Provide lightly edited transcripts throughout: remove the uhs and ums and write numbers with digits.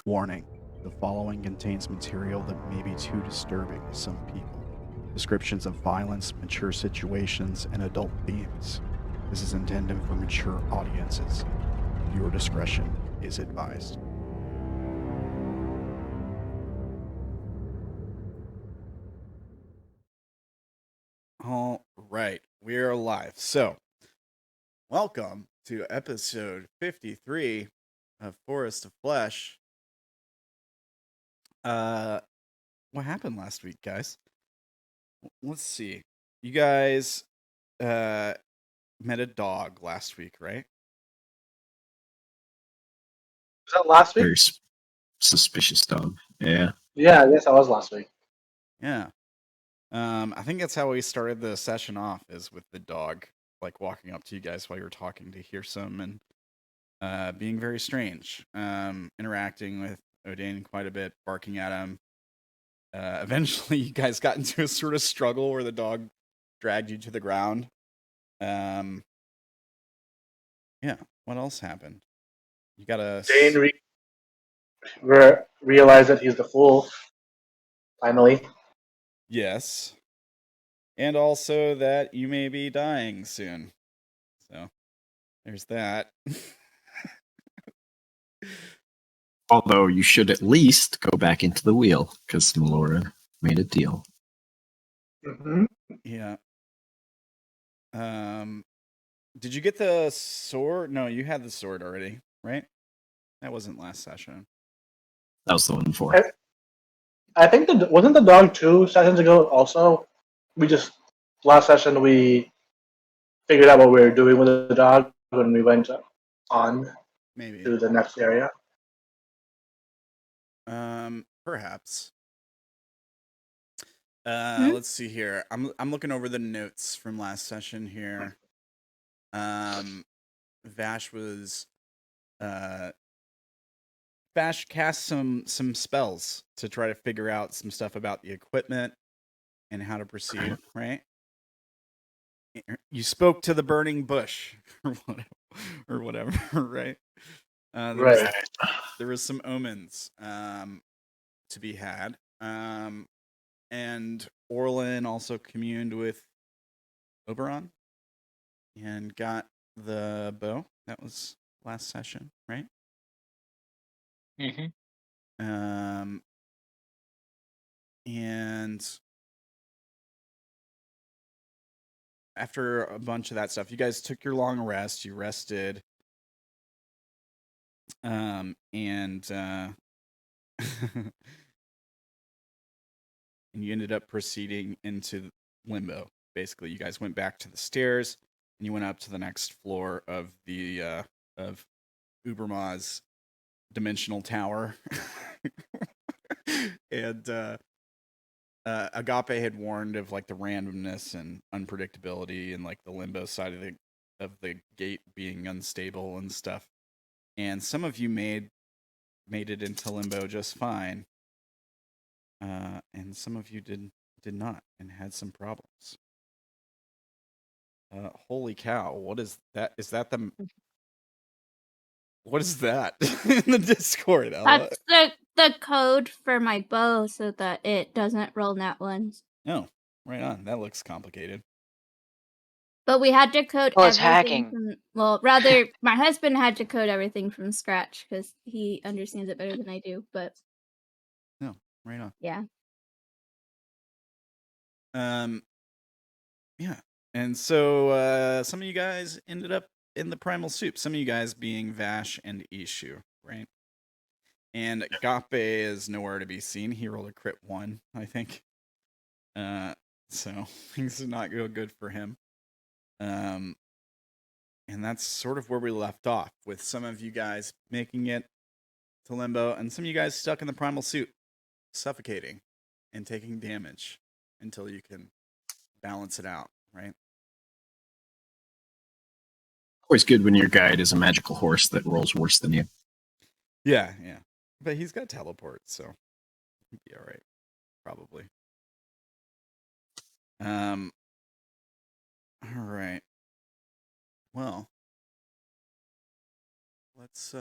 Warning: the following contains material that may be too disturbing to some people. Descriptions of violence, mature situations, and adult themes. This is intended for mature audiences. Viewer discretion is advised. All right, we are live. So, welcome to episode 53 of Forest of Flesh. What happened last week, guys? Let's see. You guys met a dog last week, right? Was that last week? Very suspicious dog. Yeah. Yeah, I guess that was last week. Yeah. I think that's how we started the session off, is with the dog, like walking up to you guys while you were talking to Hearsome and being very strange. Interacting with Odayn quite a bit, barking at him. Eventually, you guys got into a sort of struggle where the dog dragged you to the ground. Yeah. What else happened? You got a Dane realized that he's the fool. Finally. yes, and also that you may be dying soon. So there's that. Although you should at least go back into the wheel, because Melora made a deal. Mm-hmm. Yeah. Did you get the sword? No, you had the sword already, right? That wasn't last session. That was the one before. I think wasn't the dog 2 sessions ago also? Last session we figured out what we were doing with the dog when we went on Maybe. to the next area. Perhaps. Let's see here. I'm looking over the notes from last session here. Vash was Vash cast some spells to try to figure out some stuff about the equipment and how to proceed, right? You spoke to the burning bush or whatever, right? Right. There was some omens to be had. And Orilyn also communed with Oberon and got the bow. That was last session, right? Mm-hmm. And after a bunch of that stuff, you guys took your long rest. You rested. And and you ended up proceeding into Limbo. Basically, you guys went back to the stairs and you went up to the next floor of the of Uberma's dimensional tower. And Agape had warned of like the randomness and unpredictability and like the Limbo side of the gate being unstable and stuff. And some of you made it into Limbo just fine. And some of you did not and had some problems. Holy cow, what is that? Is that the... What is that in the Discord, Ella? That's the code for my bow so that it doesn't roll nat ones. Oh, right on. That looks complicated. But we had to code Oh, it's everything hacking. from... Well, rather, my husband had to code everything from scratch because he understands it better than I do, but... No, right on. Yeah. Yeah. And so some of you guys ended up in the primal soup. Some of you guys being Vash and Ishu, right? And Agape is nowhere to be seen. He rolled a crit 1, I think. So things did not go good for him. And that's sort of where we left off, with some of you guys making it to Limbo and some of you guys stuck in the primal soup, suffocating and taking damage until you can balance it out, right? Always good when your guide is a magical horse that rolls worse than you. Yeah. But he's got teleport, so he'd be all right, probably. All right. Well, let's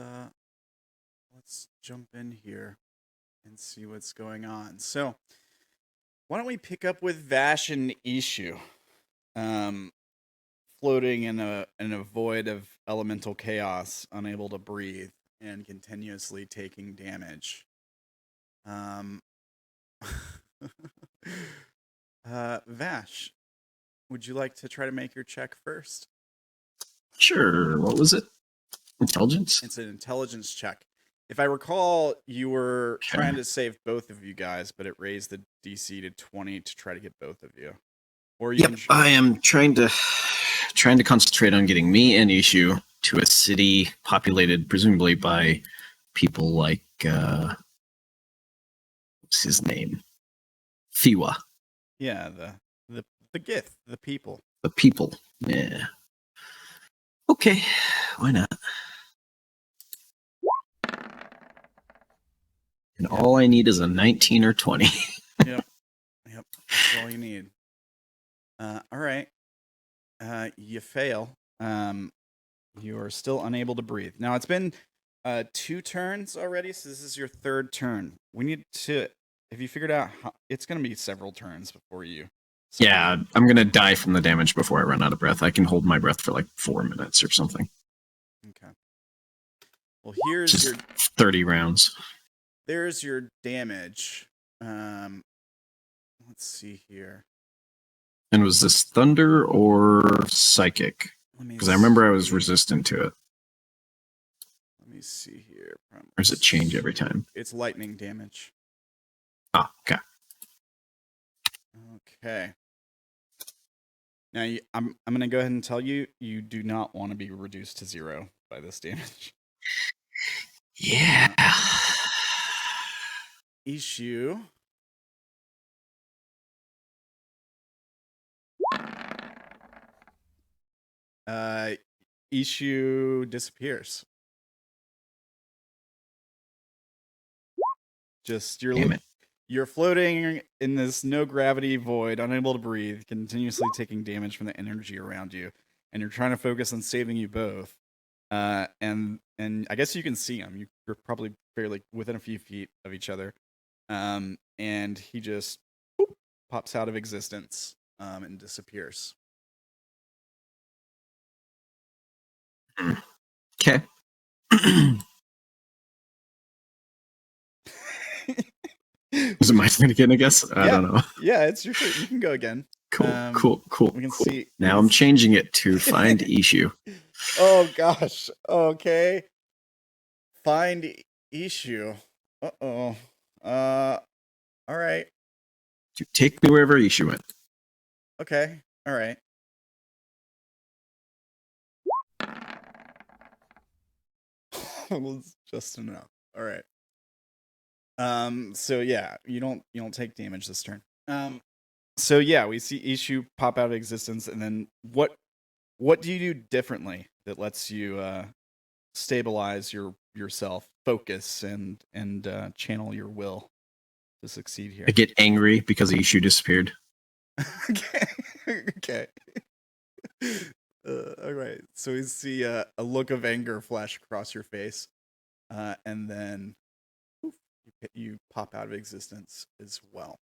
jump in here and see what's going on. So, why don't we pick up with Vash and Ishu, floating in a void of elemental chaos, unable to breathe and continuously taking damage. Vash, would you like to try to make your check first? Sure. What was it? Intelligence? It's an intelligence check. If I recall, you were Sure. trying to save both of you guys, but it raised the DC to 20 to try to get both of you. Or you Yep. can I am trying to concentrate on getting me and Ishu to a city populated presumably by people like what's his name? Fiwa. Yeah, the Gith, the people. The people. Yeah. Okay. Why not? And all I need is a 19 or 20. Yep, that's all you need. All right. You fail. You are still unable to breathe. Now, it's been 2 turns already, so this is your 3rd turn. We need to, have you figured out how, it's going to be several turns before you. Yeah, I'm going to die from the damage before I run out of breath. I can hold my breath for like 4 minutes or something. Okay. Well, here's Just your 30 rounds. there's your damage. Let's see here. And was this thunder or psychic? Because I remember I was resistant to it. Let me see here. Or does it change every time? It's lightning damage. Oh, okay. Okay. Now, I'm going to go ahead and tell you, you do not want to be reduced to 0 by this damage. Yeah. Issue. Issue disappears. Just Damn it. you're floating in this no gravity void, unable to breathe, continuously taking damage from the energy around you, and you're trying to focus on saving you both. And I guess you can see him. You're probably fairly within a few feet of each other. And he just pops out of existence and disappears. Okay. Was it my turn again, I guess? I don't know. Yeah, it's your turn. You can go again. Cool. We can cool. see. Now I'm changing it to find Ishu. Oh gosh. Okay. Find issue. Uh-oh. All right. Take me wherever Ishu went. Okay. All right. Was just enough. All right. So yeah, you don't take damage this turn. So yeah, we see Ishu pop out of existence, and then what do you do differently that lets you stabilize yourself, focus, and channel your will to succeed here? I get angry because Ishu disappeared. Okay. All right. So we see a look of anger flash across your face, and then poof, you pop out of existence as well.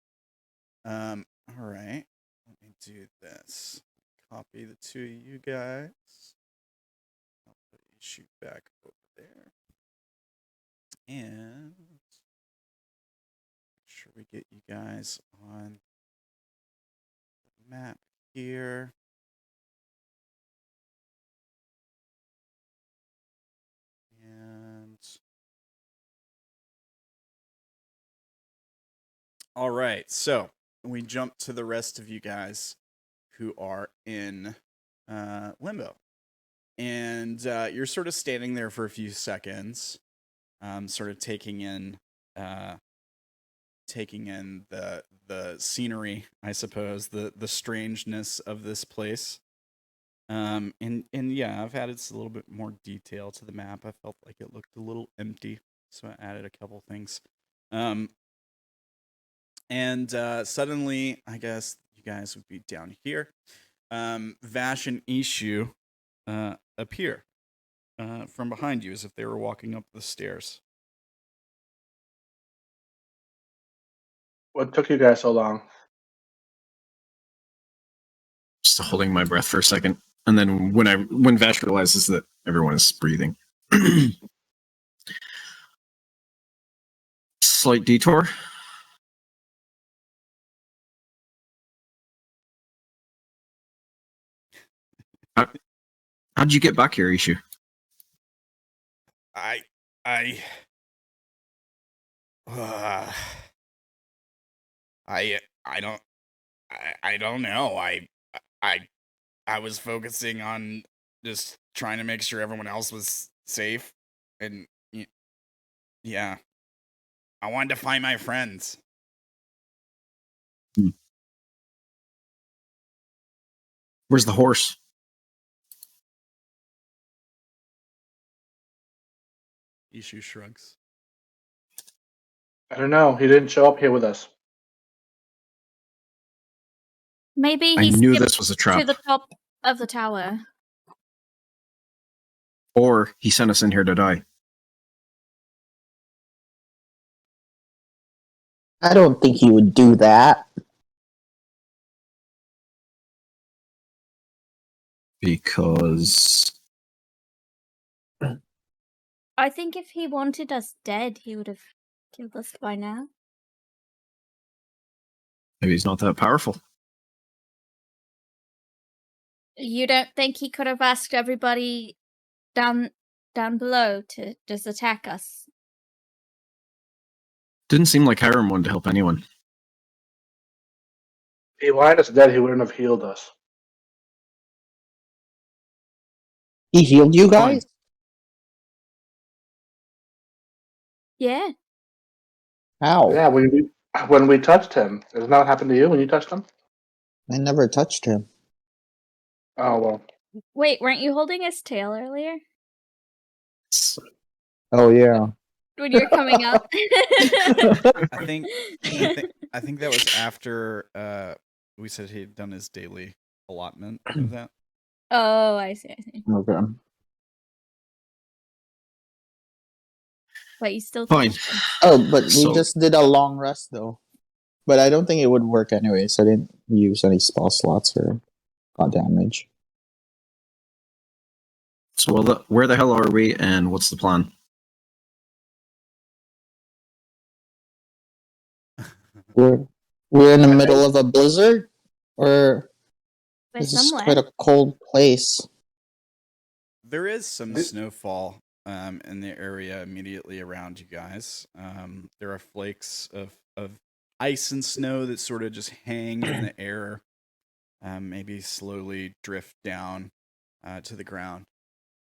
All right. Let me do this. Copy the 2 of you guys. I'll put you shoot back over there, and make sure we get you guys on the map here. And all right, so we jump to the rest of you guys who are in Limbo, and you're sort of standing there for a few seconds, sort of taking in the scenery, I suppose, the strangeness of this place. And yeah, I've added a little bit more detail to the map. I felt like it looked a little empty, so I added a couple things. And suddenly, I guess you guys would be down here. Vash and Ishu appear from behind you as if they were walking up the stairs. What took you guys so long? Just holding my breath for a second, and then when Vash realizes that everyone is breathing, slight detour. How'd you get back here, Ishu? I I uh, I don't know. I I was focusing on just trying to make sure everyone else was safe, and yeah, I wanted to find my friends. Where's the horse? Ishu shrugs. I don't know. He didn't show up here with us. Maybe I he knew skipped this was a to trap. the top of the tower. Or he sent us in here to die. I don't think he would do that. Because I think if he wanted us dead, he would have killed us by now. maybe he's not that powerful. You don't think he could have asked everybody down below to just attack us? Didn't seem like Hiram wanted to help anyone. If he wanted us dead, he wouldn't have healed us. He healed you guys? Yeah. How? Yeah, when we touched him. Does not happen to you when you touched him? I never touched him. Oh, well. Wait, weren't you holding his tail earlier? Oh, yeah. When you were coming up? I think that was after we said he'd done his daily allotment of that. Oh, I see. Okay. But you still Fine. touched him. Oh, but we So- just did a long rest, though. But I don't think it would work anyway, so I didn't use any spell slots or got damage. So where the hell are we, and what's the plan? We're in the middle of a blizzard? Or We're this is somewhere. quite a cold place. There is some snowfall in the area immediately around you guys. There are flakes of ice and snow that sort of just hang in the air, maybe slowly drift down to the ground.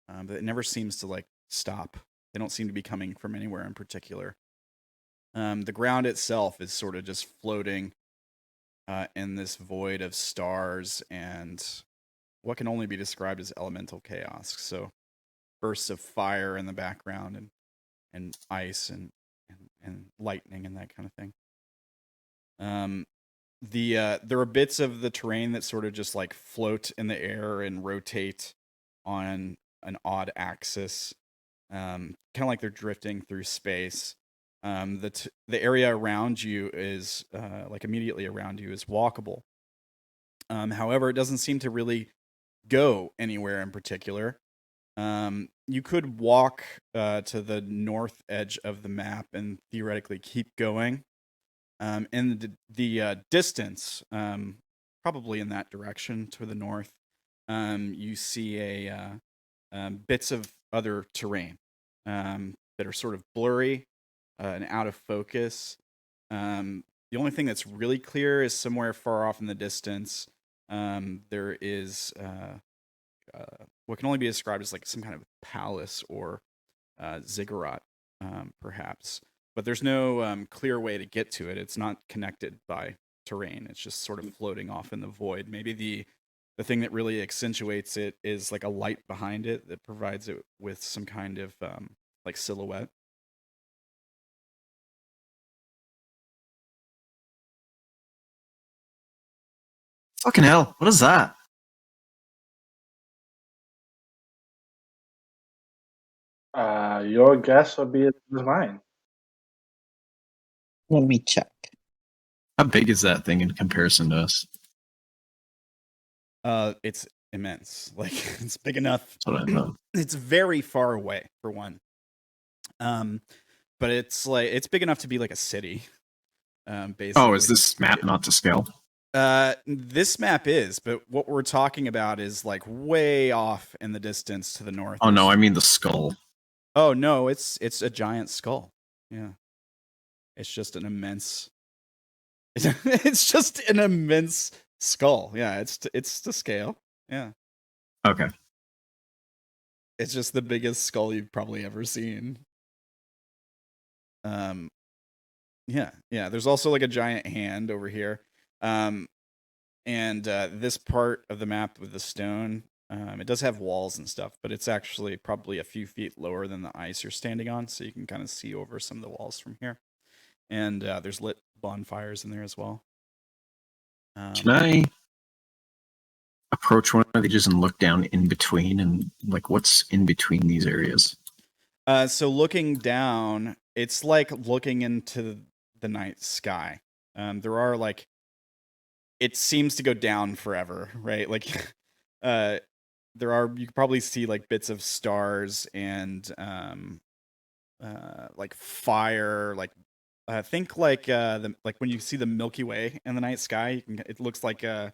But it never seems to like stop. They don't seem to be coming from anywhere in particular. The ground itself is sort of just floating in this void of stars and what can only be described as elemental chaos. So bursts of fire in the background and ice and lightning and that kind of thing. There are bits of the terrain that sort of just like float in the air and rotate on an odd axis, kind of like they're drifting through space. The area around you is like immediately around you is walkable. However, it doesn't seem to really go anywhere in particular. You could walk to the north edge of the map and theoretically keep going. In the distance, probably in that direction to the north, you see bits of other terrain that are sort of blurry and out of focus. The only thing that's really clear is somewhere far off in the distance. There is what can only be described as like some kind of palace or ziggurat, perhaps. But there's no clear way to get to it. It's not connected by terrain. It's just sort of floating off in the void. Maybe the thing that really accentuates it is like a light behind it that provides it with some kind of like silhouette. Fucking hell! What is that? Your guess would be as good as mine. Let me check. How big is that thing in comparison to us? It's immense. Like it's big enough. That's what I thought. It's very far away for one. But it's big enough to be like a city. Basically. Oh, is this map not to scale? This map is, but what we're talking about is like way off in the distance to the north. Oh no, I mean the skull. Oh no, it's a giant skull. Yeah, it's just an immense. It's just an immense skull. Yeah, it's to scale. Yeah, Okay. it's just the biggest skull you've probably ever seen. Yeah. There's also like a giant hand over here. And this part of the map with the stone, it does have walls and stuff, but it's actually probably a few feet lower than the ice you're standing on, so you can kind of see over some of the walls from here. And there's lit bonfires in there as well. Can I approach one of these and look down in between and like what's in between these areas? So looking down, it's like looking into the night sky. There are like, it seems to go down forever, right? Like, you can probably see like bits of stars and like fire, like think like like when you see the Milky Way in the night sky, it looks like I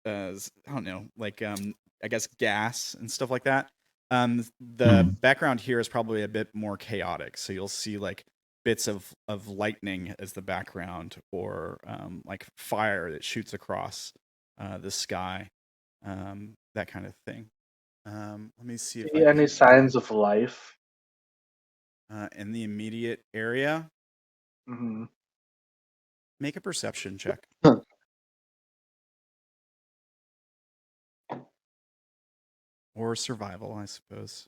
don't know, like I guess gas and stuff like that. The background here is probably a bit more chaotic, so you'll see like bits of lightning as the background, or like fire that shoots across the sky, that kind of thing. Let me see if See any signs of life in the immediate area. Mm-hmm. Make a perception check. Or survival, I suppose.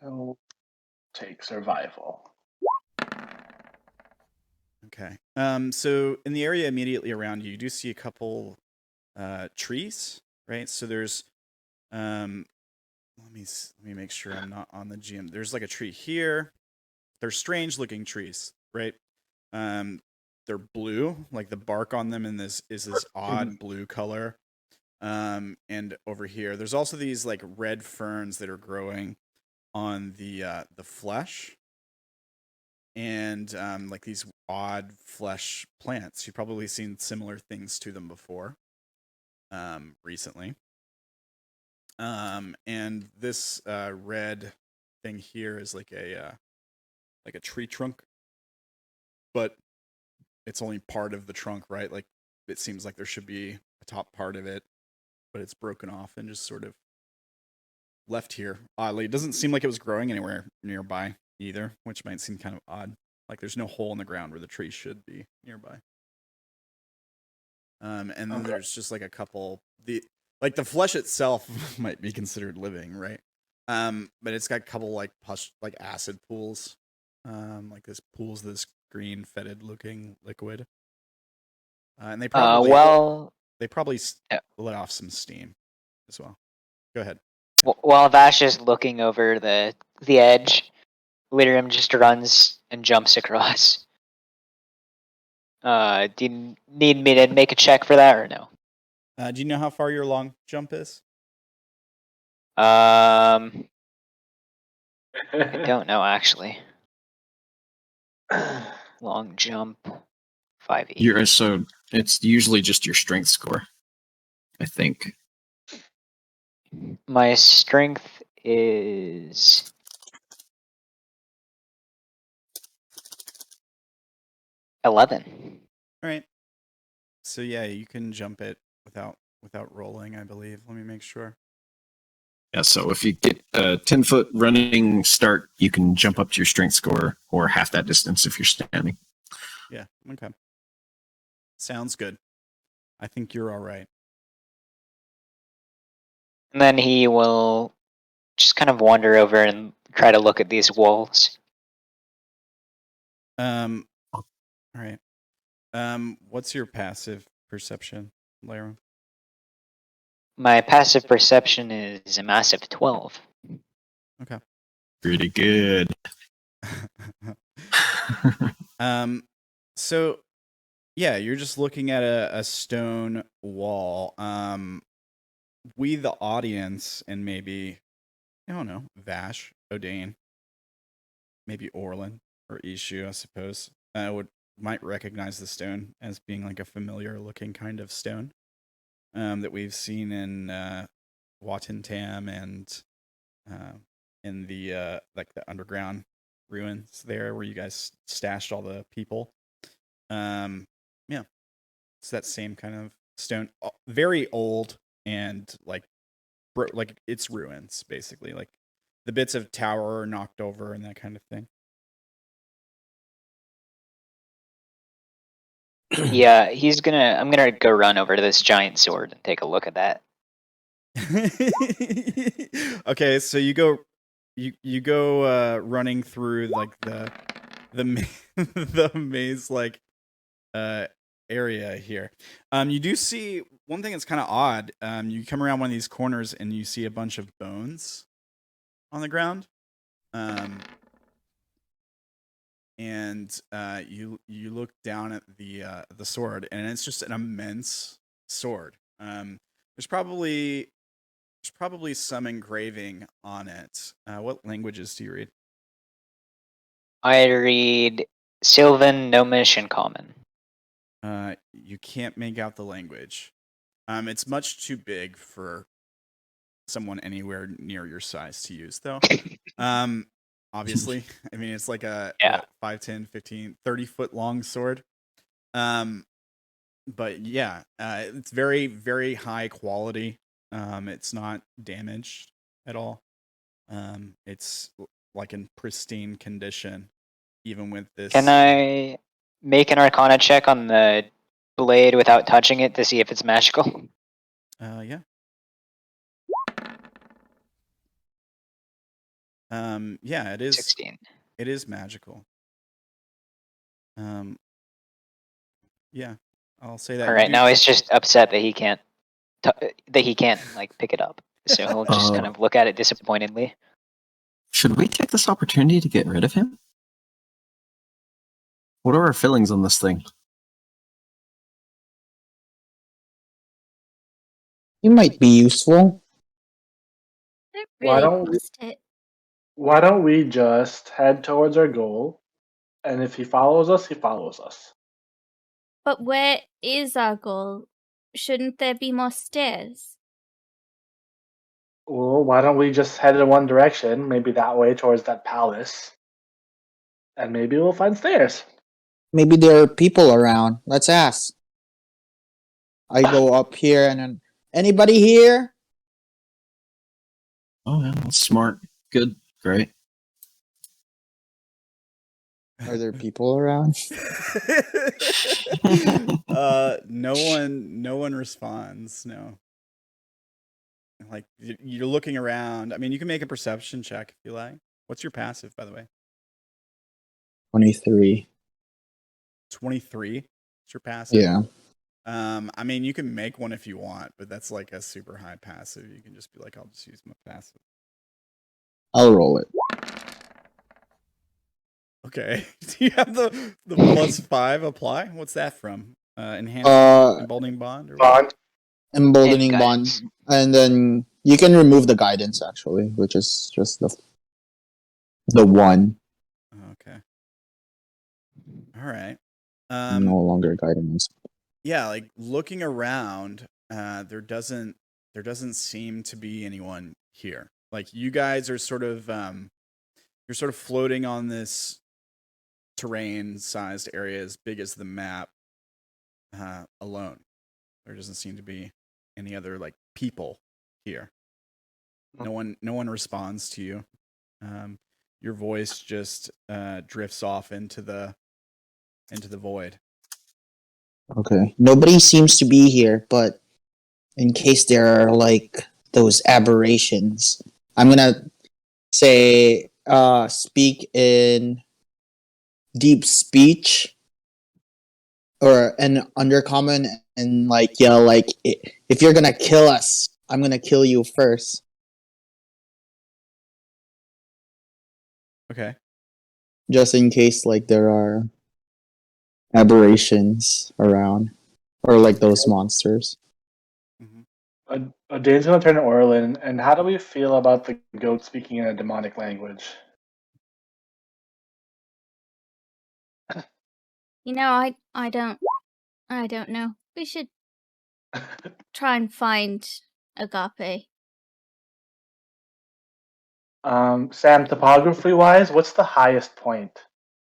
I'll take survival. Okay. So in the area immediately around you, you do see a couple trees, right? So there's let me make sure I'm not on the GM. There's like a tree here. They're strange looking trees, right? They're blue, like the bark on them is this odd blue color. And over here, there's also these like red ferns that are growing on the flesh, and like these odd flesh plants. You've probably seen similar things to them before, recently. And this red thing here is like a tree trunk, but it's only part of the trunk, right? Like it seems like there should be a top part of it, but it's broken off and just sort of left here. Oddly, it doesn't seem like it was growing anywhere nearby either, which might seem kind of odd. Like there's no hole in the ground where the tree should be nearby. And then there's just like a couple, the flesh itself might be considered living, right? But it's got a couple like acid pools, like this green fetid looking liquid. And they probably let off some steam as well. Go ahead. While Vash is looking over the edge, Lyram just runs and jumps across. Do you need me to make a check for that or no? Do you know how far your long jump is? I don't know actually. Long jump, 5e. So it's usually just your strength score, I think. My strength is 11. All right. So yeah, you can jump it without rolling, I believe. Let me make sure. Yeah, so if you get a 10-foot running start, you can jump up to your strength score, or half that distance if you're standing. Yeah, okay. Sounds good. I think you're all right. And then he will just kind of wander over and try to look at these walls. All right. What's your passive perception, Lyram? My passive perception is a massive 12. Okay. Pretty good. So Yeah, you're just looking at a stone wall. We, the audience, and maybe, I don't know, Vash, Odayn, maybe Orilyn or Ishu, I suppose, might recognize the stone as being like a familiar looking kind of stone that we've seen in Watintam and in the like the underground ruins there where you guys stashed all the people. Yeah, it's that same kind of stone, very old and like it's ruins basically. Like the bits of tower are knocked over and that kind of thing. Yeah, I'm gonna go run over to this giant sword and take a look at that. Okay, so you go running through like the maze like area here. You do see one thing that's kind of odd. You come around one of these corners and you see a bunch of bones on the ground. And you look down at the sword, and it's just an immense sword. There's probably some engraving on it. What languages do you read? I read Sylvan, Gnomish, and Common. You can't make out the language. It's much too big for someone anywhere near your size to use, though. Obviously, I mean, it's like a 5, 10, 15, 30-foot long sword. But yeah, it's very, very high quality. It's not damaged at all. It's like in pristine condition, even with this. Can I make an Arcana check on the blade without touching it to see if it's magical? Yeah. Yeah, it is. 16. It is magical. Yeah, I'll say that. All right, now he's just upset that he can't like pick it up. So he'll just kind of look at it disappointedly. Should we take this opportunity to get rid of him? What are our feelings on this thing? It might be useful. I Why don't don't really we- trust it. Why don't we just head towards our goal? And if he follows us, he follows us. But where is our goal? Shouldn't there be more stairs? Well, why don't we just head in one direction, maybe that way towards that palace, and maybe we'll find stairs. Maybe there are people around. Let's ask. I go up here and then, anybody here? Oh, yeah, that's smart. Good. Great. Are there people around? No one responds. No. Like you're looking around. I mean, you can make a perception check if you like. What's your passive, by the way? 23. 23. It's your passive. Yeah. I mean, you can make one if you want, but that's like a super high passive. You can just be like, I'll just use my passive. I'll roll it. Okay. Do you have the +5 apply? What's that from? Enhanced emboldening bond or what? Bond. Emboldening And bond. guidance. And then you can remove the guidance, actually, which is just the one. Okay. All right. No longer guidance. Yeah, like looking around, there doesn't seem to be anyone here. Like you guys are sort of you're sort of floating on this terrain-sized area as big as the map alone. There doesn't seem to be any other like people here. No one responds to you. Your voice just drifts off into the void. Okay. Nobody seems to be here, but in case there are like those aberrations, I'm gonna say speak in deep speech or an undercommon and like yell like, if you're gonna kill us, I'm gonna kill you first. Okay. Just in case like there are aberrations around, or like those monsters. Mhm. Odayn's gonna turn to Orilyn, and how do we feel about the goat speaking in a demonic language? You know, I don't know. We should try and find Agape. Sam, topography wise, what's the highest point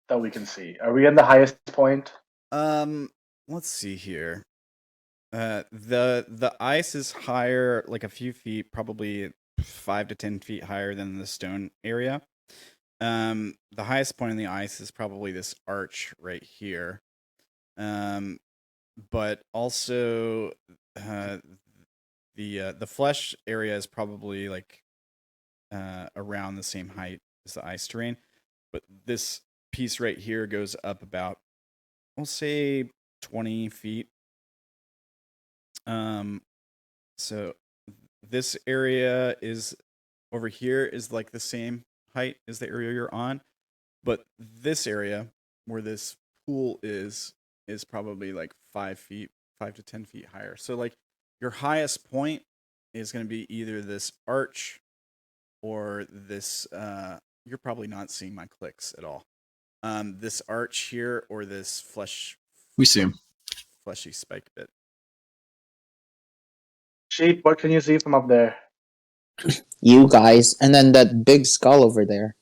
that we can see? Are we in the highest point? Let's see here. The ice is higher, like a few feet, probably 5 to 10 feet higher than the stone area. The highest point in the ice is probably this arch right here. But also, the flesh area is probably like around the same height as the ice terrain. But this piece right here goes up about, we'll say, 20 feet. So this area is over here is like the same height as the area you're on, but this area where this pool is probably like 5 feet, 5 to 10 feet higher. So like your highest point is going to be either this arch or this. You're probably not seeing my clicks at all. This arch here or this We see him. fleshy spike bit. Sheep, what can you see from up there? You guys, and then that big skull over there.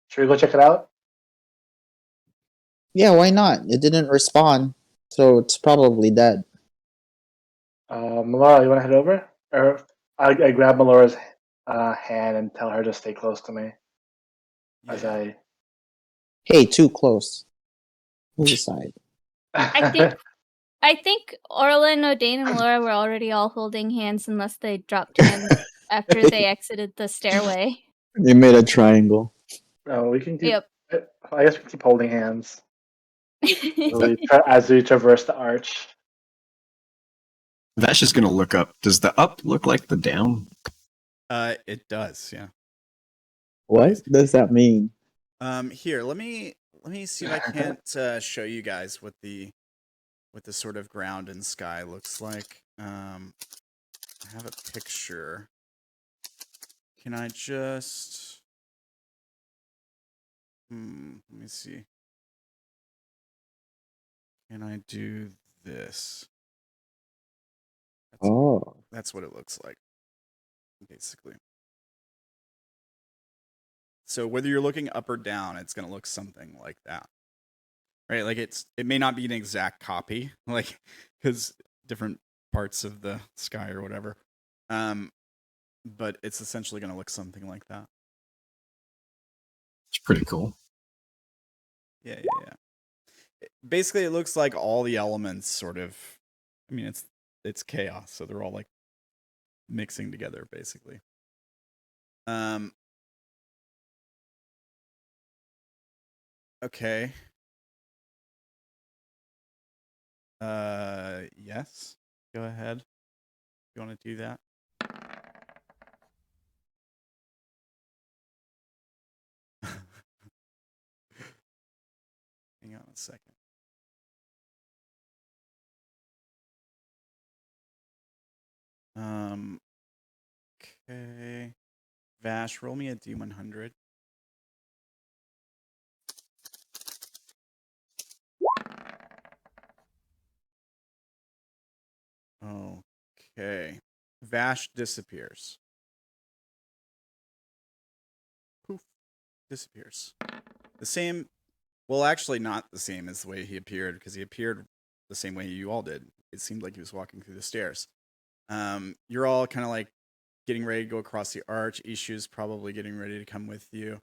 Should we go check it out? Yeah, why not? It didn't respawn, so it's probably dead. Melora, you want to head over? Or I grab Melora's hand and tell her to stay close to me as Yeah. Hey, too close. Move aside. I think Orilyn, Odayn, and Laura were already all holding hands unless they dropped hands after they exited the stairway. You made a triangle. No, we can keep. Yep. I guess we can keep holding hands as we traverse the arch. Vash is going to look up. Does the up look like the down? It does, yeah. What does that mean? Here, let me see if I can't show you guys what the sort of ground and sky looks like. I have a picture. Can I just let me see. Can I do this? That's what it looks like, basically. So whether you're looking up or down, it's going to look something like that. Right? Like it may not be an exact copy, like cuz different parts of the sky or whatever. But it's essentially going to look something like that. It's pretty cool. Yeah. Basically, it looks like all the elements sort of. I mean, it's chaos, so they're all like mixing together, basically. Okay. Yes. Go ahead. You want to do that? Hang on a second. Okay. Vash, roll me a D100. Okay. Vash disappears. Poof. Disappears. The same. Well, actually, not the same as the way he appeared, because he appeared the same way you all did. It seemed like he was walking through the stairs. You're all kind of like getting ready to go across the arch. Ishu's probably getting ready to come with you.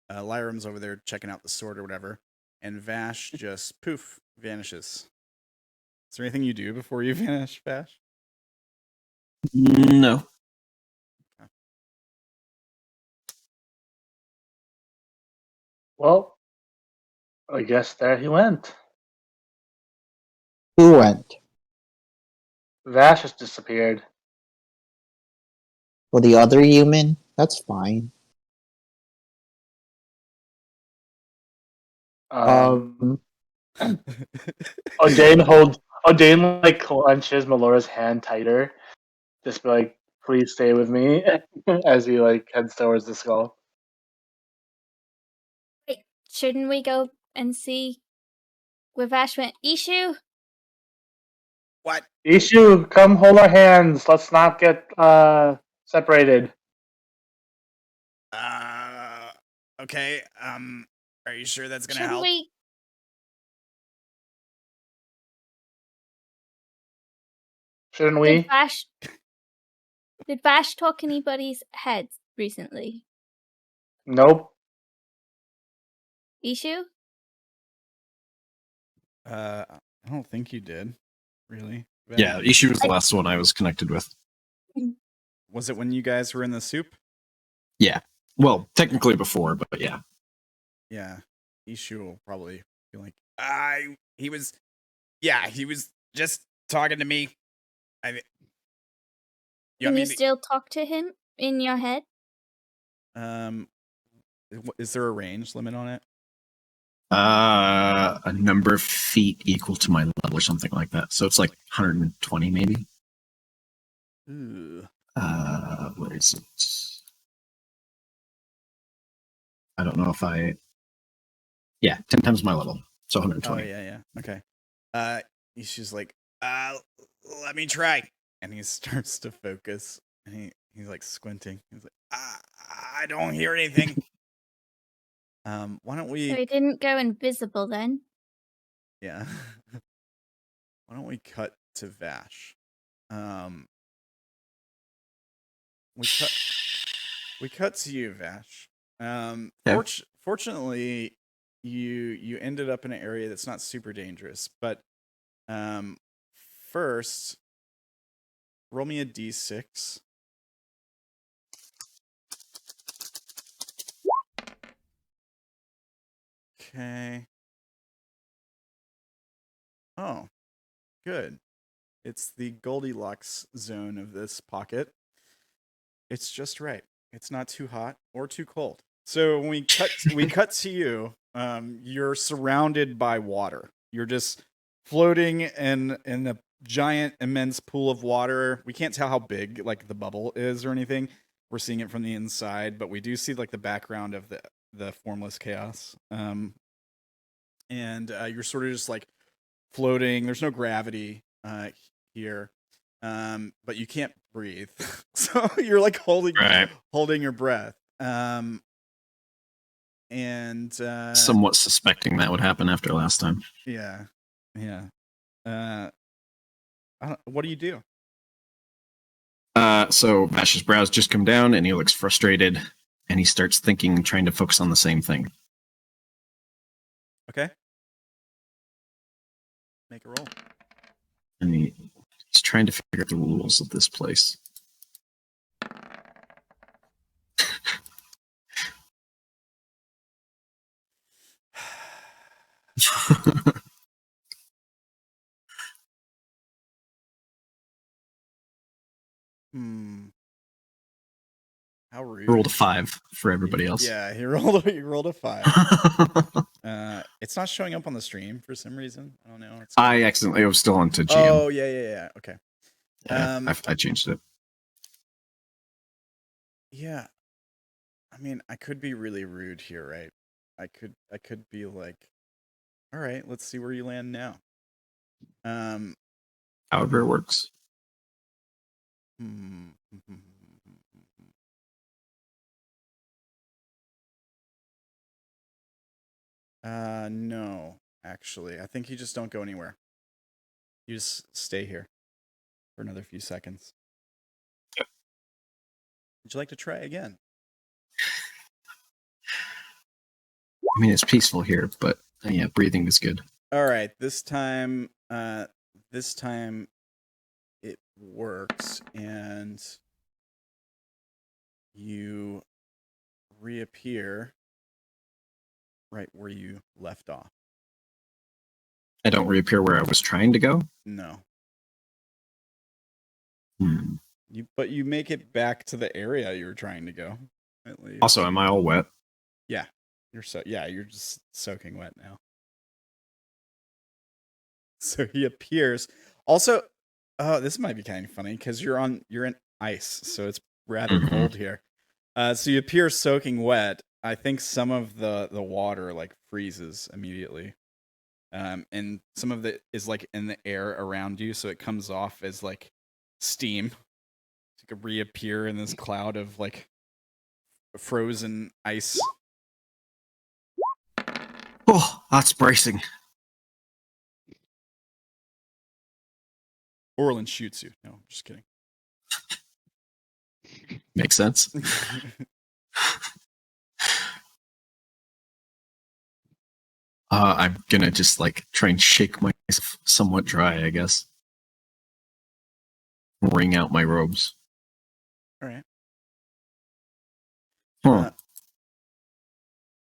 Lyram's over there checking out the sword or whatever. And Vash just, poof, vanishes. Is there anything you do before you vanish, Vash? No. Well, I guess there he went. Who went? Vash has disappeared. Well, the other human? That's fine. Odayn like clenches Melora's hand tighter. Just be like, please stay with me as he like heads towards the skull. Wait, shouldn't we go and see where Vash went? Ishu? What? Ishu, come hold our hands. Let's not get separated. Okay. Are you sure that's gonna Shouldn't help? we? Shouldn't we? Did Vash talk anybody's heads recently? Nope. Ishu? I don't think you did. Really? Yeah, Ishi was the last one I was connected with. Was it when you guys were in the soup? Yeah. Well, technically before, but yeah. Yeah. Ishu will probably be like, he was just talking to me. Can you still talk to him in your head? Is there a range limit on it? A number of feet equal to my level or something like that. So it's like 120 maybe. Ooh. What is it? I don't know if yeah, 10 times my level. So 120. Oh, yeah. Okay. She's like, let me try. And he starts to focus and he's like squinting. He's like, I don't hear anything. Why don't we... So he didn't go invisible then? Yeah. Why don't we cut to Vash? We cut to you, Vash. Yeah. Fortunately, you ended up in an area that's not super dangerous. But first, roll me a d6. Okay. Oh, good. It's the Goldilocks zone of this pocket. It's just right. It's not too hot or too cold. So when we cut to you, you're surrounded by water. You're just floating in a giant, immense pool of water. We can't tell how big like the bubble is or anything. We're seeing it from the inside, but we do see like the background of the Formless Chaos. And you're sort of just like floating. There's no gravity here. But you can't breathe. So you're like holding your breath. And somewhat suspecting that would happen after last time. Yeah. What do you do? So Vash's brows just come down and he looks frustrated and he starts thinking, trying to focus on the same thing. Okay. Make a roll. And he's trying to figure out the rules of this place. How rude. Rolled a 5 for everybody else. Yeah, he rolled a 5. It's not showing up on the stream for some reason. I don't know. I accidentally was still onto GM. Oh, yeah. Okay. Yeah, I changed it. Yeah. I mean, I could be really rude here, right? I could be like, all right, let's see where you land now. However it works. No, actually. I think you just don't go anywhere. You just stay here for another few seconds. Yep. Would you like to try again? I mean, it's peaceful here, but yeah, breathing is good. All right, this time it works, and you reappear right where you left off. I don't reappear where I was trying to go? No. Hmm. But you make it back to the area you were trying to go, at least. Also, am I all wet? Yeah. You're just soaking wet now. So he appears. Also, this might be kind of funny because you're in ice, so it's rather Mhm. cold here. So you appear soaking wet. I think some of the water like freezes immediately. And some of it is like in the air around you, so it comes off as like steam. You could reappear in this cloud of like frozen ice. Oh, that's bracing. Orilyn shoots you. No, I'm just kidding. Makes sense. I'm gonna just like try and shake myself somewhat dry, I guess. Wring out my robes. All right. Huh.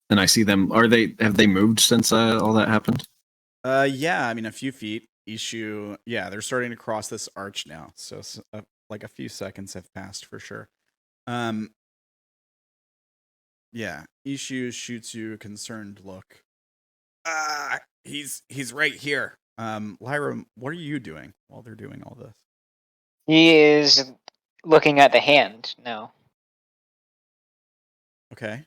And I see them. Have they moved since all that happened? Yeah, I mean a few feet. Ishu, yeah, they're starting to cross this arch now. So like a few seconds have passed for sure. Yeah, Ishu shoots you a concerned look. He's right here. Lyram, what are you doing while they're doing all this? He is looking at the hand now. Okay.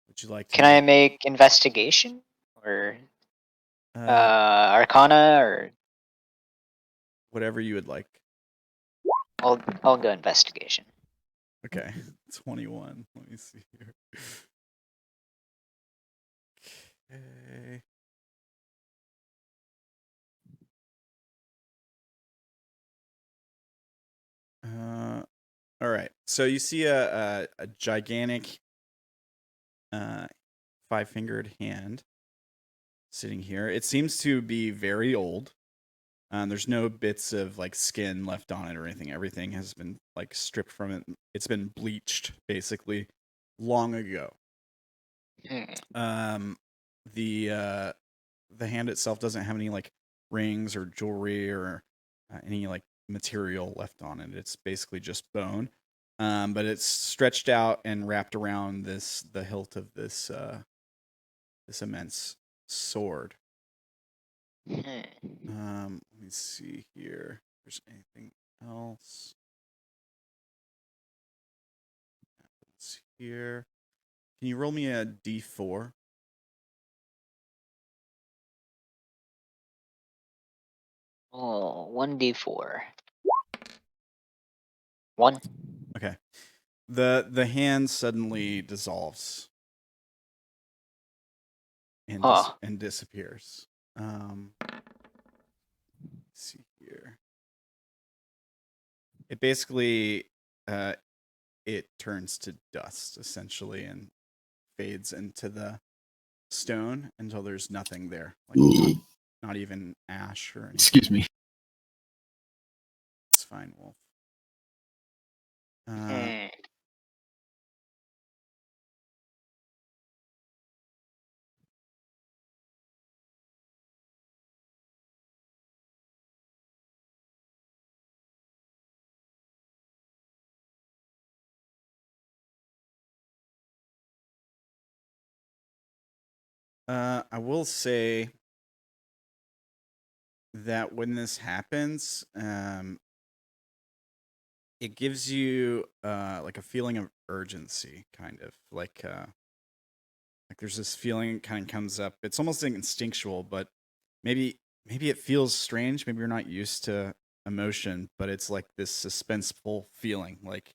Would you like to Can I make investigation or arcana or whatever you would like? I'll go investigation. Okay. 21. Let me see here. Okay. All right. So you see a gigantic 5-fingered hand sitting here. It seems to be very old. There's no bits of like skin left on it or anything. Everything has been like stripped from it. It's been bleached basically long ago. The hand itself doesn't have any like rings or jewelry or any like material left on it. It's basically just bone. But it's stretched out and wrapped around the hilt of this immense sword. Let me see here. If there's anything else happens here. Can you roll me a d4? Oh, 1d4. 1. Okay. The hand suddenly dissolves and and disappears. Let's see here. It basically it turns to dust essentially and fades into the stone until there's nothing there, like not even ash or anything. Excuse me. It's fine, Wolf. I will say that when this happens, it gives you like a feeling of urgency, kind of like there's this feeling kind of comes up. It's almost instinctual, but maybe it feels strange. Maybe you're not used to emotion, but it's like this suspenseful feeling, like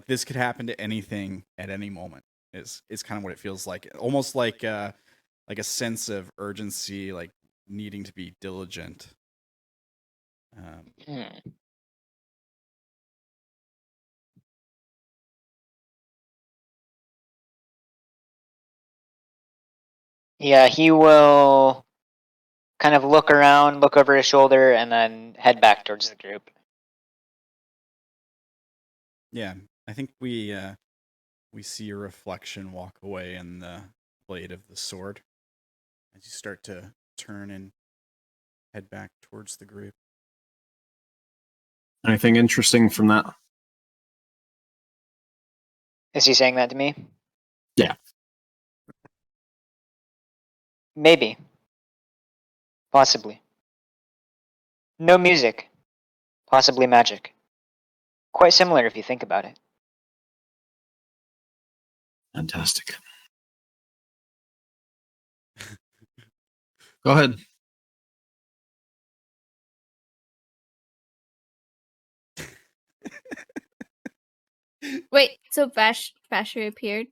this could happen to anything at any moment. Is kind of what it feels like. Almost like a sense of urgency, like needing to be diligent. Yeah, he will kind of look around, look over his shoulder, and then head back towards the group. Yeah, I think we see your reflection walk away in the blade of the sword as you start to turn and head back towards the group. Anything interesting from that? Is he saying that to me? Yeah. Maybe. Possibly. No music. Possibly magic. Quite similar if you think about it. Fantastic. Go ahead. Wait, so Vash reappeared?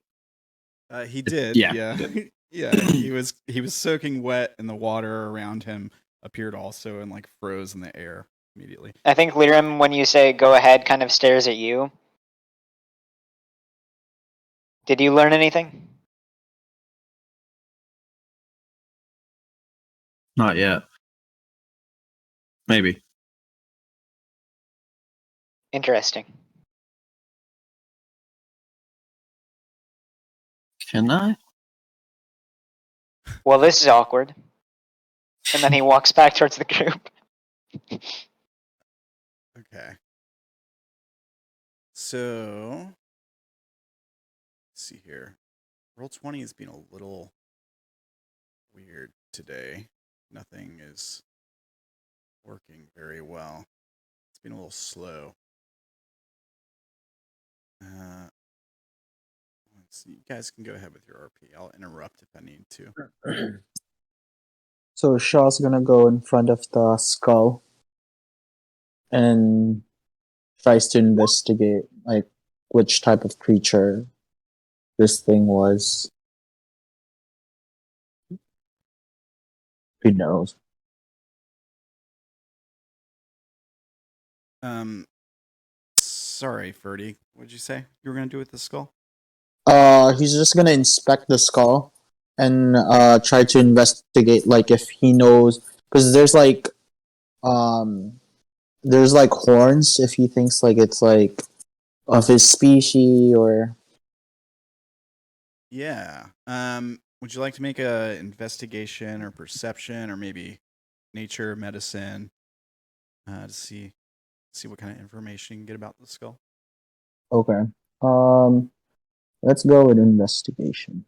He did. Yeah, Yeah. he Yeah. He was soaking wet, and the water around him appeared also and like froze in the air immediately. I think Lyram, when you say go ahead, kind of stares at you. Did you learn anything? Not yet. Maybe. Interesting. Can I? Well, this is awkward. And then he walks back towards the group. Okay. So, let's see here. Roll 20 has been a little weird today. Nothing is working very well. It's been a little slow. Let's see. You guys can go ahead with your RP. I'll interrupt if I need to. So Shaw's gonna go in front of the skull and tries to investigate like which type of creature this thing was. Who knows? Sorry, Ferdy. What'd you say you were gonna do with the skull? He's just gonna inspect the skull and try to investigate like if he knows, because there's like horns if he thinks like it's like of his species or. Yeah. Would you like to make a investigation or perception or maybe nature, medicine, to see what kind of information you can get about the skull? Okay. Let's go with investigation.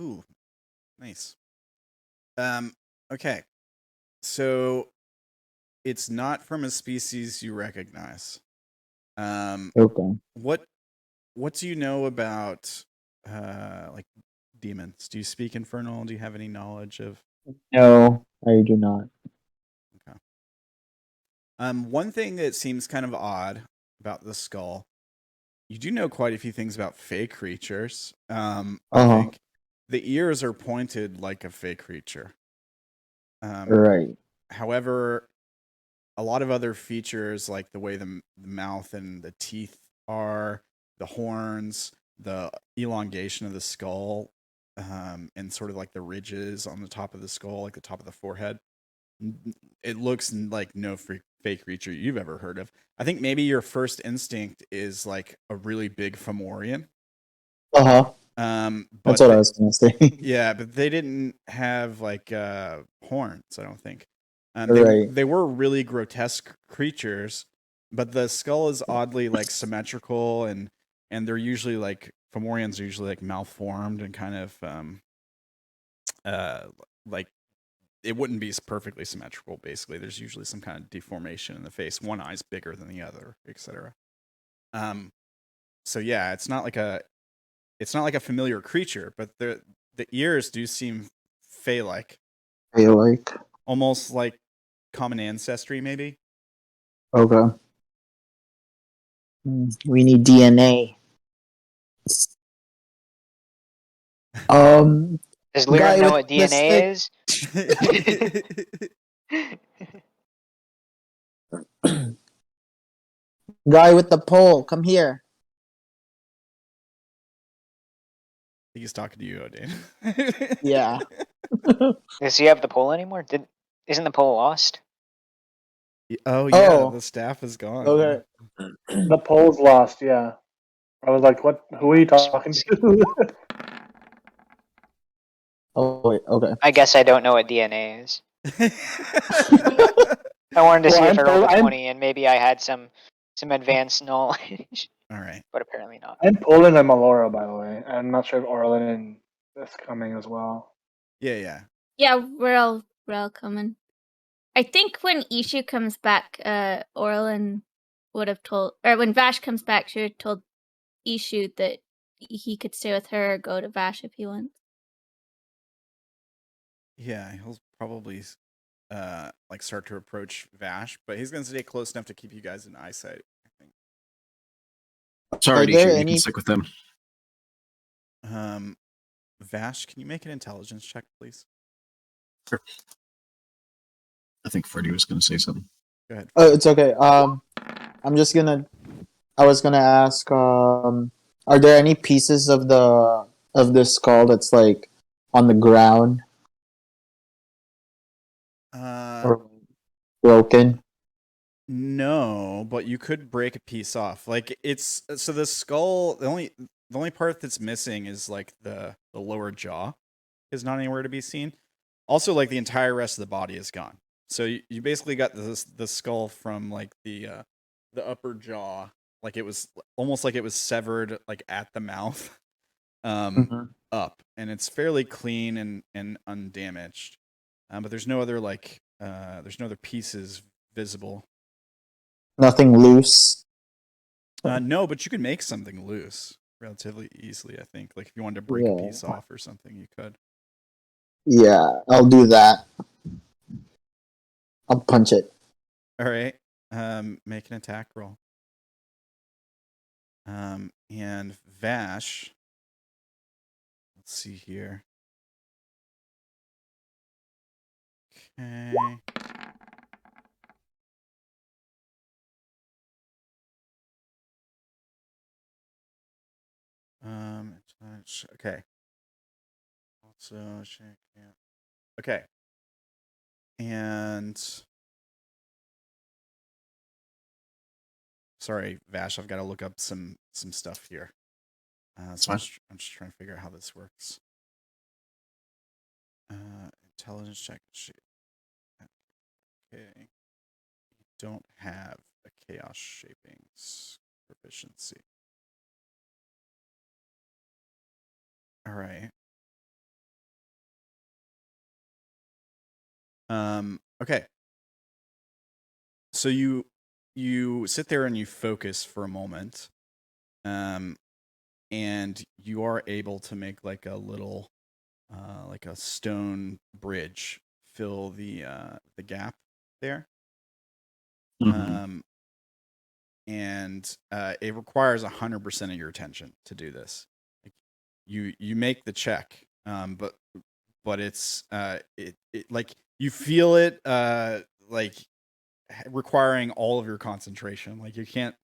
Ooh, nice. Okay. So it's not from a species you recognize. Okay. What do you know about like demons? Do you speak Infernal? Do you have any knowledge of? No, I do not. Okay. One thing that seems kind of odd about the skull, you do know quite a few things about fey creatures. I think the ears are pointed like a fey creature. Right. However, a lot of other features like the way the mouth and the teeth are, the horns, the elongation of the skull, and sort of like the ridges on the top of the skull, like the top of the forehead. It looks like no fey creature you've ever heard of. I think maybe your first instinct is like a really big Fomorian. That's what I was gonna say. Yeah, but they didn't have like horns, I don't think. Right. They were really grotesque creatures, but the skull is oddly like symmetrical, and they're usually like Fomorians are usually like malformed and kind of like it wouldn't be perfectly symmetrical. Basically, there's usually some kind of deformation in the face. One eye's bigger than the other, etc. So yeah, it's not like a familiar creature, but the ears do seem fey-like. Fey-like. Almost like common ancestry, maybe. Okay. We need DNA. Does Lyram know what with the DNA is? Guy with the pole, come here. I think he's talking to you, Odayn. Yeah. Does he have the pole anymore? Isn't the pole lost? Oh yeah, the staff is gone. Okay. The pole's lost, yeah. I was like, what? Who are you talking to? Oh, wait, okay. I guess I don't know what DNA is. I wanted to see if I rolled a 20 and maybe I had some advanced knowledge. All right. But apparently not. I'm Poland and Malora, by the way. I'm not sure if Orilyn and that's coming as well. Yeah. Yeah, we're all coming. I think when Ishu comes back, Orilyn would have told, or when Vash comes back, she would have told Ishu that he could stay with her or go to Vash if he wants. Yeah, he'll probably like start to approach Vash, but he's gonna stay close enough to keep you guys in eyesight, I think. Sorry, Are there you any- can stick with them. Vash, can you make an intelligence check, please? Sure. I think Freddie was going to say something. Go ahead. Oh, it's okay. I was gonna ask, are there any pieces of the skull that's like on the ground or broken? No, but you could break a piece off. Like it's so the skull. The only part that's missing is like the lower jaw is not anywhere to be seen. Also, like the entire rest of the body is gone. So you basically got the skull from like the upper jaw, like it was almost like it was severed like at the mouth, up, and it's fairly clean and undamaged. But there's no other pieces visible. Nothing loose. No, but you can make something loose relatively easily, I think. Like if you wanted to break a Yeah. piece off or something, you could. Yeah, I'll do that. I'll punch it. All right. Make an attack roll. And Vash. Let's see here. Okay. Okay. Also, okay. And sorry, Vash, I've got to look up some stuff here. So I'm just trying to figure out how this works. Intelligence check. Okay. You don't have a chaos shaping proficiency. All right. Okay. So you sit there and you focus for a moment. And you are able to make like a little like a stone bridge fill the gap there. And it requires 100% of your attention to do this. Like, you make the check, but it's it like you feel it like requiring all of your concentration. Like you can't.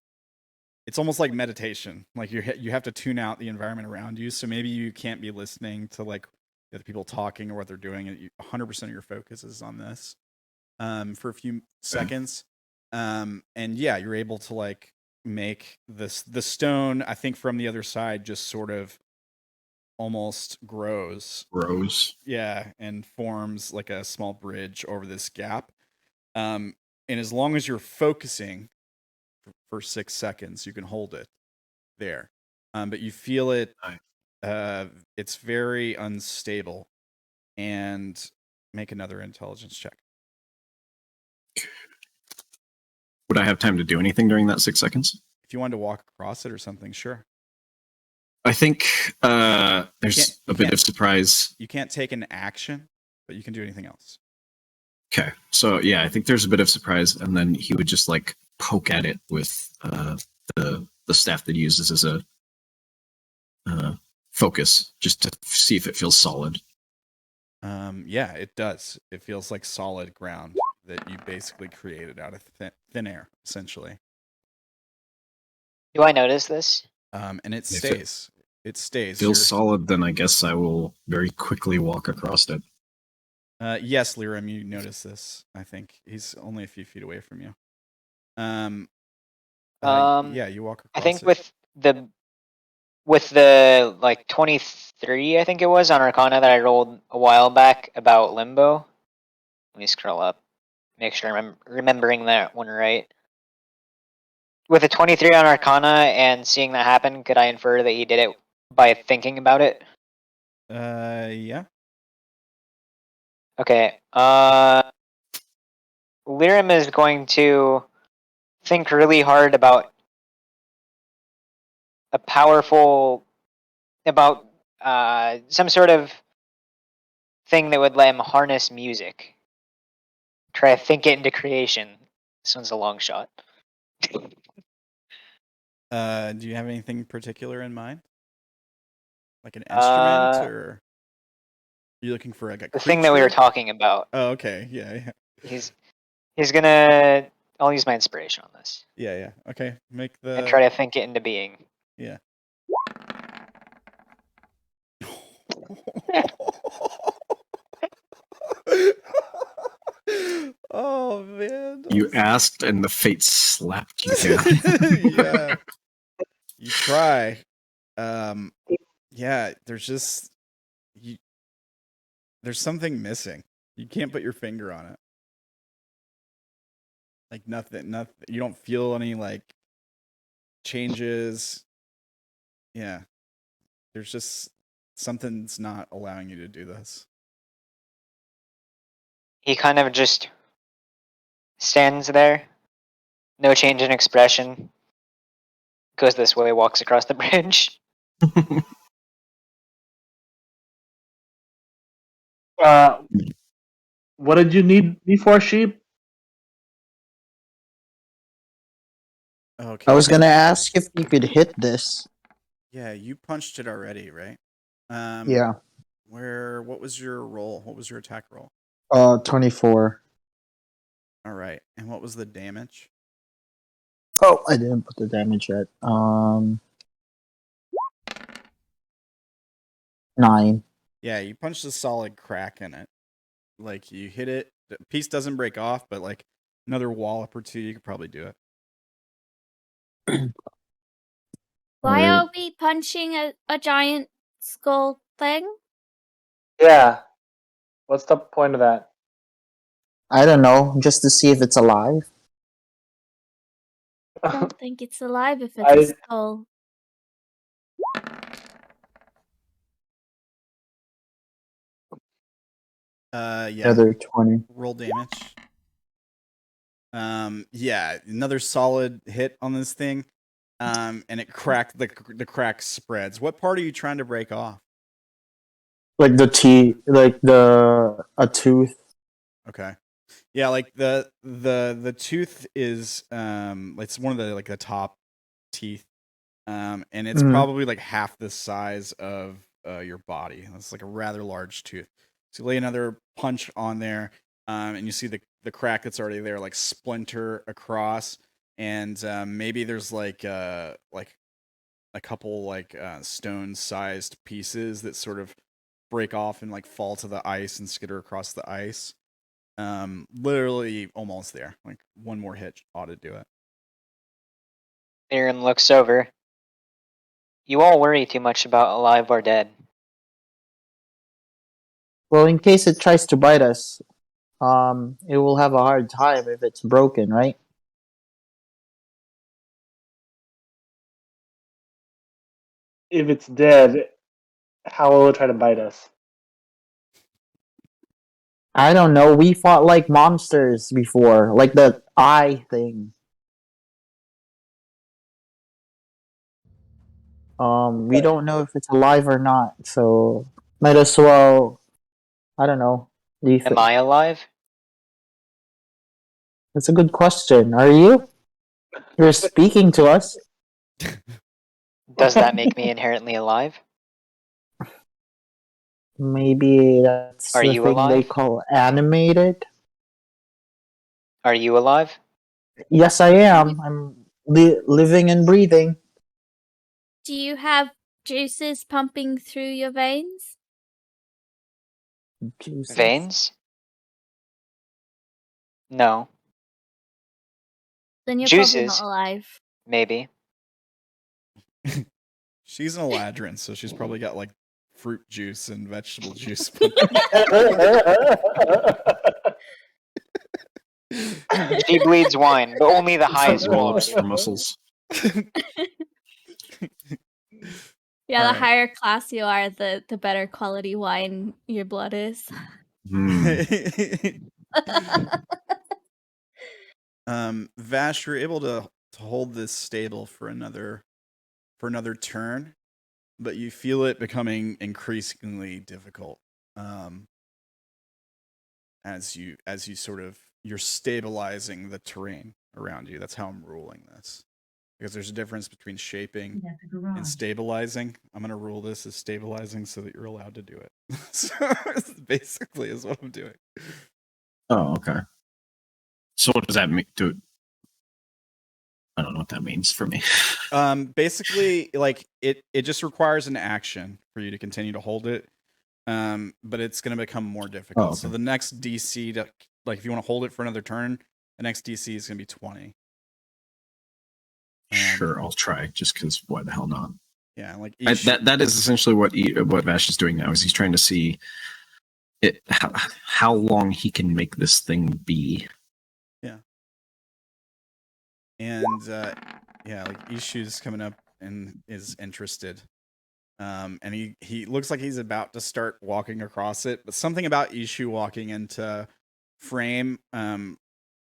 It's almost like meditation. Like you have to tune out the environment around you. So maybe you can't be listening to like the other people talking or what they're doing. 100% of your focus is on this for a few seconds. And yeah, you're able to like make the stone, I think, from the other side just sort of almost grows. Yeah, and forms like a small bridge over this gap. And as long as you're focusing for 6 seconds, you can hold it there. But you feel it, it's very unstable. And make another intelligence check. Would I have time to do anything during that 6 seconds? If you wanted to walk across it or something, sure. I think there's a bit of surprise. You can't take an action, but you can do anything else. Okay, so yeah, I think there's a bit of surprise, and then he would just like poke at it with the staff that he uses as a focus, just to see if it feels solid. Yeah, it does. It feels like solid ground that you basically created out of thin air, essentially. Do I notice this? And it stays. It stays. Feels solid, then I guess I will very quickly walk across it. Yes, Lyram, you notice this. I think he's only a few feet away from you. Yeah, you walk across I think it. with the like 23, I think it was on Arcana that I rolled a while back about Limbo. Let me scroll up, make sure I'm remembering that one right. With a 23 on Arcana and seeing that happen, could I infer that he did it by thinking about it? Yeah. Okay. Lyram is going to think really hard about some sort of thing that would let him harness music. Try to think it into creation. This one's a long shot. Do you have anything particular in mind? Like an instrument, or are you looking for like a The thing that we were creature? talking about. Oh, okay. Yeah. He's gonna. I'll use my inspiration on this Yeah. Okay. Make and the. try to think it into being. Yeah. Oh man. You asked, and the fate slapped you down. Yeah. You try. Yeah, there's something missing. You can't put your finger on it. Like nothing. You don't feel any like changes. Yeah. There's just something's not allowing you to do this. He kind of just stands there, no change in expression. Goes this way, walks across the bridge. What did you need me for, sheep? Okay. I was gonna ask if you could hit this. Yeah, you punched it already, right? Yeah. What was your roll? What was your attack roll? 24. All right. And what was the damage? Oh, I didn't put the damage yet. 9. Yeah, you punched a solid crack in it. Like you hit it, the piece doesn't break off, but like another wallop or two, you could probably do it. Why Alright. are we punching a giant skull thing? Yeah. What's the point of that? I don't know, just to see if it's alive. I don't think it's alive if it's I- a skull. Yeah. Another 20. Roll damage. Yeah, another solid hit on this thing. And it cracked. The crack spreads. What part are you trying to break off? Like the teeth, like a tooth. Okay. Yeah, like the tooth is it's one of the like the top teeth. And it's Mhm. probably like half the size of your body. It's like a rather large tooth. So you lay another punch on there, and you see the crack that's already there like splinter across, and maybe there's like a couple like stone-sized pieces that sort of break off and like fall to the ice and skitter across the ice. Literally almost there. Like one more hit ought to do it. Aaron looks over. You all worry too much about alive or dead. Well, in case it tries to bite us, it will have a hard time if it's broken, right? If it's dead, how will it try to bite us? I don't know. We fought like monsters before, like the eye thing. We don't know if it's alive or not, so might as well. I don't know. Do you Am think? I alive? That's a good question. Are you? You're speaking to us. Does that make me inherently alive? Maybe that's Are the you thing they alive? call animated. Are you alive? Yes, I am. I'm living and breathing. Do you have juices pumping through your veins? Jesus. Veins? No. Then you're probably Juices? not alive. Maybe. She's an Eladrin, so she's probably got like fruit juice and vegetable juice. She bleeds wine, but only the highest Roll-ups quality. for muscles. Yeah, the Alright. higher class you are, the better quality wine your blood is. Vash, you're able to hold this stable for another turn, but you feel it becoming increasingly difficult. As you sort of you're stabilizing the terrain around you. That's how I'm ruling this. Because there's a difference between shaping and stabilizing. I'm going to rule this as stabilizing so that you're allowed to do it. So basically is what I'm doing. Oh, okay. So what does that mean? I don't know what that means for me. Basically, like it just requires an action for you to continue to hold it. But it's going to become more difficult. Oh, okay. So the next DC, to, like if you want to hold it for another turn, the next DC is going to be 20. Sure, I'll try. Just because, why the hell not? Yeah, like that is essentially what Vash is doing now. Is he's trying to see it how long he can make this thing be. Yeah. And yeah, like Ishu's coming up and is interested. And he looks like he's about to start walking across it, but something about Ishu walking into frame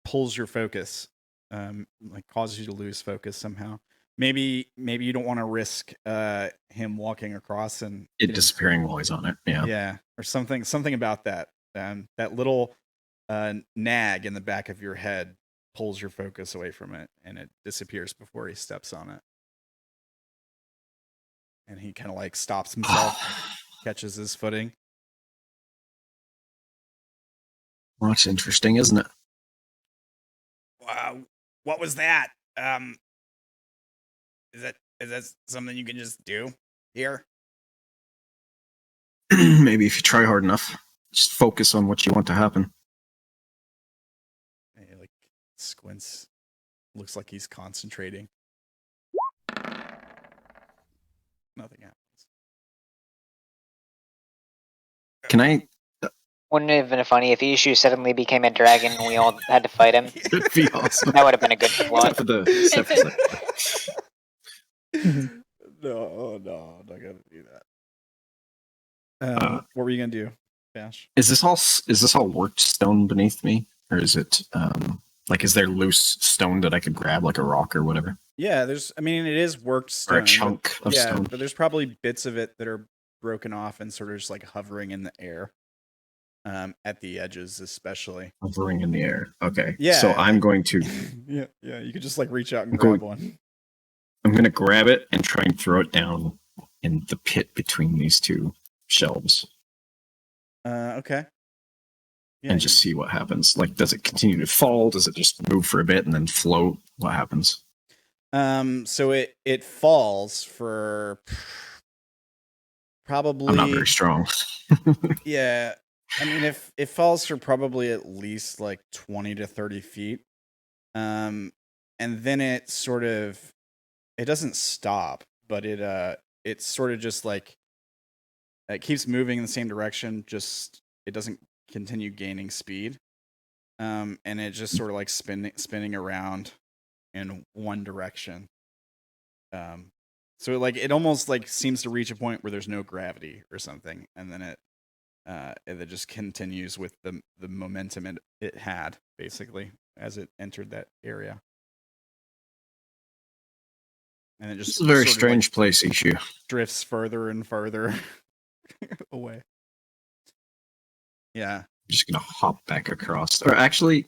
pulls your focus, like causes you to lose focus somehow. Maybe you don't want to risk him walking across and it disappearing while he's on it. Yeah, or something about that. That little nag in the back of your head pulls your focus away from it, and it disappears before he steps on it. And he kind of like stops himself, catches his footing. Well, that's interesting, isn't it? Wow, what was that? Is that something you can just do here? Maybe if you try hard enough, just focus on what you want to happen. And he like squints. Looks like he's concentrating. Nothing happens. Can I? Wouldn't it have been funny if Ishu suddenly became a dragon and we all had to fight him? It'd be awesome. That would have been a good plot. Except for No, I'm not gonna do that. What were you gonna do, Vash? Is this all worked stone beneath me, or is it like is there loose stone that I could grab, like a rock or whatever? Yeah, it is worked stone. Or a chunk of stone. But there's probably bits of it that are broken off and sort of just like hovering in the air. At the edges, especially. Hovering in the air. Okay. Yeah. So I'm going to. Yeah. You could just like reach out and grab one. I'm going to grab it and try and throw it down in the pit between these two shelves. Okay. Yeah, and just see what happens. Like, does it continue to fall? Does it just move for a bit and then float? What happens? So it falls for probably. I'm not very strong. Yeah. I mean, if it falls for probably at least like 20 to 30 feet, and then it doesn't stop, but it's sort of just like it keeps moving in the same direction. Just it doesn't continue gaining speed, and it just sort of like spinning around in one direction. So it almost like seems to reach a point where there's no gravity or something, and then it just continues with the momentum it had, basically, as it entered that area. And it just It's a very strange place, Ishu. Drifts further and further away. Yeah. I'm just going to hop back across. Or actually,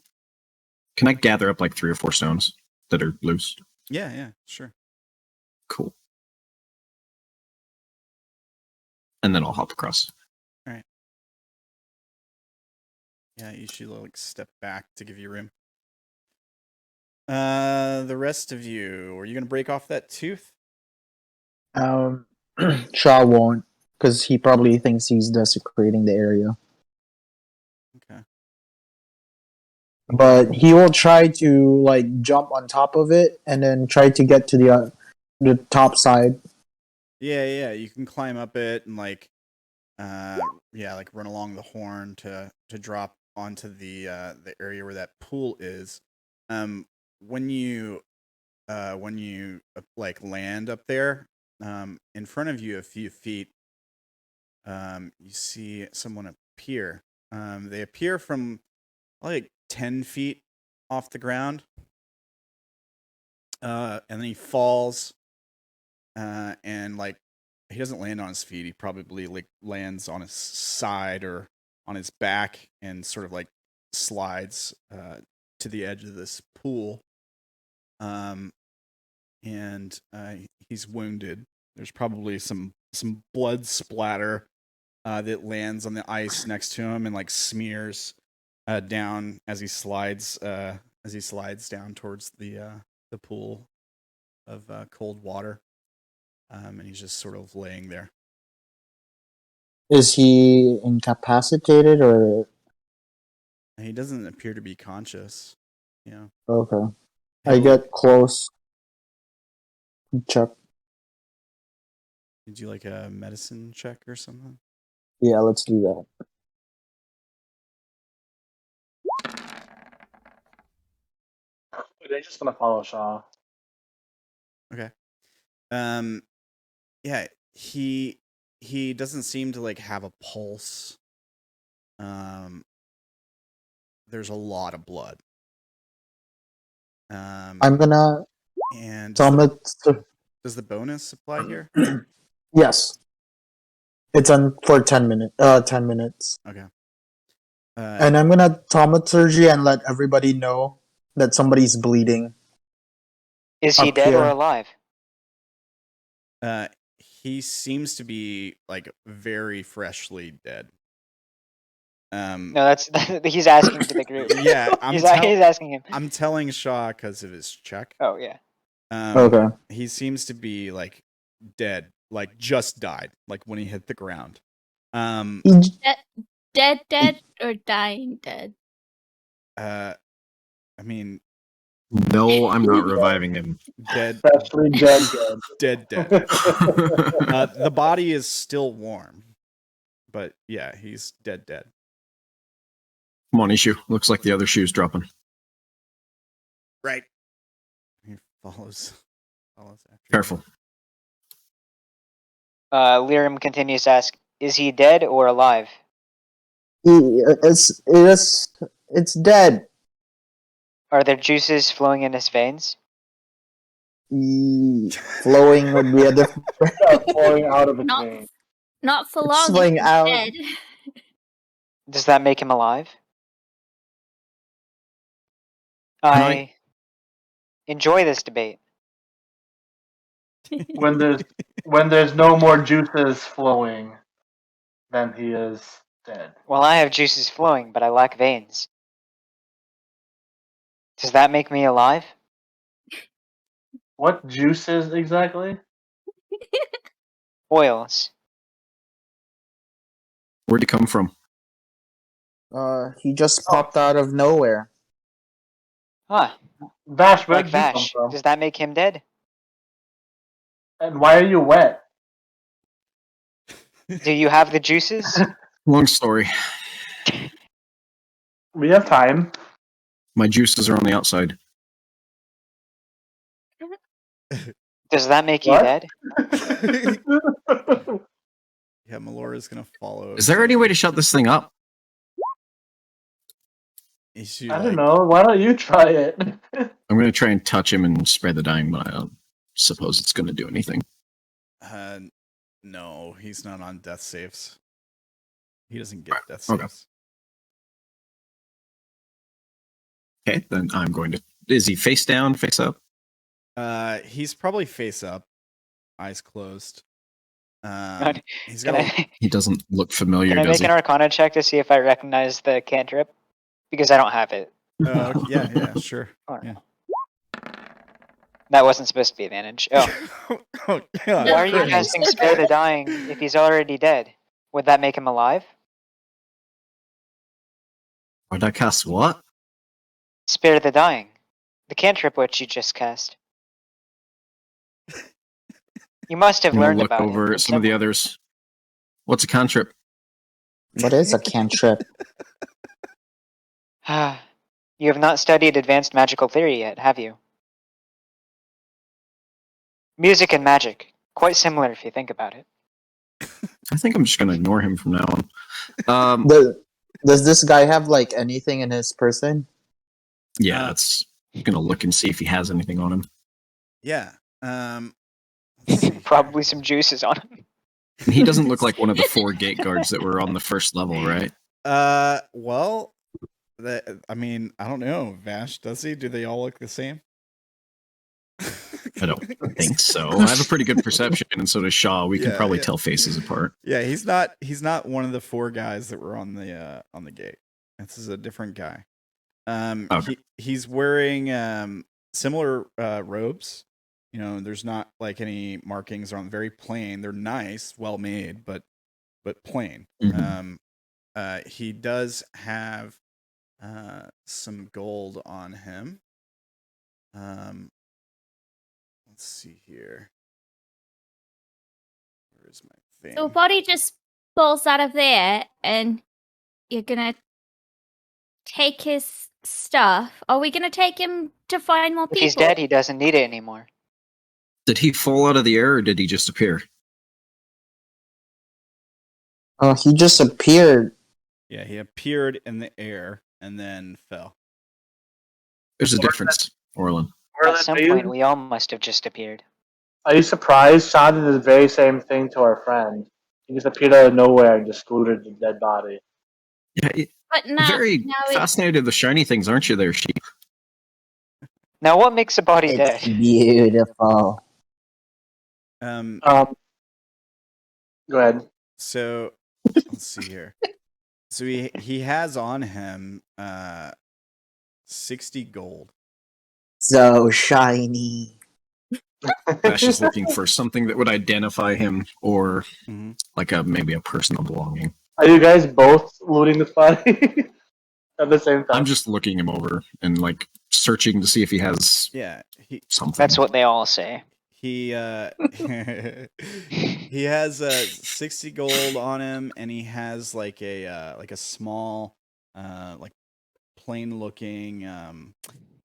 can I gather up like 3 or 4 stones that are loose? Yeah, sure. Cool. And then I'll hop across. All right. Yeah, you should like step back to give you room. The rest of you, are you gonna break off that tooth? Sha'ah won't, because he probably thinks he's desecrating the area. Okay. But he will try to like jump on top of it and then try to get to the top side. Yeah, you can climb up it and like run along the horn to drop onto the area where that pool is. When you like land up there, in front of you, a few feet, you see someone appear. They appear from like 10 feet off the ground, and then he falls, and like he doesn't land on his feet. He probably like lands on his side or on his back and sort of like slides to the edge of this pool. And he's wounded. There's probably some blood splatter that lands on the ice next to him and like smears down as he slides down towards the pool of cold water. And he's just sort of laying there. Is he incapacitated or And he doesn't appear to be conscious. Yeah. okay? I get close. Check. Did you like a medicine check or something? Yeah, let's do that. They're just gonna follow Sha'ah. Okay. Yeah, he doesn't seem to like have a pulse. There's a lot of blood. I'm gonna And Thomas. does the bonus apply here? Yes, it's on for 10 minutes. 10 minutes. Okay. And I'm gonna thaumaturgy and let everybody know that somebody's bleeding. Is he Up dead or here. alive? He seems to be like very freshly dead. No, that's he's asking to the group. Yeah, he's asking him. I'm telling Sha'ah because of his check. Oh yeah. Okay. He seems to be like dead, like just died, like when he hit the ground. Dead, or dying dead? I mean, No, I'm not reviving him. dead, Especially dead. dead. The body is still warm, but yeah, he's dead. Come on, Issue. Looks like the other shoe's dropping. Right. He follows after. Careful. Lyram continues to ask, is he dead or alive? It's dead. Are there juices flowing in his veins? Flowing would be a different. Pouring out of its Not- vein. Not for It's long. if swaying he's out. dead. Does that make him alive? I- enjoy this debate. When there's no more juices flowing, then he is dead. Well, I have juices flowing, but I lack veins. Does that make me alive? What juices exactly? Oils. Where'd he come from? He just popped out of nowhere. Huh. Vash, where Like did you come Vash. from? Does that make him dead? And why are you wet? Do you have the juices? Long story. We have time. My juices are on the outside. Does that make you What? dead? Yeah, Melora's gonna follow. Is there any way to shut this thing up? Is she, I don't like- know. Why don't you try it? I'm going to try and touch him and spray the dying, but I don't suppose it's going to do anything. No, he's not on death saves. He doesn't get death Okay. saves. Okay, then I'm going to... Is he face down, face up? He's probably face up, eyes closed. He's Can got. I, He doesn't look familiar, can I does make he? an Arcana check to see if I recognize the cantrip? Because I don't have it. Yeah, sure. Oh, Yeah. That wasn't supposed to be advantage. Oh. Oh, God. Why are you Christ. casting Spare the Dying if he's already dead? Would that make him alive? Why'd I cast what? Spare the Dying. The cantrip which you just cast. You must have I'm gonna learned look about over it. some of the others. What's a cantrip? What is a cantrip? You have not studied advanced magical theory yet, have you? Music and magic. Quite similar if you think about it. I think I'm just gonna ignore him from now on. Does this guy have like anything in his person? Yeah, it's gonna look and see if he has anything on him. Yeah. Let's see Probably here. some juices on him. And he doesn't look like one of the 4 gate guards that were on the first level, right? Well, I mean, I don't know. Vash, does he? Do they all look the same? I don't think so. I have a pretty good perception, and so does Sha'ah. We can Yeah, probably yeah. tell faces apart. Yeah, he's not one of the 4 guys that were on the gate. This is a different guy. Okay. He's wearing similar robes. You know, there's not like any markings on. Very plain. They're nice, well made, but plain. Mhm. He does have some gold on him. Let's see here. Where's my thing? So body just falls out of there, and you're gonna take his stuff. Are we gonna take him to find more If people? he's dead, he doesn't need it anymore. Did he fall out of the air, or did he just appear? Oh, he just appeared. Yeah, he appeared in the air and then fell. There's a difference, Orilyn. At some point, we all must have just appeared. Are you surprised? Sha'ah did the very same thing to our friend. He just appeared out of nowhere and just scooted the dead body. Yeah, But now, very now it's fascinated with shiny things, aren't you there, Sheep? Now, what makes a body It's dead? beautiful. Um, Go ahead. So let's see here. So he has on him 60 gold. So shiny. Vash is looking for something that would identify him, or Mhm. like maybe a personal belonging. Are you guys both looting this body at the same time? I'm just looking him over and like searching to see if he has Yeah, something. That's what they all say. he he has 60 gold on him, and he has like a small like plain looking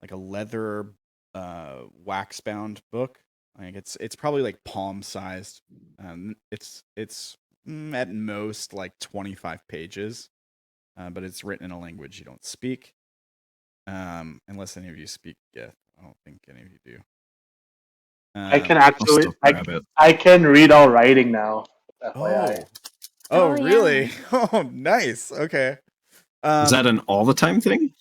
like a leather wax bound book. Like it's probably like palm sized. It's at most like 25 pages, but it's written in a language you don't speak, unless any of you speak Gith. I don't think any of you do. I can I'll actually, still grab it. I can read all writing now. FYI. Oh, yeah. really? Oh, nice. Okay. Is that an all the time thing?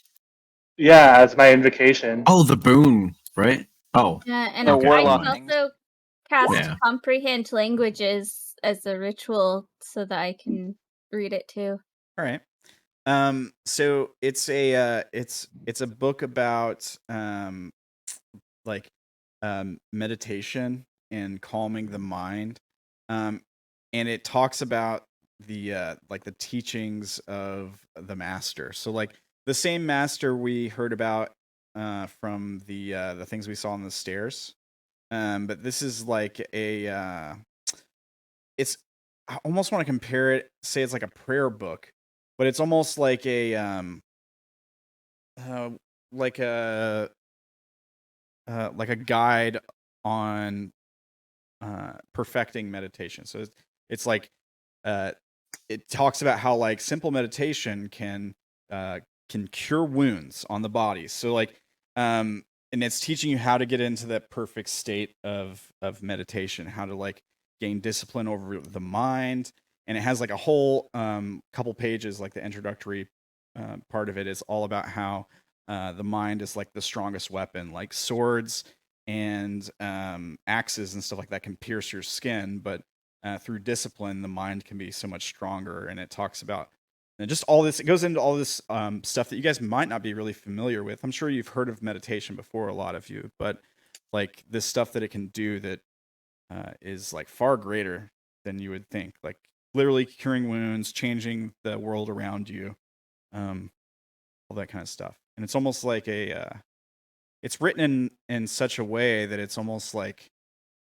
Yeah, as my invocation. Oh, the boon, right? Oh, and The Okay, I warlock can things. also cast Yeah. comprehend languages as a ritual so that I can read it too. All right. So it's a it's a book about like meditation and calming the mind, and it talks about the like the teachings of the master. So like the same master we heard about from the things we saw on the stairs, but this is like a it's I almost want to compare it, say it's like a prayer book, but it's almost like a like a like a guide on perfecting meditation. So it's like it talks about how like simple meditation can cure wounds on the body. So like and it's teaching you how to get into that perfect state of meditation, how to like gain discipline over the mind. And it has like a whole couple pages, like the introductory part of it is all about how the mind is like the strongest weapon, like swords and axes and stuff like that can pierce your skin, but through discipline, the mind can be so much stronger. And it talks about and just all this. It goes into all this stuff that you guys might not be really familiar with. I'm sure you've heard of meditation before, a lot of you, but like this stuff that it can do that is like far greater than you would think. Like literally curing wounds, changing the world around you, all that kind of stuff. And it's almost like it's written in such a way that it's almost like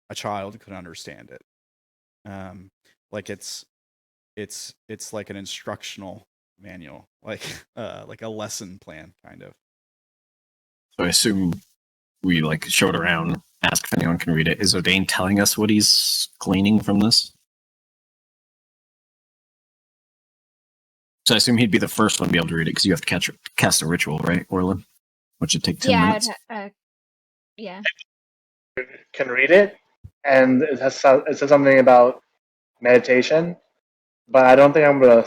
a child could understand it. Like it's like an instructional manual, like a lesson plan kind of. so I assume we like showed around ask if anyone can read it. Is Odayn telling us what he's gleaning from this? So I assume he'd be the first one to be able to read it because you have to cast a ritual, right, Orilyn? Which would take 10 Yeah, minutes. yeah. Can read it, and it says something about meditation, but I don't think I'm gonna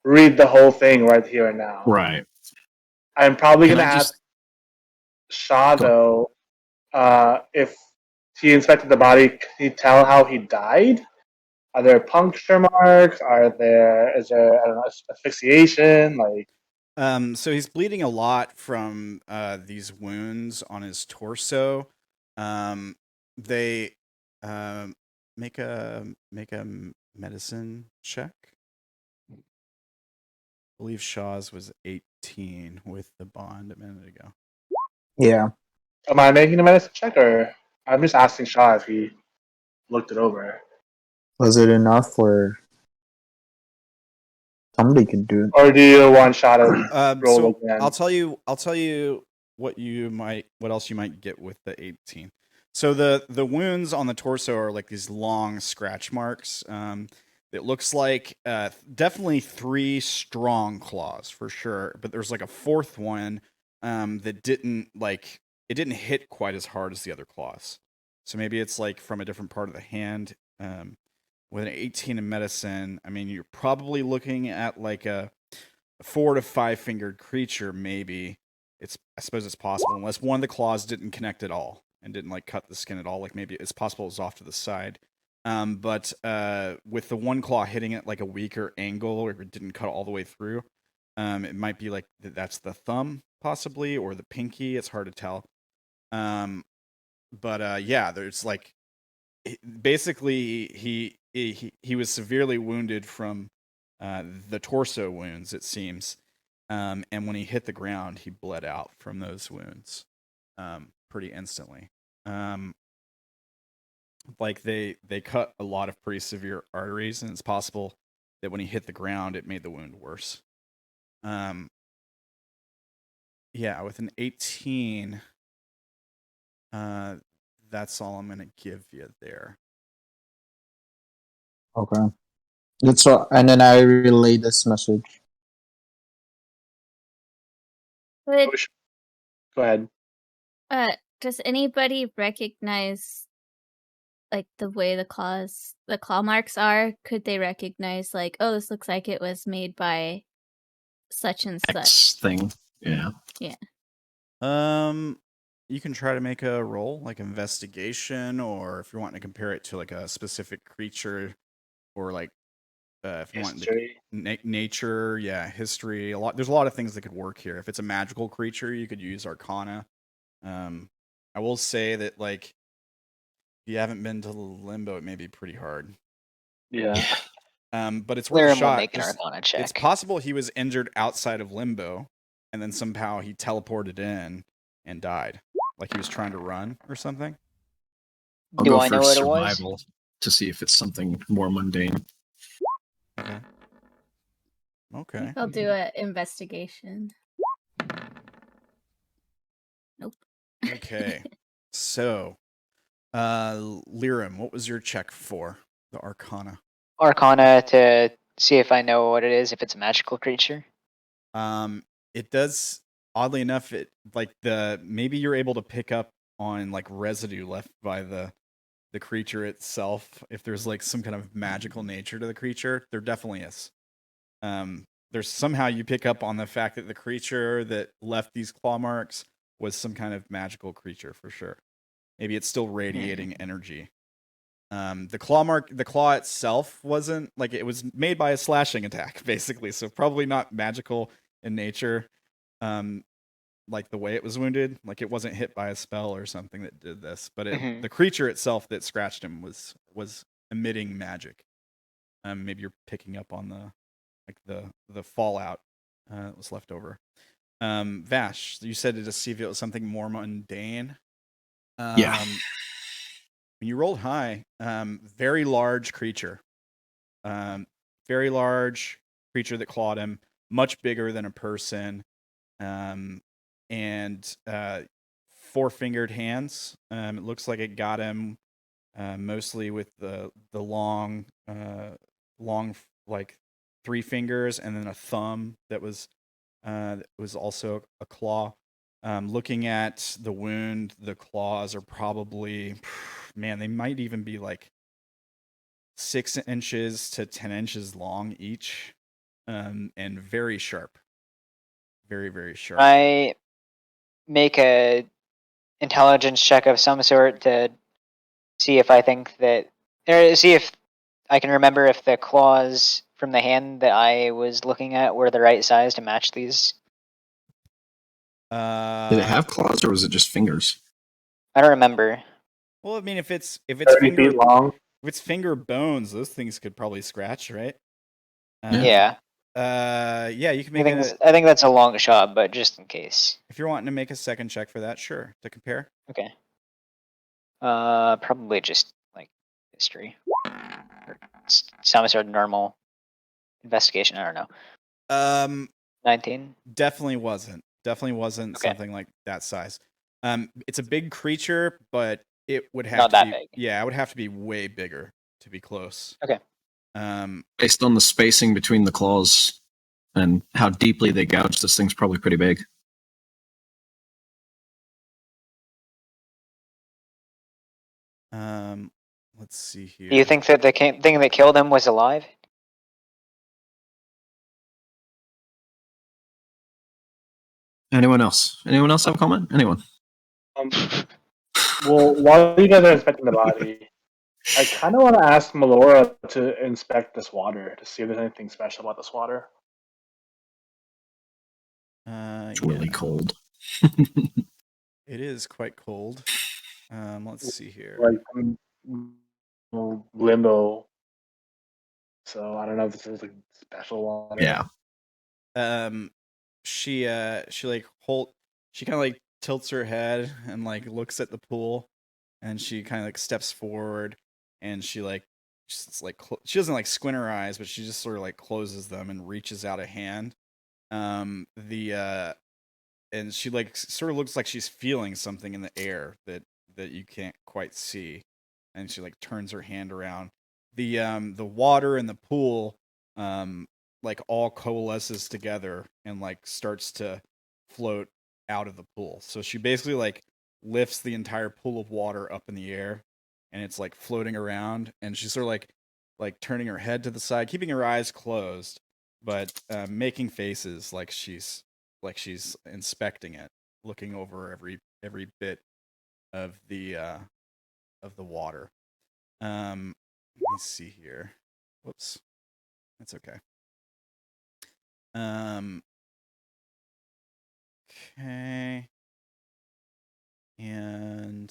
read the whole thing right here and now. Right. I'm probably Can gonna I ask just Sha'ah Go though, if he inspected the body, can he tell how he died? Are there puncture marks? Is there I don't know asphyxiation? Like So he's bleeding a lot from these wounds on his torso. They make a medicine check. I believe Shaw's was 18 with the bond a minute ago. Yeah. am I making a medicine check, or I'm just asking Sha'ah if he looked it over, Was it enough for somebody could do it? or do you want Sha'ah to roll So again? I'll tell you what else you might get with the 18. So the wounds on the torso are like these long scratch marks. It looks like definitely 3 strong claws for sure, but there's like a 4th one that didn't hit quite as hard as the other claws. So maybe it's like from a different part of the hand. With an 18 in medicine, I mean, you're probably looking at like a 4 to 5 fingered creature. Maybe I suppose it's possible, unless one of the claws didn't connect at all and didn't like cut the skin at all. Like maybe it's possible it was off to the side. But with the one claw hitting it like a weaker angle, or it didn't cut all the way through, it might be like that's the thumb possibly, or the pinky. It's hard to tell. But yeah, there's like basically he was severely wounded from the torso wounds, it seems. And when he hit the ground, he bled out from those wounds pretty instantly. Like they cut a lot of pretty severe arteries, and it's possible that when he hit the ground, it made the wound worse. Yeah, with an 18, that's all I'm gonna give you there. Okay. That's all, and then I relay this message. But Go ahead. does anybody recognize like the way the claw marks are? Could they recognize like, oh, this looks like it was made by such and such? X thing? Yeah. You can try to make a roll, like investigation, or if you're wanting to compare it to like a specific creature, or like if you want History. nature, yeah, history. There's a lot of things that could work here. If it's a magical creature, you could use Arcana. I will say that like if you haven't been to Limbo, it may be pretty hard. Yeah. But it's worth a Lyram will shot. make an Arcana check. It's possible he was injured outside of Limbo, and then somehow he teleported in and died, like he was trying to run or something. I'll Do go I for know what it was? survival to see if it's something more mundane. Okay. I'll do an investigation. Nope. Okay. So, Lyram, what was your check for the Arcana? Arcana to see if I know what it is, if it's a magical creature. It does. Oddly enough, it like maybe you're able to pick up on like residue left by the creature itself. If there's like some kind of magical nature to the creature, there definitely is. There's somehow you pick up on the fact that the creature that left these claw marks was some kind of magical creature for sure. Maybe it's still radiating energy. The claw itself wasn't like, it was made by a slashing attack basically, so probably not magical in nature. Like the way it was wounded, like it wasn't hit by a spell or something that did this, but the creature itself that scratched him was emitting magic. Maybe you're picking up on the fallout that was left over. Vash, you said to see if it was something more mundane. Yeah. When you rolled high, very large creature. Very large creature that clawed him, much bigger than a person. And 4-fingered hands. It looks like it got him mostly with the long like 3 fingers and then a thumb that was also a claw. Looking at the wound, the claws are probably, man, they might even be like 6 inches to 10 inches long each, and very sharp. Very, very sharp. I make a intelligence check of some sort to see if I think that, or see if I can remember if the claws from the hand that I was looking at were the right size to match these. Did it have claws or was it just fingers? I don't remember. Well, I mean, if it's 30 feet long. if it's finger bones, those things could probably scratch, right? Yeah. Yeah, you can I make think that's a long shot, but just in case. if you're wanting to make a second check for that, sure, to compare. Okay. Probably just like history. Or some sort of normal investigation. I don't know. 19. Definitely wasn't. Definitely wasn't Okay. something like that size. It's a big creature, but it would have Not to that be big. yeah, it would have to be way bigger to be close. Okay. Based on the spacing between the claws and how deeply they gouge, this thing's probably pretty big. Let's see here. Do you think that the thing that killed him was alive? Anyone else? Anyone else have a comment? Anyone? Well, while you guys are inspecting the body, I kind of want to ask Melora to inspect this water to see if there's anything special about this water. It's really cold. It is quite cold. Let's see here. Like Limbo. So I don't know if this is like special water. Yeah. She kind of like tilts her head and like looks at the pool, and she kind of like steps forward, and she like just like she doesn't like squint her eyes, but she just sort of like closes them and reaches out a hand. And she like sort of looks like she's feeling something in the air that you can't quite see, and she like turns her hand around. The water in the pool like all coalesces together and like starts to float out of the pool. So she basically like lifts the entire pool of water up in the air, and it's like floating around, and she's sort of like turning her head to the side, keeping her eyes closed, but making faces like she's inspecting it, looking over every bit of the water. Let me see here. Whoops. That's okay. Okay. And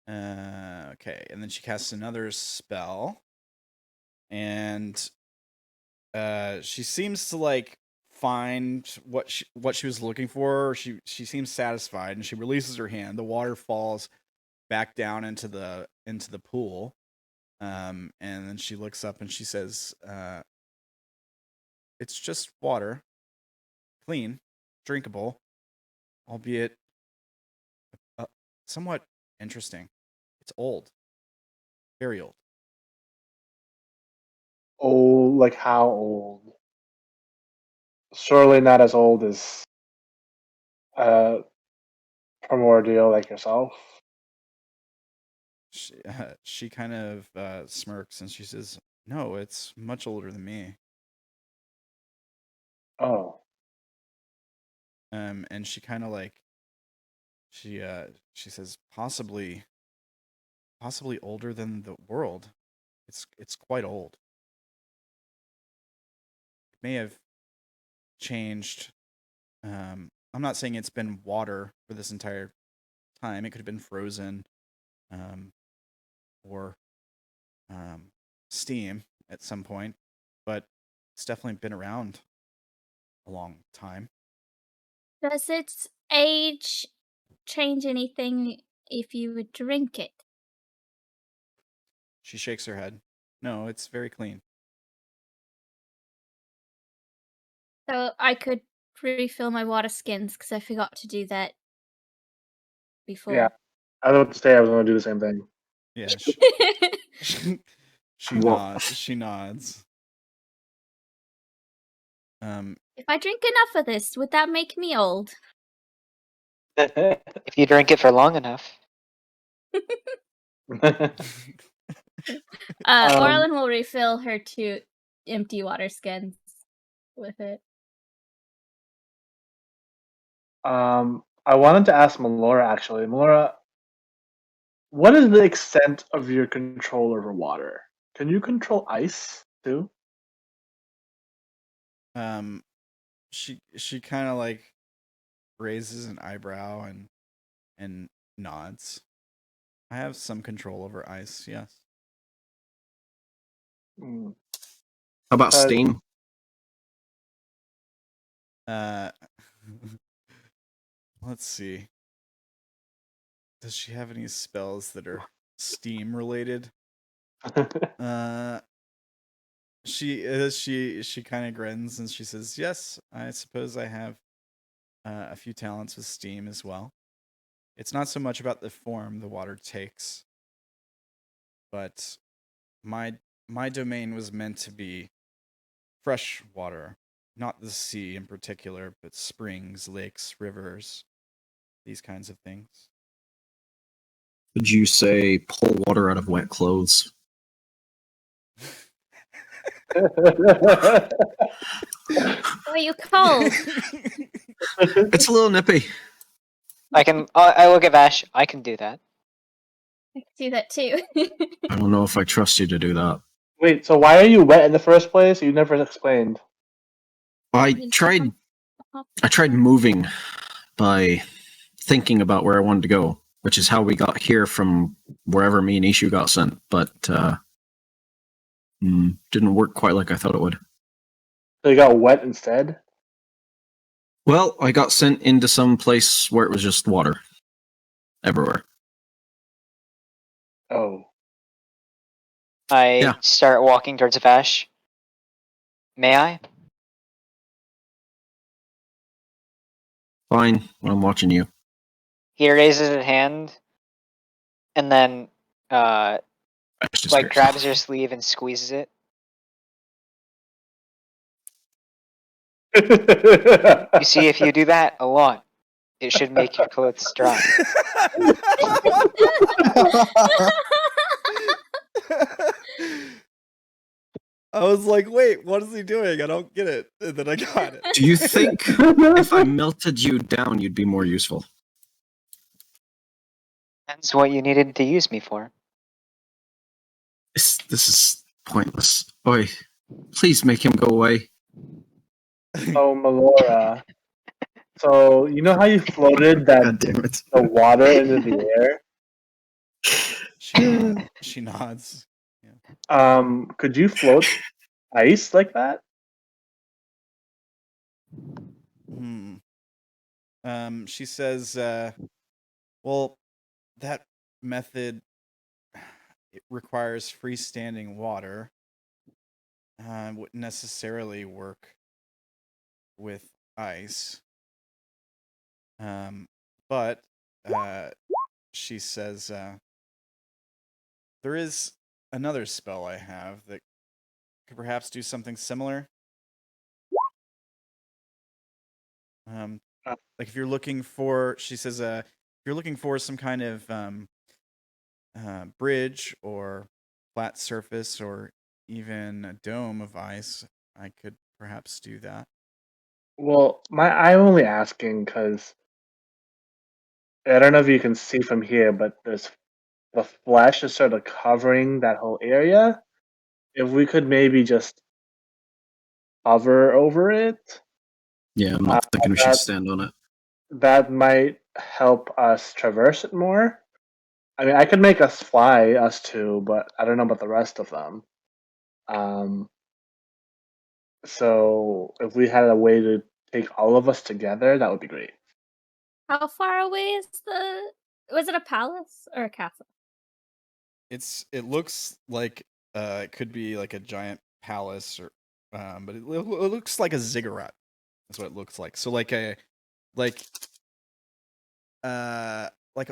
okay, and then she casts another spell, and she seems to like find what she was looking for. She seems satisfied, and she releases her hand. The water falls back down into the pool, and then she looks up and she says, "It's just water, clean, drinkable, albeit somewhat interesting. It's old, very old." Old, like how old? Surely not as old as Primordial like yourself. She kind of smirks and she says, "No, it's much older than me." Oh. And she kind of like she says, possibly older than the world. It's quite old. It may have changed. I'm not saying it's been water for this entire time. It could have been frozen, or steam at some point, but it's definitely been around a long time. Does its age change anything if you would drink it? She shakes her head. No, it's very clean. So I could refill my water skins because I forgot to do that before. Yeah. I was about to say I was going to do the same thing. Yeah. She Whoa. nods. She nods. If I drink enough of this, would that make me old? If you drink it for long enough. Orilyn will refill her 2 empty water skins with it. I wanted to ask Melora actually. Melora, what is the extent of your control over water? Can you control ice too? She kind of like raises an eyebrow and nods. I have some control over ice, yes. Mm. How about steam? Let's see. Does she have any spells that are steam related? She kind of grins and she says, "Yes, I suppose I have a few talents with steam as well. It's not so much about the form the water takes, but my domain was meant to be fresh water, not the sea in particular, but springs, lakes, rivers, these kinds of things." Would you say pull water out of wet clothes? Are you cold? It's a little nippy. I look at Vash. I can do that. I can do that too. I don't know if I trust you to do that. Wait, so why are you wet in the first place? You never explained. I tried moving by thinking about where I wanted to go, which is how we got here from wherever me and Ishu got sent, but didn't work quite like I thought it would. So you got wet instead? Well, I got sent into some place where it was just water everywhere. Oh. I start walking towards Vash. May I? Fine, I'm watching you. He raises his hand, and then like grabs your sleeve and squeezes it. You see, if you do that a lot, it should make your clothes dry. I was like, wait, what is he doing? I don't get it. And then I got it. Do you think if I melted you down, you'd be more useful? That's what you needed to use me for. This is pointless. Oi, please make him go away. Oh, Melora. So, you know how you floated God damn it. the water into the air? She nods. Could you float ice like that? She says, well, that method, it requires freestanding water. Wouldn't necessarily work with ice. But she says, there is another spell I have that could perhaps do something similar. Like if you're looking for, she says, if you're looking for some kind of bridge or flat surface or even a dome of ice, I could perhaps do that. Well, I'm only asking because I don't know if you can see from here, but the flesh is sort of covering that whole area. If we could maybe just hover over it, Yeah, I'm not thinking we should stand on it. that might help us traverse it more. I mean, I could make us fly, us two, but I don't know about the rest of them. So if we had a way to take all of us together, that would be great. How far away is was it a palace or a castle? It looks like it could be like a giant palace or but it looks like a ziggurat. That's what it looks like. So like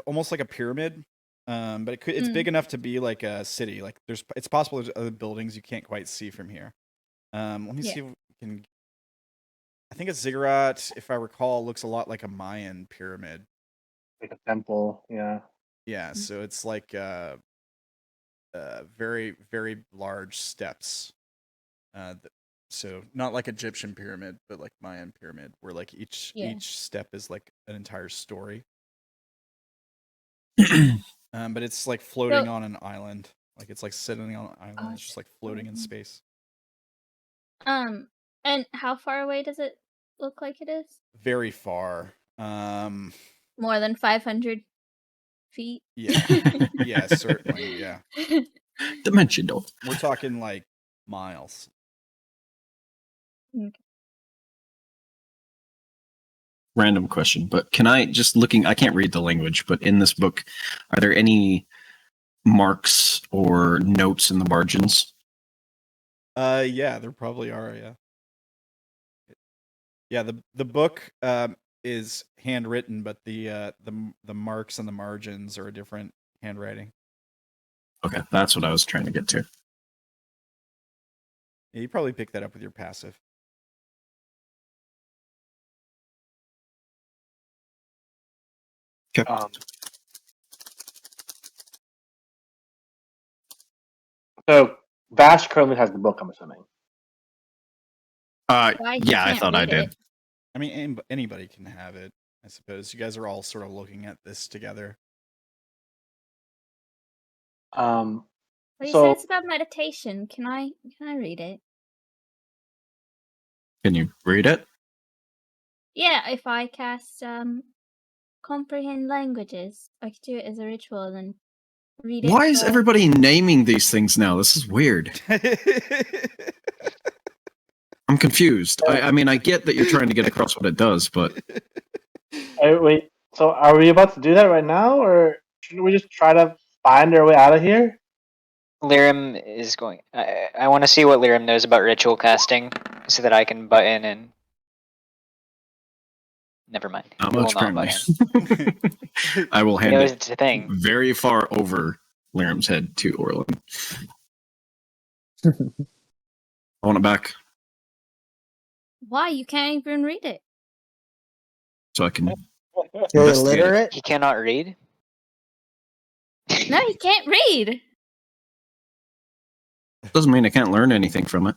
almost like a pyramid. But it's big enough to be like a city. Like it's possible there's other buildings you can't quite see from here. Let me see if we can. I think a ziggurat, if I recall, looks a lot like a Mayan pyramid. Like a temple, yeah. Yeah, so it's like very, very large steps. So not like Egyptian pyramid, but like Mayan pyramid, where like each step is like an entire story. But it's like floating on an island. Like it's like sitting on an island. It's just like floating in space. And how far away does it look like it is? Very far. More than 500 feet? Yeah. Yeah, certainly, yeah. Dimensional. We're talking like miles. Okay. Random question, but can I just looking? I can't read the language, but in this book, are there any marks or notes in the margins? Yeah, there probably are. Yeah. Yeah, the book is handwritten, but the marks and the margins are a different handwriting. Okay, that's what I was trying to get to. Yeah, you probably pick that up with your passive. Okay. So Vash currently has the book, I'm assuming. Yeah, I thought I did. I mean, anybody can have it, I suppose. You guys are all sort of looking at this together. Well, you said it's about meditation. Can I read it? Can you read it? Yeah, if I cast comprehend languages, I could do it as a ritual and read it. Why is everybody naming these things now? This is weird. I'm confused. I mean, I get that you're trying to get across what it does, but... Wait, so are we about to do that right now, or shouldn't we just try to find our way out of here? Lyram is going... I want to see what Lyram knows about ritual casting, so that I can butt in and... Never mind. Not much, apparently. I will hand it very far over Lyram's head to Orilyn. I want it back. Why? You can't even read it. So I can... You're illiterate? He cannot read? No, he can't read! Doesn't mean I can't learn anything from it.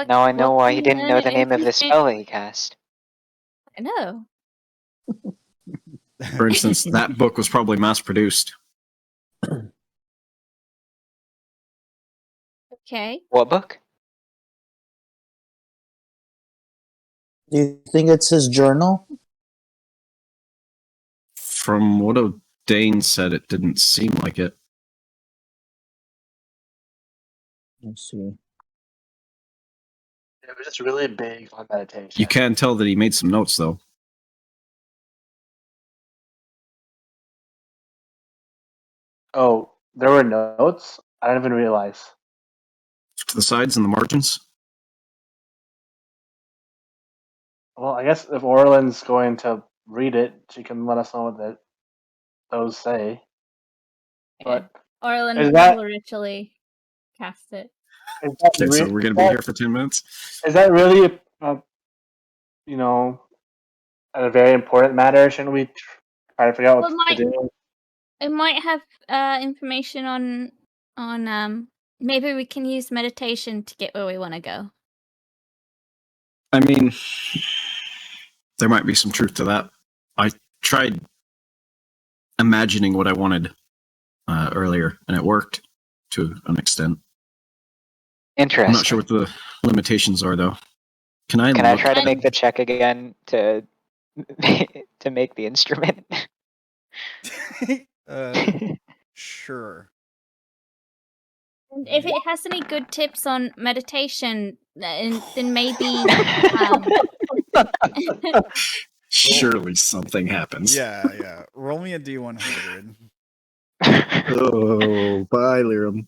Now I know why he didn't know the name of the spell he cast. I know. For instance, that book was probably mass-produced. Okay. What book? Do you think it's his journal? From what Odayn said, it didn't seem like it. Let's see. It was just really big on meditation. You can tell that he made some notes, though. Oh, there were notes? I didn't even realize. To the sides and the margins? Well, I guess if Orilyn's going to read it, she can let us know what those say. But Orilyn will ritually cast it. Okay, so we're going to be here for 10 minutes? Is that really, a very important matter? Shouldn't we try to figure out what to do? It might have information on maybe we can use meditation to get where we want to go. I mean, there might be some truth to that. I tried imagining what I wanted earlier, and it worked to an extent. Interesting. I'm not sure what the limitations are, though. Can I try to make the check again to make the instrument? Sure. And if it has any good tips on meditation, then maybe. Surely something happens. Yeah. Roll me a D100. Oh, bye, Lyram.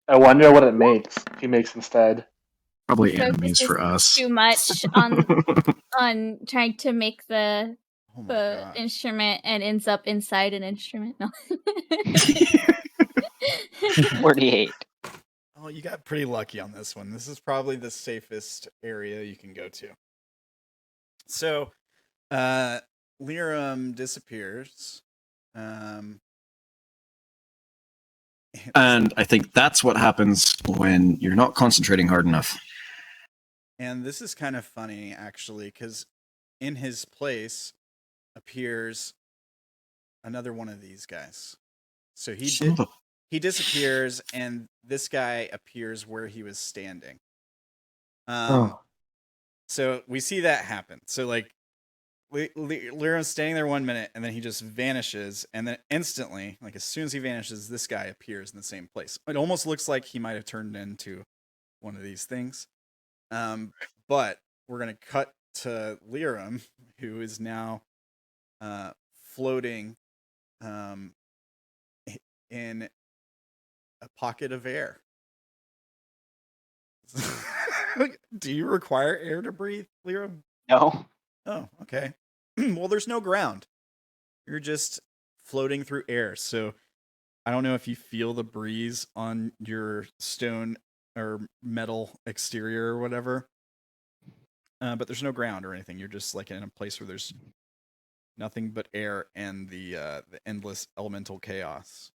I wonder what it makes. He makes instead. Probably enemies focuses for us. too much on trying to make the Oh my god. instrument and ends up inside an instrument. No. 48. Oh, you got pretty lucky on this one. This is probably the safest area you can go to. So, Lyram disappears. And I think that's what happens when you're not concentrating hard enough. And this is kind of funny, actually, because in his place appears another one of these guys. So he disappears, and this guy appears where he was standing. So we see that happen. So like, Lyram's standing there 1 minute, and then he just vanishes, and then instantly, like as soon as he vanishes, this guy appears in the same place. It almost looks like he might have turned into one of these things. But we're gonna cut to Lyram, who is now floating in a pocket of air. Do you require air to breathe, Lyram? No. Oh, okay. Well, there's no ground. You're just floating through air. So I don't know if you feel the breeze on your stone or metal exterior or whatever. But there's no ground or anything. You're just like in a place where there's nothing but air and the endless elemental chaos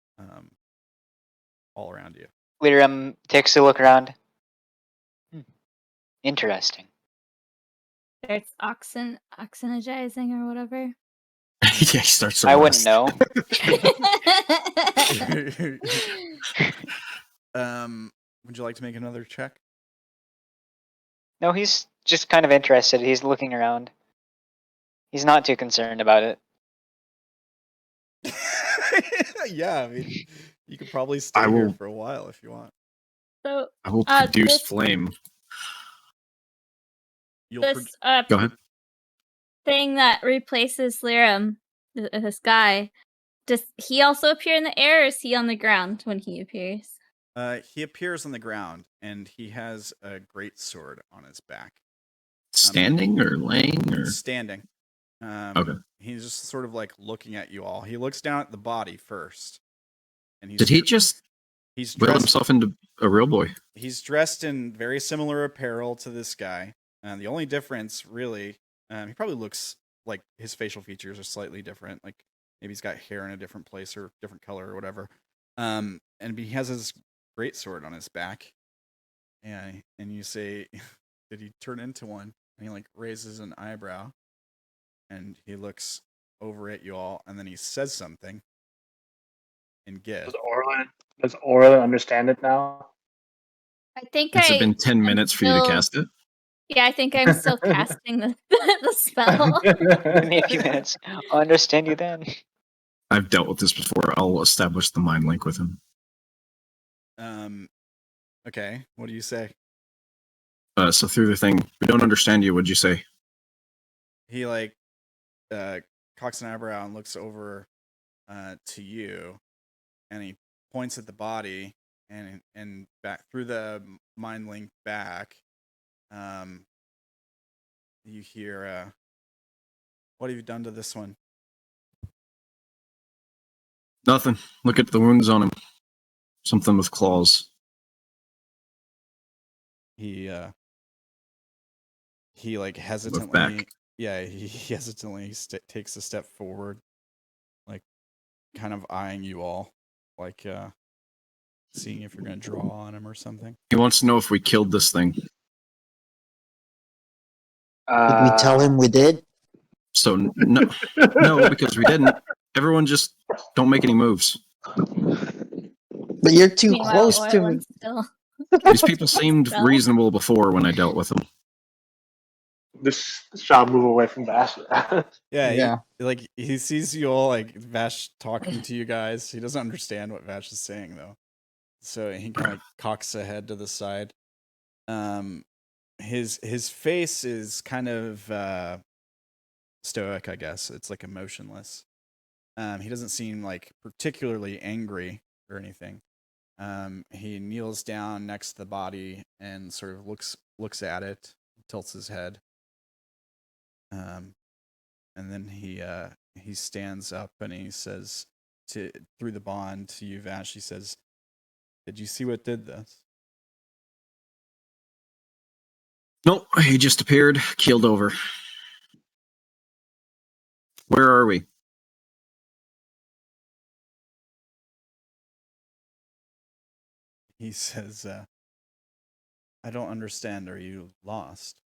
all around you. Lyram takes a look around. Interesting. It's oxygenizing or whatever. Yeah, he starts to I rust. wouldn't know. Would you like to make another check? No, he's just kind of interested. He's looking around. He's not too concerned about it. Yeah, I mean, you could probably stay here for a while if you want. So I will produce this- flame. this Go ahead. thing that replaces Lyram, this guy, does he also appear in the air, or is he on the ground when he appears? He appears on the ground, and he has a great sword on his back. Standing or laying or standing. Okay. He's just sort of like looking at you all. He looks down at the body first, and Did he just he's will dressed, himself into a real boy? He's dressed in very similar apparel to this guy. And the only difference, really, he probably looks like his facial features are slightly different. Like maybe he's got hair in a different place or different color or whatever. And he has his greatsword on his back. And you say, "Did he turn into one?" And he like raises an eyebrow, and he looks over at you all, and then he says something in Git. Does Orilyn understand it now? I think Has it been 10 minutes for you to cast it? Yeah, I think I'm still casting the spell. Maybe a few minutes. I'll understand you then. I've dealt with this before. I'll establish the mind link with him. Okay, what do you say? So through the thing, we don't understand you. What'd you say? He like cocks an eyebrow and looks over to you, and he points at the body and back through the mind link back. You hear, "What have you done to this one?" Nothing. Look at the wounds on him. Something with claws. He like hesitantly, back. yeah, he hesitantly takes a step forward, like kind of eyeing you all, like seeing if you're gonna draw on him or something. He wants to know if we killed this thing. Did we tell him we did? So no, because we didn't. Everyone just don't make any moves. But you're too Meanwhile, close to me. Orilyn's still. These people seemed reasonable before when I dealt with them. This shall move away from Vash. Yeah. He sees you all like Vash talking to you guys. He doesn't understand what Vash is saying though, so he kind of cocks a head to the side. His face is kind of stoic, I guess. It's like emotionless. He doesn't seem like particularly angry or anything. He kneels down next to the body and sort of looks looks at it, tilts his head, and then he stands up and he says through the bond to you, Vash. He says, "Did you see what did this?" Nope, he just appeared, keeled over. Where are we? He says, "I don't understand. Are you lost?"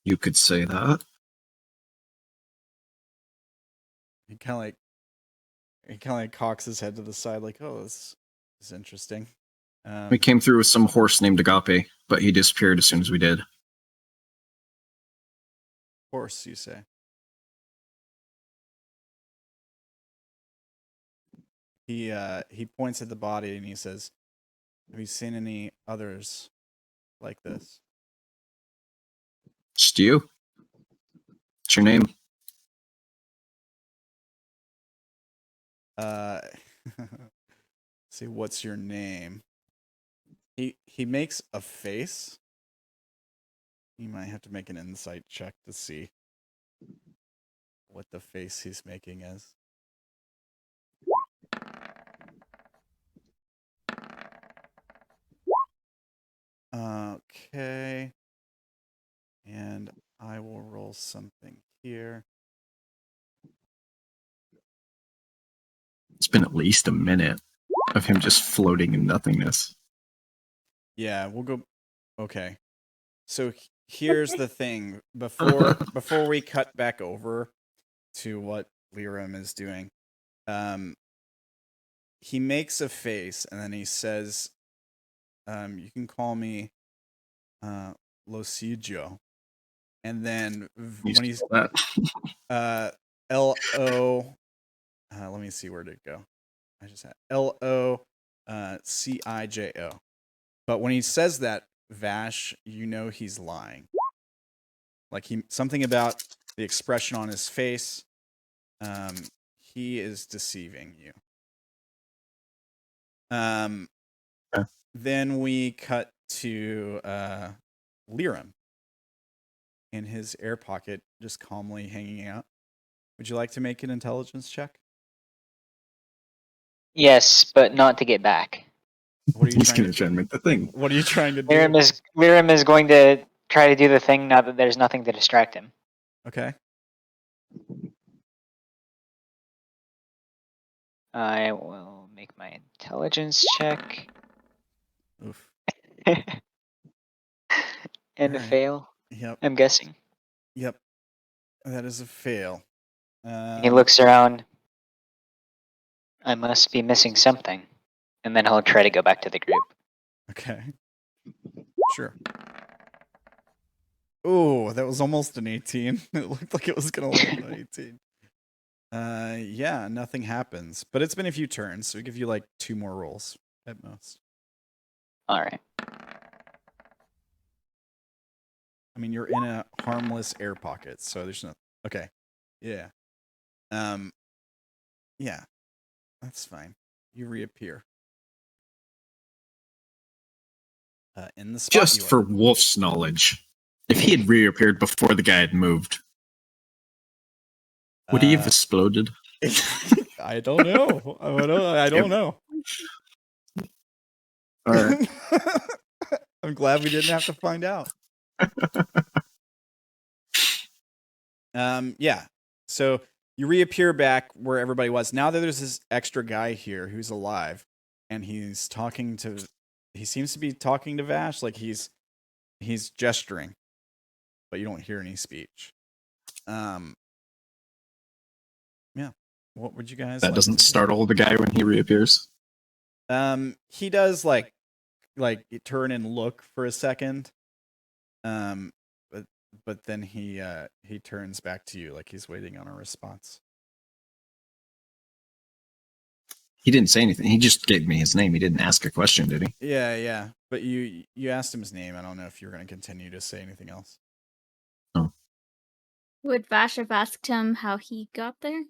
You could say that. He kind of like cocks his head to the side, like, "Oh, this is interesting." We came through with some horse named Agape, but he disappeared as soon as we did. Horse, you say? He points at the body and he says, "Have you seen any others like this?" Just you? What's your name? See, what's your name? He makes a face. You might have to make an insight check to see what the face he's making is. Okay. And I will roll something here. It's been at least a minute of him just floating in nothingness. Yeah, we'll go. Okay. So here's the thing. Before we cut back over to what Lyram is doing, he makes a face and then he says, "You can call me Losijo." And then when he's L-O, let me see where to go. I just had L-O-C-I-J-O. But when he says that, Vash, you know he's lying. Like something about the expression on his face, he is deceiving you. Then we cut to Lyram in his air pocket, just calmly hanging out. Would you like to make an intelligence check? Yes, but not to get back. What are you He's trying going to to try and make the thing. What are you trying to do? Lyram is going to try to do the thing now that there's nothing to distract him. Okay. I will make my intelligence check. Oof. And a Alright. fail, Yep. I'm guessing. Yep. That is a fail. He looks around. I must be missing something. And then he'll try to go back to the group. Okay. Sure. Oh, that was almost an 18. It looked like it was going to land on 18. Yeah, nothing happens. But it's been a few turns, so we give you like 2 more rolls at most. Alright. I mean, you're in a harmless air pocket, so there's no... Okay. Yeah. Yeah. That's fine. You reappear. In the spot Just you for Wolf's knowledge, if he had reappeared before the guy had moved, would he have exploded? I don't know. I don't know. All right. I'm glad we didn't have to find out. Yeah. So you reappear back where everybody was. Now that there's this extra guy here who's alive, and he's talking to. He seems to be talking to Vash, like he's gesturing, but you don't hear any speech. Yeah. What would you guys? That like doesn't to do? startle the guy when he reappears. He does like turn and look for a second. But then he turns back to you like he's waiting on a response. He didn't say anything. He just gave me his name. He didn't ask a question, did he? Yeah. But you asked him his name. I don't know if you were going to continue to say anything else. Oh. Would Vash have asked him how he got there?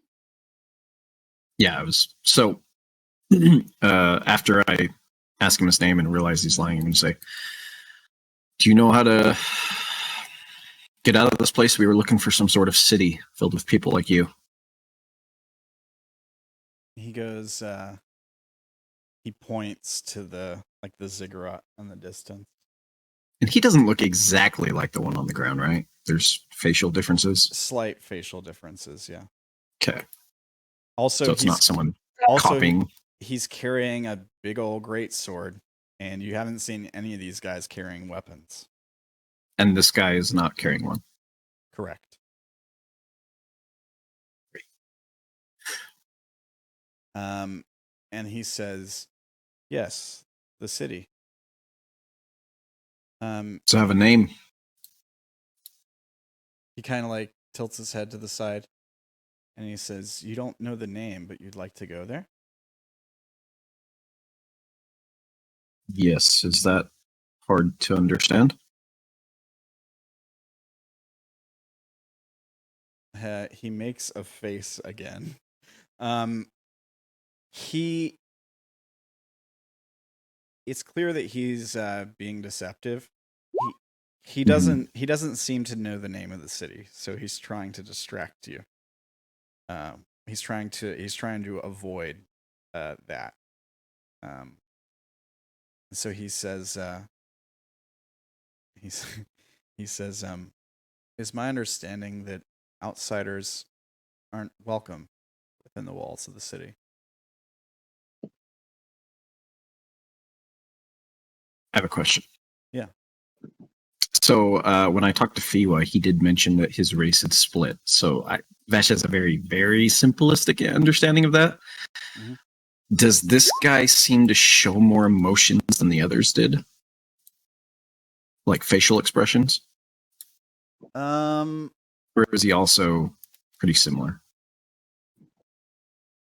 Yeah, it was so. After I ask him his name and realize he's lying, I'm going to say, Do you know how to get out of this place? We were looking for some sort of city filled with people like you. He goes, he points to the ziggurat in the distance. And he doesn't look exactly like the one on the ground, right? There's facial differences. Slight facial differences, yeah. Okay. Also, So it's not someone also copying. he's carrying a big old great sword, and you haven't seen any of these guys carrying weapons. And this guy is not carrying one. Correct. And he says, yes, the city. So have a name. He kind of like tilts his head to the side, and he says, you don't know the name, but you'd like to go there? Yes. Is that hard to understand? He makes a face again. It's clear that he's being deceptive. He doesn't seem to know the name of the city, so he's trying to distract you. He's trying to avoid that. So he says, he says, it's my understanding that outsiders aren't welcome within the walls of the city. I have a question. Yeah. So when I talked to Fiwa, he did mention that his race had split. So Vash has a very, very simplistic understanding of that. Mm-hmm. Does this guy seem to show more emotions than the others did? Like facial expressions? Or is he also pretty similar?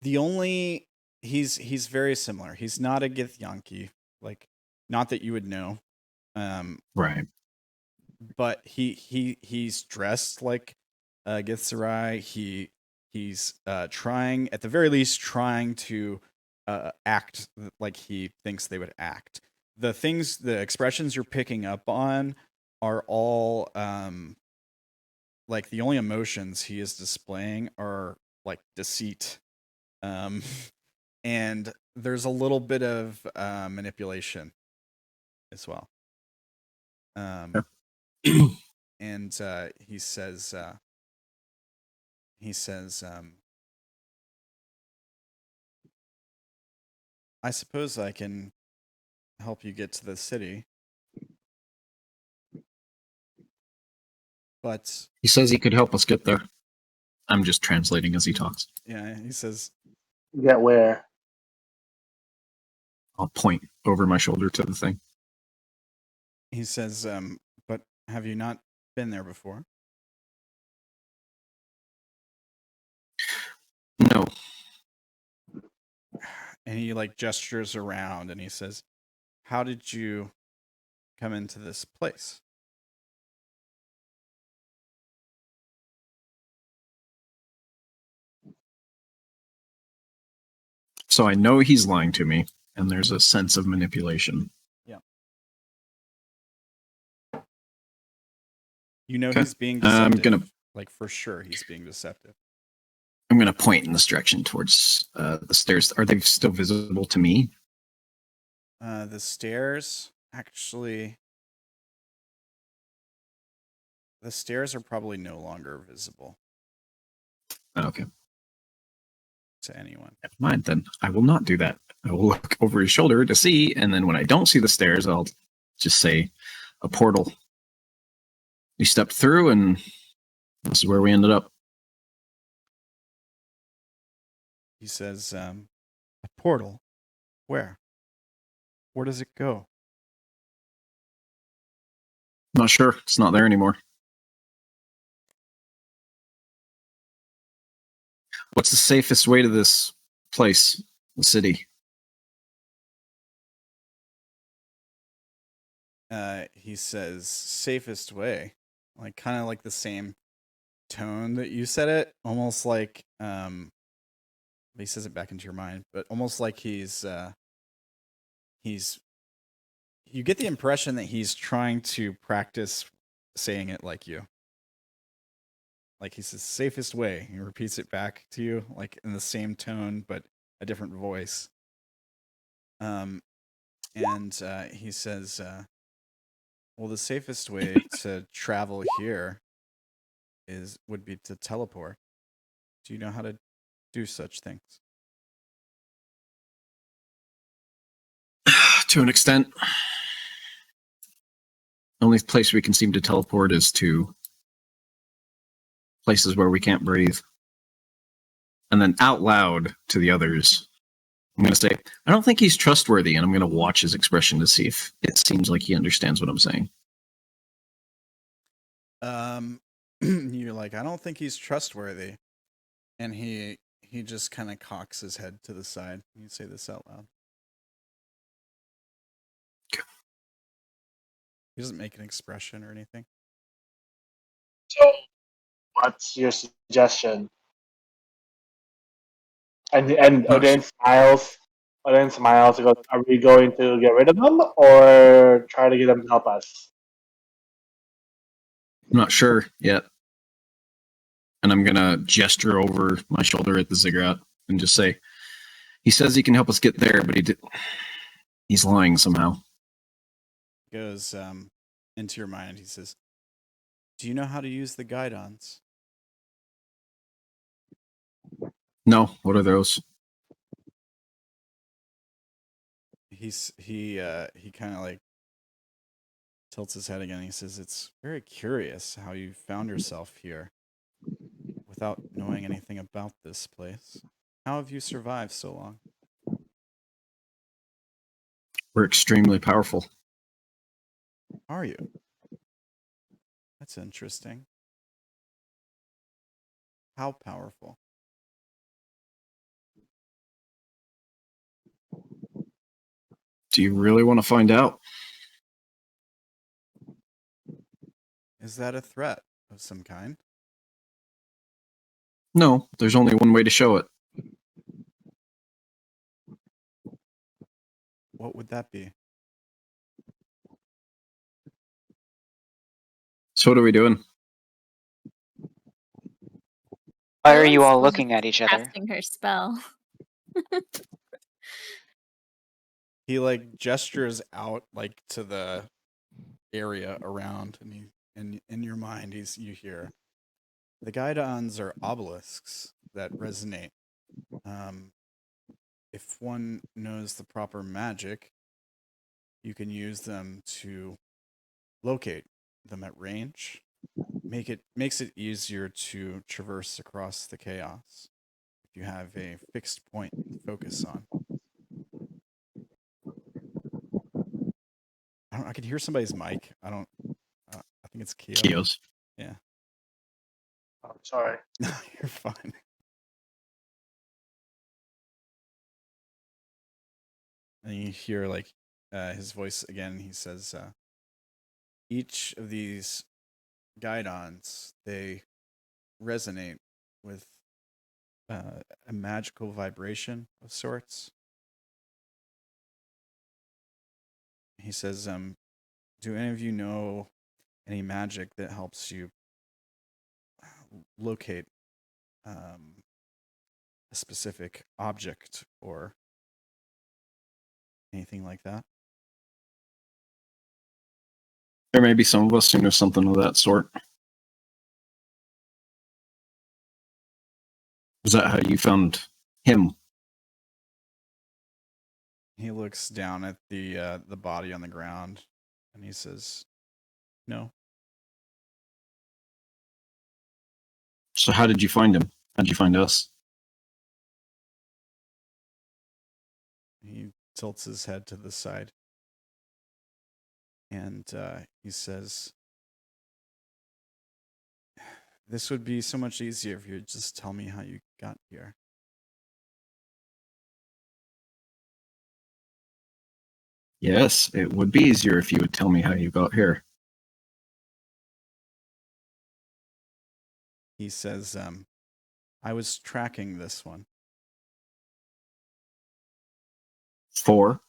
He's very similar. He's not a Githyanki, like, not that you would know. Right. But he's dressed like Githzerai. He's trying, at the very least, trying to act like he thinks they would act. The expressions you're picking up on are all like the only emotions he is displaying are like deceit, and there's a little bit of manipulation as well. And he says, I suppose I can help you get to the city. But he says he could help us get there. I'm just translating as he talks. Yeah, he says, Get where? I'll point over my shoulder to the thing. He says, but have you not been there before? No. And he like gestures around and he says, how did you come into this place? So I know he's lying to me, and there's a sense of manipulation. Yeah. You know, Okay. he's being deceptive. I'm gonna, like, for sure he's being deceptive. I'm gonna point in this direction towards the stairs. Are they still visible to me? The stairs, actually, the stairs are probably no longer visible Okay. to anyone. Never mind then. I will not do that. I will look over his shoulder to see, and then when I don't see the stairs, I'll just say a portal. We stepped through, and this is where we ended up. He says, a portal? Where? Where does it go? Not sure. It's not there anymore. What's the safest way to this place, the city? He says, safest way. Like, kind of like the same tone that you said it. Almost like, he says it back into your mind, but almost like he's You get the impression that he's trying to practice saying it like you. Like he says, safest way. He repeats it back to you, like in the same tone, but a different voice. And he says, well, the safest way to travel here would be to teleport. Do you know how to do such things? To an extent. The only place we can seem to teleport is to places where we can't breathe. And then out loud to the others, I'm going to say, I don't think he's trustworthy, and I'm going to watch his expression to see if it seems like he understands what I'm saying. You're like, I don't think he's trustworthy. And he just kind of cocks his head to the side. You say this out loud. He doesn't make an expression or anything. So, what's your suggestion? And Odayn smiles. Odayn smiles and goes, "Are we going to get rid of them or try to get them to help us?" I'm not sure yet. And I'm going to gesture over my shoulder at the ziggurat and just say, he says he can help us get there, but he's lying somehow. Goes into your mind. He says, do you know how to use the guidons? No, what are those? He kind of like tilts his head again. He says, it's very curious how you found yourself here without knowing anything about this place. How have you survived so long? We're extremely powerful. Are you? That's interesting. How powerful? Do you really want to find out? Is that a threat of some kind? No, there's only one way to show it. What would that be? So what are we doing? Why are you Orilyn's all still looking at each other? casting her spell. He like gestures out like to the area around, and in your mind you hear the guidons are obelisks that resonate. If one knows the proper magic, you can use them to locate them at range. Makes it easier to traverse across the chaos if you have a fixed point to focus on. I can hear somebody's mic. I think it's Keo. Keos. Yeah. Oh, sorry. No, you're fine. And you hear like his voice again. He says, each of these guidons, they resonate with a magical vibration of sorts. He says, do any of you know any magic that helps you locate a specific object or anything like that? There may be some of us who know something of that sort. Is that how you found him? He looks down at the body on the ground, and he says, "No." So how did you find him? How did you find us? He tilts his head to the side, and he says, "This would be so much easier if you would just tell me how you got here." Yes, it would be easier if you would tell me how you got here. He says, "I was tracking this one." For?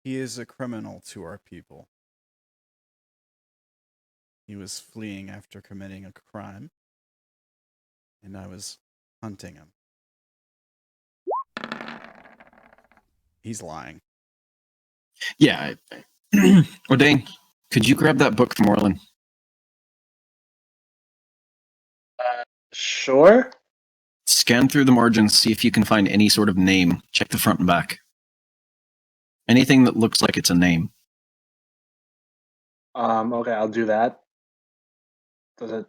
He is a criminal to our people. He was fleeing after committing a crime, and I was hunting him. He's lying. Yeah. Odayn, could you grab that book from Orilyn? Sure. Scan through the margins, see if you can find any sort of name. Check the front and back. Anything that looks like it's a name. Okay, I'll do that. Does it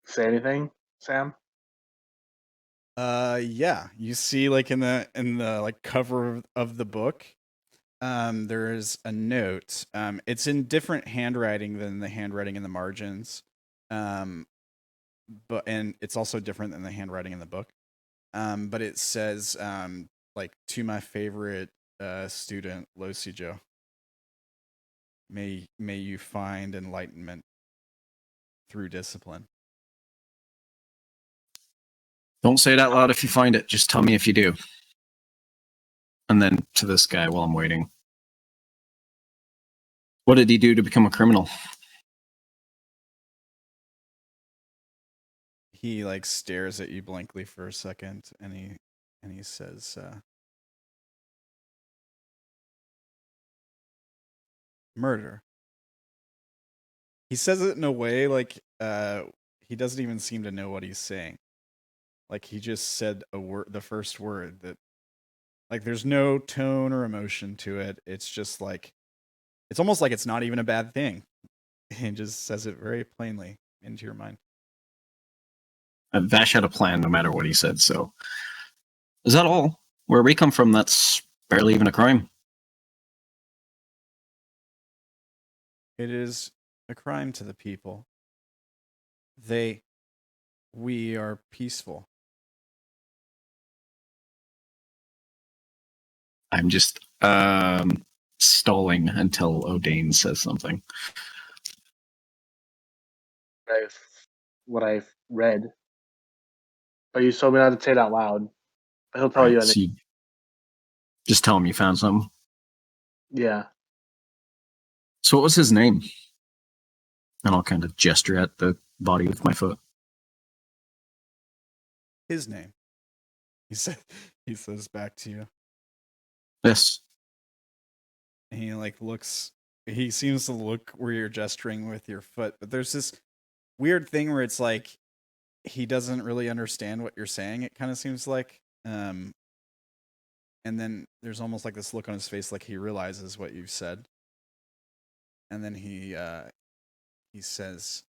say anything, Sam? Yeah. You see, like in the like cover of the book, there is a note. It's in different handwriting than the handwriting in the margins. But and it's also different than the handwriting in the book. But it says like, to my favorite student, Losijo. May you find enlightenment through discipline. Don't say it out loud if you find it. Just tell me if you do. And then to this guy while I'm waiting. What did he do to become a criminal? He like stares at you blankly for a second, and he says, "Murder." He says it in a way like he doesn't even seem to know what he's saying. Like he just said a word, the first word that, like, there's no tone or emotion to it. It's just like, it's almost like it's not even a bad thing. He just says it very plainly into your mind. Vash had a plan no matter what he said, so. Is that all? Where we come from, that's barely even a crime. It is a crime to the people. We are peaceful. I'm just stalling until Odayn says something. What I've read. But you told me not to say it out loud. But he'll tell you So anything. just tell him you found something. Yeah. So what was his name? And I'll kind of gesture at the body with my foot. His name. He says back to you. Yes. And he like looks. He seems to look where you're gesturing with your foot, but there's this weird thing where it's like he doesn't really understand what you're saying. It kind of seems like, and then there's almost like this look on his face, like he realizes what you've said, and then he says,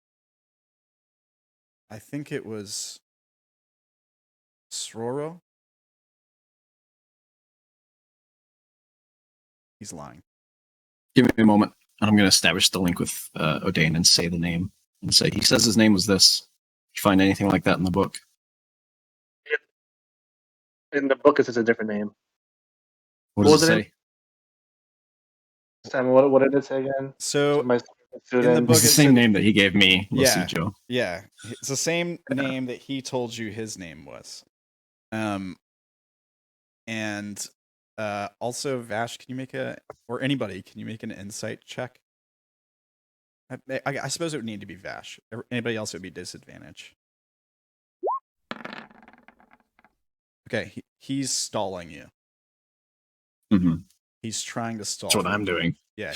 "I think it was Sroro." He's lying. Give me a moment, and I'm going to establish the link with Odayn and say the name. And say, he says his name was this. You find anything like that in the book? In the book, it says a different name. What What does was it it? say? Sam, what did it say again? So My in the student. book, It's the it same said- name that he gave me, Yeah. Losijo. Yeah, it's the same name that he told you his name was. And also, Vash, can you make or anybody, can you make an insight check? I suppose it would need to be Vash. Anybody else, it would be disadvantage. Okay, he's stalling you. Mm-hmm. He's trying to stall. That's what you. I'm doing. Yeah,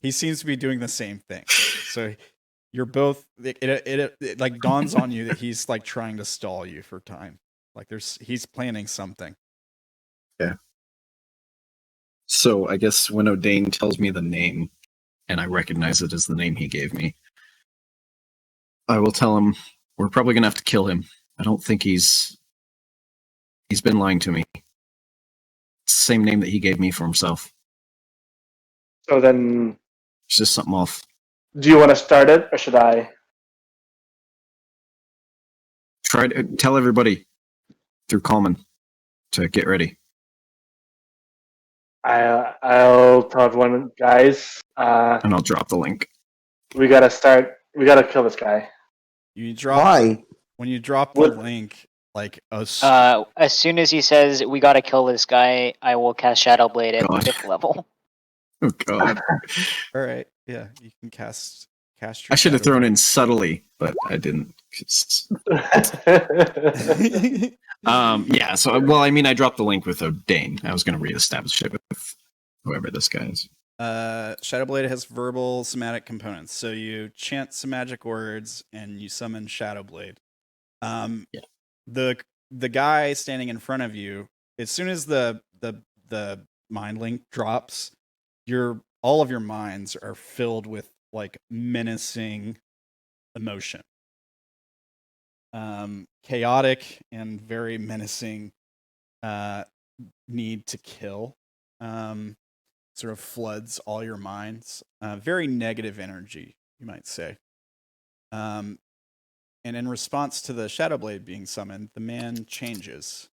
he seems to be doing the same thing. So you're both. It like dawns on you that he's like trying to stall you for time. Like he's planning something. Yeah. So I guess when Odayn tells me the name, and I recognize it as the name he gave me, I will tell him we're probably gonna have to kill him. I don't think he's been lying to me. It's the same name that he gave me for himself. So then, It's just something off. do you want to start it, or should I? Try to tell everybody through Common to get ready. I'll tell everyone, guys. And I'll drop the link. We gotta start. We gotta kill this guy. You drop Why? when you drop the What- link. Like As soon as he says we gotta kill this guy, I will cast Shadow Blade at God. 5th level. Oh God. all right, yeah, you can cast your. I should have Shadow thrown Blade. in subtly, but I didn't. Yeah. So, well, I mean, I dropped the link with Odayn. I was going to reestablish it with whoever this guy is. Shadow Blade has verbal somatic components. So you chant some magic words and you summon Shadow Blade. Yeah. The guy standing in front of you, as soon as the mind link drops, all of your minds are filled with like menacing emotion. Chaotic and very menacing need to kill. Sort of floods all your minds. Very negative energy, you might say. And in response to the Shadow Blade being summoned, the man changes.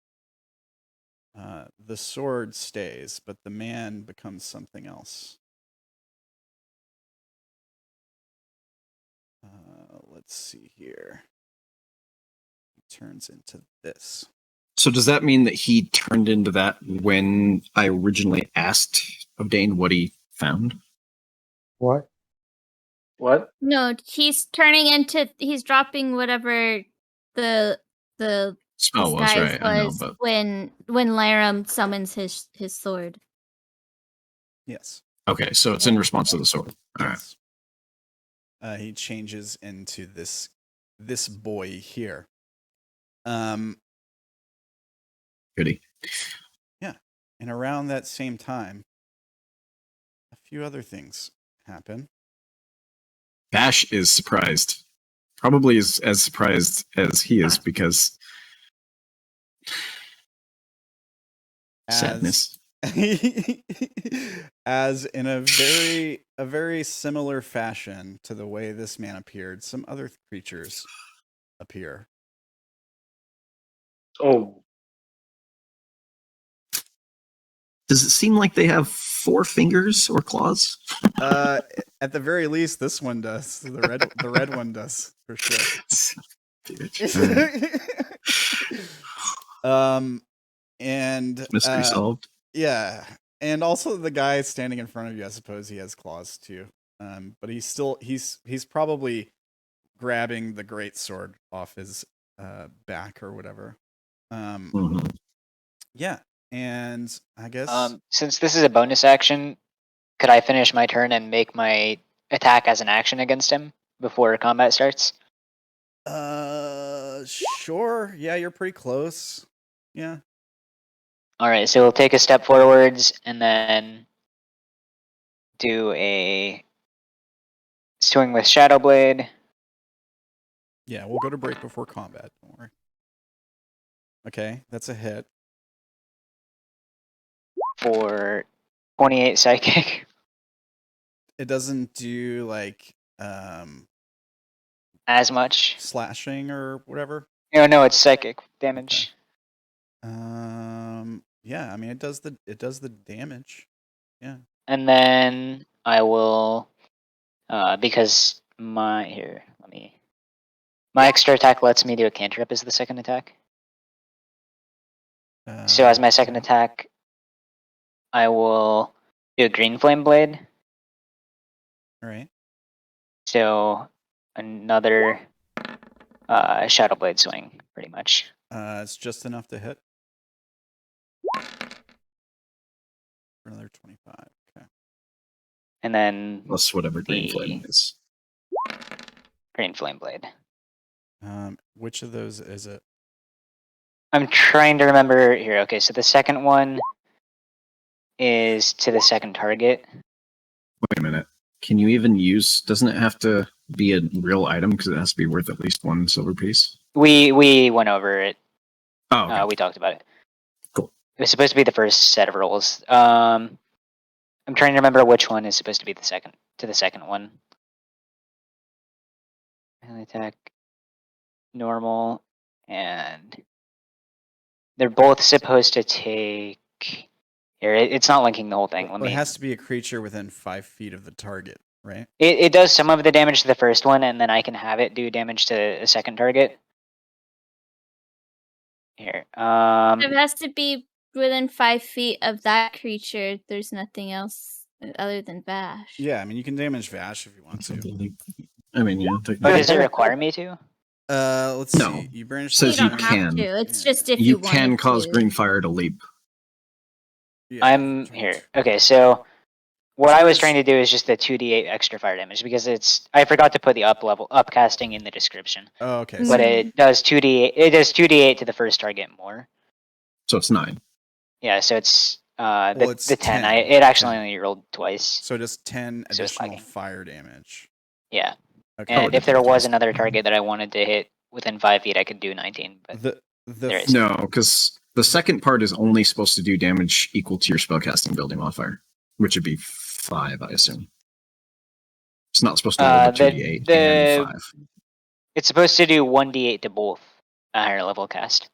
The sword stays, but the man becomes something else. Let's see here. He turns into this. So does that mean that he turned into that when I originally asked Odayn what he found? What? What? No, he's dropping whatever the Spell was disguise right. I know, was but when Lyram summons his sword. Yes. okay. So it's in response to the sword. All right. Yes. He changes into this boy here. Goody. Yeah. And around that same time, a few other things happen. Vash is surprised. Probably is as surprised as he is because sadness. As in a very similar fashion to the way this man appeared, some other creatures appear. Oh, Does it seem like they have 4 fingers or claws? At the very least, this one does. The red one does for sure. And Mystery solved. yeah, and also the guy standing in front of you, I suppose he has claws too. But he's probably grabbing the great sword off his back or whatever. Mhm. Yeah, and I guess Since this is a bonus action, could I finish my turn and make my attack as an action against him before combat starts? sure. Yeah, you're pretty close. Yeah. Alright, so we'll take a step forwards and then do a swing with Shadow Blade. Yeah, we'll go to break before combat. Don't worry. Okay, that's a hit. For 28 psychic. It doesn't do like As much. slashing or whatever. No, it's psychic damage. Yeah, I mean it does the damage. Yeah. And then I will because my extra attack lets me do a cantrip as the second attack. So as my second attack, I will do a green flame blade. All right. So another shadow blade swing, pretty much. It's just enough to hit. For another 25. Okay. And then Plus whatever green flame is. green flame blade. Which of those is it? I'm trying to remember here. Okay, so the second one is to the second target. Wait a minute. Can you even use? Doesn't it have to be a real item because it has to be worth at least 1 silver piece? We went over it. Oh, okay. We talked about it. Cool. It was supposed to be the first set of rolls. I'm trying to remember which one is supposed to be the second one. Melee attack, normal, and they're both supposed to take. Here, it's not linking the whole thing. Well, it has to be a creature within 5 feet of the target, right? It does some of the damage to the first one, and then I can have it do damage to a second target. Here. It has to be within 5 feet of that creature. There's nothing else other than Vash. Yeah, I mean you can damage Vash if you want to. I mean, yeah. But does it require me to? Let's No. see. You brandish. Says you you don't can. have to. It's Yeah. just if You you can wanted cause to. green fire to leap. Yeah, I'm here. Okay, so what I was trying to do is just the 2d8 extra fire damage because I forgot to put the upcasting in the description. Oh, okay. But So, it does 2d8. It does 2d8 to the first target more. So it's 9. Yeah, so it's it's the 10. 10. It actually 10. only rolled twice. So just 10 So it's additional lagging. fire damage. Yeah. Okay. And it if there didn't was cast. another target that I wanted to hit within 5 feet, I could do 19. But there is. No, because the second part is only supposed to do damage equal to your spellcasting building modifier, which would be 5, I assume. It's not supposed to roll the 2d8 and 5. It's supposed to do 1d8 to both a higher level cast.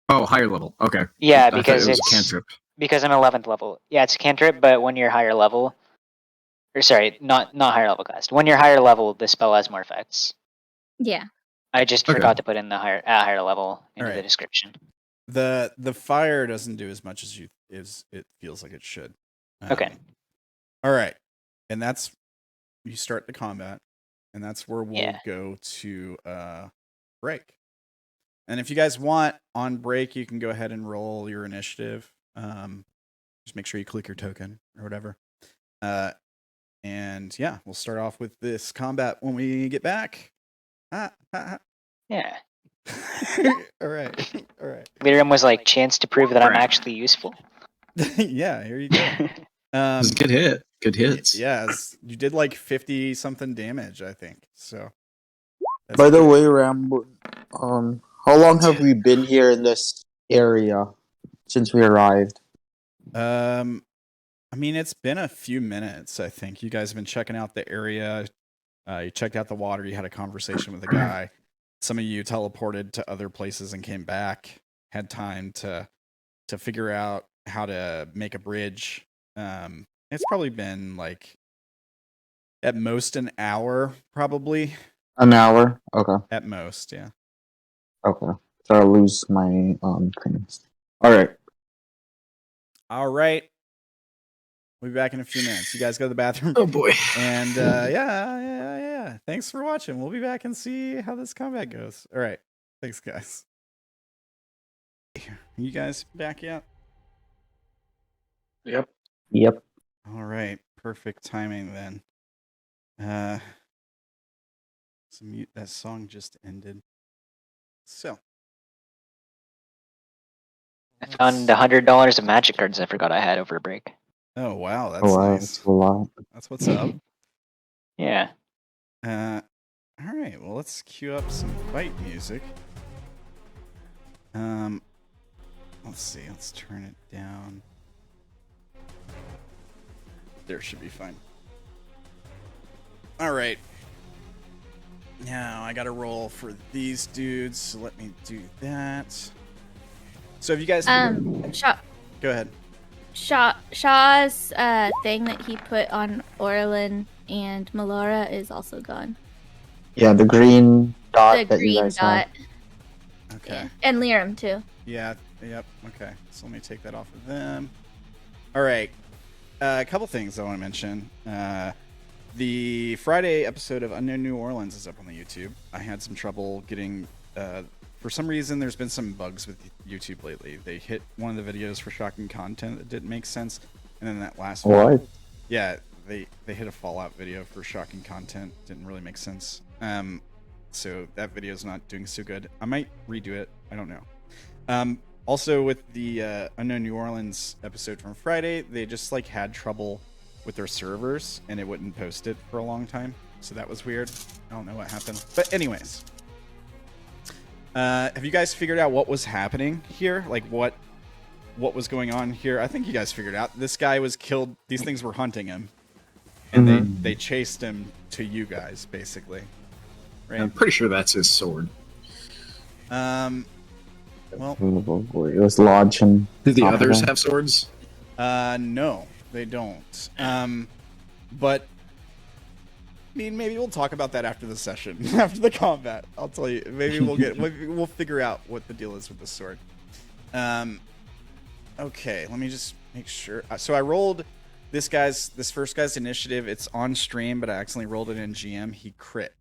Oh, higher level. Okay. Yeah, I thought because it was it's cantrip. because I'm 11th level. Yeah, it's a cantrip, but when you're higher level, or sorry, not higher level cast. When you're higher level, the spell has more effects. Yeah. I just Okay. forgot to put in the higher level into the Alright. description. The fire doesn't do as much as it feels like it should. Okay. All right. And that's you start the combat, and that's where we'll Yeah. go to break. And if you guys want on break, you can go ahead and roll your initiative. Just make sure you click your token or whatever. And yeah, we'll start off with this combat when we get back. Yeah. All right. All right. Lyram was like, chance to prove that I'm Right. actually useful. Yeah, here you go. It was a good hit. Good hits. Yeah, you did like 50 something damage, I think. So. that's By the good. way, Rambo, how long have we been here in this area since we arrived? I mean, it's been a few minutes. I think you guys have been checking out the area. You checked out the water. You had a conversation with a guy. Some of you teleported to other places and came back. Had time to figure out how to make a bridge. It's probably been like at most an hour, probably An hour? Okay. at most. Yeah. Okay. So I'll lose my things. Alright. All right. We'll be back in a few minutes. You guys go to the bathroom. Oh boy. And yeah. Thanks for watching. We'll be back and see how this combat goes. All right. Thanks, guys. You guys back yet? Yep. Yep. All right. Perfect timing then. So mute that song just ended. So. I found $100 of magic cards I forgot I had over break. Oh wow, that's Oh wow, nice. that's a lot. That's what's up. Yeah. All right. Well, let's cue up some fight music. Let's see. Let's turn it down. There should be fine. All right. Now I got to roll for these dudes. So let me do that. So if you guys go ahead. Sha'ah's thing that he put on Orilyn and Melora is also gone. Yeah, the green dot The that you green guys dot. have. Okay. Yeah. And Lyram too. Yeah. Yep. Okay. So let me take that off of them. All right. A couple things I want to mention. The Friday episode of Unknown New Orleans is up on the YouTube. I had some trouble getting. For some reason, there's been some bugs with YouTube lately. They hit one of the videos for shocking content that didn't make sense, and then that last one. What? Yeah, they hit a Fallout video for shocking content. Didn't really make sense. So that video's not doing so good. I might redo it. I don't know. Also, with the Unknown New Orleans episode from Friday, they just like had trouble with their servers, and it wouldn't post it for a long time. So that was weird. I don't know what happened. But anyways, have you guys figured out what was happening here? Like what was going on here? I think you guys figured out. This guy was killed. These things were hunting him, and they chased him to you guys, basically. Right? I'm pretty sure that's his sword. Well, It was lodged and. Do the others have swords? no, they don't. But mean, maybe we'll talk about that after the session, after the combat. I'll tell you. Maybe we'll figure out what the deal is with the sword. Okay, let me just make sure. So I rolled this first guy's initiative. It's on stream, but I accidentally rolled it in GM. He crit.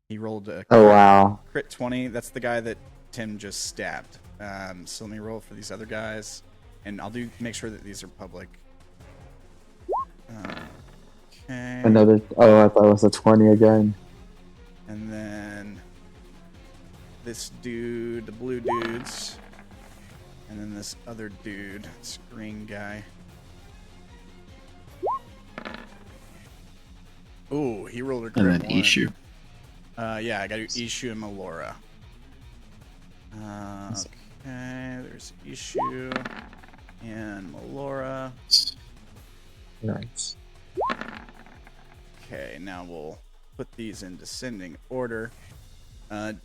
He rolled a Oh wow. crit 20. That's the guy that Tim just stabbed. So let me roll for these other guys, and I'll make sure that these are public. Okay. Another. Oh, I thought it was a 20 again. And then this dude, the blue dudes, and then this other dude, this green guy. Ooh, he rolled a crit And then one. Ishu. Yeah, I got Ishu and Melora. Okay, there's Ishu and Melora. Nice. Okay, now we'll put these in descending order. The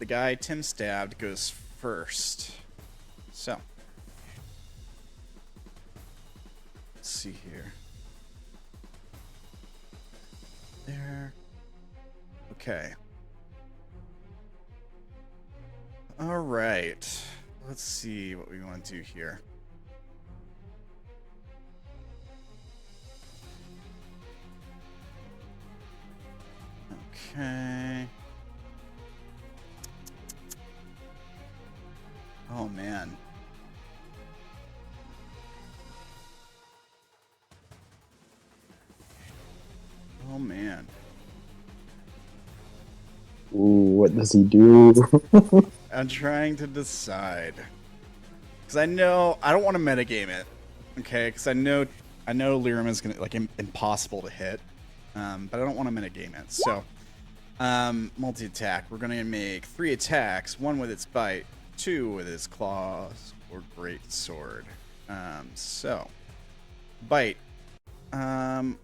guy Tim stabbed goes first. So, let's see here. There. Okay. All right. Let's see what we want to do here. Okay. Oh man. Oh man. Ooh, what does he do? I'm trying to decide. Because I know I don't want to metagame it. Okay, because I know Lyram is gonna impossible to hit. But I don't want to metagame it. So multi-attack. We're gonna make 3 attacks, 1 with its bite, 2 with its claws or great sword. So bite. We'll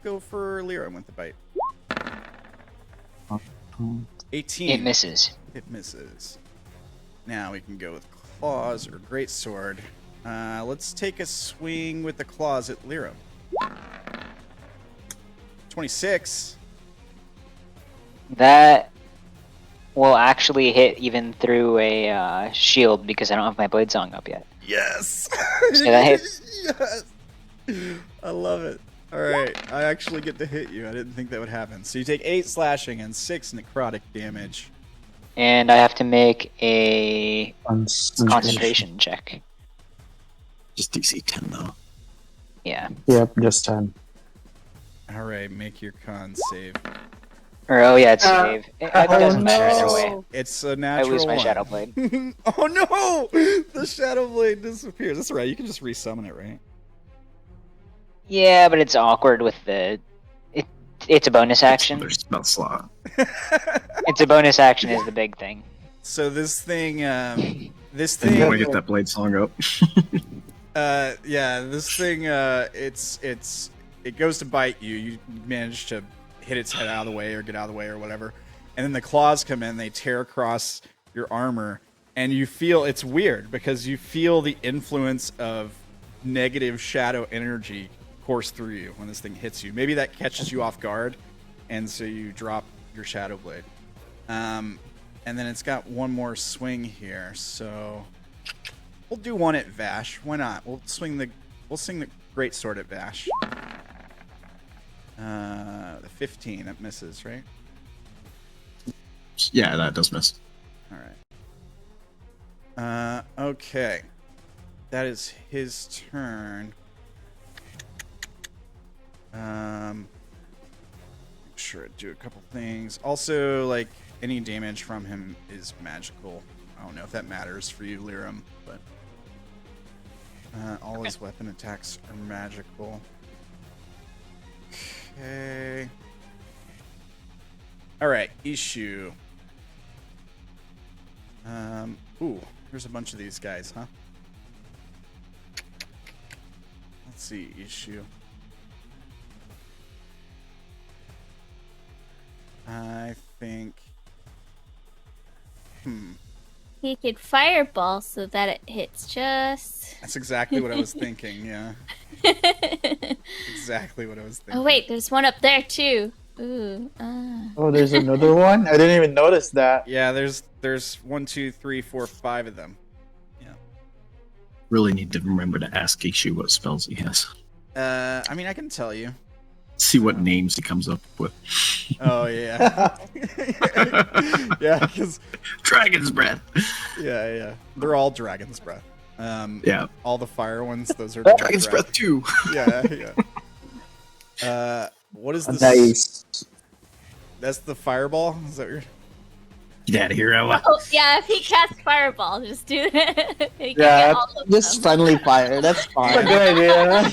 go for Lyram with the bite. 18. It misses. It misses. Now we can go with claws or great sword. Let's take a swing with the claws at Lyram. 26. That will actually hit even through a shield because I don't have my blade song up yet. Yes. So that hits. Yes. I love it. All right, I actually get to hit you. I didn't think that would happen. So you take 8 slashing and 6 necrotic damage. And I have to make a Concentration. concentration check. Just DC 10 though. Yeah. Yep, just 10. All right, make your con save. Or oh yeah, it's save. It doesn't matter either way. It's a I natural lose my one. shadow blade. Oh no! The shadow blade disappears. That's right. You can just resummon it, right? Yeah, but it's awkward with the. It's a bonus action. There's spell slot. It's a bonus action is the big thing. So this thing, You want to get that blade song up. yeah, this thing, it goes to bite you. You manage to hit its head out of the way or get out of the way or whatever, and then the claws come in. They tear across your armor, and you feel it's weird because you feel the influence of negative shadow energy course through you when this thing hits you. Maybe that catches you off guard, and so you drop your shadow blade. And then it's got one more swing here, so we'll do one at Vash. Why not? We'll swing the great sword at Vash. The 15 that misses, right? Yeah, that does miss. All right. Okay. That is his turn. Make sure I do a couple things. Also, like, any damage from him is magical. I don't know if that matters for you, Lyram, but all his weapon attacks are magical. Okay. All right, Ishu. Ooh, there's a bunch of these guys, huh? Let's see, Ishu. I think. He could fireball so that it hits just That's exactly what I was thinking. Yeah, exactly what I was thinking. Oh wait, there's one up there too. Ooh. Oh, there's another one? I didn't even notice that. Yeah, there's 1, 2, 3, 4, 5 of them. Really need to remember to ask Ishu what spells he has. I mean, I can tell you. See what names he comes up with. Oh yeah, yeah, because Dragon's Breath. yeah, they're all Dragon's Breath. Yeah. All the fire ones, those are Dragon's Breath 2. Yeah. What is this? Nice. That's the fireball. Is that what you're? Get out of here, Ella. Oh yeah, if he casts fireball, just do it. He can Yeah, get all of Just them. friendly fire. That's That's a fine. good idea. And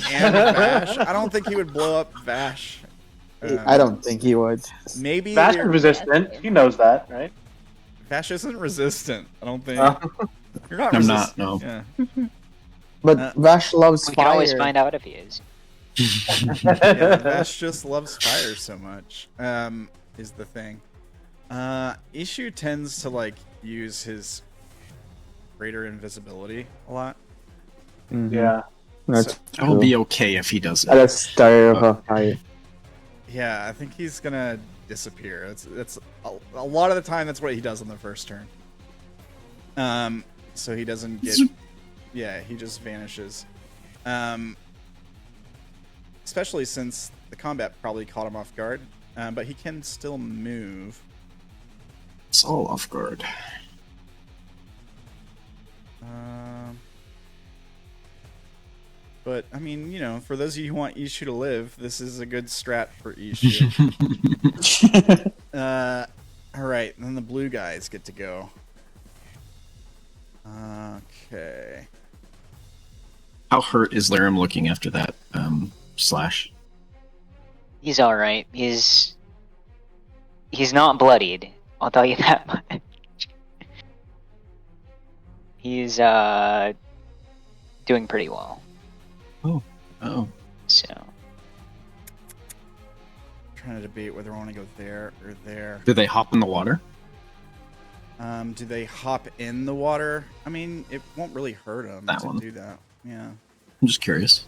Vash. I don't think he would blow up Vash. I don't think he would. Maybe Vash is resistant. He knows that, right? Vash isn't resistant. I don't think. Oh. You're not I'm resistant. not, no. Yeah. But Vash loves We fire. can always find out if he is. Yeah, Vash just loves fire so much. Is the thing. Issue tends to like use his greater invisibility a lot. Mhm. Yeah. That's I'll true. be okay if he does At it. the start of a fight. Yeah, I think he's gonna disappear. That's a lot of the time. That's what he does on the first turn. So he doesn't get. Yeah, he just vanishes. Especially since the combat probably caught him off guard. But he can still move. It's all off guard. But I mean, you know, for those of you who want Ishu to live, this is a good strat for Ishu. All right, then the blue guys get to go. Okay. How hurt is Lyram looking after that slash? He's all right. He's not bloodied. I'll tell you that much. He's doing pretty well. Oh. So Trying to debate whether I want to go there or there. Did they hop in the water? Do they hop in the water? I mean, it won't really hurt them That to one. do that. Yeah, I'm just curious.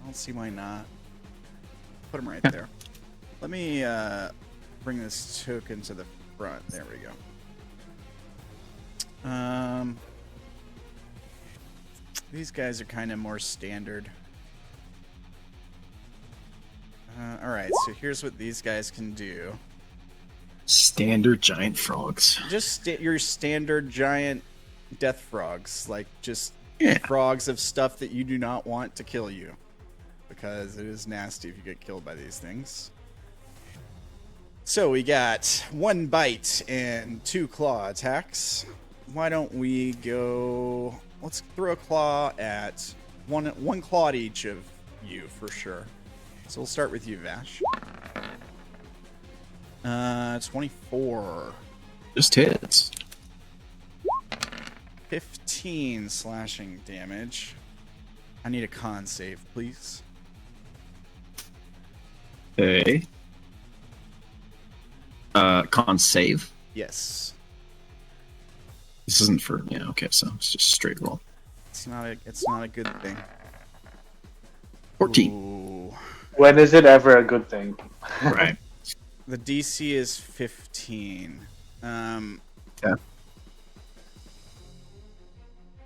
I don't see why not. Put them right Yeah. there. Let me bring this token to the front. There we go. These guys are kind of more standard. All right, so here's what these guys can do. Standard giant frogs. Just your standard giant death frogs, like just Yeah. frogs of stuff that you do not want to kill you, because it is nasty if you get killed by these things. So we got 1 bite and 2 claw attacks. Why don't we go? Let's throw a claw at one claw at each of you for sure. So we'll start with you, Vash. 24. Just hits. 15 slashing damage. I need a con save, please. Okay. Con save. Yes. This isn't for okay, so it's just straight roll. It's not a good thing. 14. Ooh. When is it ever a good thing? Right. The DC is 15. Yeah.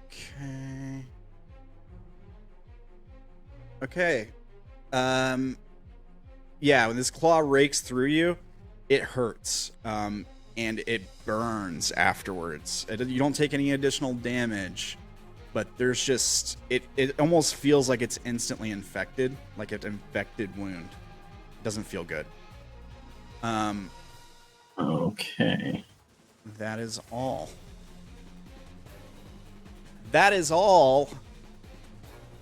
Okay. Okay. Yeah, when this claw rakes through you, it hurts. And it burns afterwards. You don't take any additional damage, but there's just it almost feels like it's instantly infected, like an infected wound. It doesn't feel good. Okay. That is all. That is all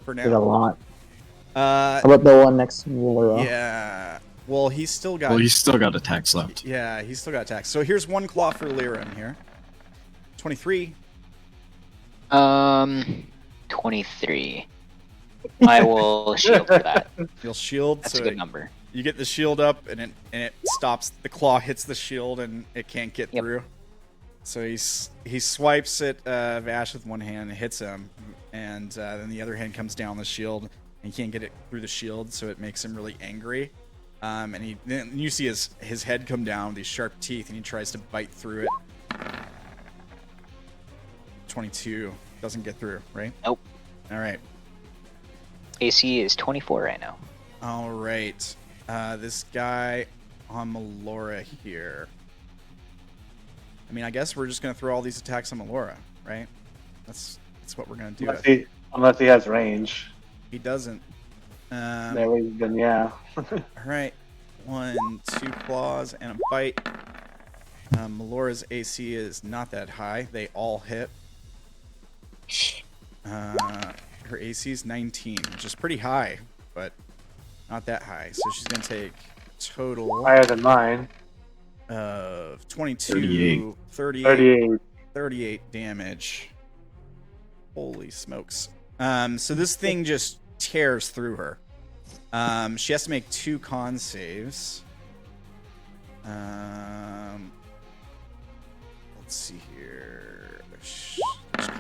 for Did a now. lot. Uh, How about the one next to Laura? yeah. Well, he's still got. Well, you still got attacks left. Yeah, he's still got attacks. So here's 1 claw for Lyram here. 23. 23. I will shield for that. You'll shield. That's so a good number. You get the shield up, and it stops. The claw hits the shield, and it can't get Yep. through. So he swipes at Vash with one hand and hits him, and then the other hand comes down the shield, and he can't get it through the shield, so it makes him really angry. And then you see his head come down with these sharp teeth, and he tries to bite through it. 22 doesn't get through, right? Nope. All right. AC is 24 right now. All right. This guy on Melora here. I mean, I guess we're just gonna throw all these attacks on Melora, right? That's what we're gonna do. Unless he has range. He doesn't. Then yeah. All right. 1, 2 claws and a bite. Melora's AC is not that high. They all hit. Her AC is 19, which is pretty high, but not that high. So she's gonna take total Higher than mine. of 22, 38 damage. Holy smokes. So this thing just tears through her. She has to make 2 con saves. Let's see here. There's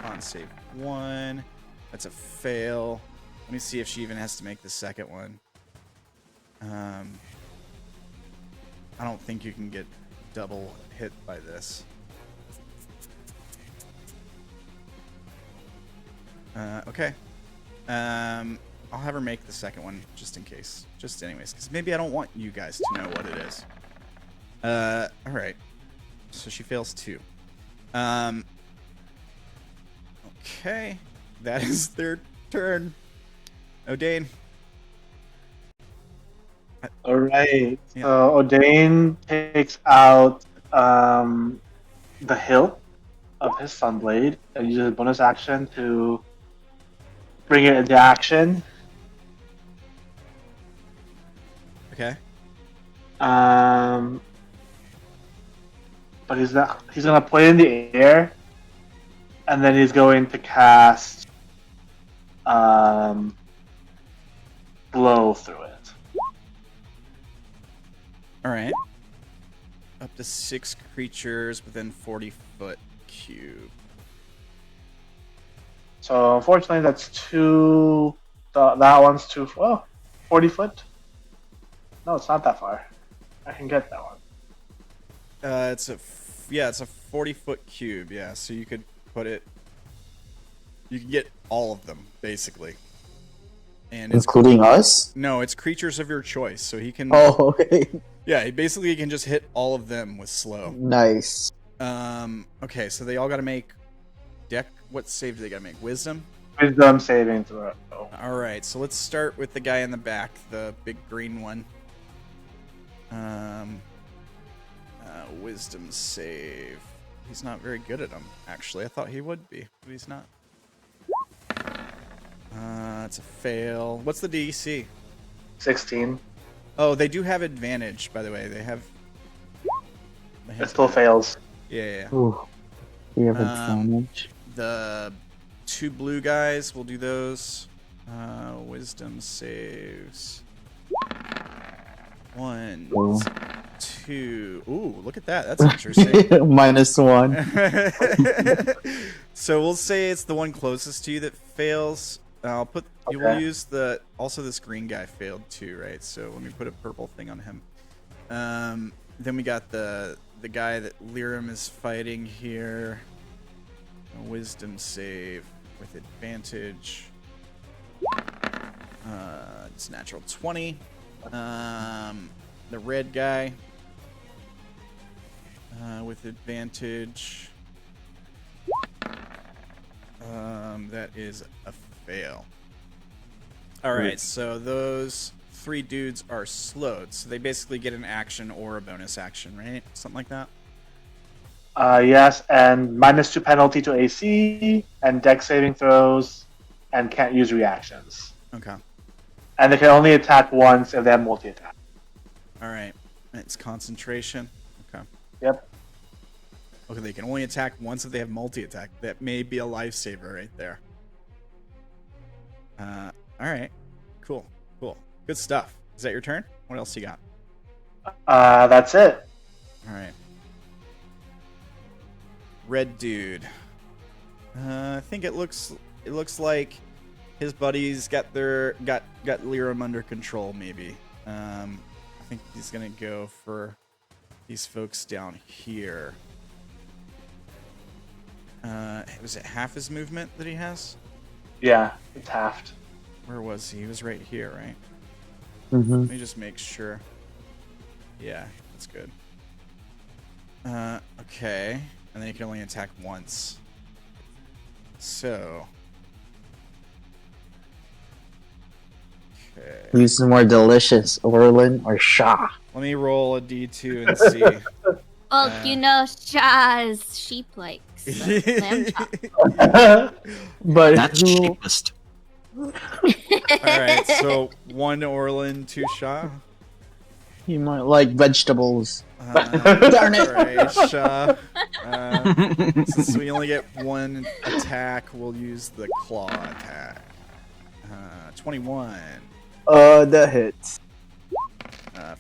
con save 1. That's a fail. Let me see if she even has to make the second one. I don't think you can get double hit by this. Okay. I'll have her make the second one just in case. Just anyways, because maybe I don't want you guys to know what it is. Alright. So she fails 2. Okay. That is their turn. Odayn. Alright. Yeah. So Odayn takes out the hilt of his Sunblade and uses a bonus action to bring it into action. Okay. But he's gonna put it in the air, and then he's going to cast blow through it. Alright. Up to 6 creatures within 40-foot cube. So unfortunately, that's 2. That one's 2. Well, 40 foot. No, it's not that far. I can get that one. It's a 40-foot cube. Yeah, so you could put it. You can get all of them basically. And it's Including us? no, it's creatures of your choice. So he can. Oh, okay. Yeah, he basically can just hit all of them with slow. Nice. Okay, so they all got to make deck. What save do they got to make? Wisdom. Wisdom saving throw. All right, so let's start with the guy in the back, the big green one. Wisdom save. He's not very good at them, actually. I thought he would be, but he's not. It's a fail. What's the DC? 16. Oh, they do have advantage, by the way. They have It still fails. Yeah. Ooh, we have advantage. The 2 blue guys, we'll do those. Wisdom saves. 1, Ooh. 2. Ooh, look at that. That's interesting. -1. So we'll say it's the one closest to you that fails. I'll put. You will use the. Also, this green guy failed too, right? So let me put a purple thing on him. Then we got the guy that Lyram is fighting here. A wisdom save with advantage. It's natural 20. The red guy with advantage. That is a fail. All right, so those 3 dudes are slowed, so they basically get an action or a bonus action, right? Something like that. Yes, and -2 penalty to AC and dex saving throws, and can't use reactions. Okay. And they can only attack once if they have multi-attack. All right. It's concentration. Okay. Yep. Okay, they can only attack once if they have multi-attack. That may be a lifesaver right there. All right. Cool. Good stuff. Is that your turn? What else you got? That's it. All right. red dude. I think it looks like his buddies got Lyram under control. Maybe. I think he's gonna go for these folks down here. Was it half his movement that he has? Yeah, it's halved. Where was he? He was right here, right? Mm-hmm. Let me just make sure. Yeah, that's good. Okay. And then he can only attack once. So. Okay. Who's more delicious, Orilyn or Sha'ah? Let me roll a d2 and see. Well, you know, Sha'ah's sheep likes lamb chop. But That's who? cheapest. Alright, so 1 Orilyn, 2 Sha'ah. He might like vegetables. Darn it! Alright, Sha'ah. Since we only get 1 attack, we'll use the claw attack. 21. That hits.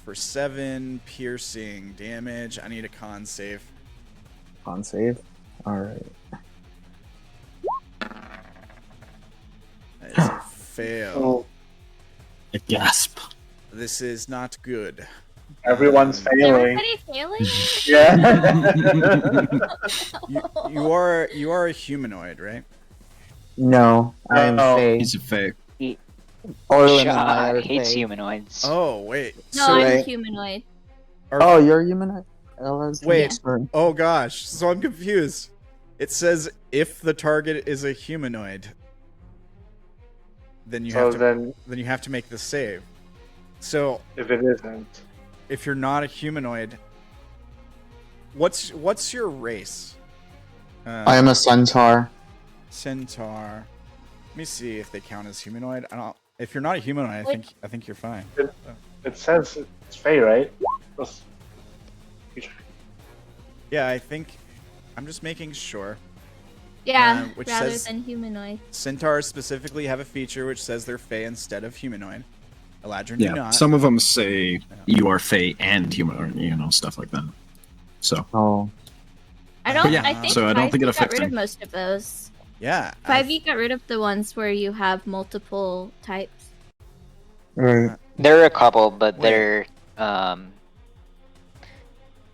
For 7 piercing damage. I need a con save. Con save. Alright. That is a fail. Oh, A gasp. This is not good. everyone's Is failing. everybody failing? Yeah. You are a humanoid, right? No, I am No. Faye. He's a fake. Orilyn and I Sha'ah are hates Faye. humanoids. Oh wait. No, So, I'm right. humanoid. Oh, you're a human? Ella's Wait. concerned. Oh gosh. So I'm confused. It says if the target is a humanoid, then you So have to then, you have to make the save. So if it isn't, if you're not a humanoid, what's your race? I am a centaur. Centaur. Let me see if they count as humanoid. I don't. If you're not a humanoid, I think you're fine. it says it's Faye, right? Yeah, I think. I'm just making sure. Yeah, which rather says- than humanoid. Centaurs specifically have a feature which says they're Fey instead of humanoid. Eladrin do Yeah, not. some of them say you are Fey and human, or, you know, stuff like that. So, Oh. I don't. yeah, I think so I don't think it 5e affects got rid of him. most of those. Yeah. 5e got rid of the ones where you have multiple types. Right. There are a couple, but Wait. they're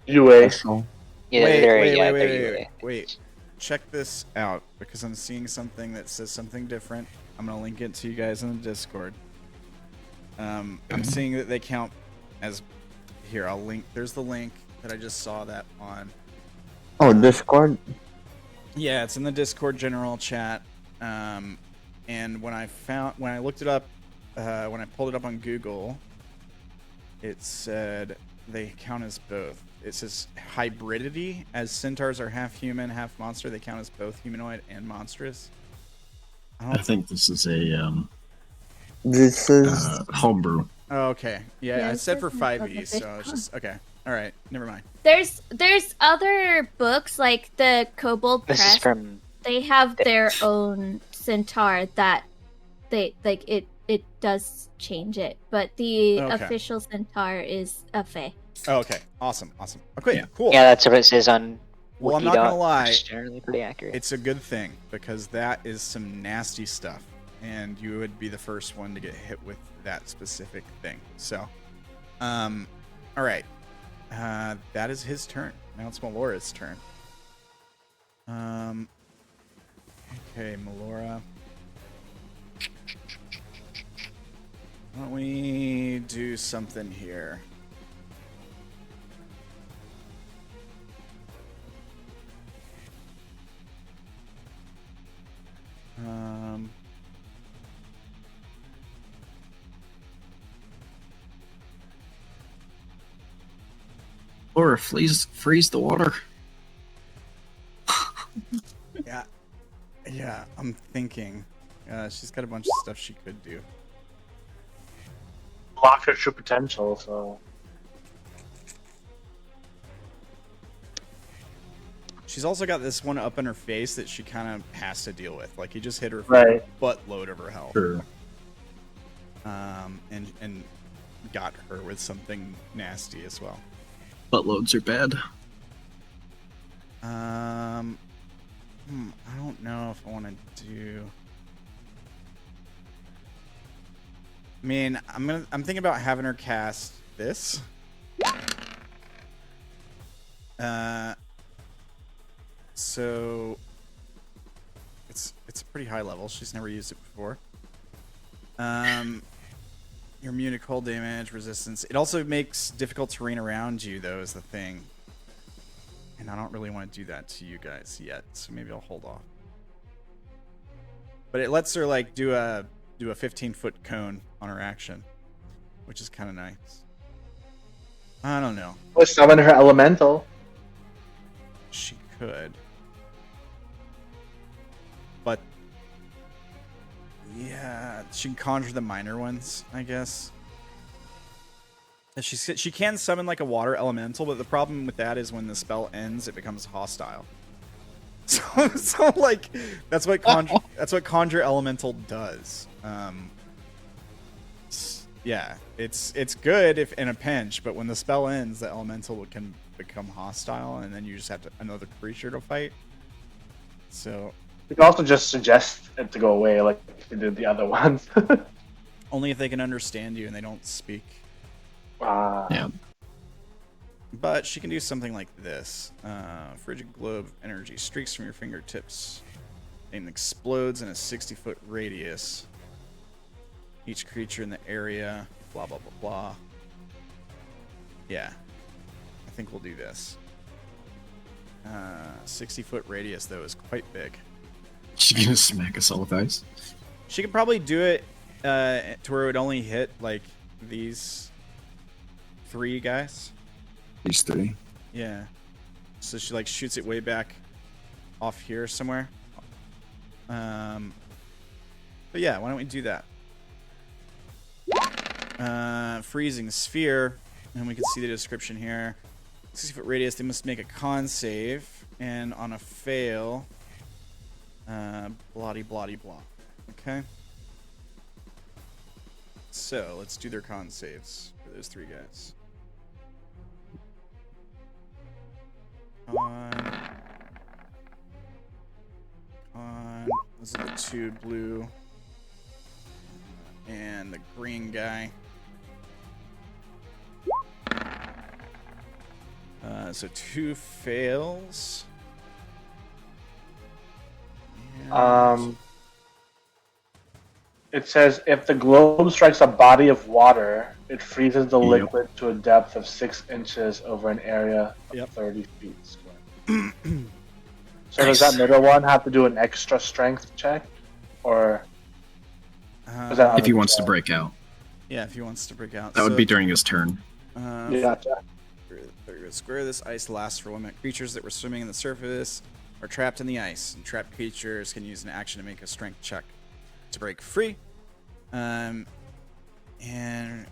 UA. Special. yeah, they're wait. Check this out because I'm seeing something that says something different. I'm gonna link it to you guys in the Discord. I'm seeing that they count as here. I'll link. There's the link that I just saw that on. Oh, Discord? Yeah, it's in the Discord general chat. And when I looked it up, when I pulled it up on Google, it said they count as both. It says hybridity, as centaurs are half human, half monster. They count as both humanoid and monstrous. I think this is a This is... homebrew. Oh, okay. Yeah, Yeah, I it said for says 5e, okay. so it's just okay. All right, never mind. There's other books like the Kobold This Press. is from They have their own centaur that they like. It does change it, but the Okay. official centaur is a Fae. Oh, okay, awesome. Okay, Yeah. cool. yeah, that's what it says on. Well, I'm not gonna lie. It's generally pretty accurate. It's a good thing because that is some nasty stuff, and you would be the first one to get hit with that specific thing. So, all right, that is his turn. Now it's Melora's turn. Okay, Melora. Why don't we do something here? Or freeze the water. Yeah, I'm thinking. She's got a bunch of stuff she could do. Block her true potential, so. She's also got this one up in her face that she kind of has to deal with. Like, he just hit her for Right. a buttload of her health. Sure. And got her with something nasty as well. Buttloads are bad. I don't know if I want to do. I mean, I'm thinking about having her cast this. So it's a pretty high level. She's never used it before. You're immune to cold damage, resistance. It also makes difficult terrain around you, though, is the thing. And I don't really want to do that to you guys yet, so maybe I'll hold off. But it lets her like do a 15-foot cone on her action, which is kind of nice. I don't know. Or summon her elemental. She could. But yeah, she can conjure the minor ones, I guess. And she can summon like a water elemental, but the problem with that is when the spell ends, it becomes hostile. So like that's what conjure elemental does. Yeah, it's good if in a pinch, but when the spell ends, the elemental can become hostile, and then you just have another creature to fight. So You can also just suggest it to go away, like we did the other ones. only if they can understand you and they don't speak. Yeah. But she can do something like this. Frigid globe of energy streaks from your fingertips and explodes in a 60-foot radius. Each creature in the area, blah, blah, blah, blah. Yeah. I think we'll do this. 60-foot radius, though, is quite big. She's gonna smack us all with ice. She could probably do it to where it would only hit, like, these 3 guys. These 3. Yeah. So she, like, shoots it way back off here somewhere. But yeah, why don't we do that? Freezing sphere, and we can see the description here. 60-foot radius, they must make a con save, and on a fail, bloody blah. Okay? So, let's do their con saves for those 3 guys. Those are the 2 blue and the green guy. So 2 fails. And It says if the globe strikes a body of water, it freezes the Yep. liquid to a depth of 6 inches over an area of Yep. 30 feet square. So does that middle one have to do an extra strength check, or is that If he wants to break out. yeah, if he wants to break out. That would be during his turn. Gotcha. Square this ice lasts for 1 minute. Creatures that were swimming in the surface are trapped in the ice, and trapped creatures can use an action to make a strength check to break free. And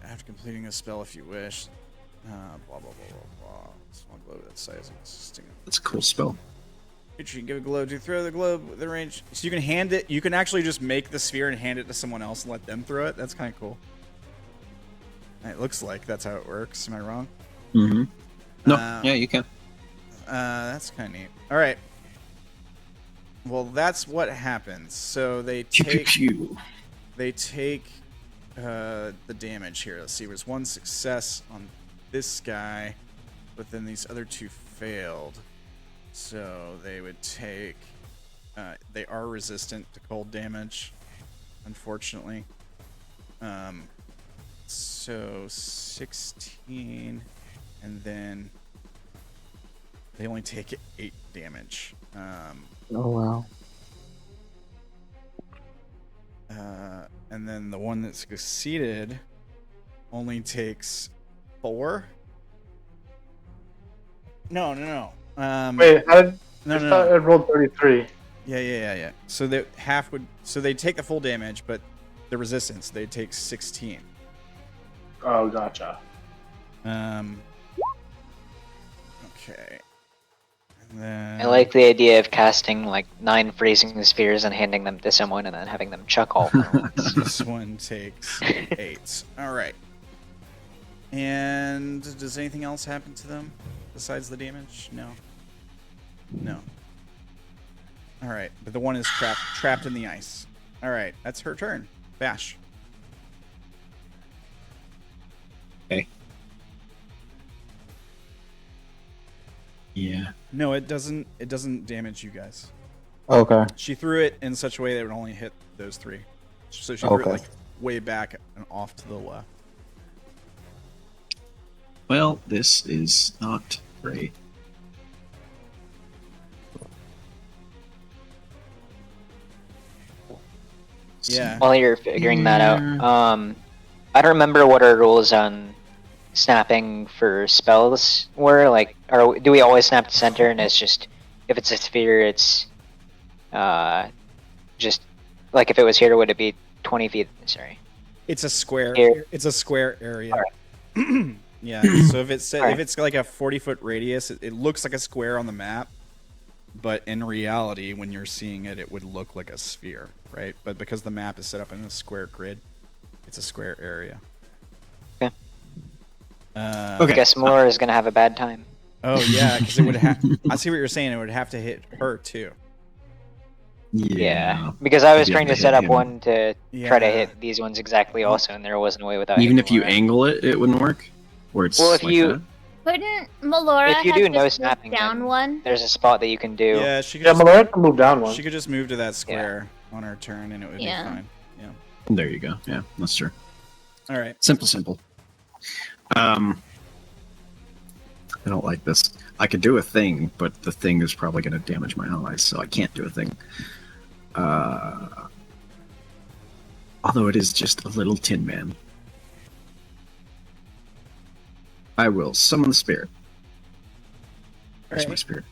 after completing a spell, if you wish, blah blah blah blah blah. Small globe that size existing. That's a cool spell. Creature can give a globe to throw the globe with the range. So you can hand it. You can actually just make the sphere and hand it to someone else and let them throw it. That's kind of cool. It looks like that's how it works. Am I wrong? Mm-hmm. No, yeah, you can. That's kind of neat. All right. Well, that's what happens. So they take the damage here. Let's see. There's 1 success on this guy, but then these other 2 failed. So they would take. They are resistant to cold damage, unfortunately. So 16, and then they only take 8 damage. Oh wow. And then the one that succeeded only takes 4. No. Wait, how did No. thought it rolled 33? Yeah. So they So they take the full damage, but the resistance they take 16. Oh, gotcha. Okay. And then I like the idea of casting like 9 freezing spheres and handing them to someone and then having them chuck all at once. this one takes 8. All right. And does anything else happen to them besides the damage? No. No. All right, but the one is trapped in the ice. All right, that's her turn. Vash. Okay. Yeah. No, it doesn't. It doesn't damage you guys. Okay. She threw it in such a way that it would only hit those three. So she threw it Okay. like way back and off to the left. Well, this is not great. Yeah. While you're figuring that out, I don't remember what our rules on snapping for spells were. Like, do we always snap to center, and it's just if it's a sphere, it's just like if it was here, would it be 20 feet? Sorry. It's a square. Here. It's a square area. Yeah. So if it's Alright. if it's like a 40-foot radius, it looks like a square on the map, but in reality, when you're seeing it, it would look like a sphere, right? But because the map is set up in a square grid, it's a square area. Okay. Uh, Okay. I guess Moore is gonna have a bad time. Oh yeah, because it would have. I see what you're saying. It would have to hit her too. Yeah, because I was Maybe trying I'll to set hit up him. one to try to Yeah. hit these ones exactly also, and there wasn't a way without. Even hitting if you one. angle it, it wouldn't work. Where it's Well, if like you- that? Couldn't Melora If you have do no just moved snapping, down then- one? There's a spot that you can do. Yeah, she could. Yeah, Just, Malora can move down one. she could just move to that square on her turn, and it would Yeah. be fine. Yeah. There you go. Yeah, that's true. All right. Simple. I don't like this. I could do a thing, but the thing is probably going to damage my allies, so I can't do a thing. Although it is just a little tin man. I will summon the spirit. Where's my Alright. spirit?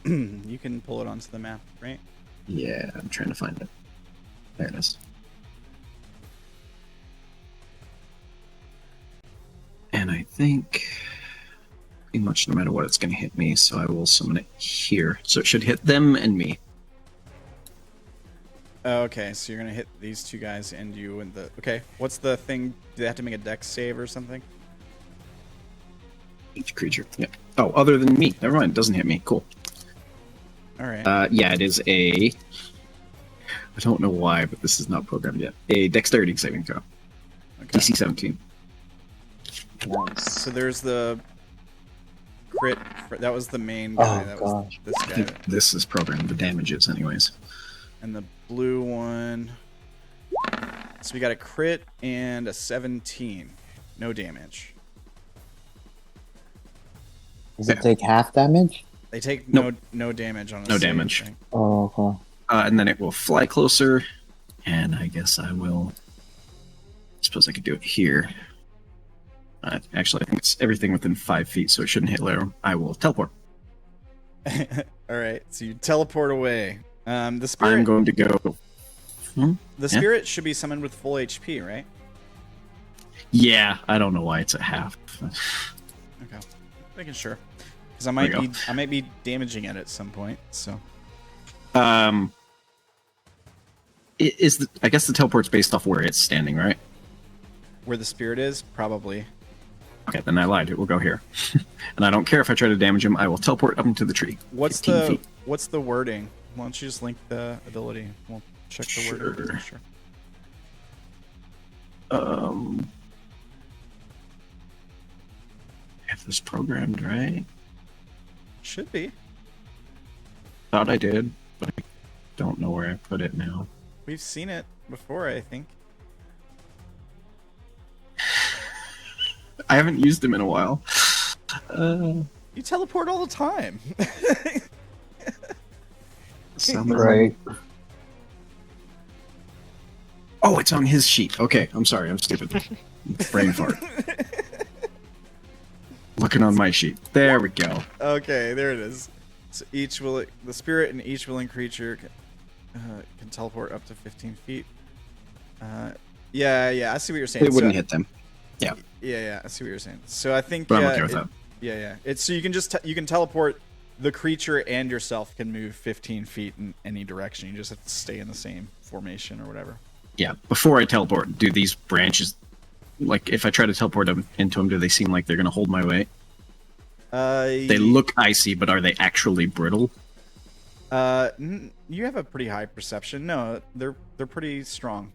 You can pull it onto the map, right? Yeah, I'm trying to find it. There it is. And I think pretty much no matter what, it's going to hit me, so I will summon it here. So it should hit them and me. Oh, okay, so you're gonna hit these two guys and you and the. Okay, what's the thing? Do they have to make a dex save or something? Each creature. Yeah. Oh, other than me. Never mind. It doesn't hit me. Cool. All right. Yeah, it is a. I don't know why, but this is not programmed yet. A dexterity saving throw. Okay. DC 17. So there's the crit. That was the main guy. Oh, That was gosh. this I guy. think this is programmed. The damages, anyways. And the blue one. So we got a crit and a 17. No damage. Does it take half damage? They take Nope. no damage on a No save damage. thing. Oh, okay. And then it will fly closer, and I guess I will. I suppose I could do it here. Actually, I think it's everything within 5 feet, so it shouldn't hit Lyram. I will teleport. All right. So you teleport away. The spirit. I'm going to go. The yeah. spirit should be summoned with full HP, right? Yeah, I don't know why it's at half. Okay. Making sure. Because There you I might be damaging it at some point. So I guess the teleport's based off where it's standing, right? where the spirit is, probably. Okay, then I lied. It will go here, and I don't care if I try to damage him. I will teleport up into the tree. What's 15 the feet. what's the wording? Why don't you just link the ability? We'll check the wording. Sure. Sure. I have this programmed, right? Should be. Thought I did, but I don't know where I put it now. We've seen it before, I think. I haven't used him in a while. You teleport all the time. Summon- Right. Oh, it's on his sheet. Okay, I'm sorry. I'm stupid. Brain fart. Looking on my sheet. There we go. Okay, there it is. So the spirit and each willing creature can teleport up to 15 feet. Yeah, I see what you're saying. It wouldn't So- hit them. Yeah, Yeah, I see what you're saying. So I think but I'm okay with that. Yeah. It's so you can just you can teleport the creature and yourself can move 15 feet in any direction. You just have to stay in the same formation or whatever. Yeah, before I teleport, do these branches, like, if I try to teleport them into them, do they seem like they're going to hold my weight? They look icy, but are they actually brittle? You have a pretty high perception. No, they're pretty strong.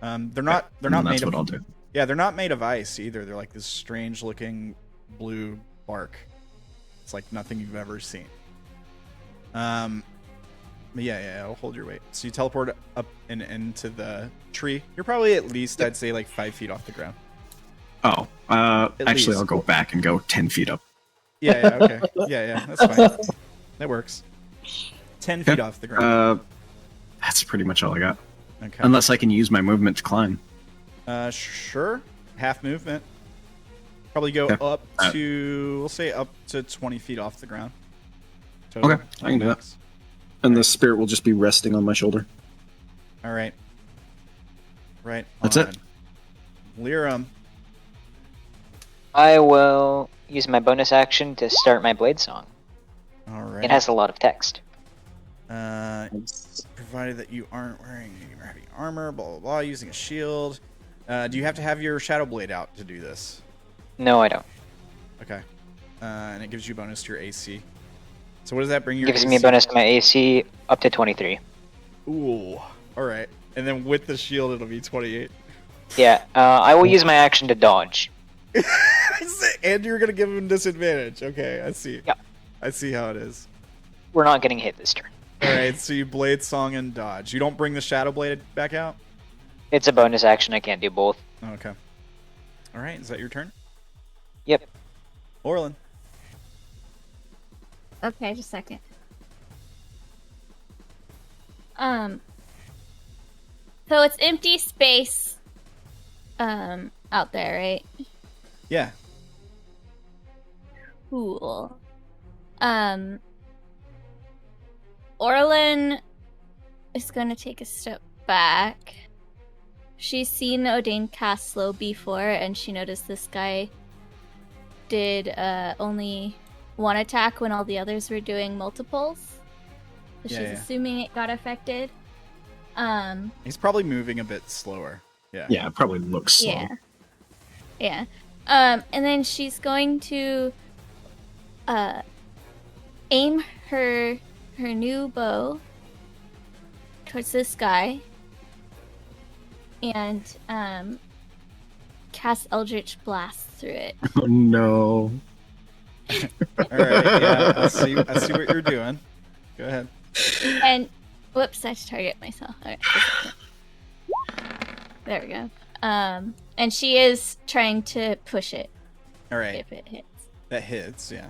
They're not made That's of. what I'll do. Yeah, they're not made of ice either. They're like this strange looking blue bark. It's like nothing you've ever seen. But yeah, I'll hold your weight. So you teleport up and into the tree. You're probably at least, I'd say, like 5 feet off the ground. Oh, actually, least. I'll go back and go 10 feet up. Yeah, okay. Yeah, that's fine. That works. 10 feet off the ground. That's pretty much all I got. Okay. Unless I can use my movement to climb. Sure. Half movement. Probably go Okay. up to, we'll say up to 20 feet off the ground. Total. Okay, I can do that. And the spirit will just be resting on my shoulder. All right. Right. That's it. Lyram. I will use my bonus action to start my blade song. All right. It has a lot of text. Provided that you aren't wearing any heavy armor, blah, blah, blah, using a shield. Do you have to have your Shadow Blade out to do this? No, I don't. Okay. And it gives you a bonus to your AC. So what does that bring your Gives AC? me a bonus to my AC up to 23. Ooh. All right. And then with the shield, it'll be 28. Yeah, I will use my action to dodge. And you're going to give him disadvantage. Okay, I see. Yep. I see how it is. We're not getting hit this turn. All right, so you Blade Song and dodge. You don't bring the Shadow Blade back out? It's a bonus action. I can't do both. Okay. All right, is that your turn? Yep. Orilyn. Okay, just a second. So it's empty space out there, right? Yeah. Cool. Orilyn is gonna take a step back. She's seen Odayn cast slow before, and she noticed this guy did only one attack when all the others were doing multiples. So she's assuming it got affected. He's probably moving a bit slower. Yeah. Yeah, it probably looks slow. Yeah. And then she's going to aim her new bow towards this guy and cast Eldritch Blast through it. Oh no. All right. Yeah. I see what you're doing. Go ahead. And whoops, I have to target myself. All right. just a second. There we go. And she is trying to push it. All right. If it hits. That hits. Yeah.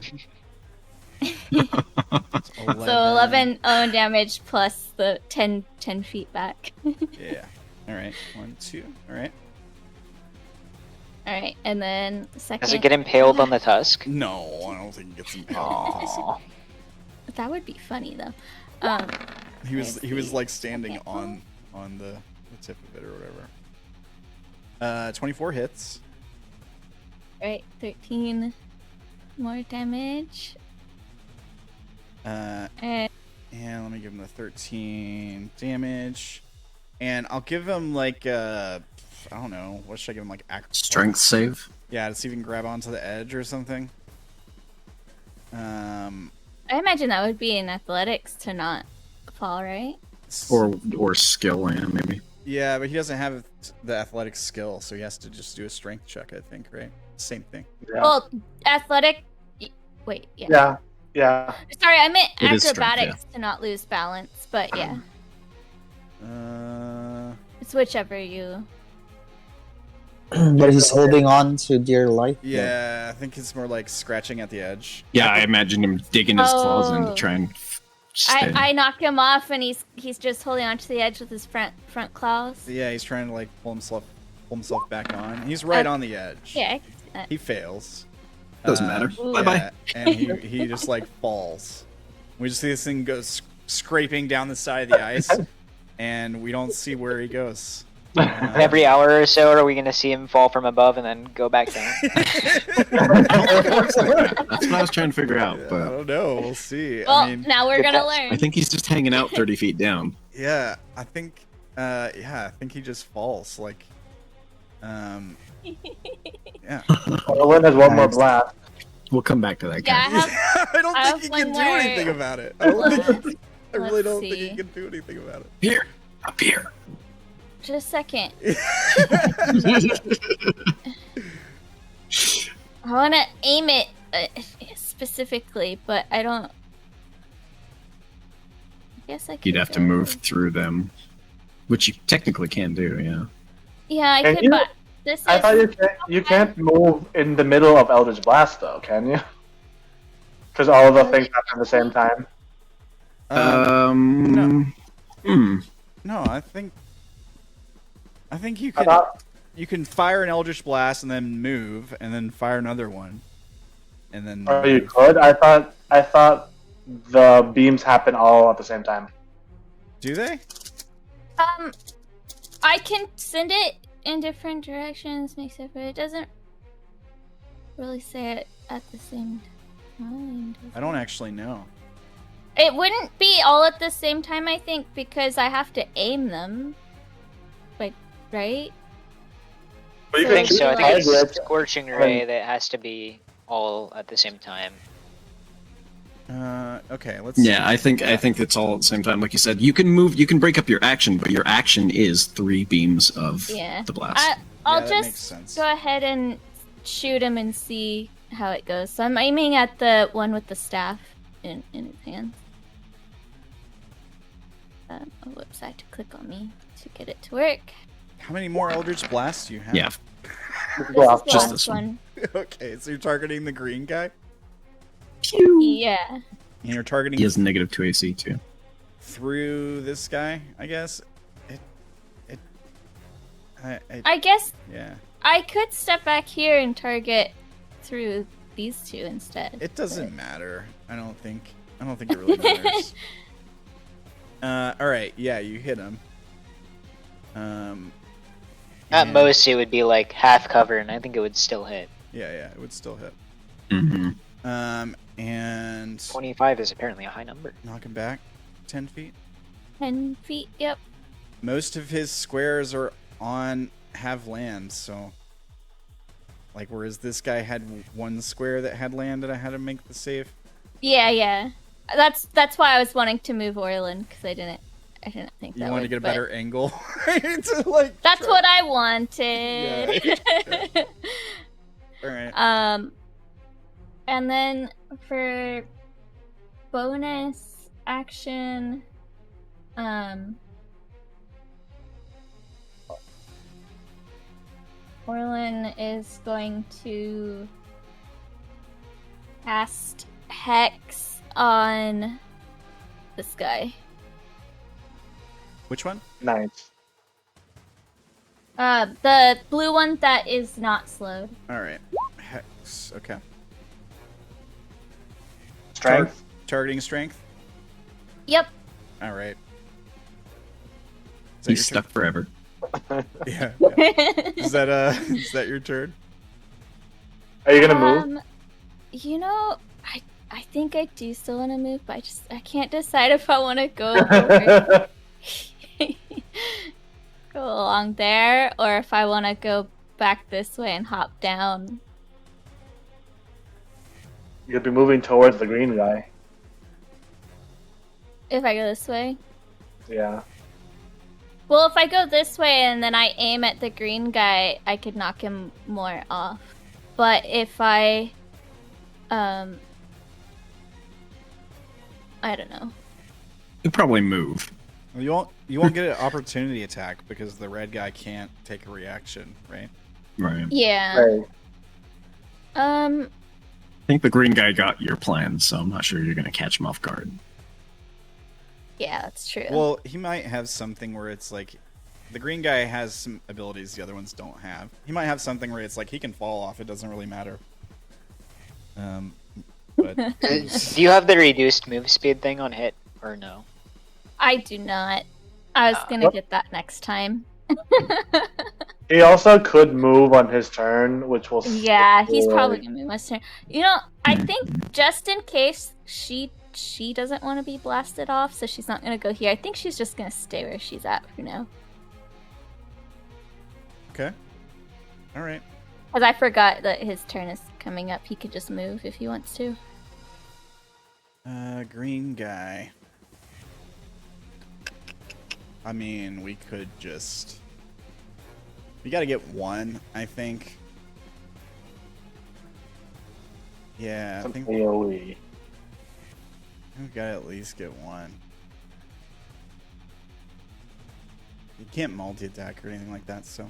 So 11 own damage plus the 10 feet back. Yeah. All right. 1, 2. All right. All right, and then second. Does it get impaled on the tusk? No, I don't think he gets impaled. Aw. That would be funny though. He was like standing on the tip of it or whatever. 24 hits. Right, 13 more damage. And And let me give him the 13 damage. And I'll give him like I don't know, what should I give him, like Strength save? Yeah, to see if he can grab onto the edge or something. I imagine that would be in athletics to not fall, right? Or skill, yeah, maybe. Yeah, but he doesn't have the athletic skill, so he has to just do a strength check, I think, right? Same thing. Yeah. Well, athletic. Wait, yeah. Yeah. Sorry, I meant It is acrobatics strength, to not lose balance, but yeah, Uh, it's whichever you. But he's holding on to dear life. yeah, I think it's more like scratching at the edge. Yeah, I imagined him digging his claws in to Oh. try and stay. I knock him off, and he's just holding onto the edge with his front claws. Yeah, he's trying to like pull himself back on. He's right on the edge. Yeah, I can see that. He fails. Doesn't matter. Ooh. Bye-bye. Yeah, and he just like falls. We just see this thing goes scraping down the side of the ice, and we don't see where he goes. Every hour or so, are we going to see him fall from above and then go back down? That's what I was trying to figure out, I but don't know. We'll see. Well, I mean, now we're gonna depends. I learn. think he's just hanging out 30 feet down. yeah, I think he just falls. Like, yeah. Owen has one more blast. We'll come back to that guy. Yeah, I have I don't I think he have can one do more. anything about it. I don't think I really Let's don't think see. he can do anything about it. Here, up here. Just a second. I want to aim it specifically, but I don't. I guess I could. You'd have to go- move through them, which you technically can do. Yeah. Yeah, I Can could, you? but this I is. thought you can't move in the middle of Eldritch Blast though, can you? Because all of the things happen at the same time. No, I think you I can thought, you can fire an Eldritch Blast and then move, and then fire another one, and then. oh, you move. could. I thought the beams happen all at the same time. Do they? I can send it in different directions, makes it, but it doesn't really say it at the same time. does I don't actually know. It wouldn't be all at the same time, I think, because I have to aim them. Like, right? But you So I think can so. I think target it's Scorching Ray that has to be all at the same time. Okay, let's. Yeah, I think it's all at the same time. Like you said, you can move, you can break up your action, but your action is 3 beams of Yeah. the blast. I'll that makes just sense. go ahead and shoot him and see how it goes. So I'm aiming at the one with the staff in his hands. Oh, whoops, I had to click on me to get it to work. How many more Eldritch Blasts do you have? Yeah. This is Well, the just last this one. Okay, so you're targeting the green guy, Yeah. and you're targeting He has -2 AC too. through this guy, I guess. I guess Yeah. I could step back here and target through these two instead. It doesn't matter. I don't think it really matters. All right. Yeah, you hit him. At and- most, it would be like half cover, and I think it would still hit. Yeah, it would still hit. Mm-hmm. And 25 is apparently a high number. knock him back 10 feet. 10 feet, yep. Most of his squares have land, so like whereas this guy had one square that had land and I had to make the save. Yeah. That's why I was wanting to move Orilyn, because I didn't think that You wanted to get a but better angle to like. That's try- what I wanted. Yeah. All right. And then for bonus action, Orilyn is going to cast Hex on this guy. Which one? Nice. The blue one that is not slowed. All right. Hex. Okay. Strength. Targeting strength. Yep. All right. Is that He's your stuck forever. turn? Yeah. Is that your turn? Are you gonna move? You know, I think I do still want to move, but I can't decide if I want to go over, go along there, or if I want to go back this way and hop down. You'll be moving towards the green guy. If I go this way. Yeah. Well, if I go this way and then I aim at the green guy, I could knock him more off. But if I don't know. He'll probably move. Well, you won't get an opportunity attack because the red guy can't take a reaction, right? Right. Yeah. Right. I think the green guy got your plan, so I'm not sure you're going to catch him off guard. Yeah, that's true. Well, he might have something where it's like the green guy has some abilities the other ones don't have. He might have something where it's like he can fall off. It doesn't really matter. But Do you have the reduced move speed thing on hit, or no? I do not. I was gonna get that next time. He also could move on his turn, which will. Yeah, he's spoil- probably gonna be my turn. You know, I think just in case she doesn't want to be blasted off, so she's not gonna go here. I think she's just gonna stay where she's at for now. okay, all right. Because I forgot that his turn is coming up. He could just move if he wants to. Green guy. I mean, we could just... We gotta get one, I think. Yeah, I Some think AoE. we gotta at least get one. You can't multi-attack or anything like that, so...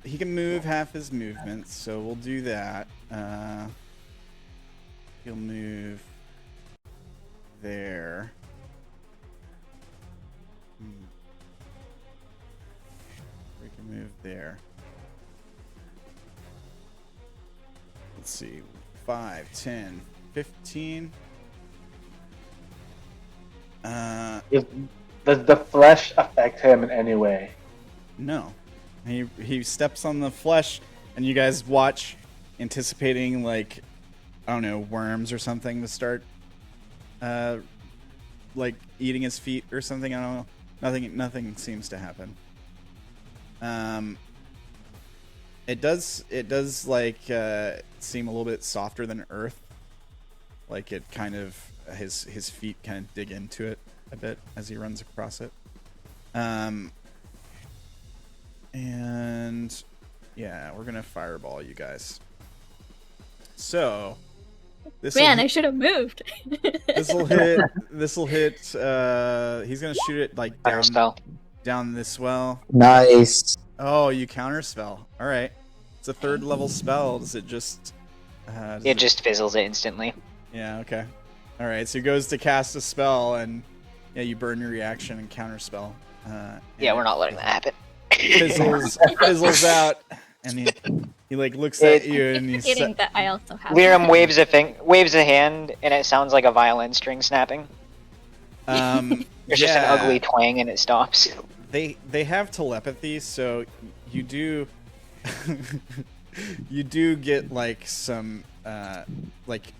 he can move half his movement, so we'll do that. He'll move there. We can move there. Let's see. 5, 10, 15. Does the flesh affect him in any way? No. He steps on the flesh, and you guys watch, anticipating, like, I don't know, worms or something to start, like, eating his feet or something. I don't know. Nothing seems to happen. It does like seem a little bit softer than earth. Like it kind of his feet kind of dig into it a bit as he runs across it. And yeah, we're gonna fireball you guys. So Man, I should have moved. This will hit. He's gonna shoot it like Fire spell. down this well. Nice. Oh, you counterspell. All right. It's a 3rd level spell. Does it just? It just fizzles it instantly. Yeah. Okay. All right. So he goes to cast a spell, and yeah, you burn your reaction and counterspell. Yeah, we're not letting that happen. Fizzles out, and he like looks at you, and he's Forgetting that I also have. Lyram waves a hand, and it sounds like a violin string snapping. There's just an ugly twang, and it stops. They have telepathy, so you do you do get like some like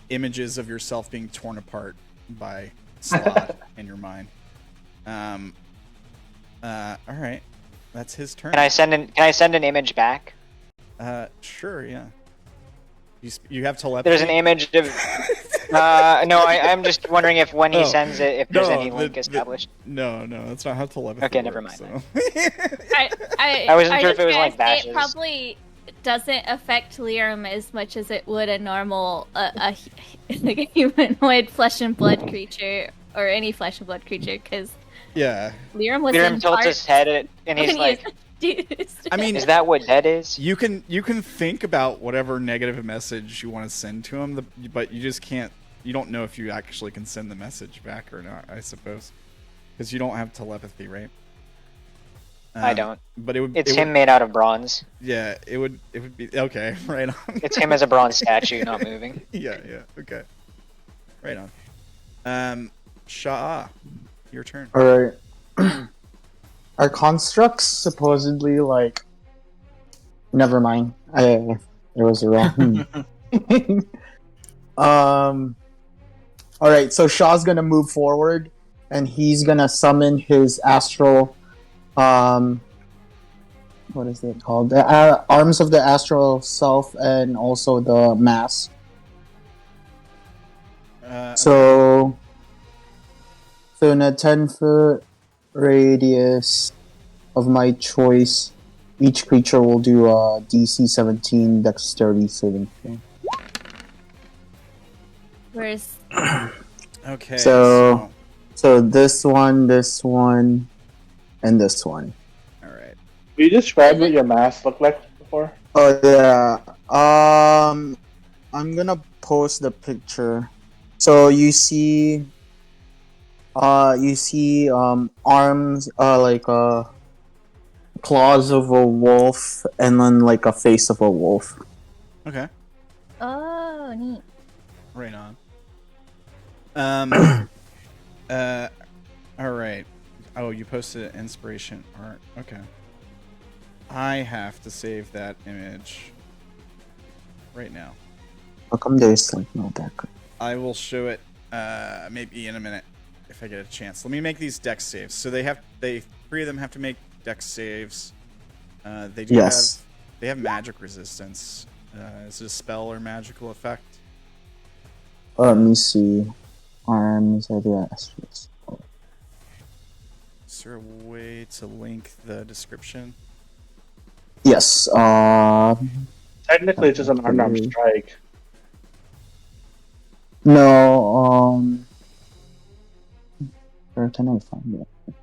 images of yourself being torn apart by Slot in your mind. All right, that's his turn. Can I send an image back? Sure, yeah. You have telepathy. There's an image of. No, I'm just wondering if when he sends it, if there's any link established. No, that's not how telepathy Okay, never works, mind. so. I wasn't sure if it was like Vashes. Vash's. It probably doesn't affect Lyram as much as it would a normal, like a humanoid flesh and blood creature, or any flesh and blood creature, because Yeah. Lyram tilts his head and he's like, I mean, is that what dead is? You can think about whatever negative message you want to send to him, but you just can't. You don't know if you actually can send the message back or not. I suppose because you don't have telepathy, right? I don't. But It's him made out of bronze. Yeah, it would be okay. Right on. It's him as a bronze statue, not moving. Yeah. Okay. Right on. Sha'ah, your turn. All right. Are constructs supposedly like? Never mind. It was wrong. All right. So Shaw's gonna move forward, and he's gonna summon his astral. What is it called? The arms of the astral self, and also the mask. So in a 10-foot radius of my choice, each creature will do a DC 17 dexterity saving throw. Where's Okay. So this one, and this one. All right. Will you describe what your mask looked like before? Oh yeah. I'm gonna post the picture. So you see arms, like claws of a wolf, and then like a face of a wolf. Okay. oh neat. Right on. All right. Oh, you posted an inspiration art. Okay. I have to save that image right now. How come there's like no background? I will show it maybe in a minute if I get a chance. Let me make these dex saves. So three of them have to make dex saves. They do Yes. they have magic resistance. Is it a spell or magical effect? Let me see. Arms of the asteroids. Is there a way to link the description? Yes. Technically, it's just an unarmed strike. No. Where can I find it? If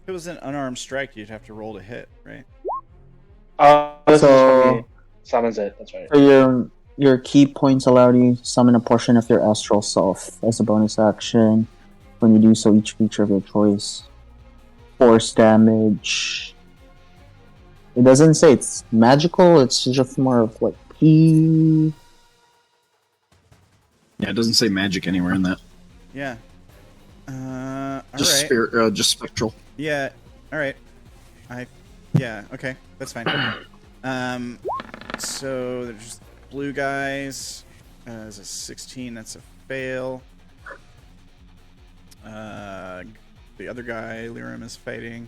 it was an unarmed strike, you'd have to roll to hit, right? This is So- for me. Summons it. That's right. So your key points allow you to summon a portion of your astral self as a bonus action. When you do so, each creature of your choice. Force damage. It doesn't say it's magical. It's just more of like key. Yeah, it doesn't say magic anywhere in that. Yeah. Just Alright. spirit, just spectral. Yeah, alright. Yeah, okay, that's fine. So there's just blue guys. There's a 16, that's a fail. The other guy, Lyram, is fighting.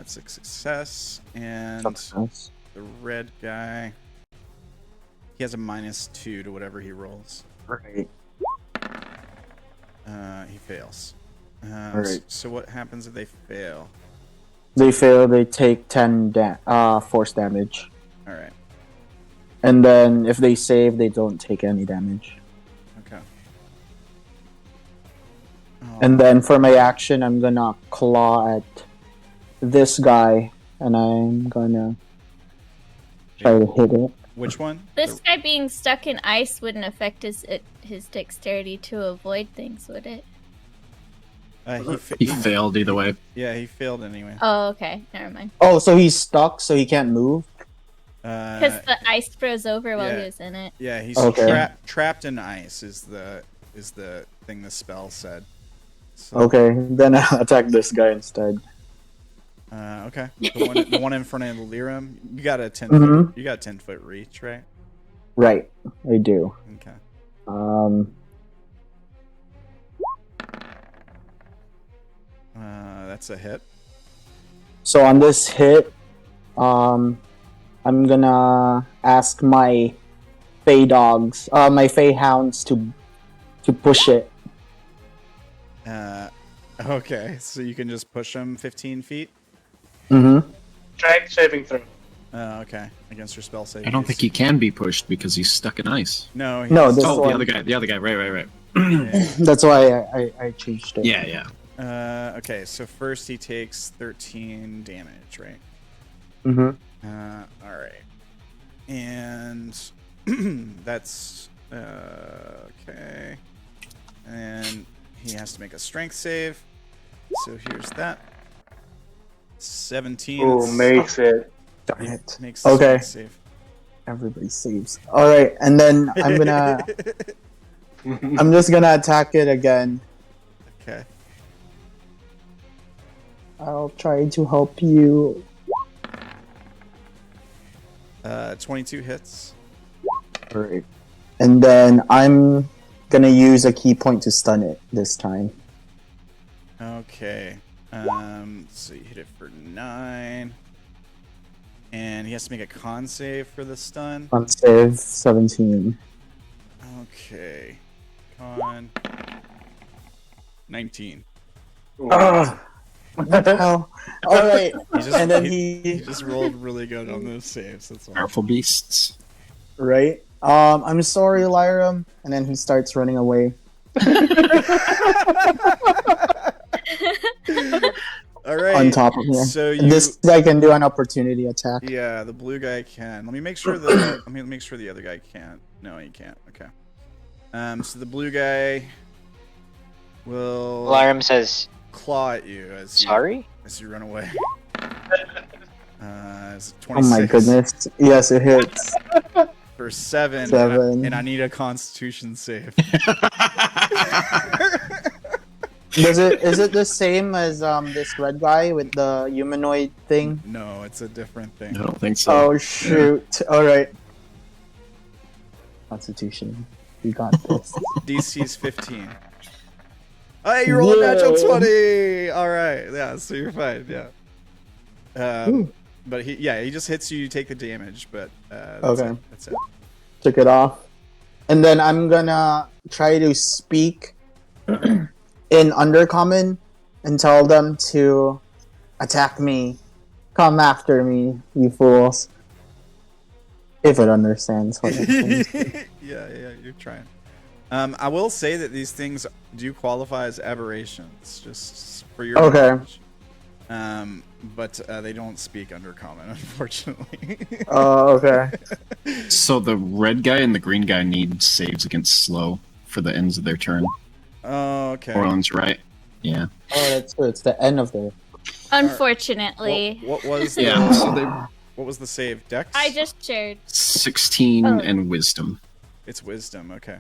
It's a success. And the red guy, he has a -2 to whatever he rolls. Right. He fails. Alright. So what happens if they fail? They fail. They take 10 force damage, Alright, and then if they save, they don't take any damage. okay. And then for my action, I'm gonna claw at this guy, and I'm gonna try to hit it. Which one? This guy being stuck in ice wouldn't affect his dexterity to avoid things, would it? He failed either way. Yeah, he failed anyway. Oh, okay. Never mind. Oh, so he's stuck, so he can't move. Because the ice froze over while yeah. he was in it. Yeah, he's Okay. trapped in ice is the thing the spell said. So, Okay, then I'll attack this guy instead. Okay. The one in front of the Lyram. You got a 10 Mhm. foot. You got 10-foot reach, right? Right, I do. Okay. That's a hit. So on this hit, I'm gonna ask my Fey dogs, my Fey hounds to push it. Okay, so you can just push him 15 feet. Mm-hmm. Strength saving throw. Okay, against your spell save. I don't think he can be pushed because he's stuck in ice. No. No, this Oh, one. the other guy. Right. Yeah. That's why I changed it. Yeah. Okay, so first he takes 13 damage, right? Mm-hmm. All right, and that's okay. And he has to make a strength save. So here's that. 17. Ooh, makes it. Darn it. Makes the Okay. strength save. Everybody saves. All right, and then I'm just gonna attack it again. Okay. I'll try to help you. 22 hits. All right, and then I'm gonna use a key point to stun it this time. Okay. So you hit it for 9. And he has to make a con save for the stun. On save 17. Okay. Con 19. What the hell? All right, He just, and then he he just rolled really good on those saves. That's all. Powerful beasts. right. I'm sorry, Lyram, and then he starts running away. All right. On top of him. So you, This guy can do an opportunity attack. yeah, the blue guy can. Let me make sure the other guy can't. No, he can't. Okay. So the blue guy will Lyram says, claw at you as sorry? you run away. It's Oh my 26 goodness. Yes, it hits. for 7. 7. And I need a Constitution save. Is it the same as this red guy with the humanoid thing? No, it's a different thing. I don't think so. Oh shoot. Alright. Constitution. We got this. DC's 15. Hey, you rolled a natural Yeah. 20. All right, yeah, so you're fine. Yeah. Ooh. But he just hits you. You take the damage, but that's Okay. it. That's it. Took it off. And then I'm gonna try to speak in Undercommon and tell them to attack me. Come after me, you fools. If it understands what I'm saying. Yeah, you're trying. I will say that these things do qualify as aberrations, just for your knowledge. But they don't speak Undercommon, unfortunately. Oh, okay. So the red guy and the green guy need saves against slow for the ends of their turn. Oh, okay. Orlin's right. Yeah. Oh, that's good. It's the end of the... Unfortunately. What was Yeah. the, So they what was the save? Dex? I just shared. 16 Oh. and wisdom. It's wisdom. Okay.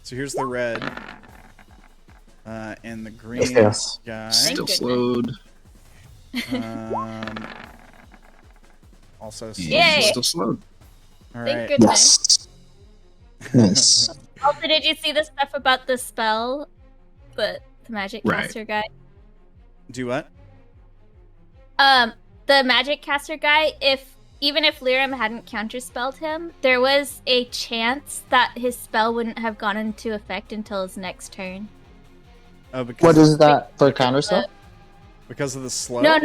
So here's the red, and the green Yes. guy. Still goodness. slowed. Also, And Yay. still slowed. all Thank right. goodness. Yes. Nice. Also, did you see the stuff about the spell? The magic Right. caster guy? Do what? The magic caster guy, even if Lyram hadn't counterspelled him, there was a chance that his spell wouldn't have gone into effect until his next turn. Oh, because What is that for counter stuff? because of the slow. No.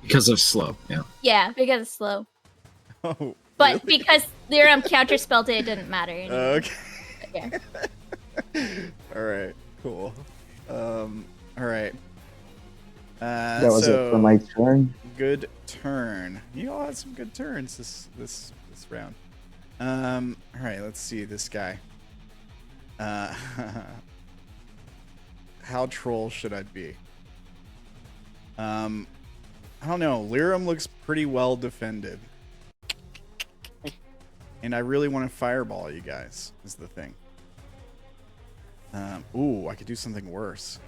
Because of slow, yeah. Yeah, because it's slow. Oh, But because Lyram counterspelled it, it didn't matter. Anyway. okay. Yeah. All right. Cool. All right. That was so, it for my turn. Good turn. You all had some good turns this round. All right. Let's see this guy. How troll should I be? I don't know. Lyram looks pretty well defended, and I really want to fireball you guys. Is the thing. Ooh, I could do something worse.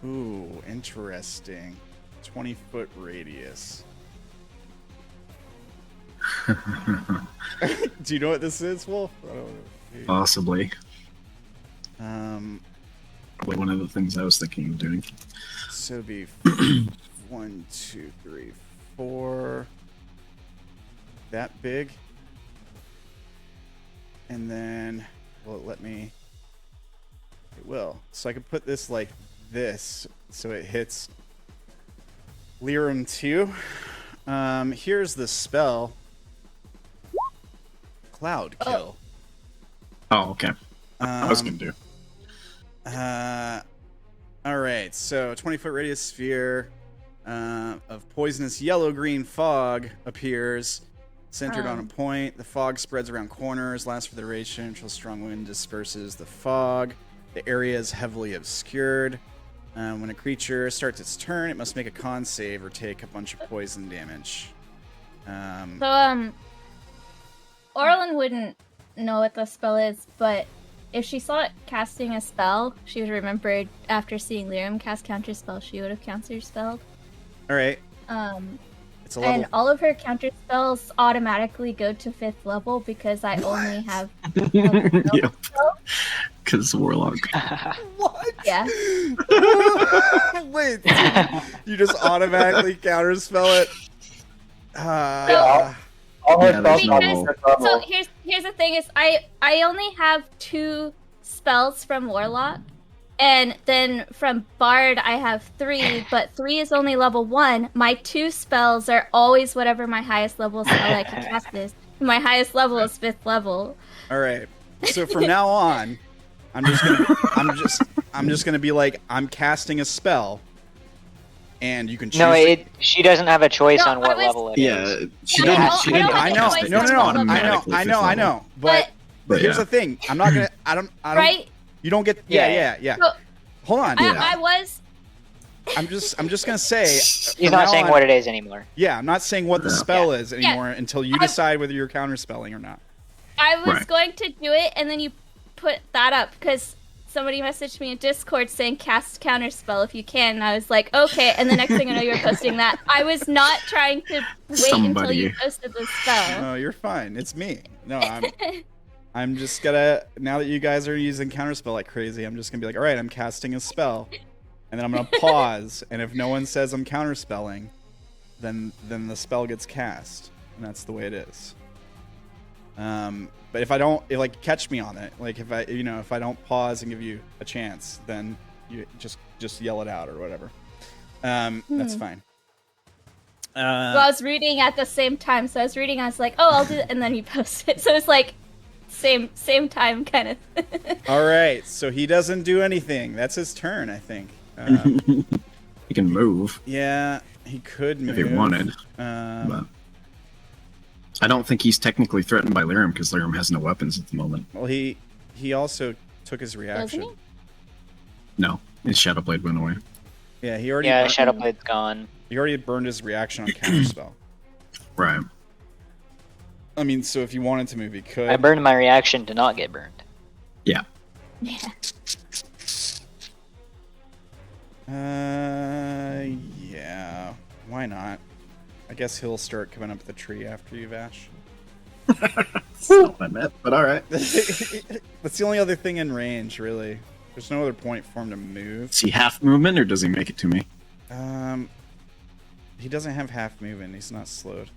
Ooh, interesting. 20-foot radius. Do you know what this is, Wolf? I don't know. Possibly. Probably one of the things I was thinking of doing. So it'd be 1, 2, 3, 4. That big. And then, will it let me? It will. So I could put this like this, so it hits Lyram too. Here's the spell. Cloud kill. Oh, okay. I was gonna do. Alright, so 20-foot radius sphere of poisonous yellow-green fog appears, centered on a point. The fog spreads around corners, lasts for the duration until strong wind disperses the fog. The area is heavily obscured. When a creature starts its turn, it must make a con save or take a bunch of poison damage. So, Orilyn wouldn't know what the spell is, but if she saw it casting a spell, she would remember after seeing Lyram cast counterspell, she would have counterspelled. Alright. It's a level. And all of her counterspells automatically go to 5th level because I only have Yep. Because Warlock. What? Yeah. Wait, you just automatically counterspell it? All her Yeah, there's spells no are rule. level. So here's the thing is I only have 2 spells from Warlock, and then from Bard I have 3, but 3 is only level 1. My 2 spells are always whatever my highest level spell I can cast is. My highest level is 5th level. All right. So from now on, I'm just gonna be like, I'm casting a spell, and you can choose. No, she doesn't have a choice No, on what I was- level it is. Yeah, she I didn't. don't- She I don't didn't. have I a know. choice No, on no, what level I it know. is. automatically I know. I fifth know. level. But here's yeah. the thing. I'm not gonna. I don't. Right? You don't get. Yeah. Yeah. So, Hold on. I was I'm just gonna say. He's from not now saying on- what it is anymore. Yeah, I'm not saying what the Yeah. spell is anymore until you decide whether you're counterspelling or not. I was Right. going to do it, and then you put that up because somebody messaged me in Discord saying cast counterspell if you can, and I was like, okay. And the next thing I know, you're posting that. I was not trying to wait until you posted the spell. No, you're fine. It's me. No, I'm just gonna, now that you guys are using counterspell like crazy, I'm just gonna be like, all right, I'm casting a spell, and then I'm gonna pause, and if no one says I'm counterspelling, then the spell gets cast, and that's the way it is. But if I don't, like, catch me on it, like if I don't pause and give you a chance, then you just yell it out or whatever. That's fine. Well, I was reading at the same time, so I was like, oh, I'll do it, and then he posted. So it's like same time kind of. All right, so he doesn't do anything. That's his turn, I think. He can move. Yeah, he could move if he wanted. But I don't think he's technically threatened by Lyram because Lyram has no weapons at the moment. Well, he also took his reaction. Doesn't No, his Shadowblade went away. Yeah, he already. Yeah, Shadowblade's gone. He already burned his reaction on counterspell. Right. I mean, so if you wanted to move, he could. I burned my reaction to not get burned. Yeah. Yeah. Yeah. Why not? I guess he'll start coming up the tree after you, Vash. That's not what I meant, but all right. That's the only other thing in range, really. There's no other point for him to move. Is he half movement or does he make it to me? He doesn't have half movement. He's not slowed.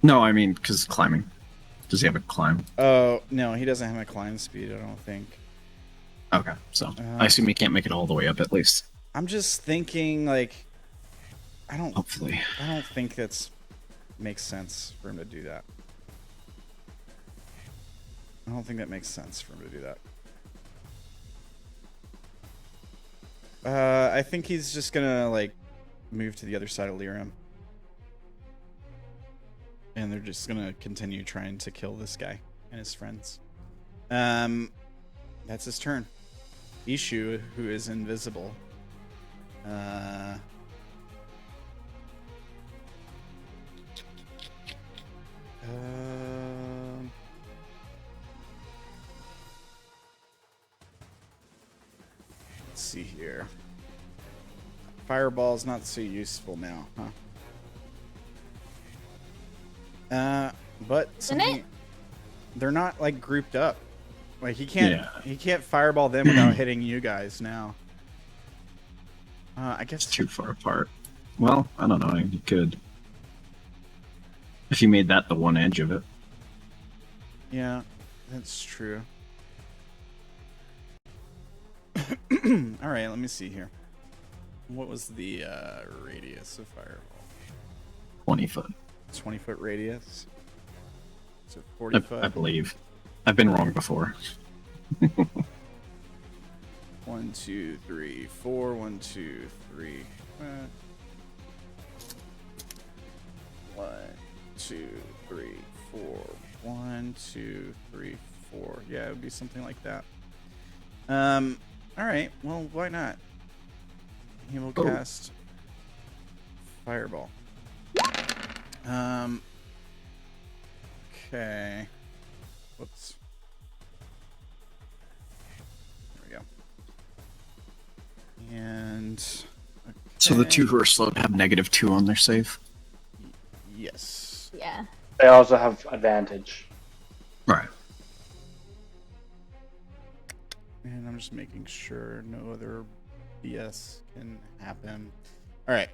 No, I mean, because climbing. Does he have a climb? Oh, no, he doesn't have a climb speed, I don't think. Okay, so I assume he can't make it all the way up at least. I'm just thinking, like, Hopefully. I don't think that's makes sense for him to do that. I don't think that makes sense for him to do that. I think he's just gonna, like, move to the other side of Lyram. And they're just gonna continue trying to kill this guy and his friends. That's his turn. Ishu, who is invisible. Let's see here. Fireball's not so useful now, huh? But something, they're not, like, grouped up. Like, he can't fireball them without hitting you guys now. I guess It's too far apart. Well, I don't know. He could. If you made that the one edge of it. Yeah, that's true. Alright, let me see here. What was the radius of fireball? 20 foot. 20-foot radius? So 40 foot? I believe. I've been wrong before. 1, 2, 3, 4. 1, 2, 3. 1, 2, 3, 4. 1, 2, 3, 4. Yeah, it would be something like that. Alright, well, why not? He will cast Fireball. Okay. Whoops. There we go. And So the two who are slowed have -2 on their save? yes. Yeah. They also have advantage. Right. And I'm just making sure no other BS can happen. Alright.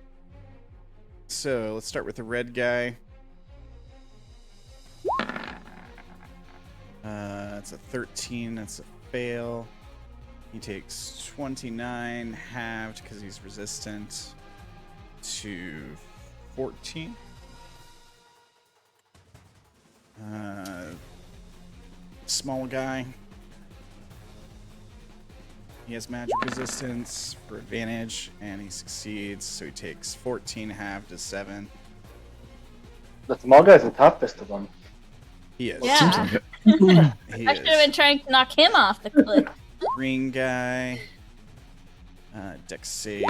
So let's start with the red guy. It's a 13. That's a fail. He takes 29 halved because he's resistant to 14. Small guy. He has magic resistance for advantage, and he succeeds, so he takes 14 halved to 7. The small guy's the toughest of them. He is. Yeah. Seems like it. He I should have is. been trying to knock him off the cliff. Green guy. Dex save.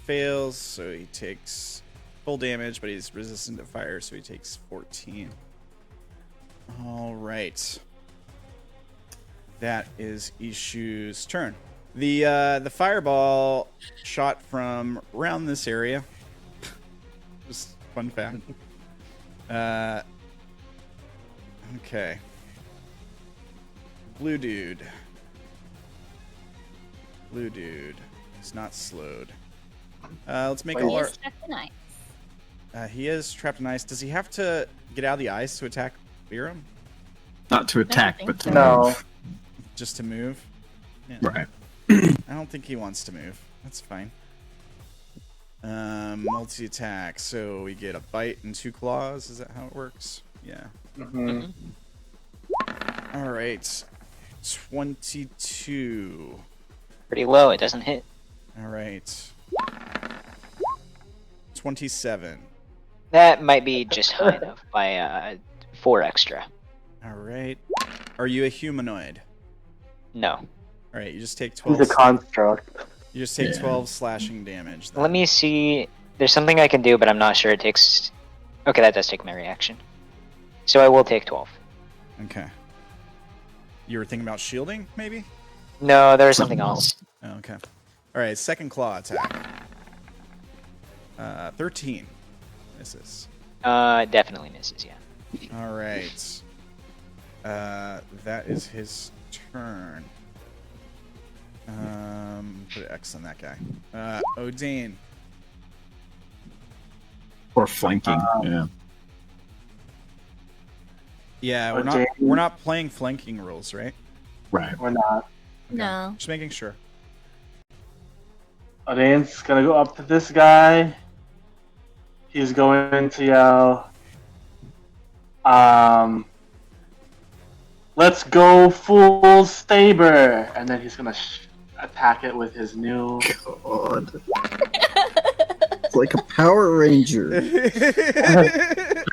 Fails, so he takes full damage, but he's resistant to fire, so he takes 14. All right. That is Ishu's turn. The fireball shot from around this area. Just fun fact. Okay. Blue dude. He's not slowed. Let's make a He large. is Jack the Knight. He is trapped in ice. Does he have to get out of the ice to attack Lyram? Not to attack, think but to so. No. move. Just to move? Yeah. Right. I don't think he wants to move. That's fine. Multi-attack. So we get a bite and 2 claws. Is that how it works? Yeah. Mhm. All right. 22. Pretty low. It doesn't hit. All right. 27. That might be just high enough by 4 extra. All right. Are you a humanoid? No. All right. You just take He's 12. a construct. You just take Yeah. 12 slashing damage. then. Let me see. There's something I can do, but I'm not sure it takes. Okay, that does take my reaction. So I will take 12. Okay. You were thinking about shielding, maybe? No, there was something else. Oh, okay. All right. Second claw attack. 13. Misses. Definitely misses. Yeah. All right. That is his turn. Put an X on that guy. Odayn. Or flanking. Yeah. Yeah, Odayn. we're not playing flanking rules, right? Right. We're not. No. Just making sure. Odayn's gonna go up to this guy. He's going to yell, let's go full Saber! And then he's gonna attack it with his new... God. It's like a Power Ranger.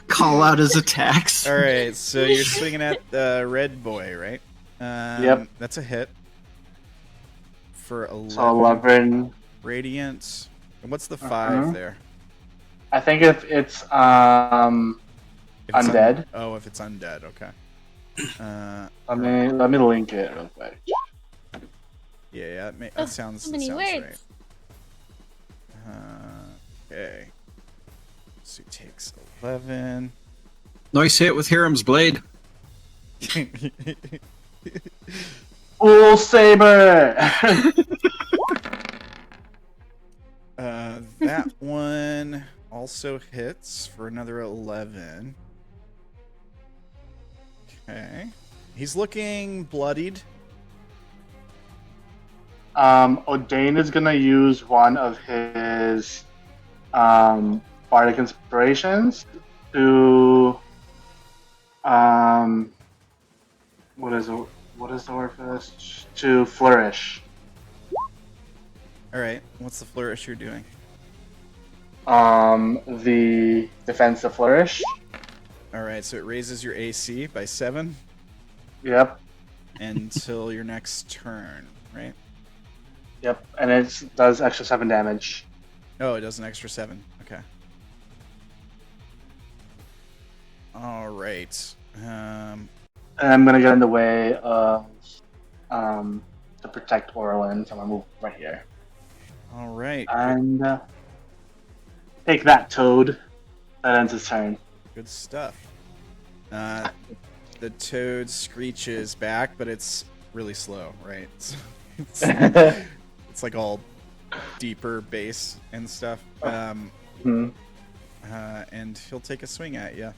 Call out his attacks. All right, so you're swinging at the red boy, right? Yep. That's a hit. For 11 So 11. radiant. And what's the 5 there? I think if it's If it's undead. if it's undead, okay. Let me link it real quick. Yeah, that Oh, sounds, so that many sounds words. right. Okay. So he takes 11. Nice hit with Hiram's blade. Full Saber! That one also hits for another 11. Okay. He's looking bloodied. Odayn is gonna use one of his bardic inspirations to what is the word for this? To flourish. All right. What's the flourish you're doing? The defensive flourish. All right. So it raises your AC by 7 Yep. until your next turn, right? Yep. And it does extra 7 damage. Oh, it does an extra 7. Okay. All right. And I'm gonna get in the way of to protect Orilyn, so I'm gonna move right here. All right. And take that, Toad. That ends his turn. Good stuff. The toad screeches back, but it's really slow, right? It's like all deeper bass and stuff. Hmm. And he'll take a swing at you.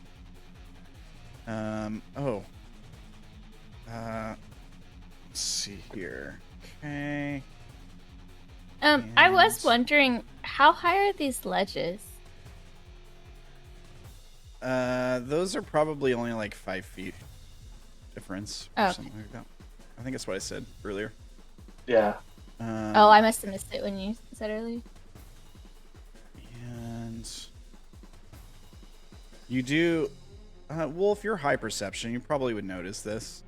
Let's see here. Okay. I was And- wondering, how high are these ledges? Those are probably only like 5 feet difference or Okay. something like that. I think that's what I said earlier. Yeah. Oh, I must have missed it when you said earlier. And you do, Wolf, you're high perception. You probably would notice this.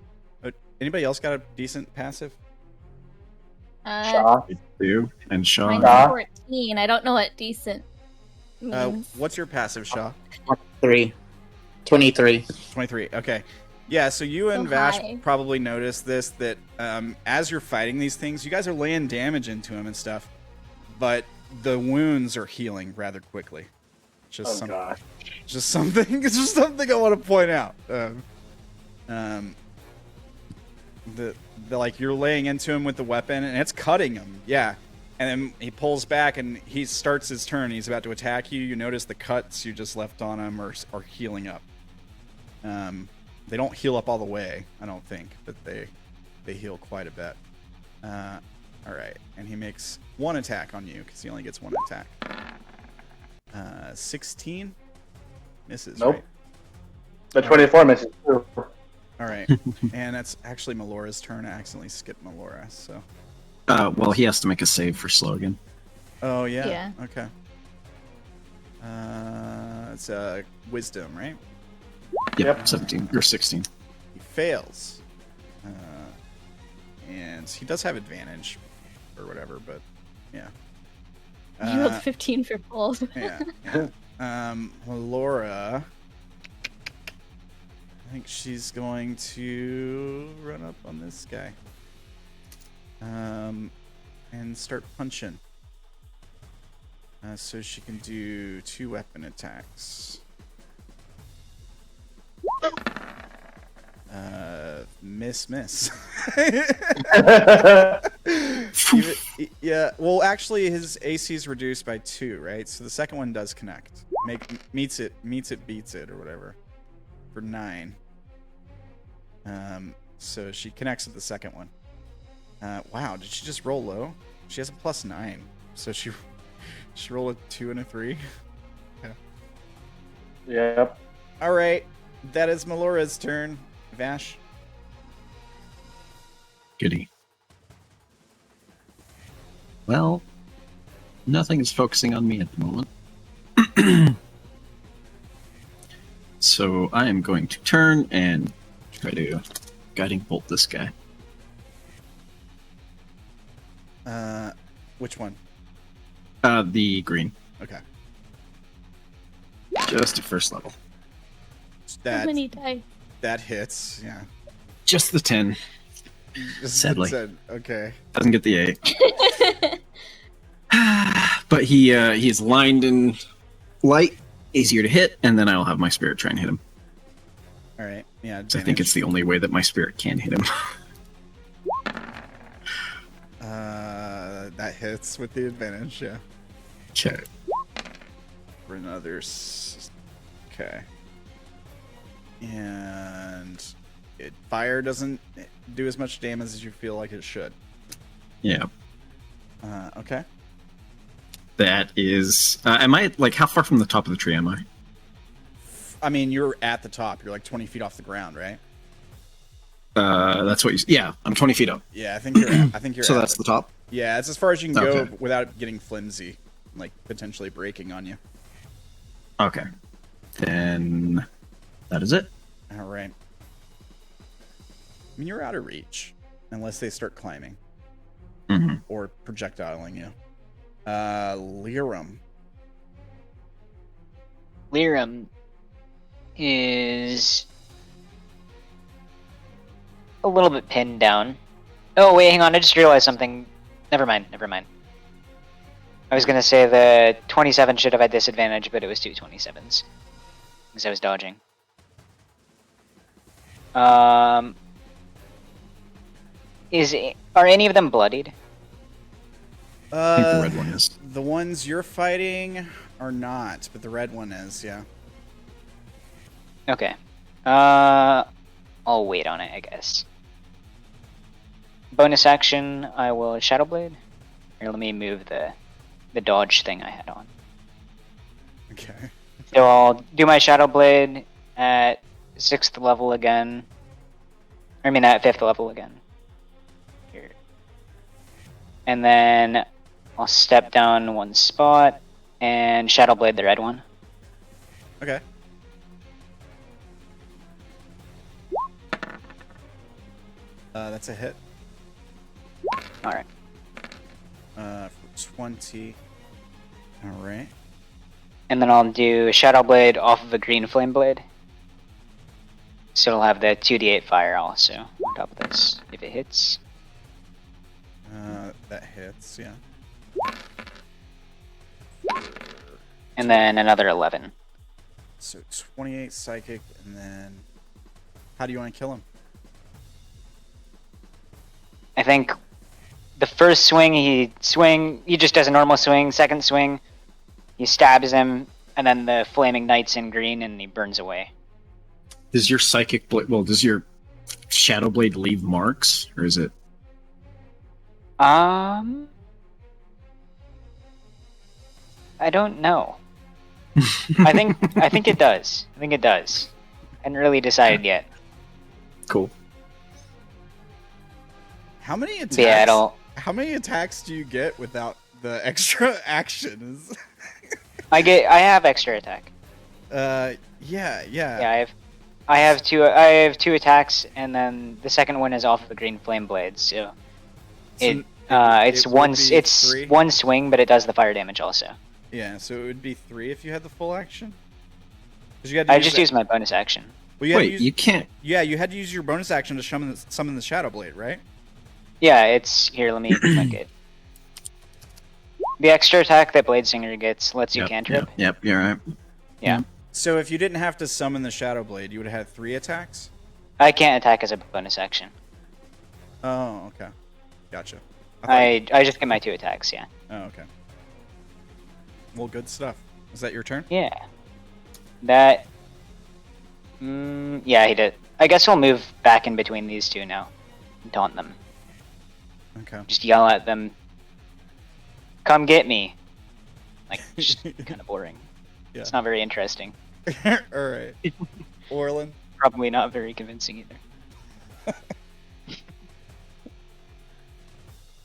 Anybody else got a decent passive? Sha'ah. You and Sha'ah. Mine's Sha'ah. 14. I don't know what decent means. What's your passive, Sha'ah? 23. 23. Okay. Yeah, so you and So Vash high. probably noticed this, that as you're fighting these things, you guys are laying damage into them and stuff, but the wounds are healing rather quickly. Just Oh gosh. just something. It's just something I want to point out. The like you're laying into him with the weapon and it's cutting him. Yeah, And then he pulls back and he starts his turn. He's about to attack you. You notice the cuts you just left on him are healing up. They don't heal up all the way, I don't think, but they heal quite a bit. All right, and he makes one attack on you because he only gets one attack. 16 misses. Nope. Right? The 24 misses too. All right, and that's actually Melora's turn. I accidentally skipped Melora, so. Well, he has to make a save for slow again. Oh yeah. Yeah. Okay. It's wisdom, right? Yep. 17 or 16. He fails, and he does have advantage, or whatever. But yeah. You rolled 15 for both. Yeah. Melora. I think she's going to run up on this guy. And start punching. So she can do 2 weapon attacks. Miss. Yeah, well, actually, his AC is reduced by 2, right? So the second one does connect. Meets it, beats it, or whatever. For 9. So she connects with the second one. Wow, did she just roll low? She has a +9, so she rolled a 2 and a 3. Yeah. Yep. All right, that is Melora's turn. Vash. Goody. Well, nothing is focusing on me at the moment. So I am going to turn and try to guiding bolt this guy. Which one? The green. Okay. Just at first level. How That many die? that hits. Yeah. Just the 10. Just Sadly. Okay. Doesn't get the 8. But he's lined in light, easier to hit, and then I'll have my spirit try and hit him. All right. Yeah. So I think it's the only way that my spirit can hit him. That hits with the advantage. Yeah. Okay. For another. Okay. And fire doesn't do as much damage as you feel like it should. Yeah. Okay. That is. Am I like how far from the top of the tree am I? I mean, you're at the top. You're like 20 feet off the ground, right? That's what you. Yeah, I'm 20 feet up. Yeah, I think you're. I think you're. So at that's the top. Yeah, it's as far as you can go Okay. without getting flimsy, like potentially breaking on you. Okay. Then that is it. All right. I mean, you're out of reach unless they start climbing Mm-hmm. or projectiling you. Lyram. Lyram is a little bit pinned down. Oh, wait, hang on. I just realized something. Never mind. I was going to say the 27 should have had disadvantage, but it was 2 27s. Because I was dodging. Are any of them bloodied? I think the red one is. The ones you're fighting are not, but the red one is, yeah. Okay. I'll wait on it, I guess. Bonus action, I will Shadow Blade. Here, let me move the dodge thing I had on. Okay. So I'll do my Shadow Blade at 6th level again. I mean at 5th level again. Here. And then I'll step down 1 spot and Shadow Blade the red one. Okay. That's a hit. Alright. For 20. All right. And then I'll do Shadow Blade off of a green Flame Blade. So it'll have the 2d8 fire also on top of this, if it hits. That hits, yeah. And then another 11. So 28 psychic, and then how do you want to kill him? I think the first swing he just does a normal swing. Second swing, he stabs him, and then the flaming knight's in green, and he burns away. Does your psychic blade? Well, does your shadow blade leave marks, or is it? I don't know. I think it does. I think it does. I hadn't really decided yet. Cool. How many attacks? Yeah, I don't. How many attacks do you get without the extra actions? I have extra attack. Yeah. Yeah, I have two attacks, and then the second one is off of the green flame blade. So it's it would be it's 3? one swing, but it does the fire damage also. Yeah, so it would be 3 if you had the full action. 'Cause you had I just used my bonus action. Well, you had to Wait, use, you can't. yeah, you had to use your bonus action to summon the Shadow Blade, right? Yeah, it's here. Let me click it. The extra attack that Blade Singer gets lets you cantrip. Yep, you're right. Yeah. So if you didn't have to summon the Shadow Blade, you would have had 3 attacks? I can't attack as a bonus action. Oh, okay. Gotcha. I just get my 2 attacks. Yeah. Oh, okay. Well, good stuff. Is that your turn? Yeah. That. Yeah, he did. I guess we'll move back in between these two now. Taunt them. Okay. Just yell at them. Come get me. Like, just kind of boring. Yeah. It's not very interesting. Alright. Orilyn? Probably not very convincing either.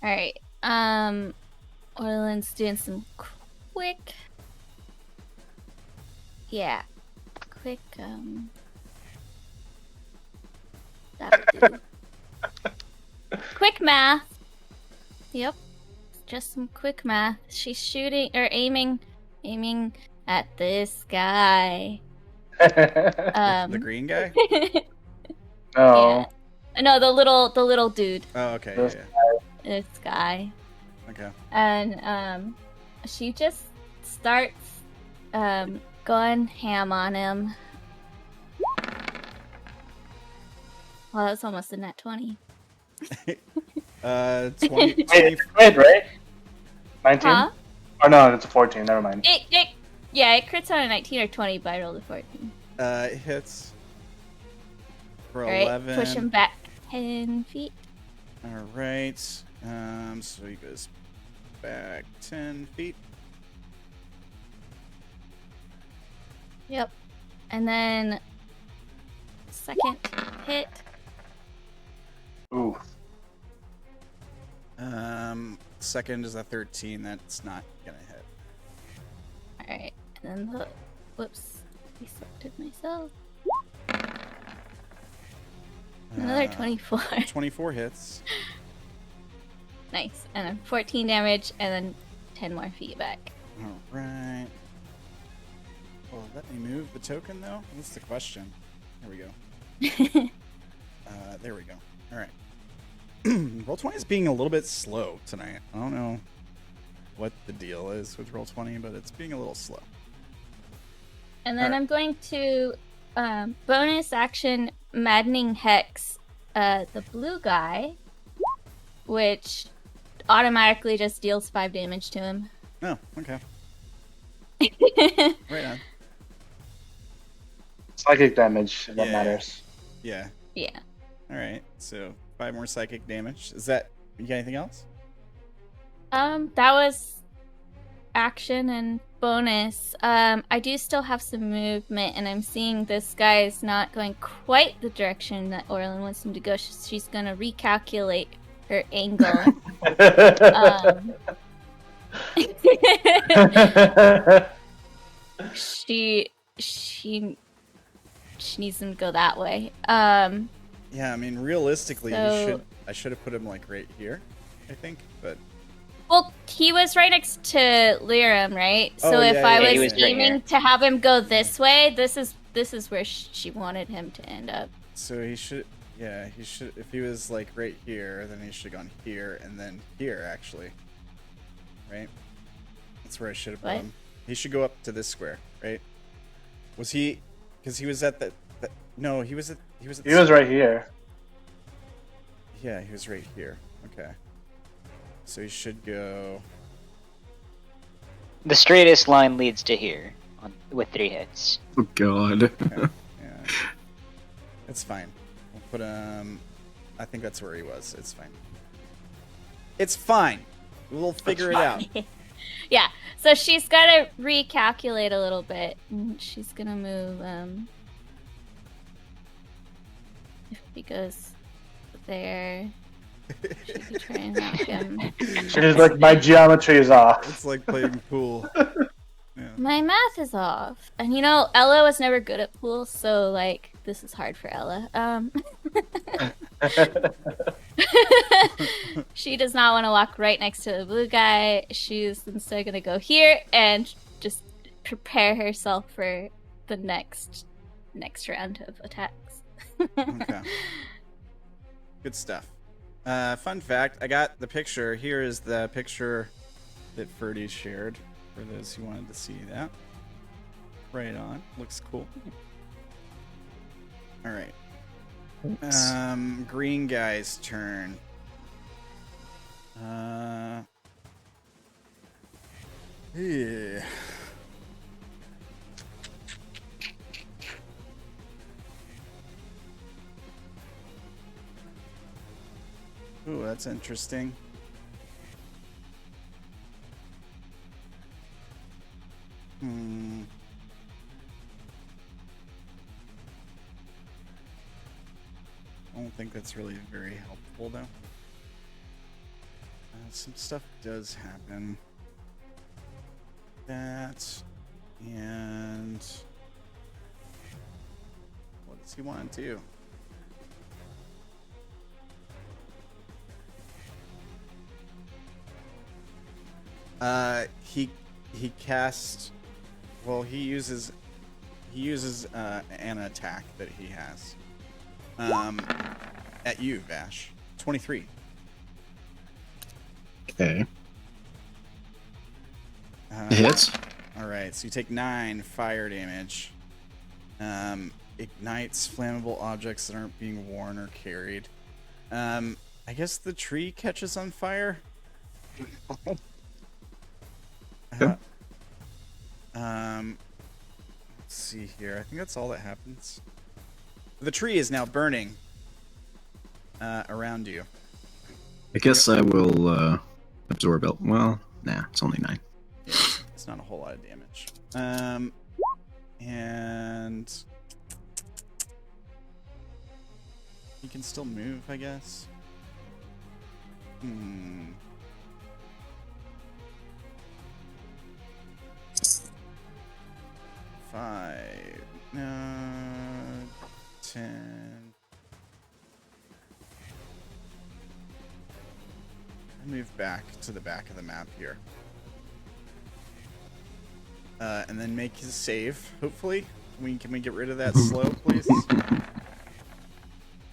Alright. Orilyn's doing some quick. Yeah. Quick, that'll do. Quick math. Yep. Just some quick math. She's shooting or aiming at this guy. The green guy? No. Yeah. No, the little dude. Oh, okay. This Yeah. This guy. Okay. And she just starts going ham on him. Well, that's almost a net 20. 20, Wait, 20 it's red, right? 19? Huh? Oh no, it's a 14. Never mind. It crits on a 19 or 20, but I rolled a 14. it hits for Alright, 11. push him back 10 feet. Alright. So he goes back 10 feet. Yep. And then second hit. Ooh. Second is a 13. That's not gonna hit. Alright. And then whoops. I selected myself. Another 24. 24 hits. Nice. And then 14 damage, and then 10 more feet back. Alright. Well, let me move the token, though? That's the question. There we go. There we go. Alright. Roll20 is being a little bit slow tonight. I don't know what the deal is with Roll20, but it's being a little slow. And then Alright. I'm going to bonus action Maddening Hex the blue guy, which automatically just deals 5 damage to him. Oh, okay. Right on. Psychic damage, if that Yeah. matters. Yeah. Yeah. Alright, so 5 more psychic damage. Is that... You got anything else? That was action and bonus. I do still have some movement, and I'm seeing this guy is not going quite the direction that Orilyn wants him to go. She's gonna recalculate her angle. She needs him to go that way. Yeah, I mean, realistically, So- I should have put him, like, right here, I think, but... Well, he was right next to Lyram, right? So Oh, if yeah, I yeah, was he was right aiming here. to have him go this way, this is where she wanted him to end up. So he should... Yeah, he should... If he was, like, right here, then he should have gone here, and then here, actually. Right? That's where I should have put What? him. He should go up to this square, right? Was he... Because he was at the... No, he was at... He was at He was right here. Yeah, he was right here. Okay. So he should go. The straightest line leads to here with 3 hits. Oh god. Okay. Yeah. It's fine. We'll put him. I think that's where he was. It's fine. It's fine. We'll figure it out. Yeah, so she's got to recalculate a little bit. She's gonna move. If he goes there, she can try and knock him. She's like, my geometry is off. It's like playing pool. Yeah. My math is off, and you know Ella was never good at pool, so like this is hard for Ella. She does not want to walk right next to the blue guy. She's instead gonna go here and just prepare herself for the next round of attacks. Okay. Good stuff. Fun fact, I got the picture. Here is the picture that Ferdy shared for those who wanted to see that. Right on. Looks cool. Alright. Green guy's turn. Yeah. Ooh, that's interesting. I don't think that's really very helpful, though. Some stuff does happen. That, and what does he want to do? He casts. Well, he uses an attack that he has. At you, Vash. 23. Okay. Hits. All right, so you take 9 fire damage. Ignites flammable objects that aren't being worn or carried. I guess the tree catches on fire. Okay. Let's see here. I think that's all that happens. The tree is now burning around you. I guess I will absorb it. Well, nah, it's only 9. Yeah, it's not a whole lot of damage. And he can still move, I guess. 5, 10. I'll move back to the back of the map here. And then make his save, hopefully. Can we get rid of that slow, please?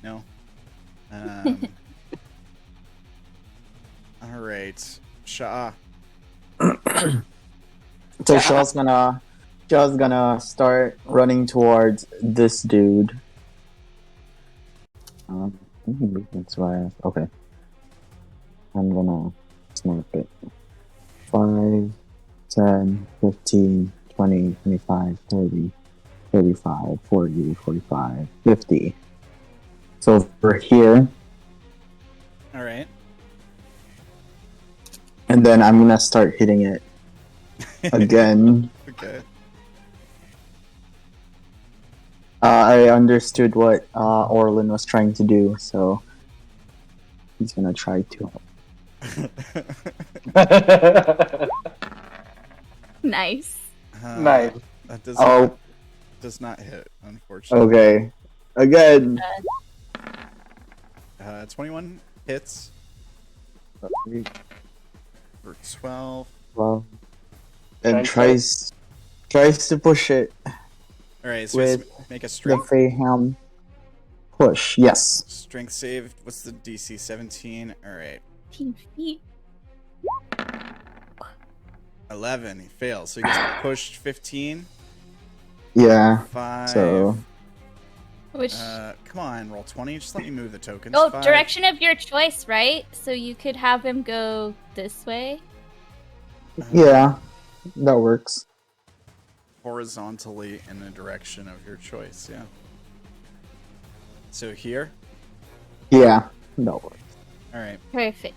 No. Alright. Sha'ah. So Shaw's gonna start running towards this dude. That's right. Okay. I'm gonna snap it. 5, 10, 15, 20, 25, 30, 35, 40, 45, 50. So we're here, Alright. and then I'm gonna start hitting it again. Okay. I understood what Orilyn was trying to do, so he's gonna try to. Nice. Nice. That does not hit, unfortunately. Okay. Again. 21 hits for 12. Well, and tries to push it Alright, so with make a the strength Feyhound push. Yes. strength save. What's the DC? 17. Alright. 15 feet. 11. He fails. So he gets pushed 15. Yeah. 5. So Which Come on, roll 20. Just let me move the tokens. oh, 5. direction of your choice, right? So you could have him go this way. Yeah, that works. Horizontally in the direction of your choice, yeah. So here? Yeah, that works. Alright. Perfect.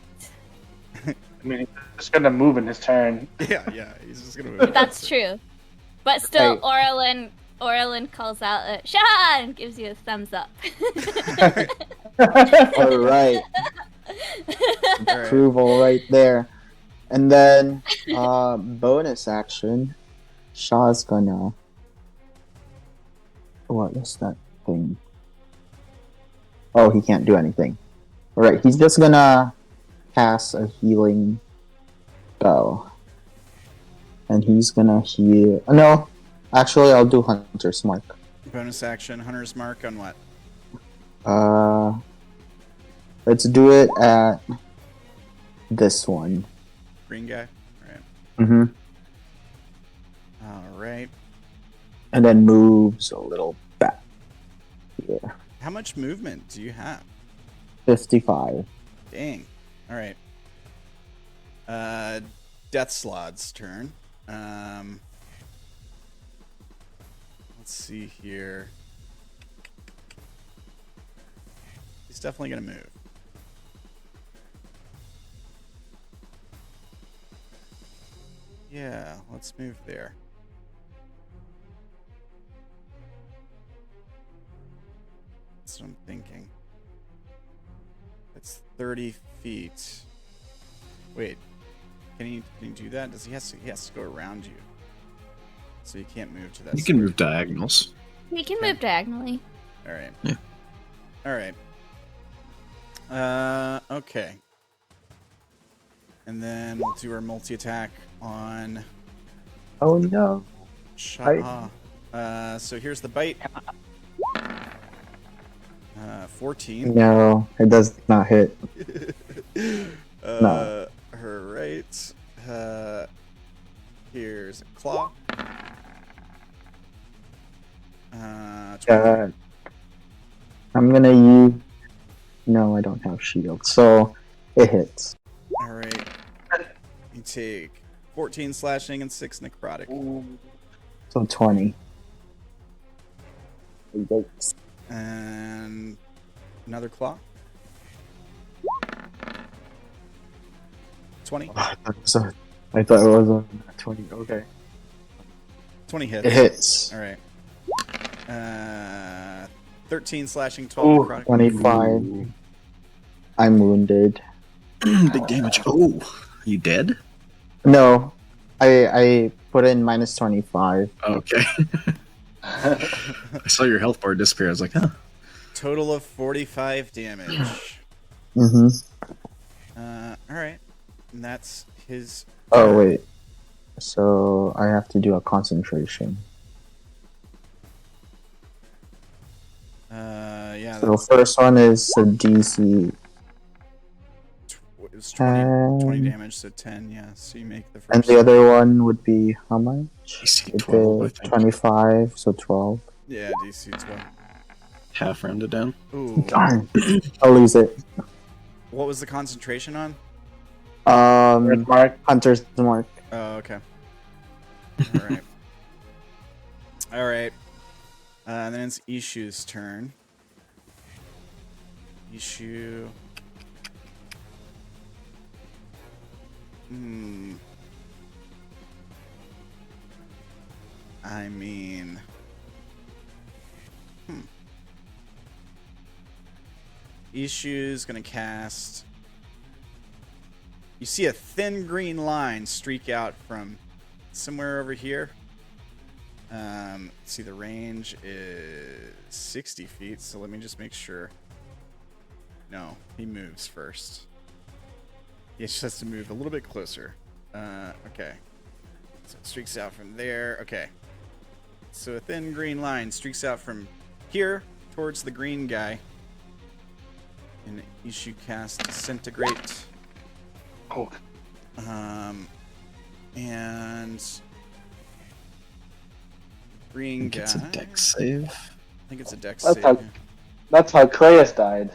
I mean, he's just gonna move in his turn. Yeah, he's just gonna move. That's true. But still, Hey. Orilyn calls out Sha'ah and gives you a thumbs up. All right, Alright. approval right there. And then bonus action. Shaw's gonna. What is that thing? Oh, he can't do anything. All right, he's just gonna cast a healing spell, and he's gonna heal. No, actually, I'll do Hunter's Mark. Bonus action, Hunter's Mark on what? Let's do it at this one. Green guy? Alright. Mm-hmm. Alright. And then moves a little back. Yeah. How much movement do you have? 55. Dang. Alright. Deathslod's turn. Let's see here. He's definitely gonna move. Yeah, let's move there. That's what I'm thinking. It's 30 feet. Wait, can he do that? Does he has to go around you? So you can't move to that. You can move diagonals. He can move diagonally. All right. Yeah. All right. Okay. And then we'll do our multi-attack on Oh no. Sha'ah. So here's the bite. 14. No, it does not hit. Her right. Here's a claw. 20. I'm gonna use. No, I don't have shield, so it hits. All right. You take 14 slashing and 6 necrotic. So 20. Yikes. And another claw. 20. I thought it was a 20. Okay. 20 hits. It hits. All right. 13 slashing, 12 necrotic. 25. I'm wounded. Big damage. Oh, are you dead? No, I put in minus 25. Okay. I saw your health bar disappear. I was like, huh. Total of 45 damage. Mm-hmm. All right. And that's his. Oh wait. So I have to do a concentration. Yeah. So first one is a DC, It was 20 10, damage, so 10. Yeah. So you make the first. and the other one would be how much? DC It 12, I is think. 25, so 12. Yeah, DC 12. Half rounded down. Ooh. Darn, I'll lose it. What was the concentration on? Mark. Hunter's Mark. Oh, okay. All right. All right. Then it's Ishu's turn. Ishu. I mean. Ishu's gonna cast. You see a thin green line streak out from somewhere over here. See, the range is 60 feet, so let me just make sure. No, he moves first. He just has to move a little bit closer. Okay. So it streaks out from there. Okay. So a thin green line streaks out from here towards the green guy. And Ishu cast Disintegrate. Oh. And green Gets a guy. dex save. think it's a dex That's save. how- Yeah. That's how Cleus died.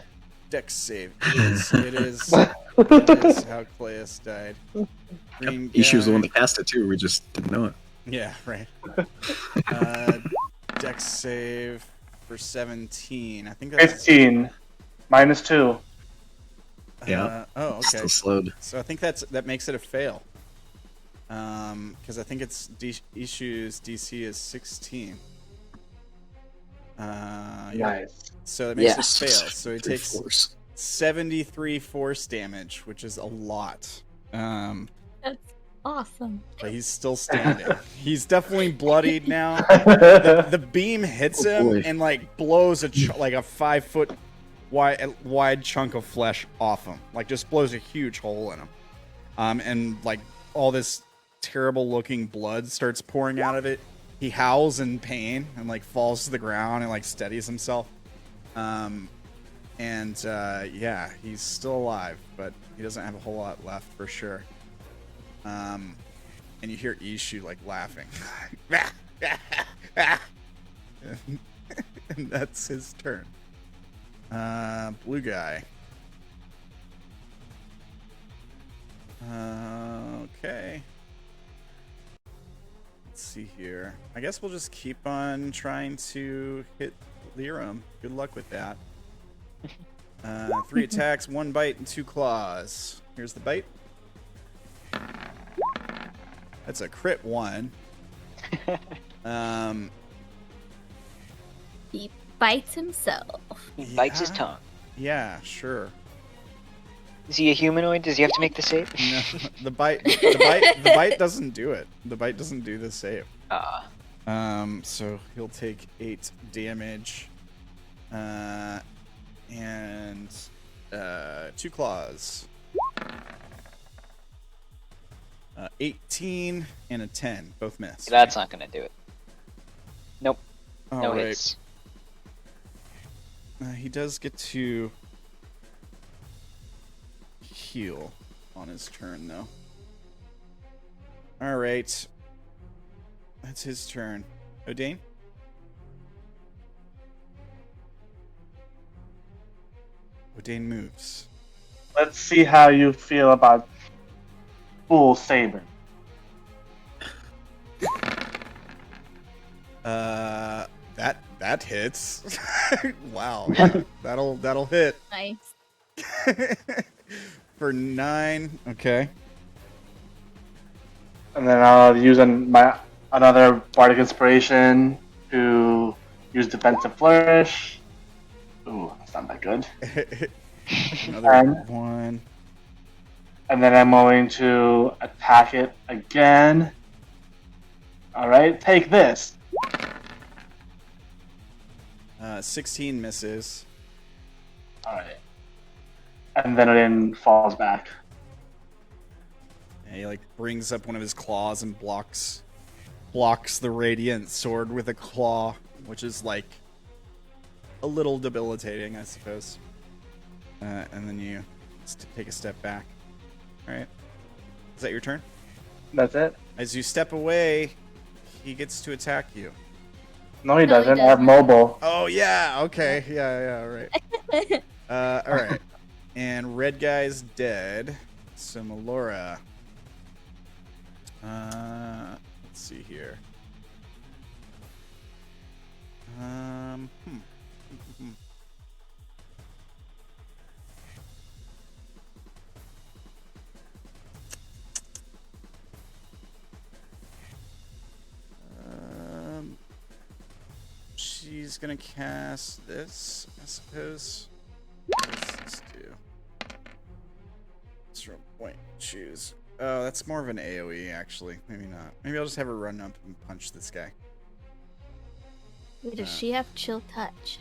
Dex save. It is how Cleus died. Green Ishu was the one guy. that cast it too. We just didn't know it. Yeah, right. Dex save for 17. I think that's 15. -2. Yeah. Oh, okay. Still slowed. So I think that makes it a fail. Because I think it's Ishu's DC is 16. Yeah. Nice. So it makes Yes. it fail. So he Three takes force. 73 force damage, which is a lot. That's awesome. But he's still standing. He's definitely bloodied now. The beam hits Oh, him boy. and like blows like a 5 foot wide chunk of flesh off him. Like just blows a huge hole in him. And like all this terrible looking blood starts pouring out of it. He howls in pain and like falls to the ground and like steadies himself. Yeah, he's still alive, but he doesn't have a whole lot left for sure. And you hear Ishu like laughing. And that's his turn. Blue guy. Okay. Let's see here. I guess we'll just keep on trying to hit Lyram. Good luck with that. 3 attacks, 1 bite, and 2 claws. Here's the bite. That's a crit 1. He bites himself. He bites his Yeah. tongue. Yeah, sure. Is he a humanoid? Does he have to make the save? No, the bite doesn't do it. The bite doesn't do the save. So he'll take 8 damage, and 2 claws. 18 and a 10, both miss. That's not gonna do it. Nope. All No right. hits. He does get to heal on his turn, though. All right. That's his turn. Odayn? Odayn moves. Let's see how you feel about Full Saber. That hits. Wow. Yeah, that'll hit. Nice. For 9. Okay. And then I'll use another Bardic Inspiration to use Defensive Flourish. Ooh, that's not that good. Another And- 1. And then I'm going to attack it again. Alright, take this. 16 misses. Alright. And then it falls back. And he like brings up one of his claws and blocks the radiant sword with a claw, which is like a little debilitating, I suppose. And then you take a step back. All right. Is that your turn? That's it? As you step away, he gets to attack you. No, he No, he doesn't. I have doesn't. mobile. Oh yeah. Okay. Yeah. Right. All right. And red guy's dead. So Melora. Let's see here. She's gonna cast this, I suppose. What does this do? Throw point, choose. Oh, that's more of an AoE, actually. Maybe not. Maybe I'll just have her run up and punch this guy. Wait, does she have chill touch?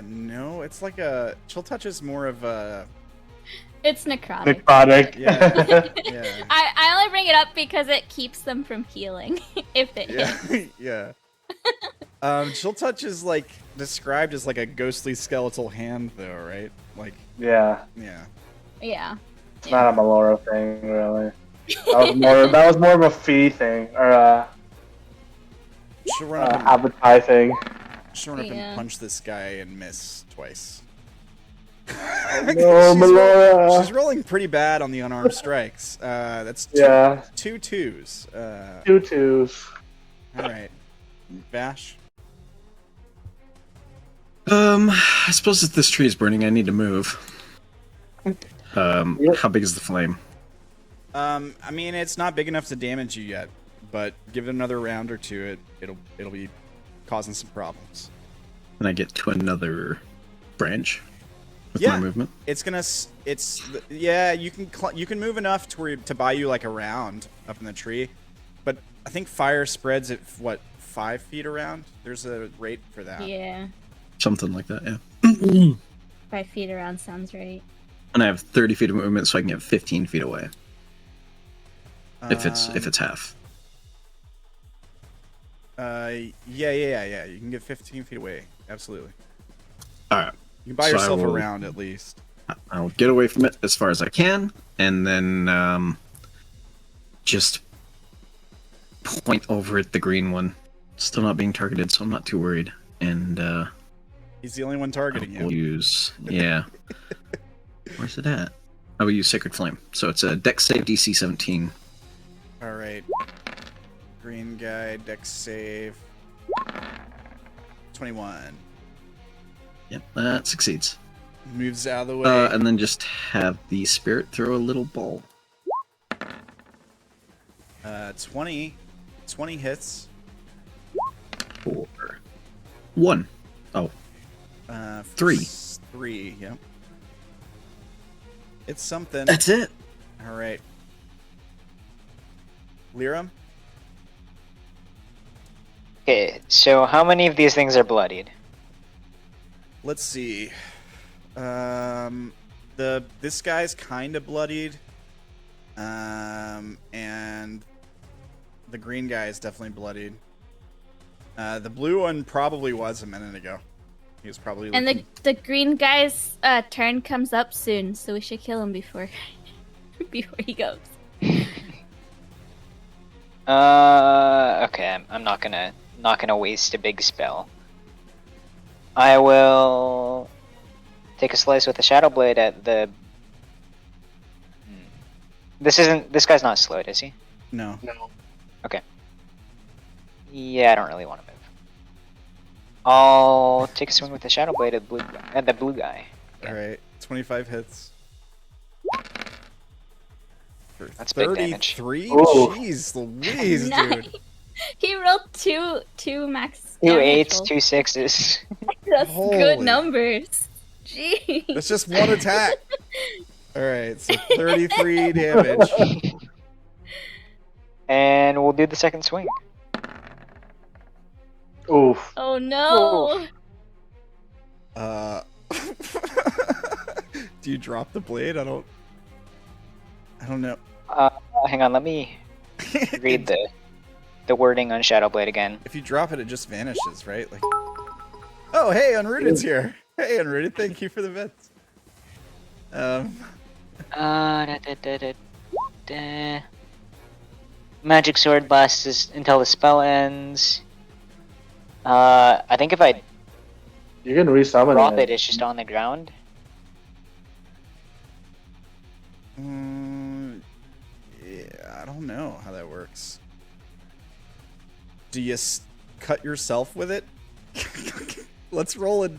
No, it's like a... Chill Touch is more of a... It's necrotic. Necrotic. Yeah. Yeah. I only bring it up because it keeps them from healing if it hits. Yeah. Yeah. Chill Touch is like described as like a ghostly skeletal hand, though, right? Like, Yeah. yeah. Yeah. It's not a Melora thing, really. That was more of a fee thing, or a She'll run up and Habitai thing. Just run up Yeah. and punch this guy and miss twice. No, she's, Melora. she's rolling pretty bad on the unarmed strikes. That's Yeah. two twos. 2 2s. All right, Vash. I suppose if this tree is burning, I need to move. Yep. How big is the flame? I mean, it's not big enough to damage you yet, but give it another round or two. It'll be causing some problems. Can I get to another branch with Yeah. my movement? Yeah. You can move enough to buy you like a round up in the tree, but I think fire spreads at what 5 feet around. There's a rate for that. Yeah. Something like that, yeah. 5 feet around sounds right. And I have 30 feet of movement, so I can get 15 feet away. If it's half. Yeah. You can get 15 feet away. Absolutely. All right. You can buy So I yourself a will- round at least. I'll get away from it as far as I can, and then just point over at the green one. Still not being targeted, so I'm not too worried. And He's the only one targeting I will you. use Where's it at? I will use Sacred Flame. So it's a Dex save DC 17. All right. Green guy, dex save. 21. Yep, that succeeds. Moves out of the way. And then just have the spirit throw a little ball. 20 hits. 4. 1. Oh, 3. 3, yep. It's something. that's it. All right. Lyram? Okay, so how many of these things are bloodied? Let's see. This guy's kind of bloodied. And the green guy is definitely bloodied. The blue one probably was a minute ago. He was probably And looking... the green guy's turn comes up soon, so we should kill him before before he goes. Okay, I'm not gonna waste a big spell. I will take a slice with the Shadow Blade at the. This guy's not slowed, is he? No. Okay. Yeah, I don't really want to move. I'll take a swing with the Shadow Blade at the blue guy. Yeah. All right. 25 hits. For That's big damage. 33? Oh. Jeez Louise, Nice. dude. He rolled two max. 2 damage 8s, rolls. 2 6s. That's Holy. good numbers. Jeez. That's just one attack. All right, so 33 damage. And we'll do the second swing. Oof. Oh no. Do you drop the blade? I don't know. Hang on, let me read the wording on Shadow Blade again. If you drop it, it just vanishes, right? Like, oh, hey, Unrooted's here. Hey, Unrooted, thank you for the bits. Magic sword lasts until the spell ends. I think if I You can resummon drop it. it's just on the ground. Yeah, I don't know how that works. Do you cut yourself with it? Let's roll it.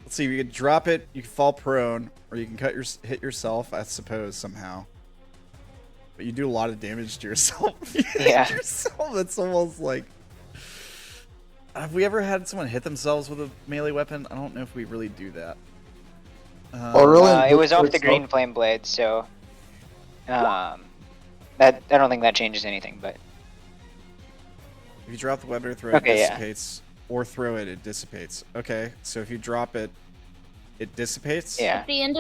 Let's see. You can drop it. You can fall prone, or you can hit yourself. I suppose somehow. But you do a lot of damage to yourself. You Yeah. hit yourself. It's almost like. Have we ever had someone hit themselves with a melee weapon? I don't know if we really do that. Orilyn, It was off the green flame blade, so that I don't think that changes anything. But If you drop the weapon or throw it, Okay, it yeah. dissipates. Or throw it, it dissipates. Okay, so if you drop it, it dissipates? yeah, At the end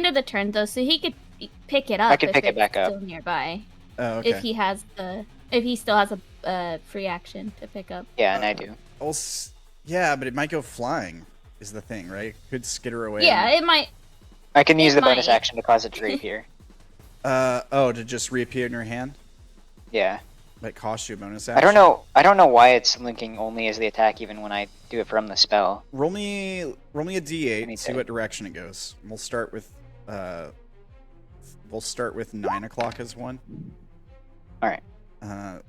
of the turn though, so he could pick it up. I could if pick it it's back up. Still nearby. Oh, okay. If he still has a free action to pick up. yeah, and I do. Well, yeah, but it might go flying, is the thing, right? Could skitter away. Yeah, it might. I can use It the bonus might. action to cause it to reappear. To just reappear in your hand? Yeah. Might cost you a bonus I action. don't know why it's linking only as the attack even when I do it from the spell. Roll me a d8. Any See day. what direction it goes. We'll start with 9 o'clock as one. All right.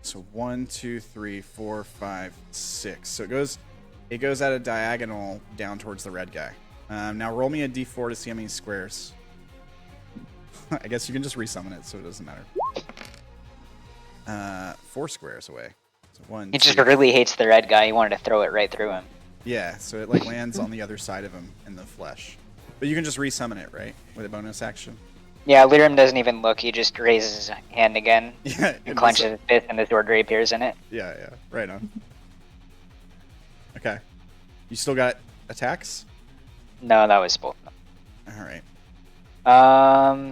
So 1, 2, 3, 4, 5, 6. So it goes at a diagonal down towards the red guy. Now roll me a d4 to see how many squares. I guess you can just resummon it, so it doesn't matter. 4 squares away. So 1. He just 2. really hates the red guy. He wanted to throw it right through him. Yeah, so it like lands on the other side of him in the flesh. But you can just resummon it, right? With a bonus action. Yeah, Lyram doesn't even look. He just raises his hand again Yeah. and clenches his fist, and the sword reappears in it. Yeah. Right on. Okay. You still got attacks? No, that was both. All right.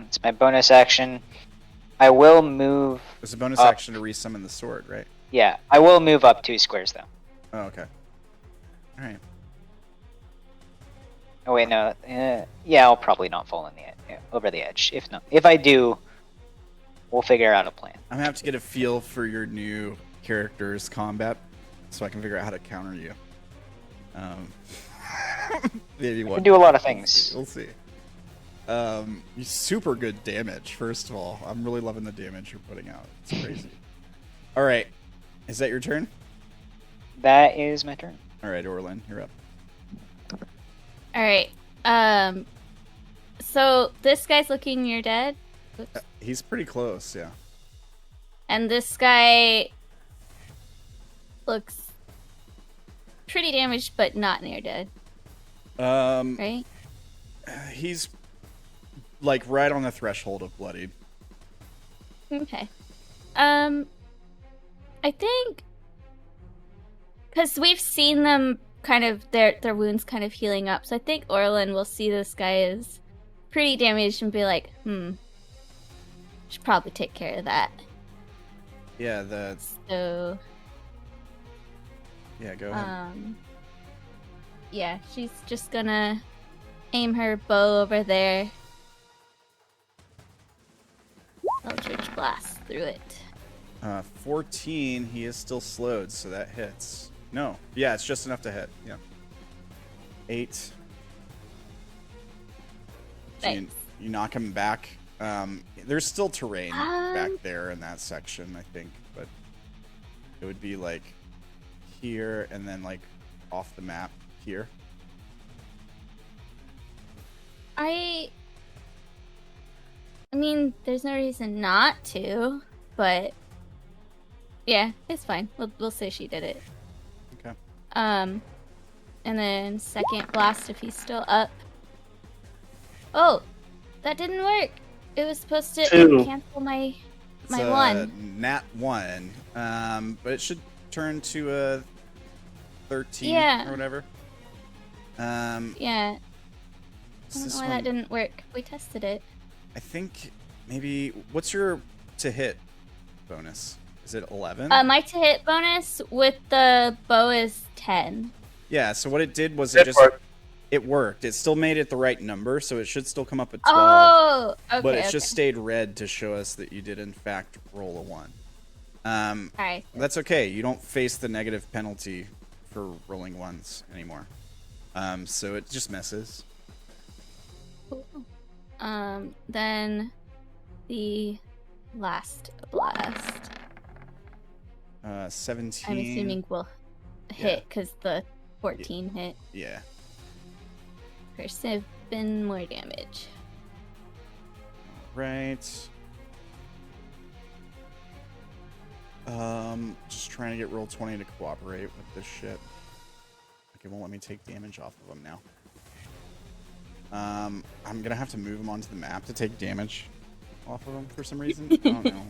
It's my bonus action. I will move. It's a bonus up. action to resummon the sword, right? Yeah, I will move up 2 squares though. Oh, okay. All right. Oh wait, no. Yeah, I'll probably not fall in over the edge. If I do, we'll figure out a plan. I'm gonna have to get a feel for your new character's combat, so I can figure out how to counter you. Maybe I one. can do a lot of things. We'll see. You super good damage. First of all, I'm really loving the damage you're putting out. It's crazy. All right, is that your turn? That is my turn. All right, Orilyn, you're up. All right. So this guy's looking near dead. Oops. He's pretty close, yeah. And this guy looks pretty damaged, but not near dead, right? He's like right on the threshold of bloodied. Okay. I think because we've seen them kind of their wounds kind of healing up, so I think Orilyn will see this guy as pretty damaged and be like, should probably take care of that. Yeah, So yeah, go ahead. yeah, she's just gonna aim her bow over there. Eldritch blast through it. 14, he is still slowed, so that hits. No, yeah, it's just enough to hit. Yeah. 8. So Nice. you knock him back. There's still terrain back there in that section, I think, but it would be like here and then like off the map here. I mean, there's no reason not to, but yeah, it's fine. We'll say she did it. Okay. And then second blast if he's still up. Oh, that didn't work. It was supposed to 2. cancel my It's my a one. nat 1, but it should turn to a 13 Yeah. or whatever. Yeah. I Is don't this know why one- that didn't work. We tested it. I think maybe what's your to hit bonus? Is it 11? My to hit bonus with the bow is 10. Yeah, so what it did was It worked. it worked. It still made it the right number, so it should still come up at 12. Oh, okay. but it okay. just stayed red to show us that you did in fact roll a 1. Alright. That's okay. You don't face the negative penalty for rolling 1s anymore. So it just misses. Cool. Then the last blast. 17. I'm assuming will hit because the 14 hit Yeah. for 7 more damage. Right. Just trying to get roll 20 to cooperate with this shit. Like it won't let me take damage off of him now. I'm gonna have to move him onto the map to take damage off of him for some reason. I don't know.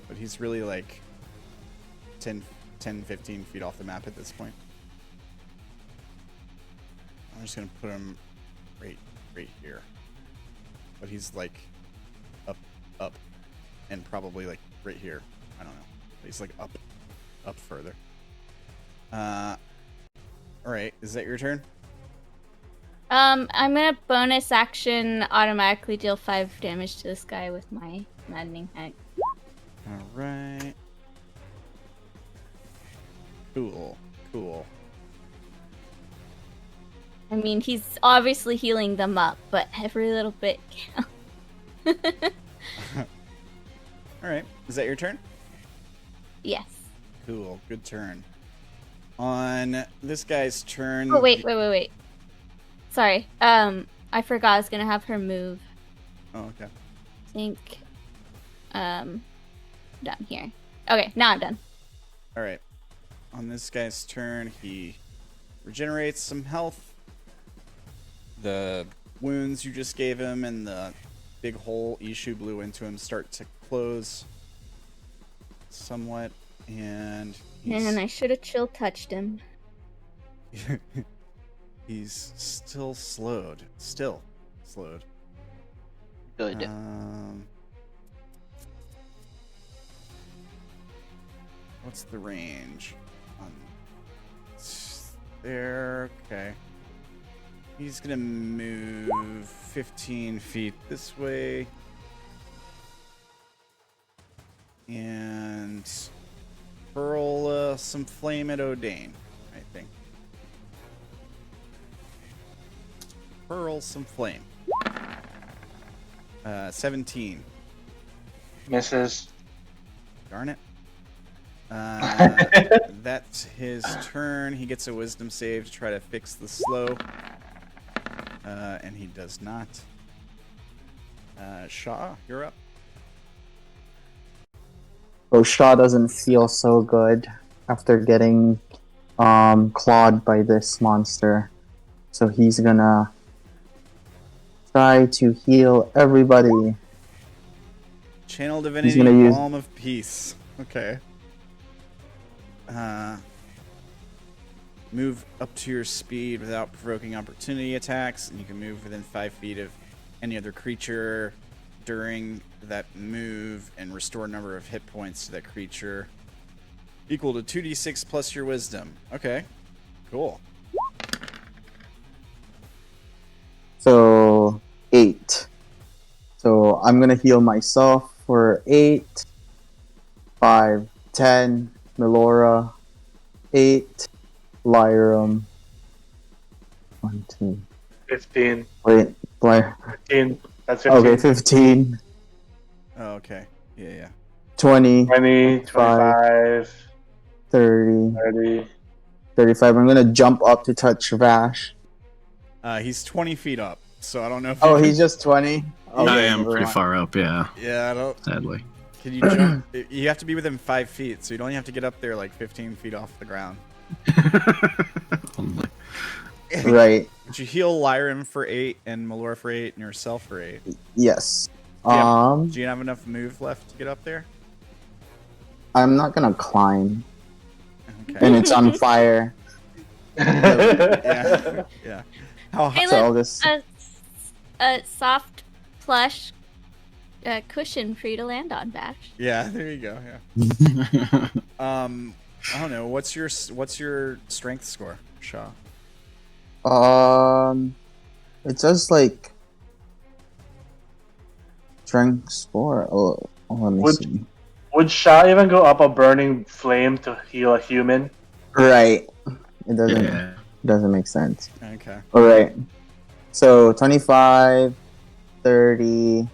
But he's really like 10, 15 feet off the map at this point. I'm just gonna put him right here. But he's like up, and probably like right here. I don't know. He's like up further. All right. Is that your turn? I'm gonna bonus action automatically deal 5 damage to this guy with my maddening heck. All right. Cool. I mean, he's obviously healing them up, but every little bit counts. All right. Is that your turn? Yes. Cool. Good turn. On this guy's turn. Oh, wait. Sorry. I forgot I was gonna have her move. Oh, okay. I think, down here. Okay, now I'm done. All right. On this guy's turn, he regenerates some health. The wounds you just gave him and the big hole Ishu blew into him start to close somewhat, and Man, I should have chill touched him. he's still slowed. Good. What's the range on there? Okay. He's gonna move 15 feet this way. And hurl some flame at Odayn, I think. Hurl some flame. 17. Misses. Darn it. That's his turn. He gets a wisdom save to try to fix the slow. And he does not. Sha'ah, you're up. So Sha'ah doesn't feel so good after getting clawed by this monster. So he's gonna try to heal everybody. Channel Divinity, gonna use- Balm of Peace. Okay. Move up to your speed without provoking opportunity attacks, and you can move within 5 feet of any other creature during that move and restore number of hit points to that creature equal to 2d6 plus your wisdom. Okay, cool. So 8. So I'm gonna heal myself for 8, 5, 10, Melora, 8, Lyram, 1, 2. 15. Wait, 15. That's 15. okay, 15, Oh, okay. Yeah. 20, 20, 25, 30, 30. 35. I'm gonna jump up to touch Vash. He's 20 feet up, so I don't know if Oh, you he's just 20? I Okay, am never pretty mind. far up, yeah, Yeah, I don't... sadly. Can you jump? You have to be within 5 feet, so you'd only have to get up there like 15 feet off the ground. Only. Right, Would you heal Lyram for 8 and Melora for 8 and yourself for 8? yes. Yeah. Do you have enough move left to get up there? I'm not gonna climb. Okay. And it's on fire. Yeah. Yeah. How Hey, high? So I'll look, just... a soft plush cushion for you to land on, Vash. Yeah, there you go. Yeah. I don't know. What's your strength score, Sha'ah? It says like strength score. Oh, let me see. Would Sha'ah even go up a burning flame to heal a human? Right. It Yeah. doesn't make sense. Okay. All right. So 25, 30,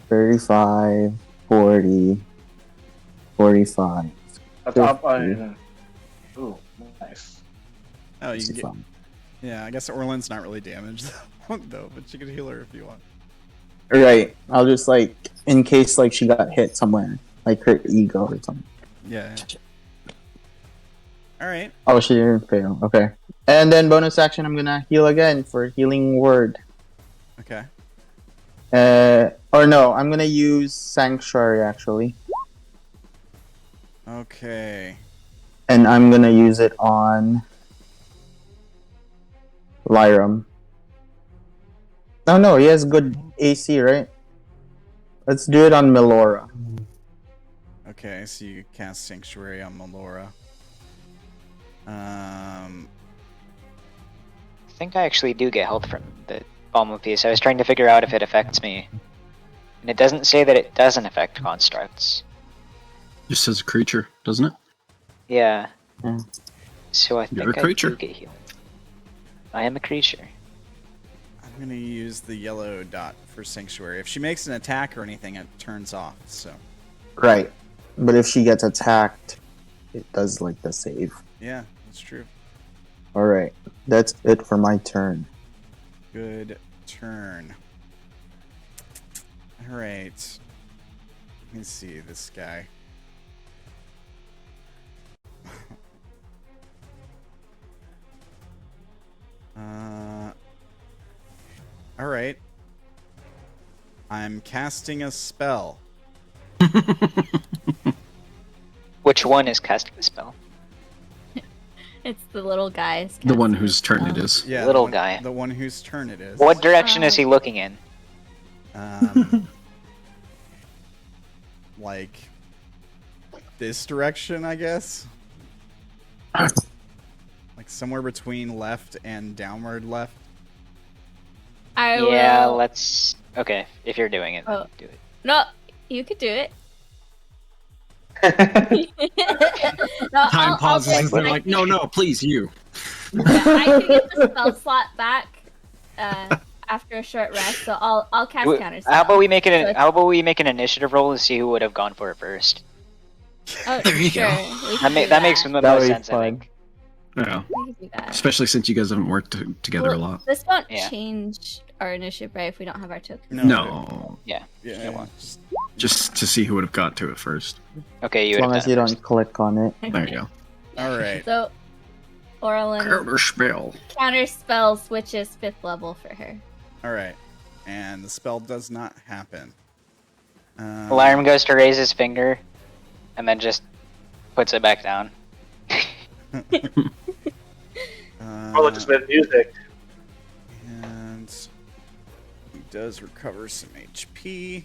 35, 40, 45. That's up. 50. Ooh, nice. Oh, you can get. 65. Yeah, I guess Orlin's not really damaged though, but you can heal her if you want. Right. I'll just like, in case like she got hit somewhere, like her ego or something. Yeah. All right. Oh, she didn't fail. Okay. And then bonus action, I'm gonna heal again for healing word. Okay. Or no, I'm gonna use sanctuary actually, Okay. and I'm gonna use it on Lyram. Oh no, he has good AC, right? Let's do it on Melora. Okay, so you cast Sanctuary on Melora. I think I actually do get health from the Balm of Peace. I was trying to figure out if it affects me. And it doesn't say that it doesn't affect constructs. Just says a creature, doesn't it? Yeah. Yeah. So I You're a think I creature. do get healed. I am a creature. I'm gonna use the yellow dot for Sanctuary. If she makes an attack or anything, it turns off, so. Right. But if she gets attacked, it does like the save. Yeah, that's true. Alright. That's it for my turn. Good turn. Alright. Let me see this guy. Alright. I'm casting a spell. Which one is casting the spell? It's the little guys. The one casting whose turn it spell. is. Yeah, Little the one, guy. The one whose turn it is. What direction is he looking in? Like this direction, I guess. Like somewhere between left and downward left. I Yeah, will... let's... Okay, if you're doing it, then Oh. do it. No, you could do it. No, Time pauses I'll and they're like, no, please, you. Yeah, I can get the spell slot back after a short rest, so I'll cast counter spell. How about we make it? So How about we make an initiative roll to see who would have gone for it first? Oh, There you sure. go. We can do That makes the That most would be sense, I fun. think. Yeah. We can do that. Especially since you guys haven't worked together a Well, lot. This won't Yeah. change our initiative, right? If we don't have our token. No. Yeah. Yeah. It won't. Just to see who would have got to it first. Okay, you As would long have as you done it don't click on it. There you go. All right. So, Orilyn Counter spell. counter spell switches 5th level for her. All right. And the spell does not happen. first. Lyram goes to raise his finger, and then just puts it back down. Probably just made music. And he does recover some HP.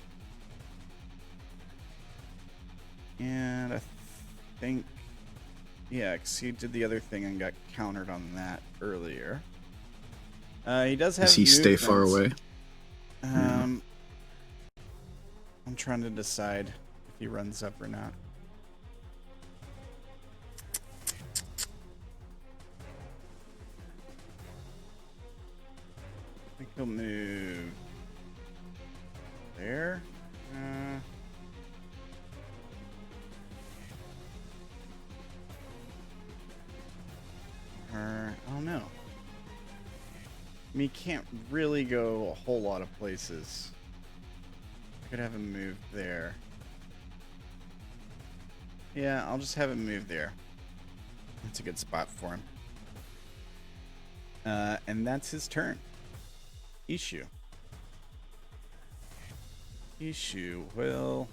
And I think, yeah, because he did the other thing and got countered on that earlier. He does have. Does he stay far movement. away? I'm trying to decide if he runs up or not. I think he'll move there. Or I don't know. I mean, he can't really go a whole lot of places. I could have him move there. Yeah, I'll just have him move there. That's a good spot for him. And that's his turn. Issue. Issue will...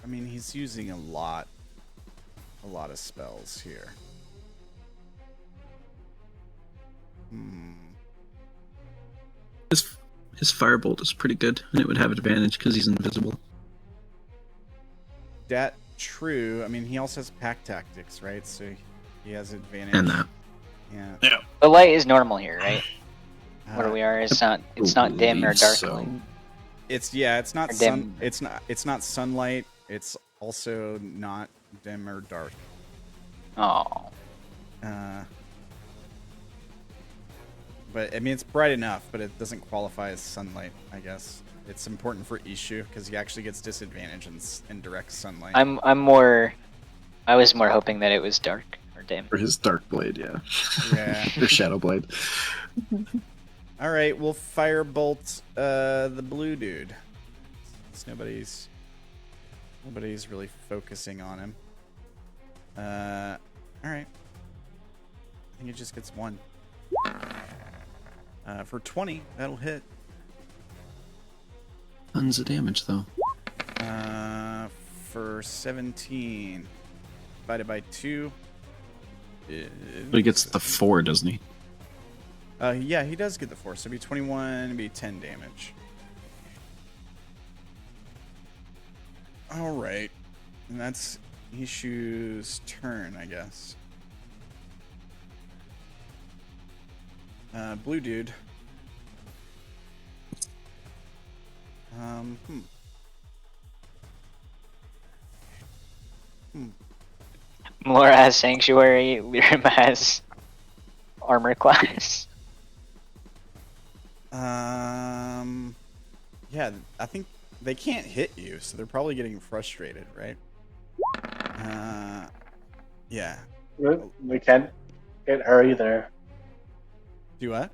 I mean, he's using a lot of spells here. His firebolt is pretty good, and it would have advantage because he's invisible. That true. I mean, he also has pack tactics, right? So he has advantage. And that. Yeah. The light is normal here, right? Where Uh, we are, it's not dim or believe dark so. light. It's not Or sun. dim. It's not sunlight. It's also not dim or dark. Oh, But I mean, it's bright enough, but it doesn't qualify as sunlight. I guess it's important for Ishu because he actually gets disadvantage in direct sunlight. I was more hoping that it was dark or dim. For his dark blade, yeah. Yeah. Or shadow blade. All right, we'll firebolt the blue dude. Nobody's really focusing on him. All right. I think it just gets one. For 20, that'll hit. Tons of damage, though. For 17, divided by 2. But he gets the 4, doesn't he? Yeah, he does get the 4, so it'd be 21, it'd be 10 damage. Alright. And that's Ishu's turn, I guess. Blue dude. Laura has Sanctuary, Lyram has Armor class. Yeah, I think they can't hit you, so they're probably getting frustrated, right? Yeah. We can't hit her either. Do what?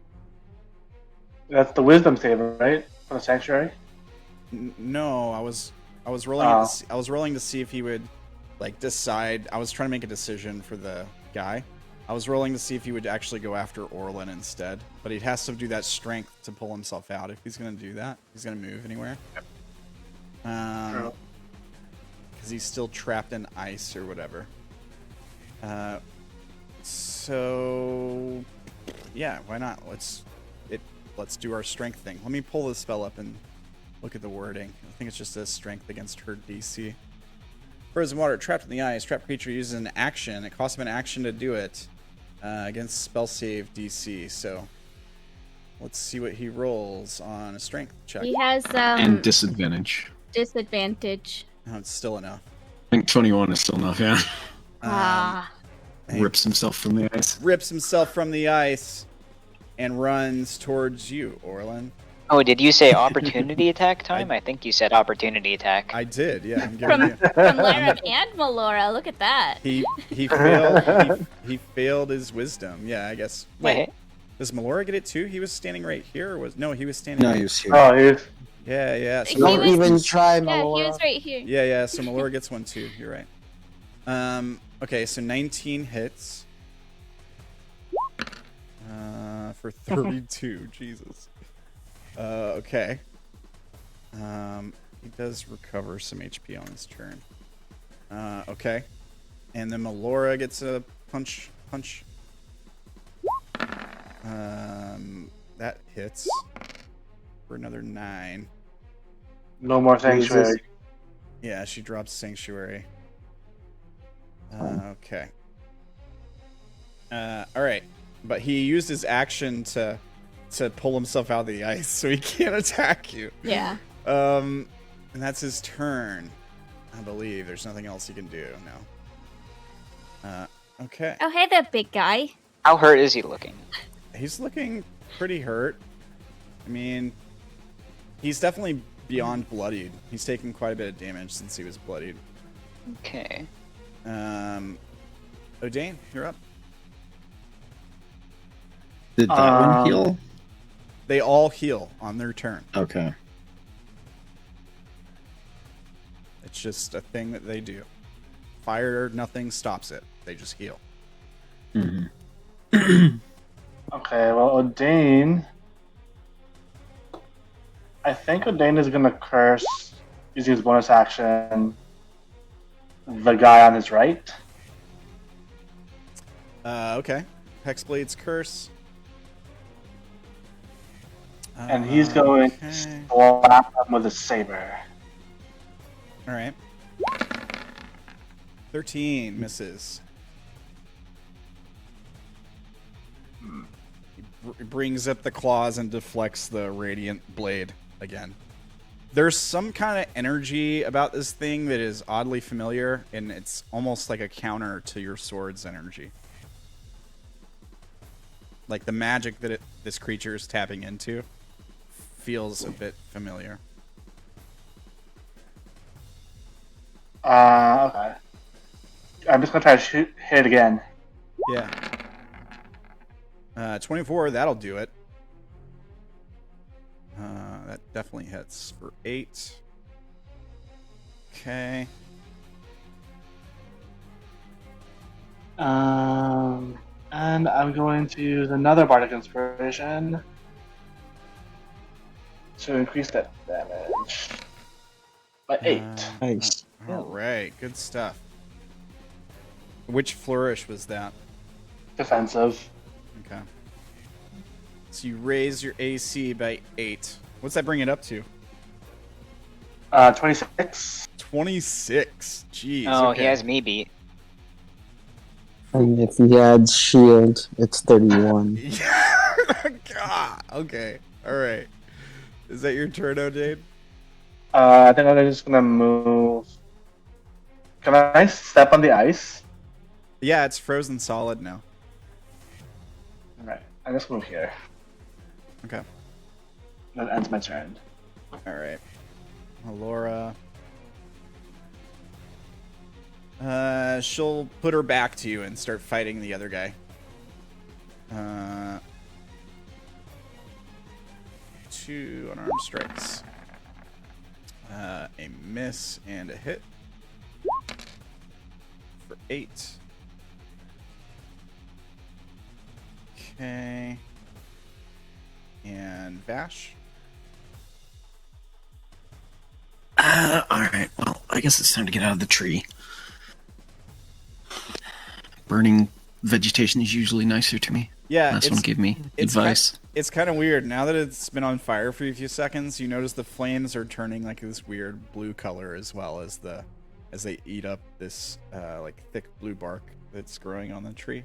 That's the wisdom saver, right? For the sanctuary. No, I was rolling. I was rolling to see if he would like decide. I was trying to make a decision for the guy. I was rolling to see if he would actually go after Orilyn instead, but he has to do that strength to pull himself out. If he's going to do that, he's going to move anywhere. Because he's still trapped in ice or whatever. So yeah, why not? Let's do our strength thing. Let me pull this spell up and look at the wording. I think it's just a strength against her DC. Frozen water, trapped in the ice. Trapped creature uses an action. It costs him an action to do it against spell save DC. So let's see what he rolls on a strength check. He has And disadvantage. disadvantage. Oh, it's still enough. I think 21 is still enough, yeah. He Rips himself from the ice. rips himself from the ice and runs towards you, Orilyn. Oh, did you say opportunity attack time? I think you said opportunity attack. I did, yeah. I'm From giving you. Lyram and Melora. Look at that. He failed. he failed his wisdom. Yeah, I guess. Wait, does Melora get it too? He was standing right here. Or was no? He was standing. No, right he was here. Oh, he's Yeah. So Don't was- even try, Yeah, he Melora. was right here. yeah. So Melora gets one too. You're right. Okay, so 19 hits. For 32. Jesus. Okay. He does recover some HP on his turn. Okay. And then Melora gets a punch. That hits for another 9. no more sanctuary. Yeah, she drops Sanctuary. Okay. Alright. But he used his action to pull himself out of the ice, so he can't attack you. Yeah. And that's his turn. I believe there's nothing else he can do now. Okay. Oh, hey there, big guy. How hurt is he looking? He's looking pretty hurt. I mean, he's definitely beyond bloodied. He's taken quite a bit of damage since he was bloodied. Okay. Odayn, you're up. Did that one heal? They all heal on their turn. Okay. It's just a thing that they do. Fire, nothing stops it. They just heal. Mm-hmm. Okay, well, Odayn. I think Odayn is gonna curse using his bonus action the guy on his right. Okay. Hexblade's curse. And he's going to Okay. slap him with a saber. All right. 13 misses. He brings up the claws and deflects the radiant blade again. There's some kind of energy about this thing that is oddly familiar, and it's almost like a counter to your sword's energy. Like the magic that this creature is tapping into feels a bit familiar. Okay. I'm just gonna try to hit it again. Yeah. 24, that'll do it. That definitely hits for 8. Okay. And I'm going to use another Bardic Inspiration to increase that damage by 8. Nice. All right, good stuff. Which flourish was that? Defensive. Okay. So you raise your AC by 8. What's that bring it up to? 26. 26. Jeez. Oh, okay. he has me beat. And if he adds shield, it's 31. God. Okay. All right. Is that your turn, Odayn? I think I'm just gonna move. Can I step on the ice? Yeah, it's frozen solid now. Alright, I just move here. Okay. That ends my turn. All right. Alora. She'll put her back to you and start fighting the other guy. 2 unarmed strikes. A miss and a hit. For 8. Okay. And Vash. Alright, well, I guess it's time to get out of the tree. Burning vegetation is usually nicer to me. Yeah, Last one gave me advice. It's kind of weird. Now that it's been on fire for a few seconds, you notice the flames are turning like this weird blue color as well as they eat up this like thick blue bark that's growing on the tree.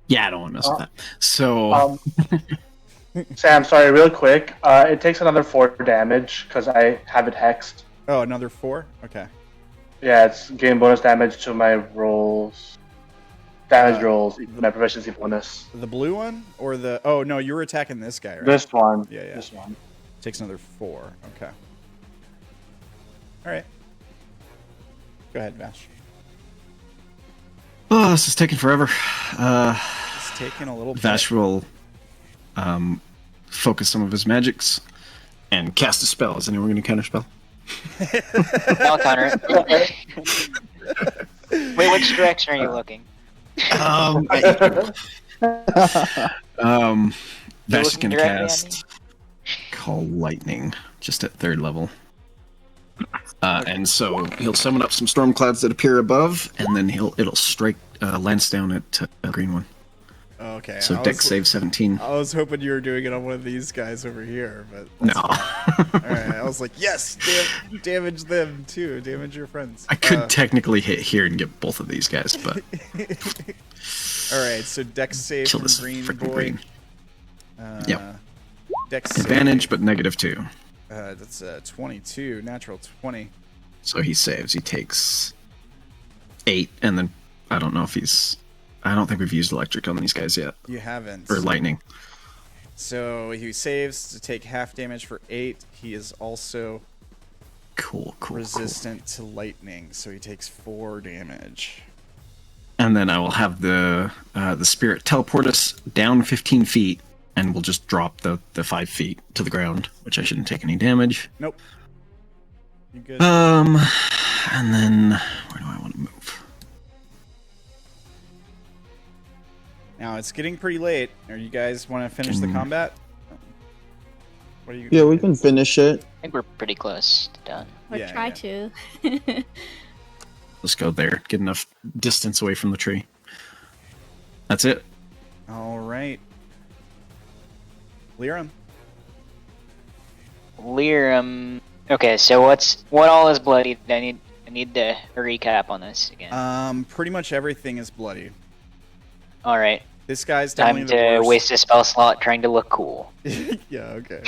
Yeah, I don't want to mess with that. So, Sam, sorry, real quick. It takes another 4 damage because I have it hexed. Oh, another 4? Okay. Yeah, it's gain bonus damage to my rolls. Damage rolls, my proficiency bonus. The blue one or the? Oh no, you were attacking this guy, right? This one. Yeah. This one. Takes another 4. Okay. All right. Go ahead, Vash. oh, this is taking forever. It's taking a little bit. Vash will focus some of his magics and cast a spell. Is anyone going to counter spell? I'll counter it. Wait, which direction are you looking? Vash is looking going to directly at cast Call Lightning just at 3rd level. And so he'll summon up some storm clouds that appear above, and then it'll strike Lansdowne at a green one. Okay. So Dex save 17. I was hoping you were doing it on one of these guys over here, but No. all right. I was like, yes, damage them too. Damage your friends. I could technically hit here and get both of these guys, but All right. So Dex save kill from this green freaking boy. green. Yep. Dex Advantage, save. but -2. That's 22, natural 20. So he saves. He takes 8, and then I don't know if he's. I don't think we've used electric on these guys yet, You haven't. or lightning. So he saves to take half damage for 8. He is also Cool. resistant to lightning, so he takes 4 damage. And then I will have the spirit teleport us down 15 feet, and we'll just drop the 5 feet to the ground, which I shouldn't take any damage. Nope. You good? And then where do I want to move? Now it's getting pretty late. Are you guys want to finish the combat? What are you? Yeah, we can finish it. I think we're pretty close to done. Or Yeah, try yeah. to. Let's go there. Get enough distance away from the tree. That's it. All right. Lyram. Lyram. Okay, so what all is bloody? I need to recap on this again. Pretty much everything is bloody. All right, This guy's time definitely to the worst. waste a spell slot trying to look cool. Yeah. Okay.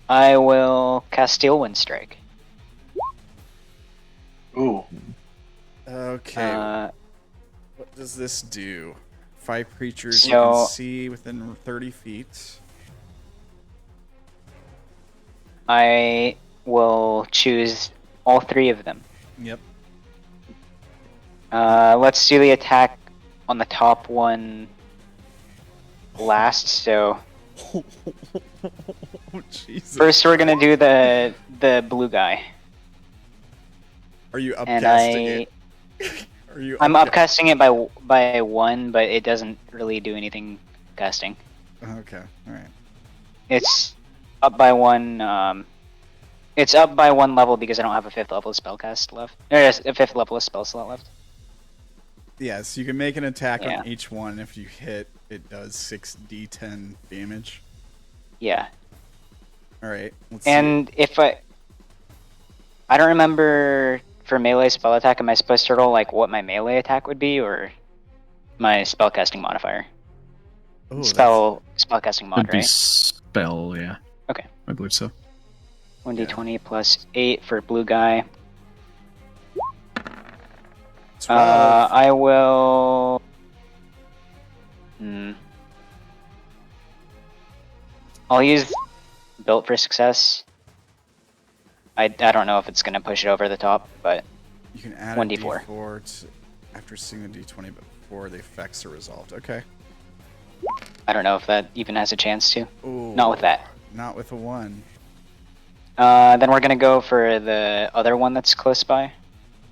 I will cast Steel Wind Strike. Ooh. Okay. What does this do? 5 creatures you So- can see within 30 feet. I will choose all 3 of them. Yep. Let's do the attack on the top one last. So Oh, Jesus. first, we're gonna do the blue guy, Are you and upcasting it? Are you I'm upcasting it by 1, but it doesn't really do anything casting. Okay. All right. It's up by 1. It's up by 1 level because I don't have a 5th level spellcast left. There's a 5th level spell slot left. Yes, you can make an attack Yeah. on each one. If you hit, it does 6d10 damage. Yeah, All right. Let's and if I don't remember for melee spell attack. Am I supposed to roll like what my melee attack would be, or my spellcasting modifier? see. Oh, spellcasting mod, Would be right? spell, yeah. Okay. I believe so. 1d20 plus 8 for blue guy. 12. I will. I'll use built for success. I don't know if it's gonna push it over the top, but You can add 1d4. a d4 after seeing the d20 before the effects are resolved. Okay. I don't know if that even has a chance to. Ooh, Not with that. Not with a 1. Then we're gonna go for the other one that's close by.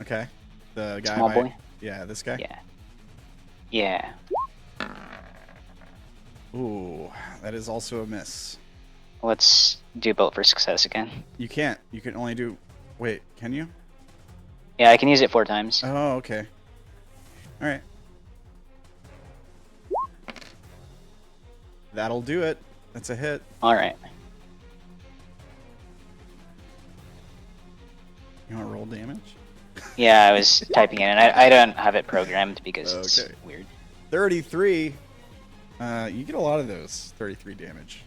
Okay. The guy Small by- boy. Yeah, this guy? Yeah. Yeah. Ooh, that is also a miss. Let's do built for success again. You can't. You can only do... Wait, can you? Yeah, I can use it 4 times. Oh, okay. Alright. That'll do it. That's a hit. Alright. You want to roll damage? Yeah, I was typing it in. I don't have it programmed because it's Okay. weird. 33. You get a lot of those. 33 damage.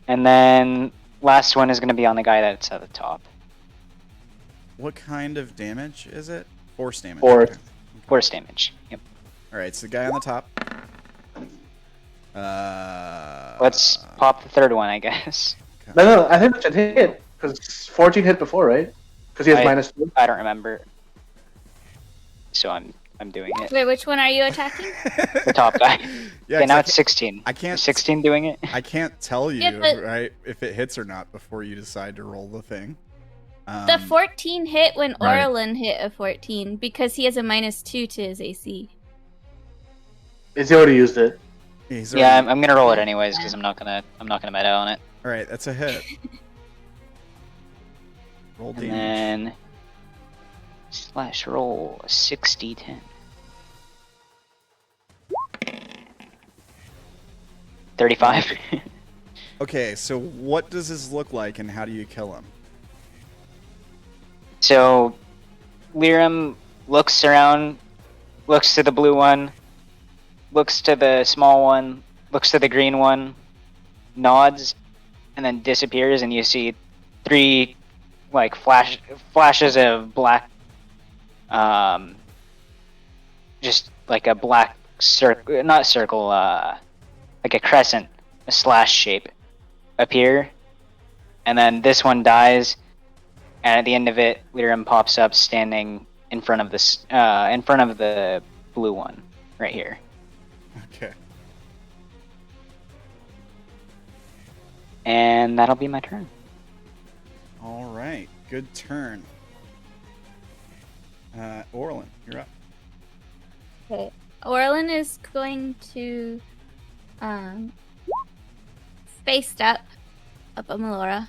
And then last one is going to be on the guy that's at the top. What kind of damage is it? Force damage. Force. Okay. Force damage. Yep. Alright, so the guy on the top. Let's pop the third one, I guess. No, I think that should hit because 14 hit before, right? Because he has -2. I don't remember. So I'm doing it. Wait, which one are you attacking? The top guy. Yeah, Okay, 'cause now it's 16. I can't- Is 16 doing it? I can't tell you, Yeah, but- right, if it hits or not before you decide to roll the thing. The 14 hit when Right. Orilyn hit a 14 because he has a -2 to his AC. He's already used it. He's Yeah, already- I'm gonna roll it anyways because I'm not gonna meta on it. Alright, that's a hit. Roll And damage. then slash roll 60-10. 35. Okay, so what does this look like and how do you kill him? So Lyram looks around, looks to the blue one, looks to the small one, looks to the green one, nods, and then disappears, and you see 3 like flashes of black, just like a black circle, not circle, like a crescent, a slash shape appear, and then this one dies. And at the end of it, Lyram pops up standing in front of this, in front of the blue one, right here. Okay. And that'll be my turn. Alright, good turn. Orilyn, you're up. Okay. Orilyn is going to face step up a Melora.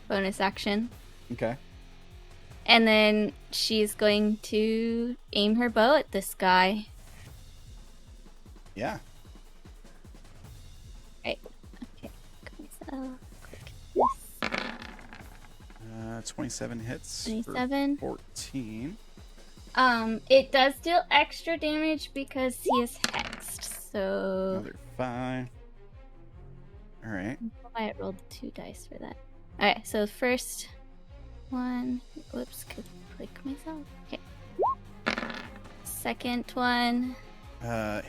Bonus action. Okay. And then she's going to aim her bow at this guy. Yeah. Right. Okay. So, click this. 27 hits. for 27. 14. It does deal extra damage because he is hexed. So Another 5. Alright. I rolled 2 dice for that. Alright, so the first one. Whoops, could click myself. Okay. Second one.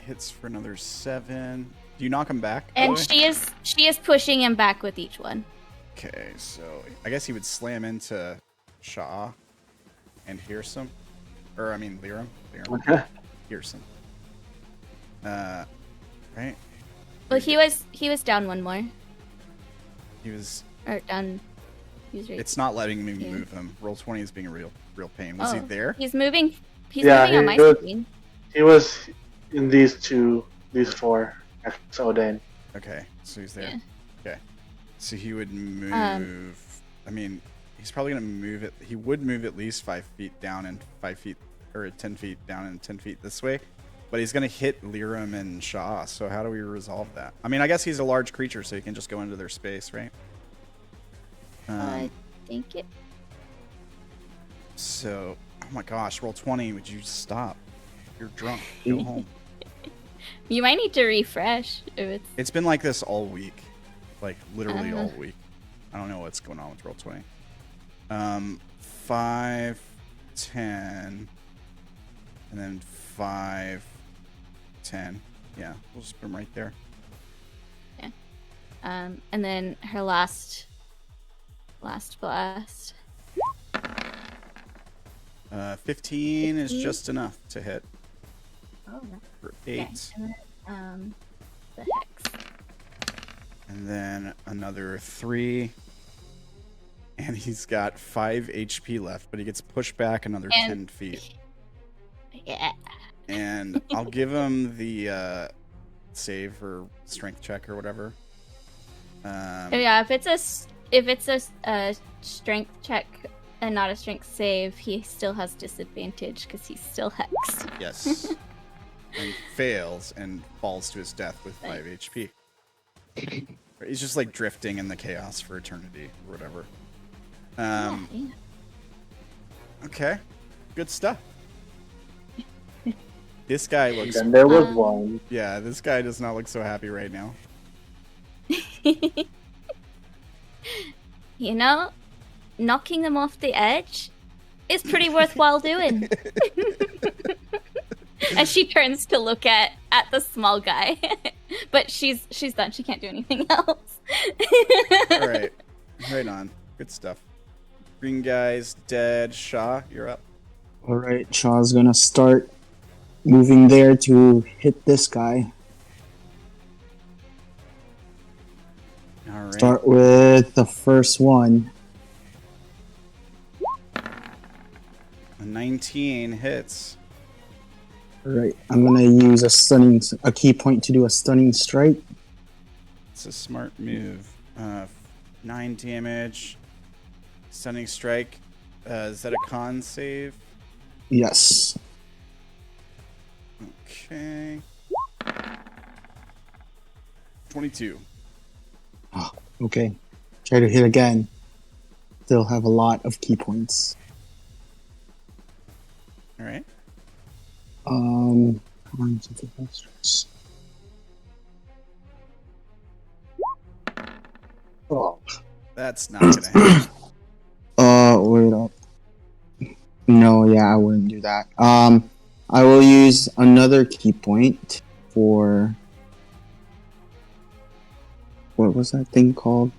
Hits for another 7. Do you knock him back? by the And way? she is pushing him back with each one. Okay, so I guess he would slam into Sha'ah and Hearsome. Or, I mean, Lyram. Okay. Hearsome. Right? Well, he was down one more. He was... Or down. He was right. It's not letting me Yeah. move him. Roll 20 is being a real pain. Was he Oh, there? He's moving. He's Yeah, moving on my he was- screen. He was in these 4 next to Odayn. Okay, so he's there. Yeah. Okay. So he would move... I mean, he's probably going to move it... He would move at least 5 feet down and 5 feet... Or 10 feet down and 10 feet this way. But he's going to hit Lyram and Sha'ah, so how do we resolve that? I mean, I guess he's a large creature, so he can just go into their space, right? I think it. So, oh my gosh, roll 20. Would you stop? You're drunk. Go home. You might need to refresh if it's. It's been like this all week. Like, literally all week. I don't know what's going on with Roll20. 5, 10, and then 5, 10. Yeah, we'll just put them right there. Yeah. And then her last blast. 15 is just enough to hit Oh, no. for 8. Okay. And then, the hex. And then another 3. And he's got 5 HP left, but he gets pushed back another 10 feet. Yeah. And I'll give him the save or strength check or whatever. Yeah, if it's a strength check and not a strength save, he still has disadvantage because he's still hexed. Yes. And fails and falls to his death with 5 HP. He's just like drifting in the chaos for eternity or whatever. Yeah. Okay. Good stuff. This guy looks... And there was one. Yeah, this guy does not look so happy right now. You know, knocking them off the edge is pretty worthwhile doing. As she turns to look at the small guy. But she's done. She can't do anything else. All right. Right on. Good stuff. Green guy's dead. Sha'ah, you're up. Alright, Shaw's gonna start moving there to hit this guy. All right. Start with the first one. A 19 hits. Alright, I'm gonna use a key point to do a stunning strike. It's a smart move. 9 damage. Stunning strike. Is that a con save? Yes. Okay. 22. Okay. Try to hit again. Still have a lot of key points. All right. Oh. That's not gonna hit. Wait up. No, yeah, I wouldn't do that. I will use another key point for... What was that thing called?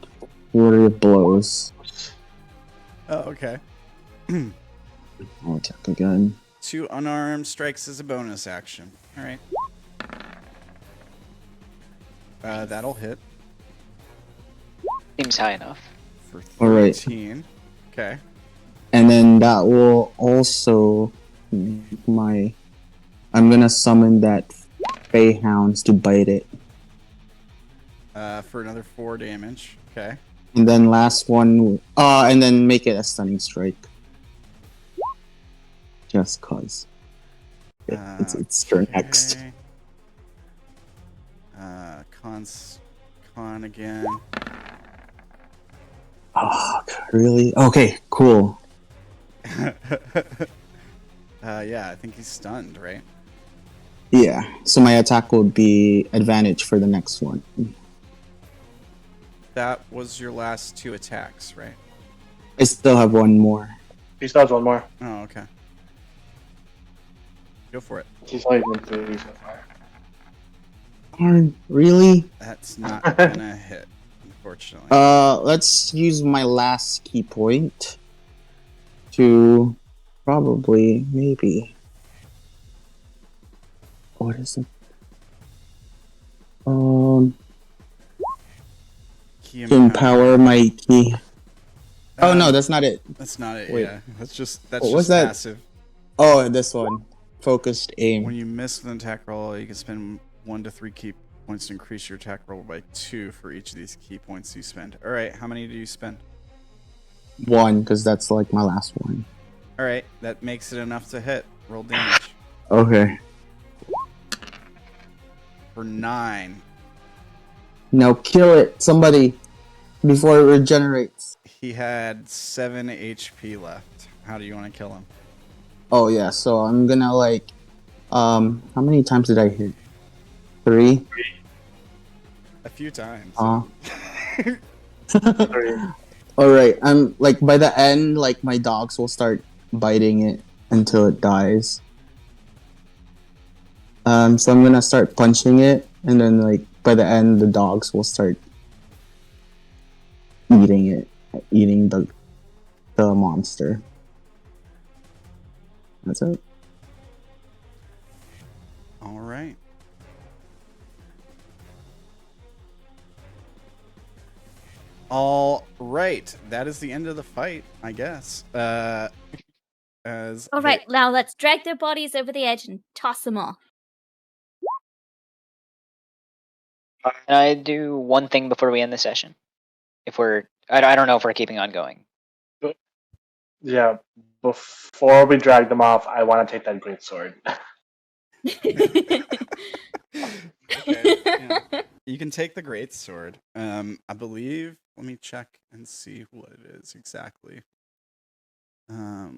Flurry of Blows. Oh, okay. I'll attack again. 2 unarmed strikes as a bonus action. All right. That'll hit Seems high enough. for All right. 13. Okay. And then that will also make my... I'm gonna summon that Feyhounds to bite it. For another 4 damage. Okay. And then last one... and then make it a stunning strike. Just cause. It's turn next. Okay. Con again. Oh, really? Okay, cool. Yeah, I think he's stunned, right? Yeah, so my attack will be advantage for the next one. That was your last 2 attacks, right? I still have one more. He still has one more. Oh, okay. Go for it. He's only been 3 so far. Darn, really? That's not gonna hit, unfortunately. Let's use my last key point to probably, maybe. What is it? Key To empower my key. Oh no, that's not it. That's not it. Wait. Yeah, that's just What was just that? passive. Oh, this one. Focused aim. When you miss an attack roll, you can spend 1 to 3 key points to increase your attack roll by 2 for each of these key points you spend. All right, how many do you spend? One, because that's like my last one. All right, that makes it enough to hit. Roll damage Okay. for 9. Now kill it, somebody, before it regenerates. He had 7 HP left. How do you want to kill him? Oh yeah, so I'm gonna like, how many times did I hit? 3. A few times. Alright, I'm like by the end, like my dogs will start biting it until it dies. So I'm gonna start punching it, and then like by the end, the dogs will start eating the monster. That's it. All right. All right. That is the end of the fight, I guess. All right, now let's drag their bodies over the edge and toss them off. Can I do one thing before we end the session? I don't know if we're keeping on going. Yeah, before we drag them off, I want to take that great sword. Okay, yeah. You can take the great sword. I believe. Let me check and see what it is exactly. I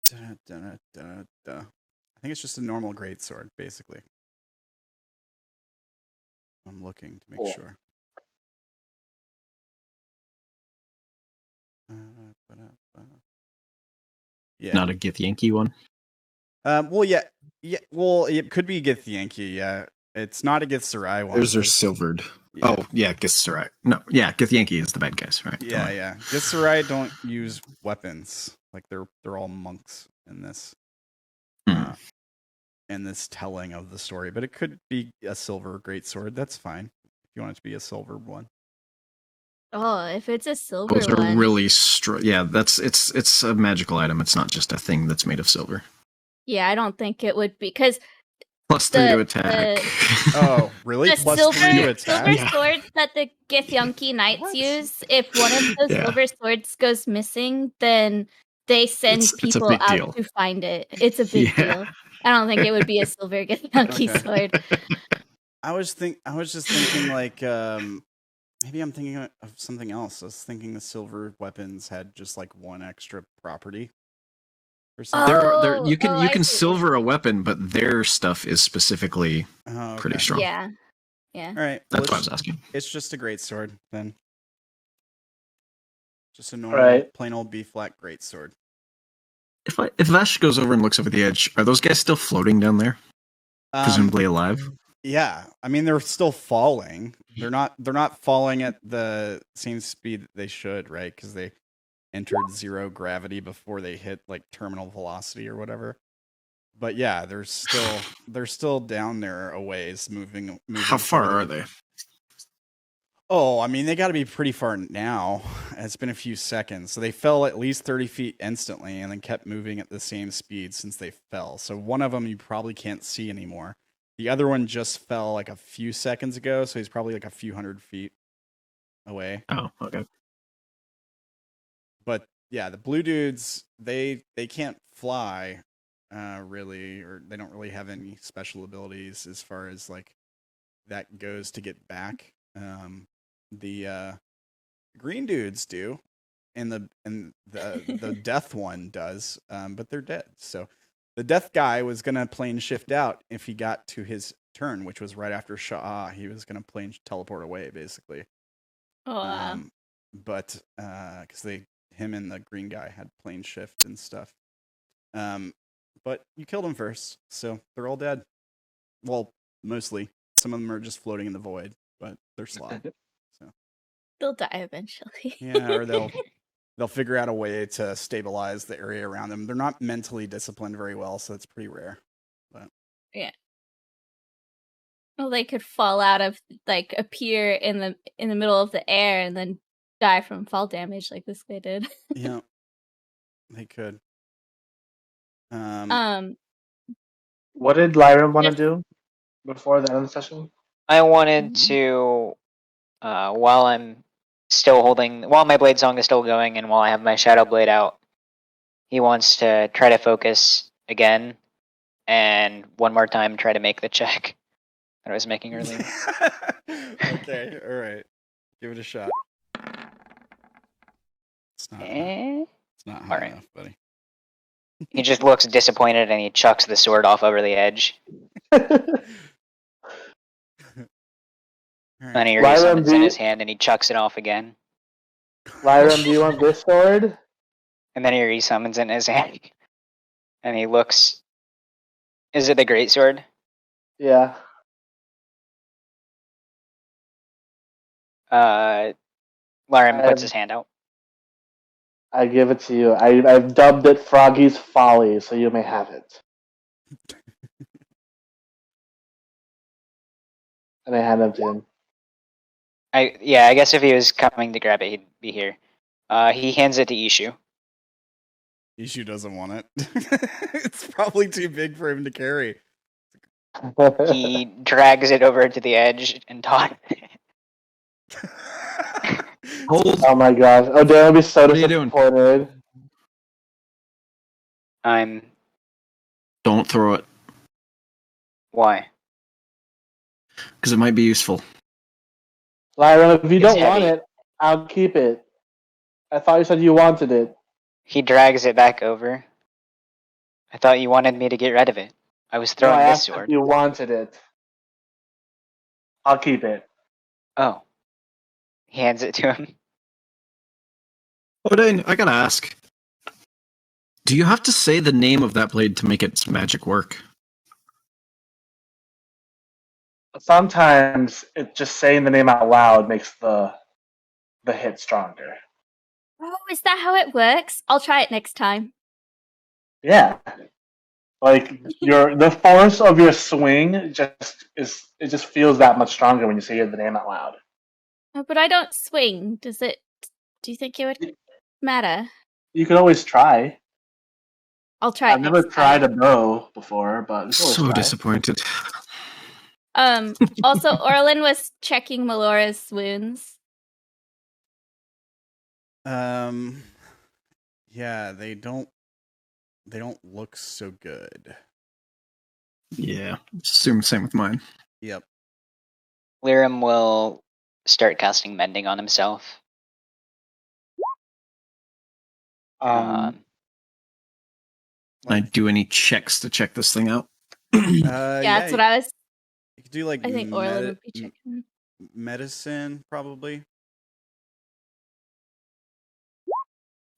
think it's just a normal great sword, basically. I'm looking to make sure. Yeah. Not a Githyanki one. Well, yeah. Well, it could be Githyanki. Yeah, it's not a Githzerai one. Those are silvered. Yeah. Oh, yeah, Githzerai. No, yeah, Githyanki is the bad guys, right? Yeah. Githzerai don't use weapons. Like they're all monks in this. In this telling of the story, but it could be a silver greatsword. That's fine if you want it to be a silver one. Oh, if it's a silver Those are one. really yeah. It's a magical item. It's not just a thing that's made of silver. Yeah, I don't think it would be because +3 to attack. Oh, really? the +3 silver to attack? swords that the Githyanki knights use. If one of those silver swords goes missing, then they send It's a people big out deal. to find it. It's a big deal. I don't think it would be a silver Githyanki sword. I was just thinking like maybe I'm thinking of something else. I was thinking the silver weapons had just like one extra property or something. You can silver a weapon, but their stuff is specifically pretty strong. Yeah. All right. That's what I was asking. It's just a great sword then. Just a normal plain old B-flat great sword. If Vash goes over and looks over the edge, are those guys still floating down there? Presumably alive? Yeah. I mean they're still falling. They're not falling at the same speed that they should, right? Because they entered zero gravity before they hit like terminal velocity or whatever. But yeah, they're still down there a ways moving. How far are they? Oh, I mean, they got to be pretty far now. It's been a few seconds. So they fell at least 30 feet instantly and then kept moving at the same speed since they fell. So one of them you probably can't see anymore. The other one just fell like a few seconds ago, so he's probably like a few hundred feet away. Oh, okay. But yeah, the blue dudes, they can't fly really, or they don't really have any special abilities as far as like that goes to get back. The green dudes do, and the death one does, but they're dead. So the death guy was gonna plane shift out if he got to his turn, which was right after Sha'ah. He was gonna plane teleport away, basically. Oh, wow. But because him and the green guy had plane shift and stuff. But you killed him first, so they're all dead. Well, mostly. Some of them are just floating in the void, but they're slow. So they'll die eventually. Yeah, or they'll figure out a way to stabilize the area around them. They're not mentally disciplined very well, so it's pretty rare. But yeah. Well, they could fall out of appear in the middle of the air and then die from fall damage like this guy did. Yeah, they could. What did Lyram want to do before the end of the session? I wanted to, while my blade song is still going and while I have my shadow blade out, he wants to try to focus again and one more time try to make the check that I was making earlier. Okay, all right. Give it a shot. It's not high enough, buddy. He just looks disappointed and he chucks the sword off over the edge. All Then right. he Lyram, resummons in his hand and he chucks it off again. Lyram, do you want this sword? And then he resummons it in his hand. And he looks. Is it the greatsword? Yeah. Lyram puts his hand out. I give it to you. I've dubbed it Froggy's Folly, so you may have it. And I hand it to him. I guess if he was coming to grab it, he'd be here. He hands it to Ishu. Ishu doesn't want it. It's probably too big for him to carry. He drags it over to the edge and tosses it. Hold. Oh my gosh. Odayn will be so What are you doing? disappointed. Don't throw it, Why? because it might be useful. Lyra, if you It's don't want heavy. it, I'll keep it. I thought you said you wanted it. He drags it back over. I thought you wanted me to get rid of it. I was No, throwing I this asked if sword. you wanted it. I'll keep it. Oh. He hands it to him. Odayn, I gotta ask. Do you have to say the name of that blade to make its magic work? Sometimes it just saying the name out loud makes the hit stronger. Oh, is that how it works? I'll try it next time. Yeah. Like the force of your swing just feels that much stronger when you say the name out loud. Oh, but I don't swing. Do you think it would matter? You could always try. I'll try I've it never next tried time. a bow before, but you can always So try. disappointed. Also, Orilyn was checking Melora's wounds. Yeah, they don't look so good. Yeah, assume same with mine. Yep. Lyram will start casting mending on himself. Can I do any checks to check this thing out? Yeah, that's what I was. You could do like I think Orilyn would be checking. medicine, probably.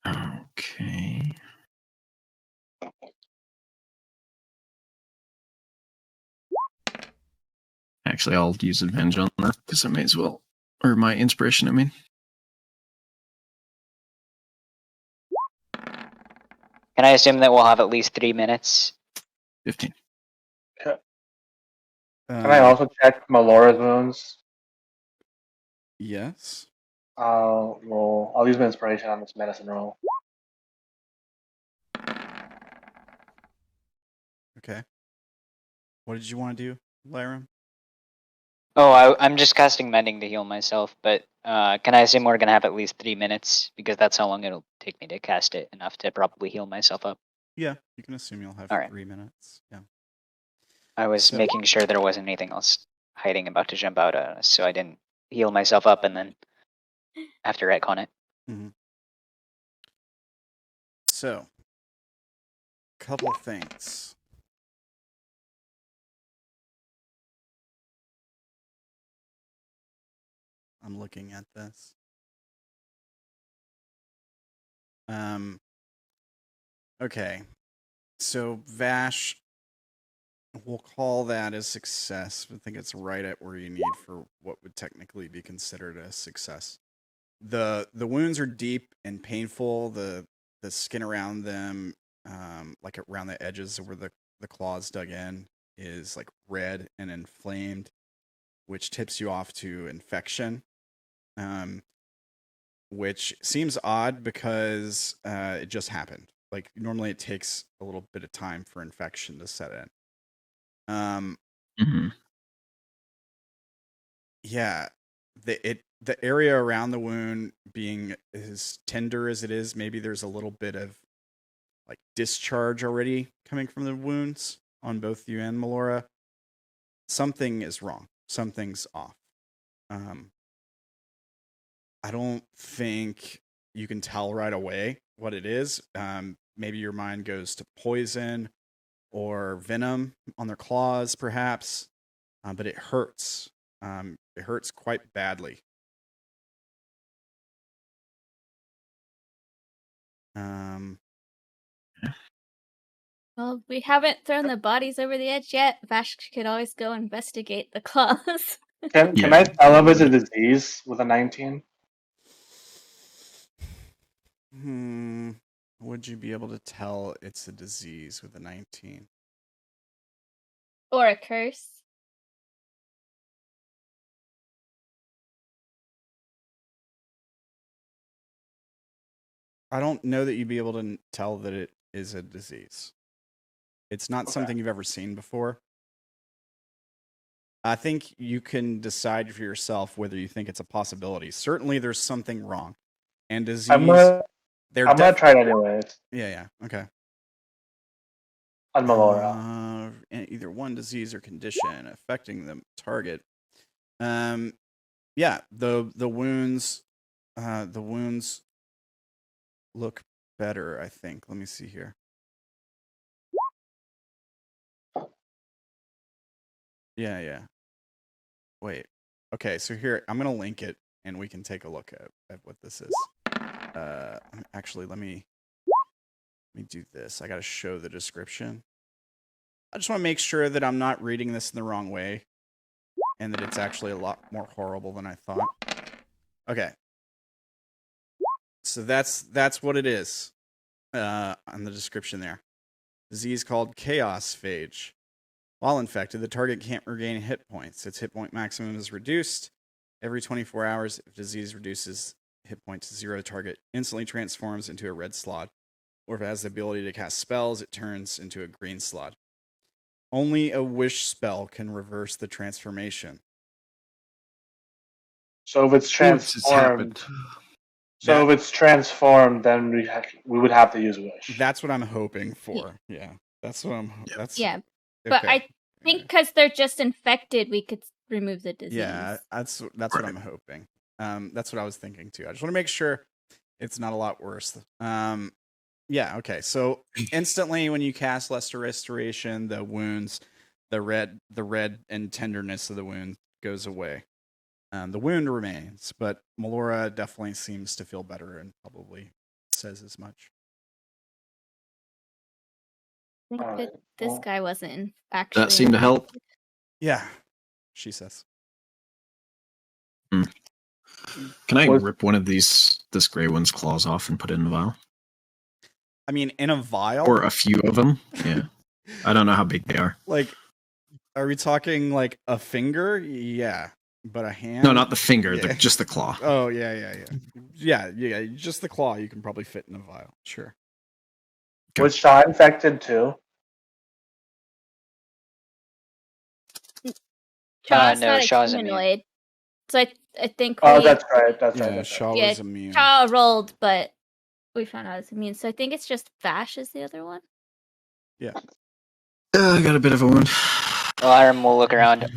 Okay. Actually, I'll use advantage on that because I may as well. Or my inspiration, I mean. Can I assume that we'll have at least 3 minutes? 15. Can I also check Melora's wounds? Yes. I'll use my inspiration on this medicine roll. Okay. What did you want to do, Lyram? Oh, I'm just casting mending to heal myself, but can I assume we're going to have at least 3 minutes? Because that's how long it'll take me to cast it, enough to probably heal myself up. Yeah, you can assume you'll have All right. 3 minutes. Yeah. I was making sure there wasn't anything else hiding about to jump out at us, so I didn't heal myself up and then have to retcon it. Mm-hmm. So, couple things. I'm looking at this. Okay. So Vash, we'll call that a success. I think it's right at where you need for what would technically be considered a success. The wounds are deep and painful. The skin around them, like around the edges where the claws dug in, is like red and inflamed, which tips you off to infection. Which seems odd because it just happened. Like normally it takes a little bit of time for infection to set in. Yeah, the area around the wound being as tender as it is, maybe there's a little bit of like discharge already coming from the wounds on both you and Melora. Something is wrong. Something's off. I don't think you can tell right away what it is. Maybe your mind goes to poison or venom on their claws, perhaps, but it hurts. It hurts quite badly. Well, we haven't thrown the bodies over the edge yet. Vash could always go investigate the claws. Can Yeah. I tell if it's a disease with a 19? Would you be able to tell it's a disease with a 19? Or a curse. I don't know that you'd be able to tell that it is a disease. It's not something you've ever seen before. I think you can decide for yourself whether you think it's a possibility. Certainly, there's something wrong. And disease... I'm gonna try it anyways. Yeah, okay. On Melora. Either one disease or condition affecting the target. Yeah, the wounds look better, I think. Let me see here. Yeah. Wait. Okay, so here, I'm going to link it, and we can take a look at what this is. Actually, let me do this. I got to show the description. I just want to make sure that I'm not reading this in the wrong way, and that it's actually a lot more horrible than I thought. Okay. So that's what it is on the description there. Disease called Chaos Phage. While infected, the target can't regain hit points. Its hit point maximum is reduced every 24 hours. If disease reduces hit points to 0, the target instantly transforms into a red slot. Or if it has the ability to cast spells, it turns into a green slot. Only a wish spell can reverse the transformation. So if it's transformed, if it's transformed, then we would have to use Wish. That's what I'm hoping for. Yeah, that's what I'm. That's yeah, but okay. I think because they're just infected, we could remove the disease. Yeah, that's what I'm hoping. That's what I was thinking too. I just want to make sure it's not a lot worse. Yeah. Okay. So instantly, when you cast Lesser Restoration, the wounds, the red and tenderness of the wound goes away. The wound remains, but Melora definitely seems to feel better and probably says as much. I think that this guy wasn't actually. That seemed to help. Yeah, she says. Can I rip one of this gray one's claws off and put it in a vial? I mean, in a vial? Or a few of them? Yeah. I don't know how big they are. Like, are we talking like a finger? Yeah. But a hand? No, not the finger, Yeah. just the claw. Oh, yeah. Yeah, just the claw you can probably fit in a vial. Sure. Okay. Was Sha'ah infected too? Sha'ah's no, not a Sha'ah's immune. humanoid. So I think Oh, we, that's right. That's Yeah, right. Sha'ah Yeah, was immune. Sha'ah rolled, but we found out it's immune. So I think it's just Vash is the other one. Yeah. I got a bit of a wound. Lyram will look around.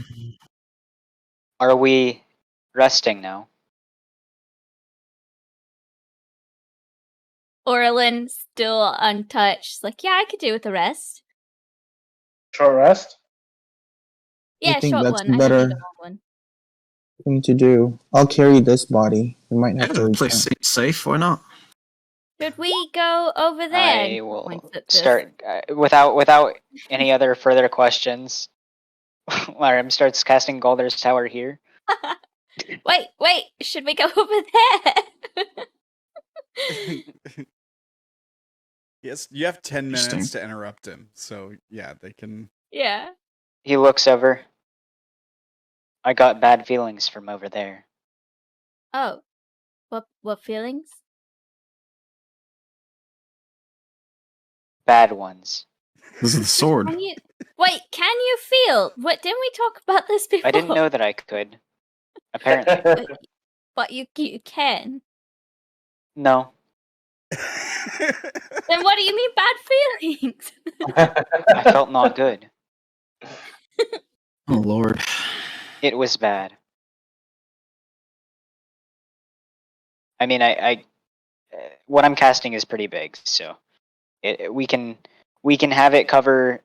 Are we resting now? Orilyn still untouched. She's like, yeah, I could do with the rest. Short rest? Yeah, think short that's one. I can better. do the long one. Thing to do. I'll carry this body. We might have to. The place seems safe. Why not? Should we go over there? I And will points at this. start without any other further questions. Lyram starts casting Galder's Tower here. Wait. Should we go over there? Yes, you have 10 minutes Interesting. to interrupt him. So, yeah, they can... Yeah. He looks over. I got bad feelings from over there. Oh. What feelings? Bad ones. This is the sword. Can you feel? What, didn't we talk about this before? I didn't know that I could. Apparently. But you can. No. Then what do you mean bad feelings? I felt not good. Oh, Lord. It was bad. I mean, I what I'm casting is pretty big, so we can have it cover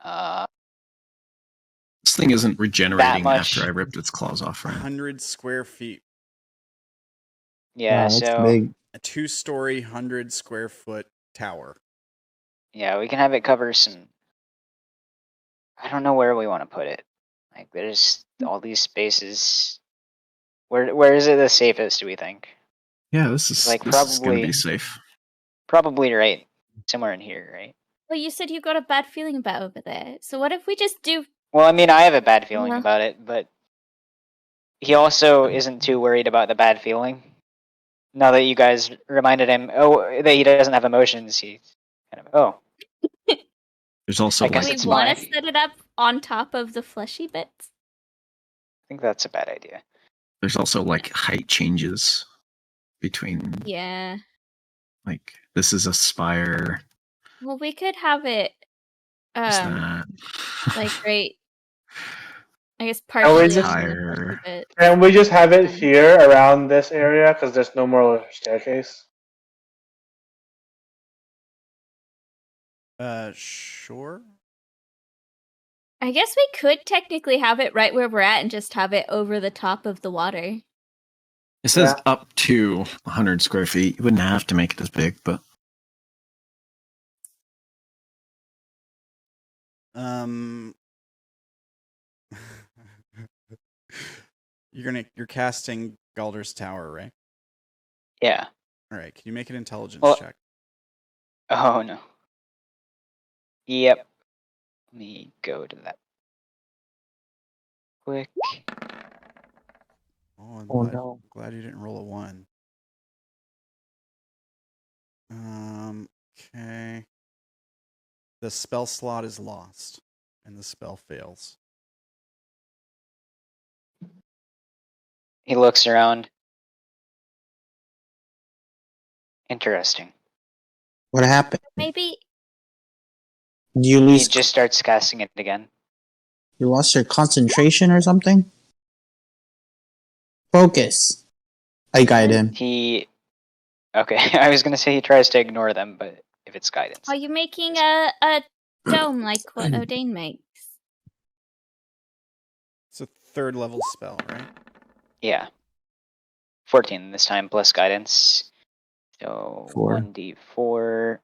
This thing isn't regenerating much. after I ripped its claws off, right? 100 square feet. Yeah, Wow, that's so big. A 2-story, 100 square foot tower. yeah, we can have it cover some. I don't know where we want to put it. Like, there's all these spaces. Where is it the safest? Do we think? Yeah, this is Like, this is gonna probably- be safe. Probably right somewhere in here, right? Well, you said you got a bad feeling about over there. So what if we just do? Well, I mean, I have a bad feeling Uh-huh. about it, but he also isn't too worried about the bad feeling. Now that you guys reminded him, that he doesn't have emotions, he's kind of, There's also I Do guess we it's want fine. to set it up on top of the fleshy bits? I think that's a bad idea. there's also like height changes between Yeah. like this is a spire. Well, we could have it, Is that like right. I guess we partially just- on the Higher. fleshy bit. And we just have it here around this area because there's no more staircase. Sure. I guess we could technically have it right where we're at and just have it over the top of the water. It says Yeah. up to 100 square feet. You wouldn't have to make it as big, but You're casting Galder's Tower, right? Yeah. All right. Can you make an intelligence Well- check? Oh no. Yep. Let me go to that quick. Oh, I'm Oh glad, no. glad you didn't roll a 1. Okay. The spell slot is lost, and the spell fails. He looks around. Interesting. What happened? Maybe You He lose. just starts casting it again. You lost your concentration or something? Focus. I guide him. Okay, I was gonna say he tries to ignore them, but if it's guidance. are you making a dome like what Odayn makes? It's a 3rd level spell, right? Yeah. 14 this time plus guidance. So 4. 1d4.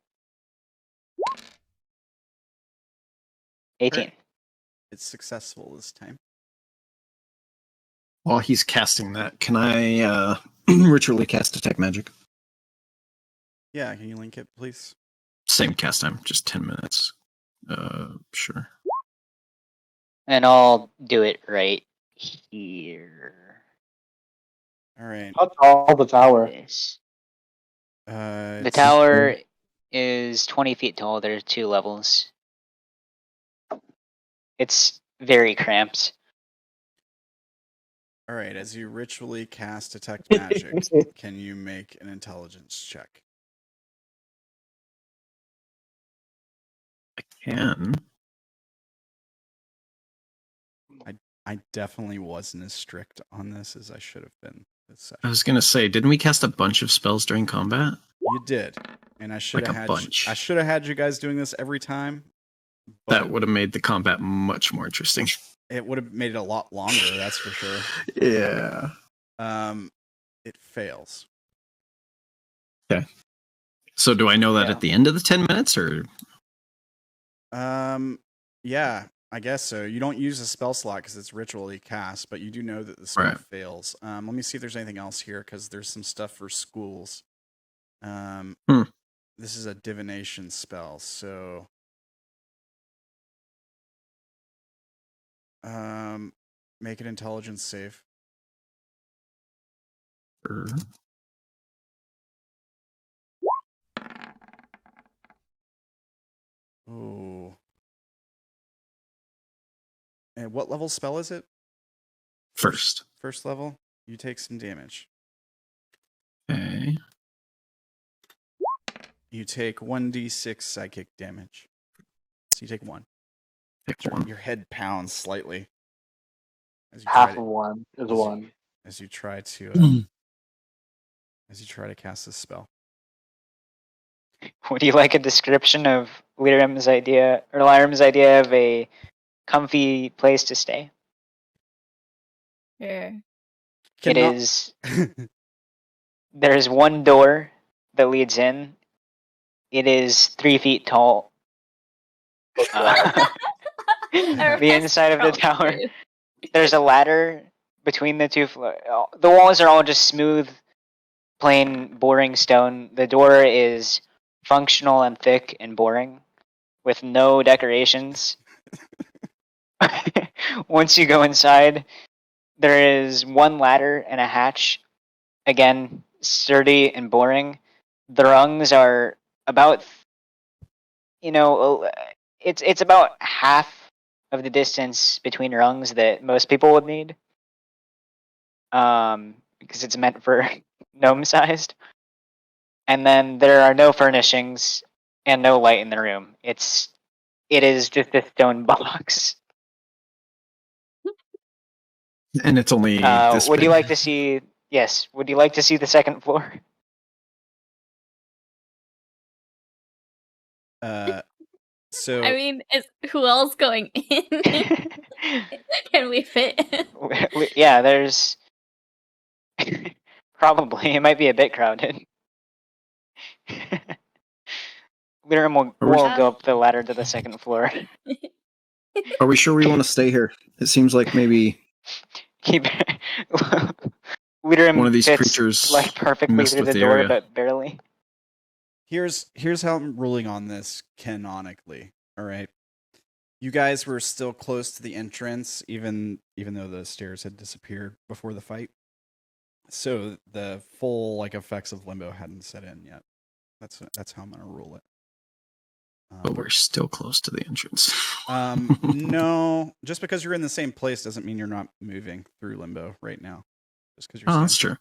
18. It's successful this time. while he's casting that, can I ritually cast detect magic? Yeah, can you link it, please? Same cast time, just 10 minutes. Sure. And I'll do it right here. All right. How tall the tower? This. The The tower is 20 feet tall. There's 2 levels. It's very cramped. All right. As you ritually cast detect magic, can you make an intelligence check? I can. I definitely wasn't as strict on this as I should have been this session. I was gonna say, didn't we cast a bunch of spells during combat? You did, and I should Like have a had bunch. I should have had you guys doing this every time. That But would have made the combat much more interesting. it would have made it a lot longer. That's for sure. Yeah. It fails. So do I know that Yeah. at the end of the 10 minutes, or Yeah, I guess so. You don't use a spell slot because it's ritually cast, but you do know that the spell Right. fails. Let me see if there's anything else here because there's some stuff for schools. This is a divination spell, so make an intelligence save. or Ooh. And what level spell is it? first? First level. You take some damage. Okay. You take 1d6 psychic damage. So you take 1. Pick one. Your head pounds slightly. As you Half try of to, one is as you- one. as you try to as you try to cast this spell. Would you like a description of Lyram's idea of a comfy place to stay. Sure. Cannot- There's one door that leads in. It is 3 feet tall. The inside of the tower. There's a ladder between the two floors. The walls are all just smooth, plain, boring stone. The door is functional and thick and boring, with no decorations. Once you go inside, there is one ladder and a hatch. Again, sturdy and boring. The rungs are about, it's about half of the distance between rungs that most people would need. Because it's meant for gnome-sized. And then there are no furnishings and no light in the room. It is just a stone box. And it's only this would big. you like to see? Yes. Would you like to see the second floor? So I mean, who else going in? Can we fit? Yeah, there's probably it might be a bit crowded. Lyram will go up the ladder to the second floor. Are we sure we want to stay here? It seems like maybe Lyram one of these fits, creatures like perfectly messed through with the the door, area. but barely. here's how I'm ruling on this canonically. All right. You guys were still close to the entrance, even though the stairs had disappeared before the fight. So the full effects of Limbo hadn't set in yet. That's how I'm gonna rule it. But we're still close to the entrance. No, just because you're in the same place doesn't mean you're not moving through Limbo right now. Just because you're. Oh, that's true.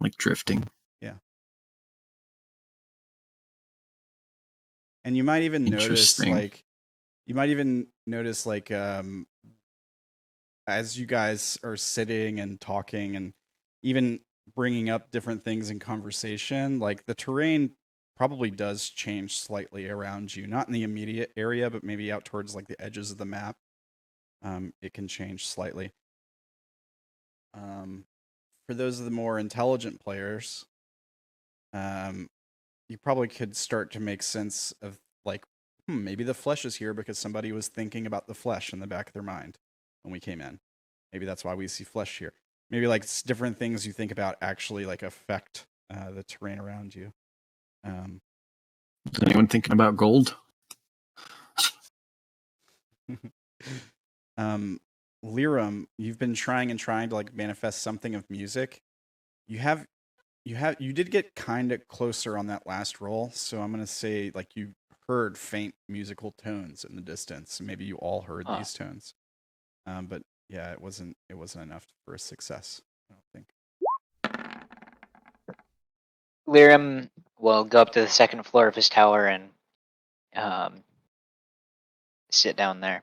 Like drifting. Yeah. And you might even notice as you guys are sitting and talking and even bringing up different things in conversation, the terrain probably does change slightly around you. Not in the immediate area, but maybe out towards the edges of the map. It can change slightly. For those of the more intelligent players, you probably could start to make sense of maybe the flesh is here because somebody was thinking about the flesh in the back of their mind when we came in. Maybe that's why we see flesh here. Maybe different things you think about actually affect the terrain around you. Is anyone thinking about gold? Lyram, you've been trying to manifest something of music. You did get kind of closer on that last roll, so I'm gonna say you heard faint musical tones in the distance. Maybe you all heard these tones, but yeah, it wasn't enough for a success. I don't think. Lyram will go up to the second floor of his tower and sit down there.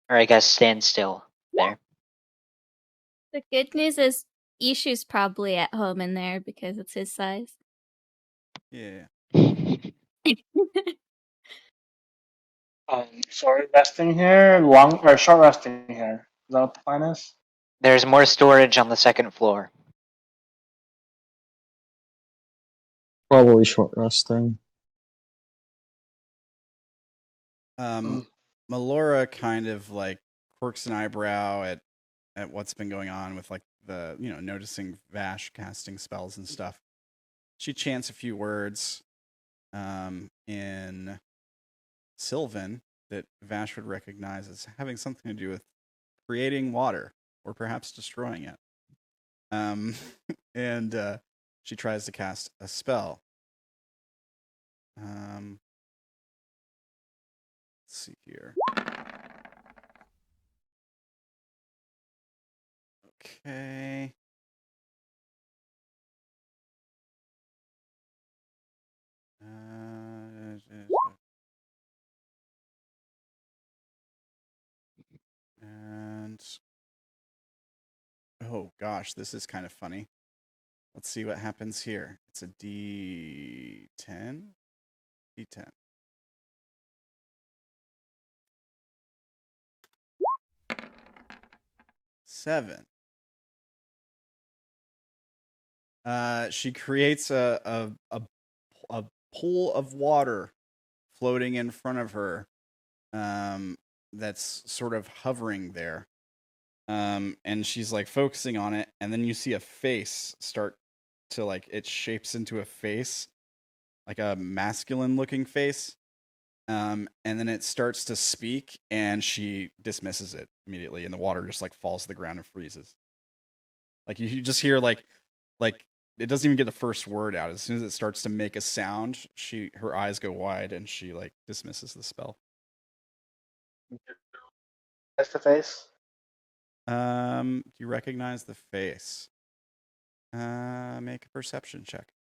Or I guess stand still there. The good news is Ishu's probably at home in there because it's his size. Yeah. Short resting here, long or short resting here. Is that what the plan is? There's more storage on the second floor. Probably short resting. Melora kind of quirks an eyebrow at what's been going on with the noticing Vash casting spells and stuff. She chants a few words in Sylvan that Vash would recognize as having something to do with creating water or perhaps destroying it. And she tries to cast a spell. Let's see here. Okay. And oh gosh, this is kind of funny. Let's see what happens here. It's a D10. D10. Seven. She creates a pool of water floating in front of her. That's sort of hovering there. And she's like focusing on it, and then you see a face start to like it shapes into a face, like a masculine looking face. And then it starts to speak, and she dismisses it immediately, and the water just like falls to the ground and freezes. Like you just hear like it doesn't even get the first word out. As soon as it starts to make a sound, her eyes go wide, and she like dismisses the spell. That's the face. Do you recognize the face? Make a perception check.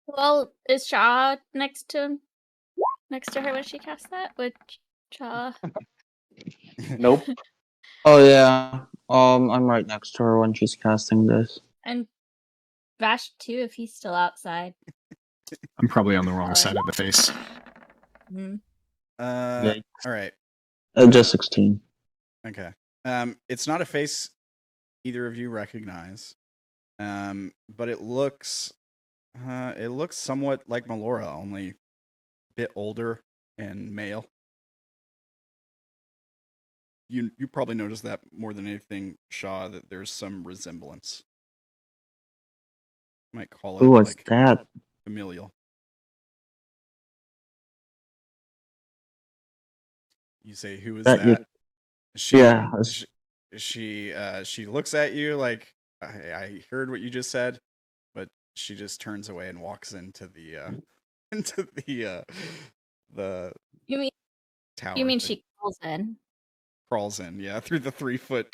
Well, is Sha'ah next to her when she cast that? Would Sha'ah? Nope. Oh yeah. I'm right next to her when she's casting this. And Vash too, if he's still outside. I'm probably on the wrong side of the face. Mm-hmm. Yikes. All right. Just 16. Okay. It's not a face either of you recognize. But it looks somewhat like Melora, only a bit older and male. You probably noticed that more than anything, Sha'ah, that there's some resemblance. Might call it Who was like that? familial. You say, "Who is That that?" She looks at you like, I heard what you just said, but she just turns away and walks into the the tower. You mean she calls in? Crawls in, yeah, through the 3-foot.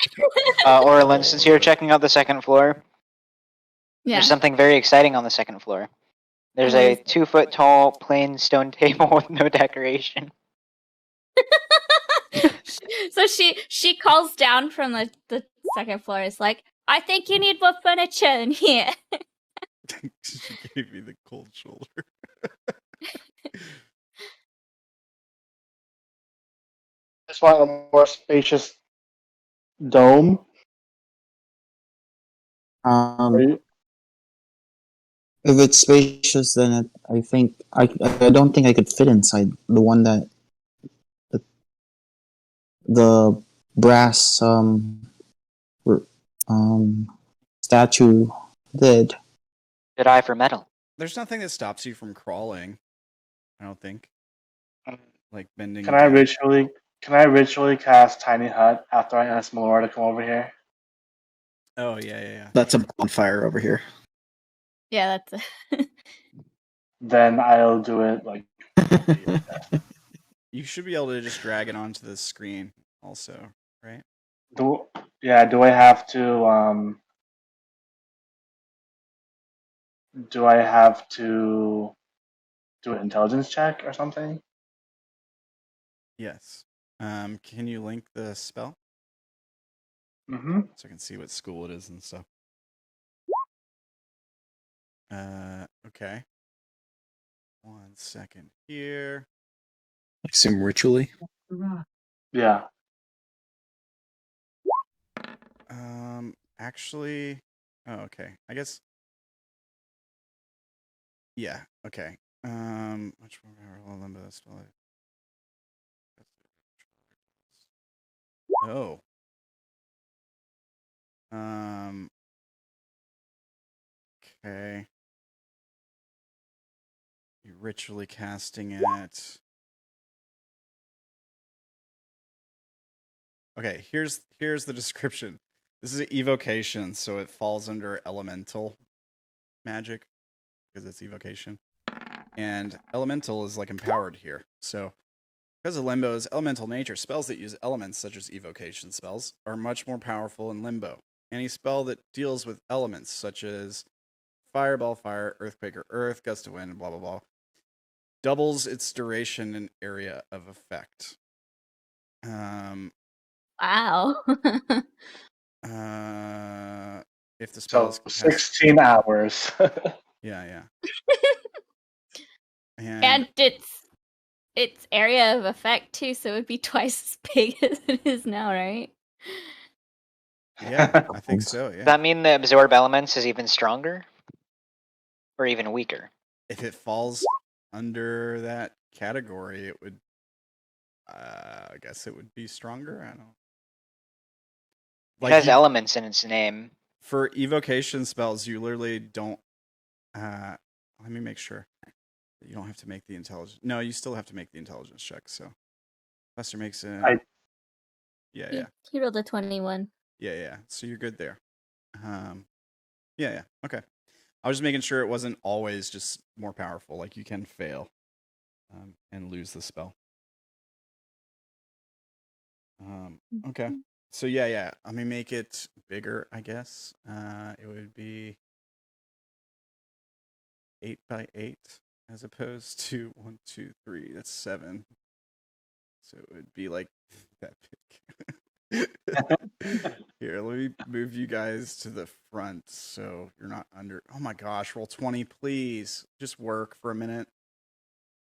Orilyn, since you're checking out the second floor, Yeah. there's something very exciting on the second floor. There's What a is it? 2-foot tall plain stone table with no decoration. So she calls down from the second floor. It's like, I think you need more furniture in here. She gave me the cold shoulder. Just want a more spacious dome. If it's spacious, then I think I don't think I could fit inside the one that the brass statue did. Good eye for metal. There's nothing that stops you from crawling, I don't think. Like bending. Can I ritually cast Tiny Hut after I ask Melora to come over here? Oh yeah. That's a bonfire over here. Yeah, that's Then I'll do it like. You should be able to just drag it onto the screen also, right? Do I have to do an intelligence check or something? Yes. Can you link the spell? Mm-hmm. So I can see what school it is and stuff. Okay. 1 second here. I assume ritually. Yeah. Actually, oh, okay. I guess. Yeah. Okay. Which one? Limbo spell. Oh. Okay. You're ritually casting it. Okay, here's the description. This is an evocation, so it falls under elemental magic because it's evocation. And elemental is like empowered here. So because of Limbo's elemental nature, spells that use elements such as evocation spells are much more powerful in Limbo. Any spell that deals with elements such as fireball, fire, earthquake, or earth, gust of wind, blah blah blah, doubles its duration and area of effect. Wow. If the spell So has 16 hours. yeah. And its area of effect too, so it'd be twice as big as it is now, right? yeah, I think so. Does Yeah. that mean the absorb elements is even stronger? Or even weaker? If it falls under that category, it would. I guess it would be stronger. I don't know. It has you- elements in its name. for evocation spells, you literally don't. Let me make sure. You don't have to make the intelligence. No, you still have to make the intelligence check. So, Lester makes it. Yeah. He rolled a 21. Yeah. So you're good there. Yeah. Okay. I was just making sure it wasn't always just more powerful. Like you can fail, and lose the spell. Okay. So yeah. Let me make it bigger. I guess. It would be 8 by 8 as opposed to 1, 2, 3. That's 7. So it would be like that big. Here, let me move you guys to the front so you're not under. Oh my gosh, roll 20, please. Just work for a minute.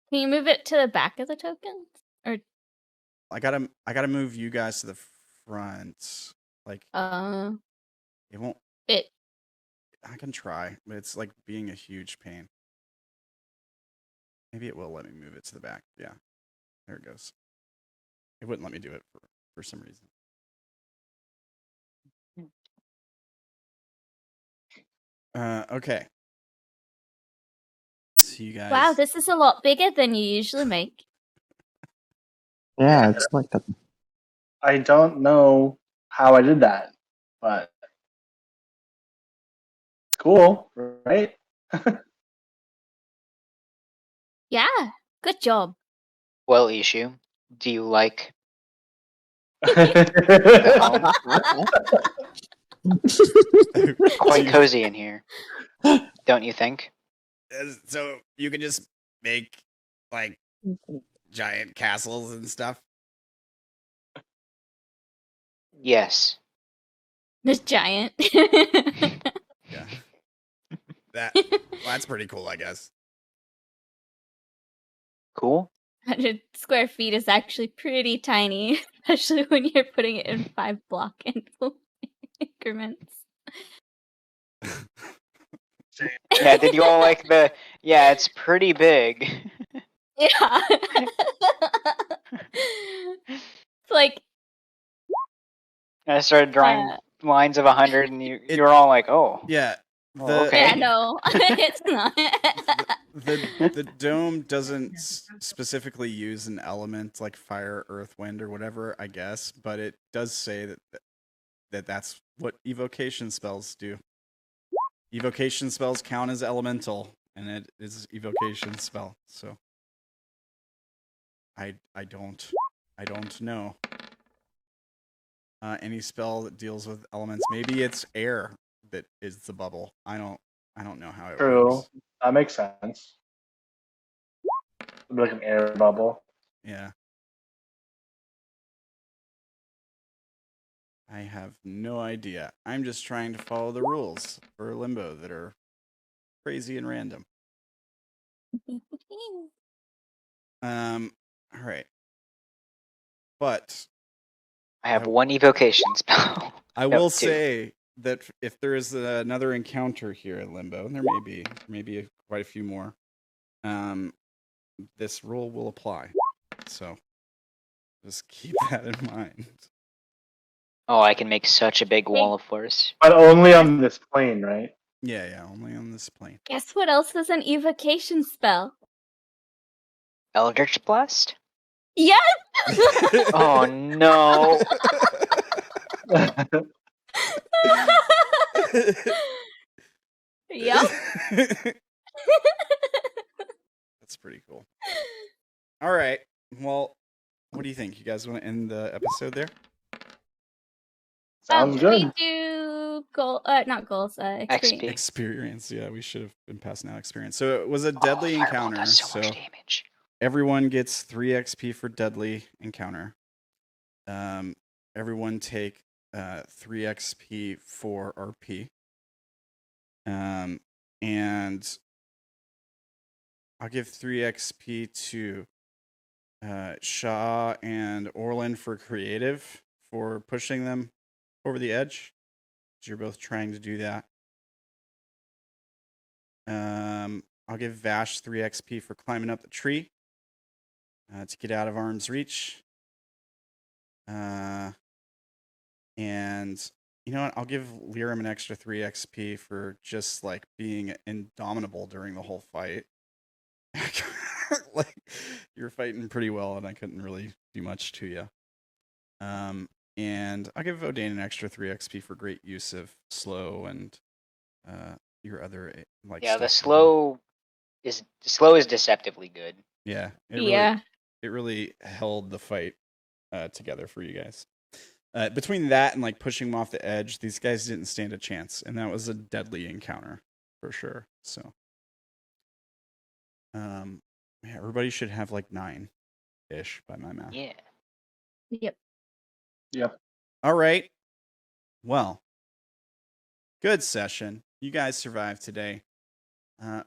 Can you move it to the back of the tokens? Or I gotta move you guys to the front. Like it won't. I can try, but it's like being a huge pain. Maybe it will let me move it to the back. Yeah, there it goes. It wouldn't let me do it for some reason. Okay. So you guys. wow, this is a lot bigger than you usually make. Yeah, it's like that. I don't know how I did that, but cool, right? Yeah, good job. Well, Ishu, do you like quite cozy in here? Don't you think? So you can just make like giant castles and stuff. Yes. The giant. Yeah. That's pretty cool, I guess. Cool. 100 square feet is actually pretty tiny, especially when you're putting it in 5 block increments. Yeah, did you all like the... Yeah, it's pretty big. Yeah. It's like... I started drawing lines of 100 and you were all like, oh. Yeah. Okay. Yeah, no, it's not. The dome doesn't specifically use an element like fire, earth, wind, or whatever, I guess, but it does say that's what evocation spells do. Evocation spells count as elemental, and it is evocation spell. So I don't know. Any spell that deals with elements. Maybe it's air that is the bubble. I don't know how it True. works. That makes sense. It'd be like an air bubble. Yeah. I have no idea. I'm just trying to follow the rules for Limbo that are crazy and random. All right. But I have one evocation spell. I No, will two. say that if there is another encounter here in Limbo, and there may be quite a few more, this rule will apply. So just keep that in mind. Oh, I can make such a big wall of force. But only on this plane, right? Yeah, only on this plane. Guess what else is an evocation spell? Eldritch Blast? Yes! Oh no. Yep. That's pretty cool. All right. Well, what do you think? You guys want to end the episode there? Sounds Should we good. do 2 gold, not goals, experience. XP. Experience. Yeah, we should have been passing out experience. So it was a Oh, deadly Fireball encounter. does so So much damage. everyone gets 3 XP for deadly encounter. Everyone take 3 XP for RP. And I'll give 3 XP to Sha'ah and Orilyn for creative for pushing them over the edge. You're both trying to do that. I'll give Vash 3 XP for climbing up the tree to get out of arm's reach. And you know what? I'll give Lyram an extra 3 XP for just like being indomitable during the whole fight. Like you're fighting pretty well, and I couldn't really do much to you. And I'll give Odayn an extra 3 XP for great use of slow and your other like. Yeah, the stuff slow is deceptively good. Yeah. Yeah. It really held the fight together for you guys. Between that and like pushing them off the edge, these guys didn't stand a chance, and that was a deadly encounter for sure. So, yeah, everybody should have like 9-ish by my math. Yeah. Yep. Yep. All right. Well, good session. You guys survived today.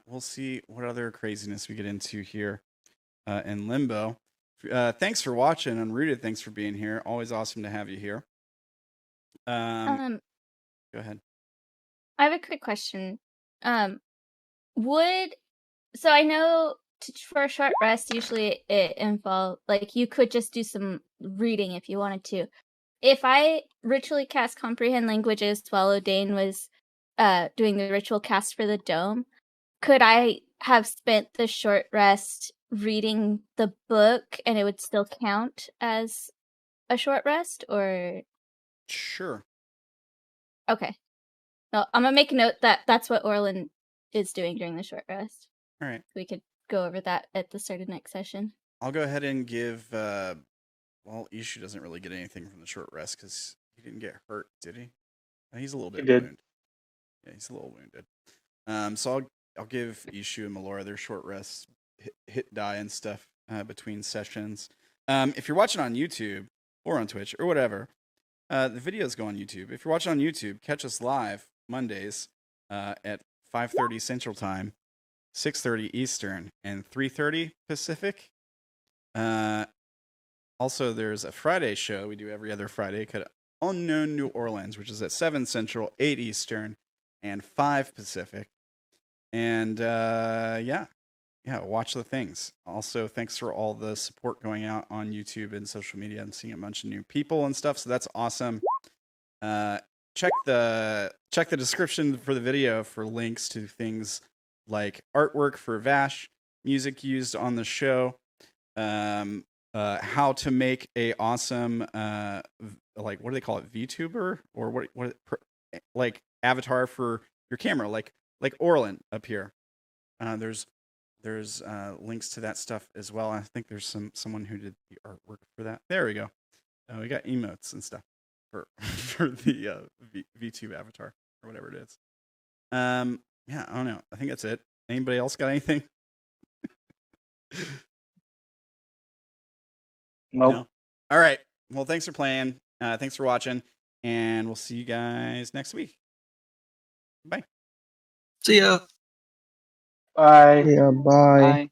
We'll see what other craziness we get into here in Limbo. Thanks for watching, Unrooted. Thanks for being here. Always awesome to have you here. Go ahead. I have a quick question. So I know for a short rest, usually it involves like you could just do some reading if you wanted to. If I ritually cast comprehend languages while Odayn was doing the ritual cast for the dome, could I have spent the short rest reading the book and it would still count as a short rest, or? Sure. Okay. Well, I'm gonna make a note that that's what Orilyn is doing during the short rest. All right. We could go over that at the start of next session. I'll go ahead and give. Well, Ishu doesn't really get anything from the short rest because he didn't get hurt, did he? He's a little bit wounded. Yeah, he's a little wounded. So I'll give Ishu and Melora their short rests, hit die and stuff between sessions. If you're watching on YouTube or on Twitch or whatever, the videos go on YouTube. If you're watching on YouTube, catch us live Mondays at 5:30 Central Time, 6:30 Eastern, and 3:30 Pacific. Also, there's a Friday show we do every other Friday called Unknown New Orleans, which is at 7 Central, 8 Eastern, and 5 Pacific. And yeah, watch the things. Also, thanks for all the support going out on YouTube and social media. I'm seeing a bunch of new people and stuff, so that's awesome. Check the description for the video for links to things like artwork for Vash, music used on the show, how to make a awesome like what do they call it, VTuber, or what like avatar for your camera, like Orilyn up here. There's links to that stuff as well. I think there's someone who did the artwork for that. There we go. We got emotes and stuff for the VTube avatar or whatever it is. Yeah, I don't know. I think that's it. Anybody else got anything? Nope. No? All right. Well, thanks for playing. Thanks for watching, and we'll see you guys next week. Bye. See ya. Bye. Yeah, bye. Bye.